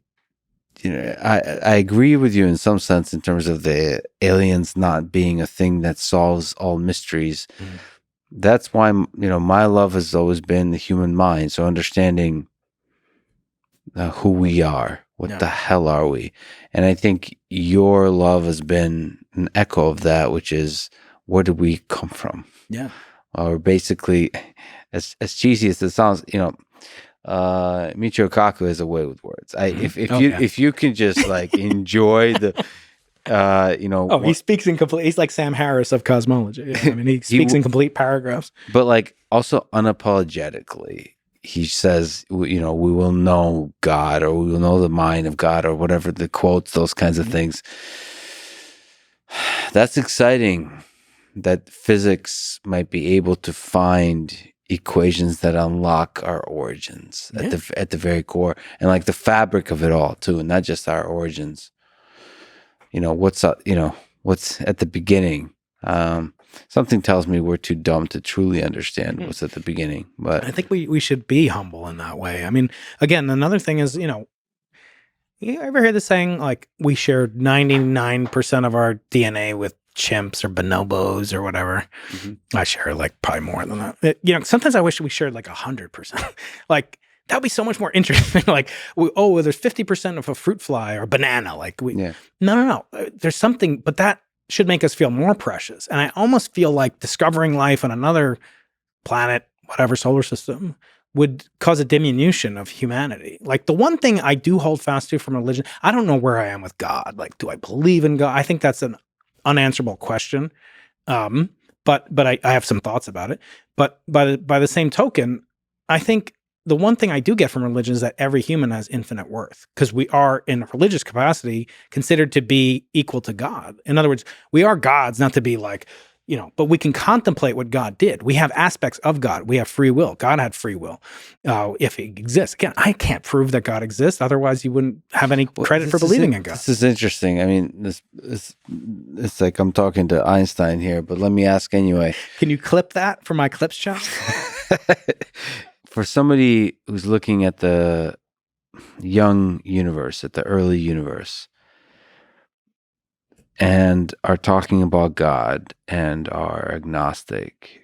I agree with you in some sense in terms of the aliens not being a thing that solves all mysteries. Mhm. That's why, my love has always been the human mind. So understanding who we are, what Yeah. the hell are we? And I think your love has been an echo of that, which is, where did we come from? Yeah. Or basically, as cheesy as it sounds, Michio Kaku has a way with words. If you can just like enjoy the He speaks in complete. He's like Sam Harris of cosmology. Yeah, I mean, he speaks in complete paragraphs. But like also unapologetically, he says, we will know God, or we will know the mind of God, or whatever the quotes, those kinds of things. That's exciting. That physics might be able to find equations that unlock our origins at the very core, and like the fabric of it all too, not just our origins. What's at the beginning. Something tells me we're too dumb to truly understand what's at the beginning. But I think we should be humble in that way. I mean, again, another thing is, you ever hear the saying, like, we share 99% of our DNA with chimps or bonobos or whatever? I share like probably more than that. Sometimes I wish we shared like 100%. Like, that would be so much more interesting. Like, there's 50% of a fruit fly or banana. Like, no. There's something, but that should make us feel more precious. And I almost feel like discovering life on another planet, whatever solar system, would cause a diminution of humanity. Like, the one thing I do hold fast to from religion, I don't know where I am with God. Like, do I believe in God? I think that's an unanswerable question. But I have some thoughts about it. But by the same token, I think the one thing I do get from religion is that every human has infinite worth, because we are, in a religious capacity, considered to be equal to God. In other words, we are gods, not to be like, but we can contemplate what God did. We have aspects of God. We have free will. God had free will, if he exists. Again, I can't prove that God exists. Otherwise, you wouldn't have any credit for believing in God. This is interesting. I mean, it's like I'm talking to Einstein here, but let me ask anyway. Can you clip that for my clips channel? For somebody who's looking at the young universe, at the early universe, and are talking about God and are agnostic,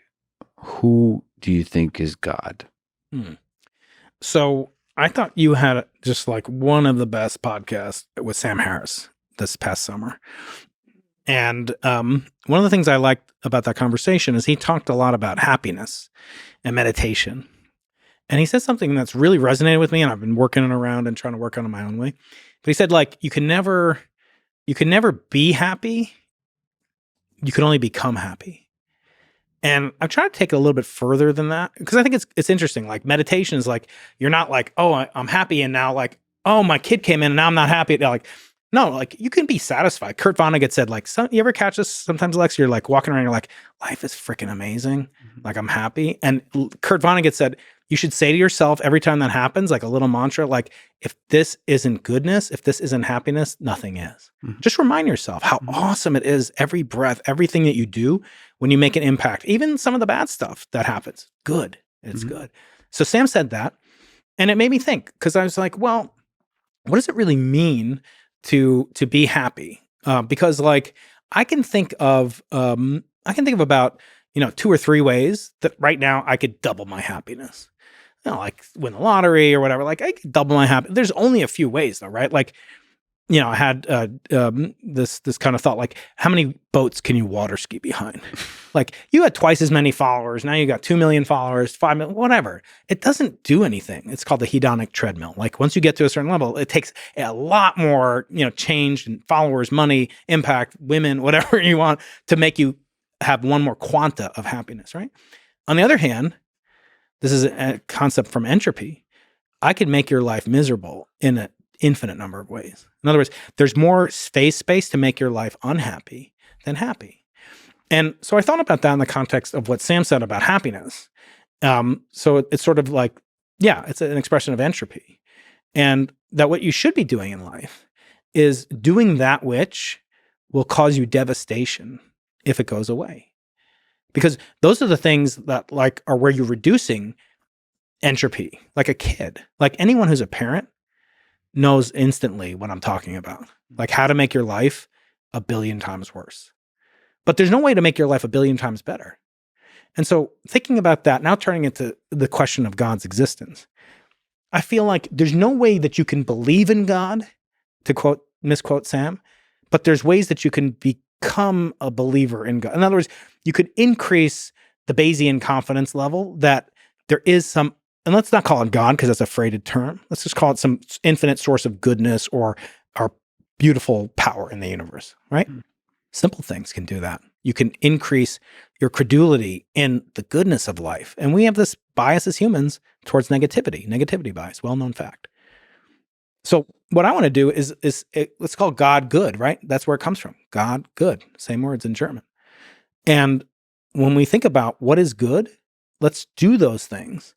who do you think is God? So I thought you had just like one of the best podcasts with Sam Harris this past summer. And one of the things I liked about that conversation is he talked a lot about happiness and meditation. And he said something that's really resonated with me, and I've been working it around and trying to work on it my own way. But he said, like, you can never be happy. You can only become happy. And I'm trying to take it a little bit further than that, because I think it's interesting. Like, meditation is like, you're not like, oh, I'm happy, and now like, oh, my kid came in and now I'm not happy. Like, no, like, you can be satisfied. Kurt Vonnegut said, like, you ever catch this sometimes, Lex? You're like walking around, you're like, life is freaking amazing. Like, I'm happy. And Kurt Vonnegut said, you should say to yourself every time that happens, like a little mantra, like, if this isn't goodness, if this isn't happiness, nothing is. Just remind yourself how awesome it is every breath, everything that you do when you make an impact, even some of the bad stuff that happens. Good. It's good. So Sam said that, and it made me think, because I was like, well, what does it really mean to be happy? Because like, I can think of about, 2 or 3 ways that right now I could double my happiness. Like win the lottery or whatever. Like, I could double my happiness. There's only a few ways though, right? Like, I had this kind of thought, like, how many boats can you water ski behind? Like, you had twice as many followers. Now you got 2 million followers, 5 million, whatever. It doesn't do anything. It's called the hedonic treadmill. Like, once you get to a certain level, it takes a lot more, change in followers, money, impact, women, whatever you want, to make you have one more quanta of happiness, right? On the other hand, this is a concept from entropy. I could make your life miserable in an infinite number of ways. In other words, there's more space to make your life unhappy than happy. And so I thought about that in the context of what Sam said about happiness. So it's sort of like, it's an expression of entropy. And that what you should be doing in life is doing that which will cause you devastation if it goes away. Because those are the things that like are where you're reducing entropy, like a kid. Like anyone who's a parent, knows instantly what I'm talking about, like how to make your life a billion times worse. But there's no way to make your life a billion times better. And so thinking about that, now turning into the question of God's existence, I feel like there's no way that you can believe in God, to misquote Sam, but there's ways that you can become a believer in God. In other words, you could increase the Bayesian confidence level that there is some, and let's not call it God because that's a freighted term. Let's just call it some infinite source of goodness or our beautiful power in the universe, right? Simple things can do that. You can increase your credulity in the goodness of life. And we have this bias as humans towards negativity bias, well-known fact. So what I want to do is let's call God good, right? That's where it comes from. God good, same words in German. And when we think about what is good, let's do those things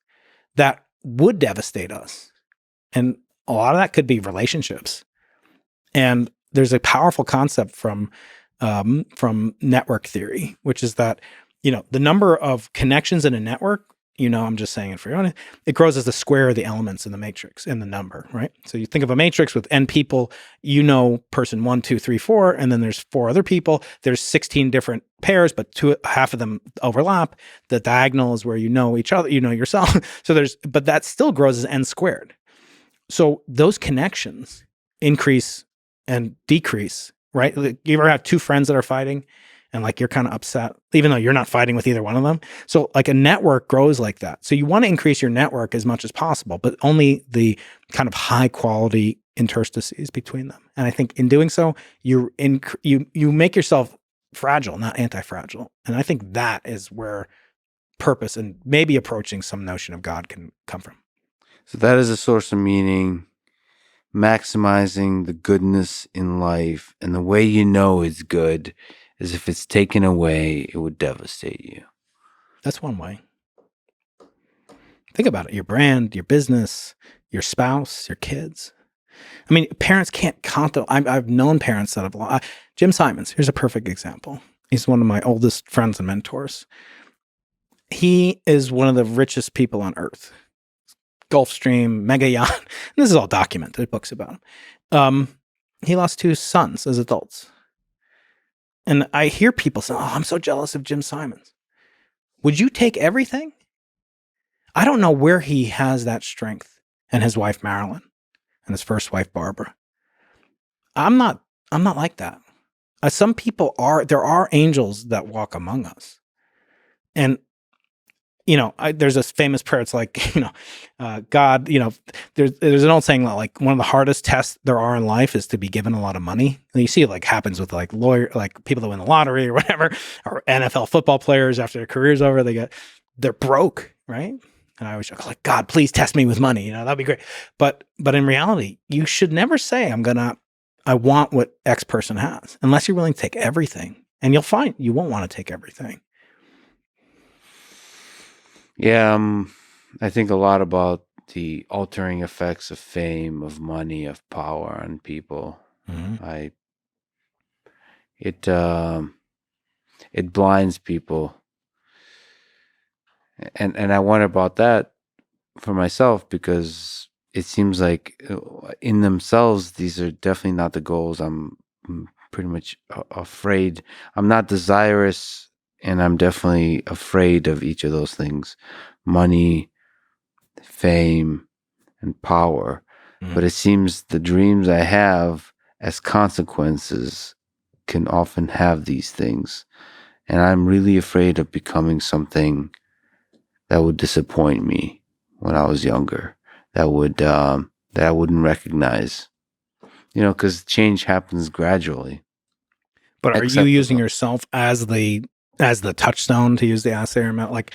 that would devastate us. And a lot of that could be relationships. And there's a powerful concept from network theory, which is that, the number of connections in a network, I'm just saying it for you, it grows as the square of the elements in the matrix, in the number, right? So you think of a matrix with n people, person 1, 2, 3, 4, and then there's 4 other people. There's 16 different pairs, but half of them overlap. The diagonal is where you know each other, yourself. But that still grows as n squared. So those connections increase and decrease, right? Like, you ever have 2 friends that are fighting and like you're kind of upset, even though you're not fighting with either one of them? So like a network grows like that. So you want to increase your network as much as possible, but only the kind of high quality interstices between them. And I think in doing so, you make yourself fragile, not anti-fragile. And I think that is where purpose and maybe approaching some notion of God can come from. So that is a source of meaning, maximizing the goodness in life. And the way you know it's good is if it's taken away, it would devastate you. That's one way. Think about it. Your brand, your business, your spouse, your kids. I mean, parents can't count them. I've known parents that have Jim Simons, here's a perfect example. He's one of my oldest friends and mentors. He is one of the richest people on earth. Gulfstream, mega yacht. This is all documented. There's books about him. He lost 2 sons as adults. And I hear people say, "Oh, I'm so jealous of Jim Simons." Would you take everything? I don't know where he has that strength, and his wife Marilyn and his first wife Barbara. I'm not like that. Some people there are angels that walk among us. And there's this famous prayer. It's like, God, there's an old saying that like one of the hardest tests there are in life is to be given a lot of money. And you see it like happens with like people that win the lottery or whatever, or NFL football players after their career's over, they're broke, right? And I always joke like, God, please test me with money. That'd be great. But in reality, you should never say I want what X person has, unless you're willing to take everything. And you'll find you won't want to take everything. Yeah, I think a lot about the altering effects of fame, of money, of power on people. Mm-hmm. It blinds people, and I wonder about that for myself, because it seems like in themselves these are definitely not the goals. I'm pretty much afraid. I'm not desirous. And I'm definitely afraid of each of those things: money, fame, and power. Mm. But it seems the dreams I have as consequences can often have these things. And I'm really afraid of becoming something that would disappoint me when I was younger, that I wouldn't recognize. Because change happens gradually. But are you using yourself as the touchstone, to use the assay amount? Like,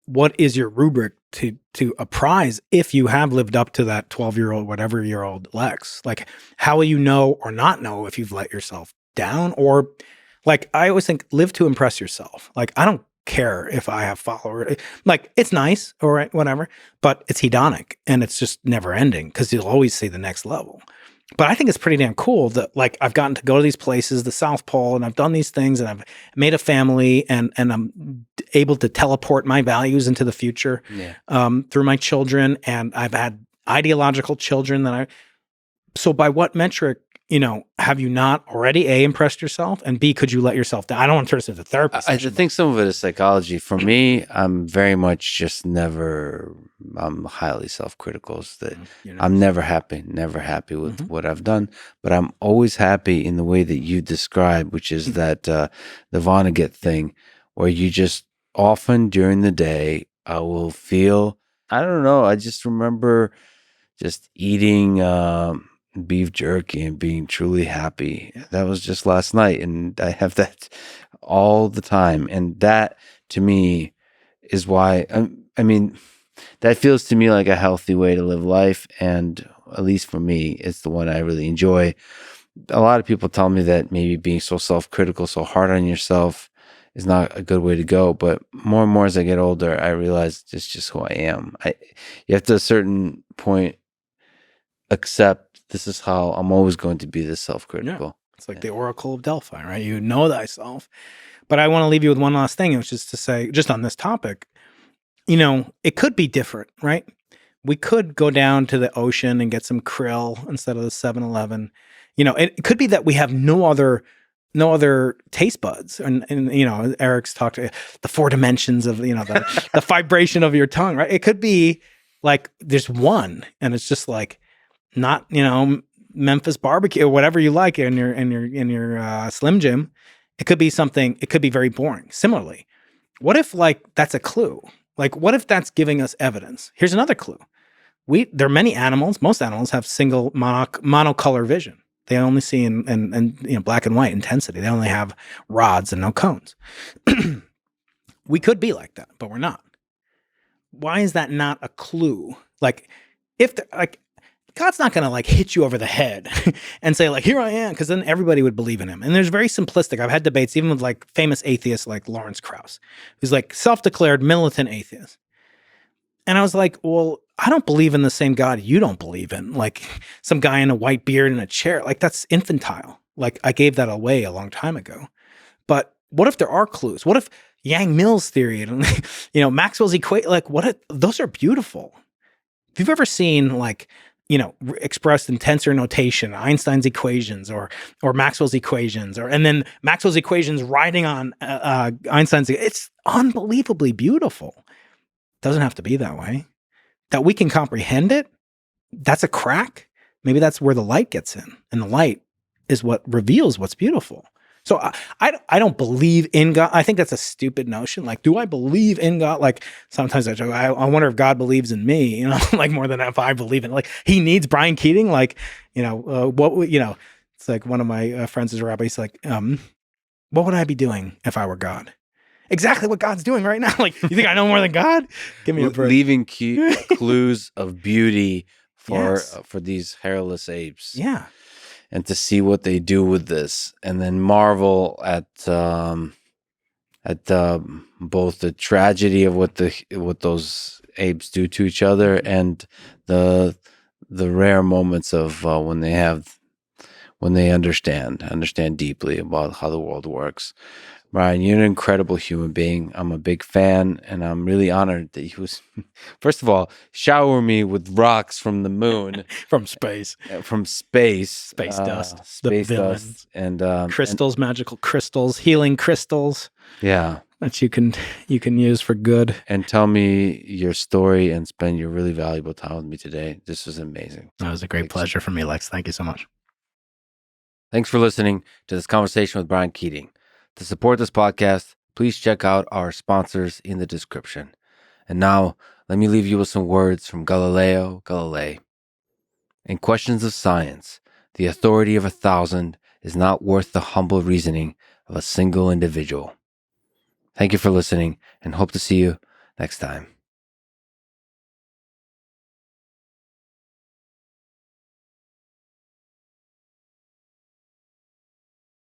what is your rubric to apprise if you have lived up to that 12-year-old, whatever year old Lex? Like, how will you know or not know if you've let yourself down? Or like, I always think, live to impress yourself. Like, I don't care if I have followers. Like, it's nice or whatever, but it's hedonic and it's just never ending because you'll always see the next level. But I think it's pretty damn cool that like I've gotten to go to these places, the South Pole, and I've done these things, and I've made a family, and I'm able to teleport my values into the future through my children, and I've had ideological children that So by what metric, have you not already A, impressed yourself, and B, could you let yourself down? I don't want to turn this into therapy I session, think some of it is psychology. For me, I'm very much just never. I'm highly self-critical. That I'm never happy with what I've done. But I'm always happy in the way that you describe, which is that the Vonnegut thing, where you just often during the day, I will feel. I don't know. I just remember just eating beef jerky and being truly happy. That was just last night, and I have that all the time. And that, to me, is why I mean, that feels to me like a healthy way to live life. And at least for me, it's the one I really enjoy. A lot of people tell me that maybe being so self-critical, so hard on yourself is not a good way to go. But more and more as I get older, I realize it's just who I am. You have to, at a certain point, accept this is how I'm always going to be this self-critical. Yeah. It's like the Oracle of Delphi, right? You know thyself. But I want to leave you with one last thing, which is to say, just on this topic, it could be different, right? We could go down to the ocean and get some krill instead of the 7-Eleven. It could be that we have no other taste buds. And Eric's talked to the 4 dimensions of, the vibration of your tongue, right? It could be like there's one, and it's just like not, Memphis barbecue or whatever you like in your Slim Jim. It could be something, it could be very boring. Similarly, what if that's a clue? What if that's giving us evidence? Here's another clue. There are many animals, most animals have single monocolor vision. They only see in black and white intensity. They only have rods and no cones. We could be like that, but we're not. Why is that not a clue? If God's not going to hit you over the head and say here I am, because then everybody would believe in him. And there's very simplistic. I've had debates even with famous atheists like Lawrence Krauss, who's self-declared militant atheist. And I was like, well, I don't believe in the same God you don't believe in. Some guy in a white beard in a chair. That's infantile. I gave that away a long time ago. But what if there are clues? What if Yang Mills theory and Maxwell's equation, those are beautiful. If you've ever seen expressed in tensor notation, Einstein's equations or Maxwell's equations, and then Maxwell's equations riding on Einstein's, it's unbelievably beautiful. It doesn't have to be that way. That we can comprehend it, that's a crack. Maybe that's where the light gets in, and the light is what reveals what's beautiful. So I don't believe in God. I think that's a stupid notion. Do I believe in God? Sometimes I joke, I wonder if God believes in me, more than if I believe in, he needs Brian Keating. It's one of my friends is a rabbi. He's what would I be doing if I were God? Exactly what God's doing right now. You think I know more than God? Give me a break. Leaving clues of beauty for these hairless apes. Yeah. And to see what they do with this, and then marvel at both the tragedy of what those apes do to each other, and the rare moments of when they understand deeply about how the world works. Brian, you're an incredible human being. I'm a big fan, and I'm really honored that you was, first of all, shower me with rocks from the moon. From space. Space dust. Space the dust. And crystals, magical crystals, healing crystals. Yeah. That you can use for good. And tell me your story and spend your really valuable time with me today. This was amazing. That was a great pleasure for me, Lex. Thank you so much. Thanks for listening to this conversation with Brian Keating. To support this podcast, please check out our sponsors in the description. And now, let me leave you with some words from Galileo Galilei. In questions of science, the authority of 1,000 is not worth the humble reasoning of a single individual. Thank you for listening, and hope to see you next time.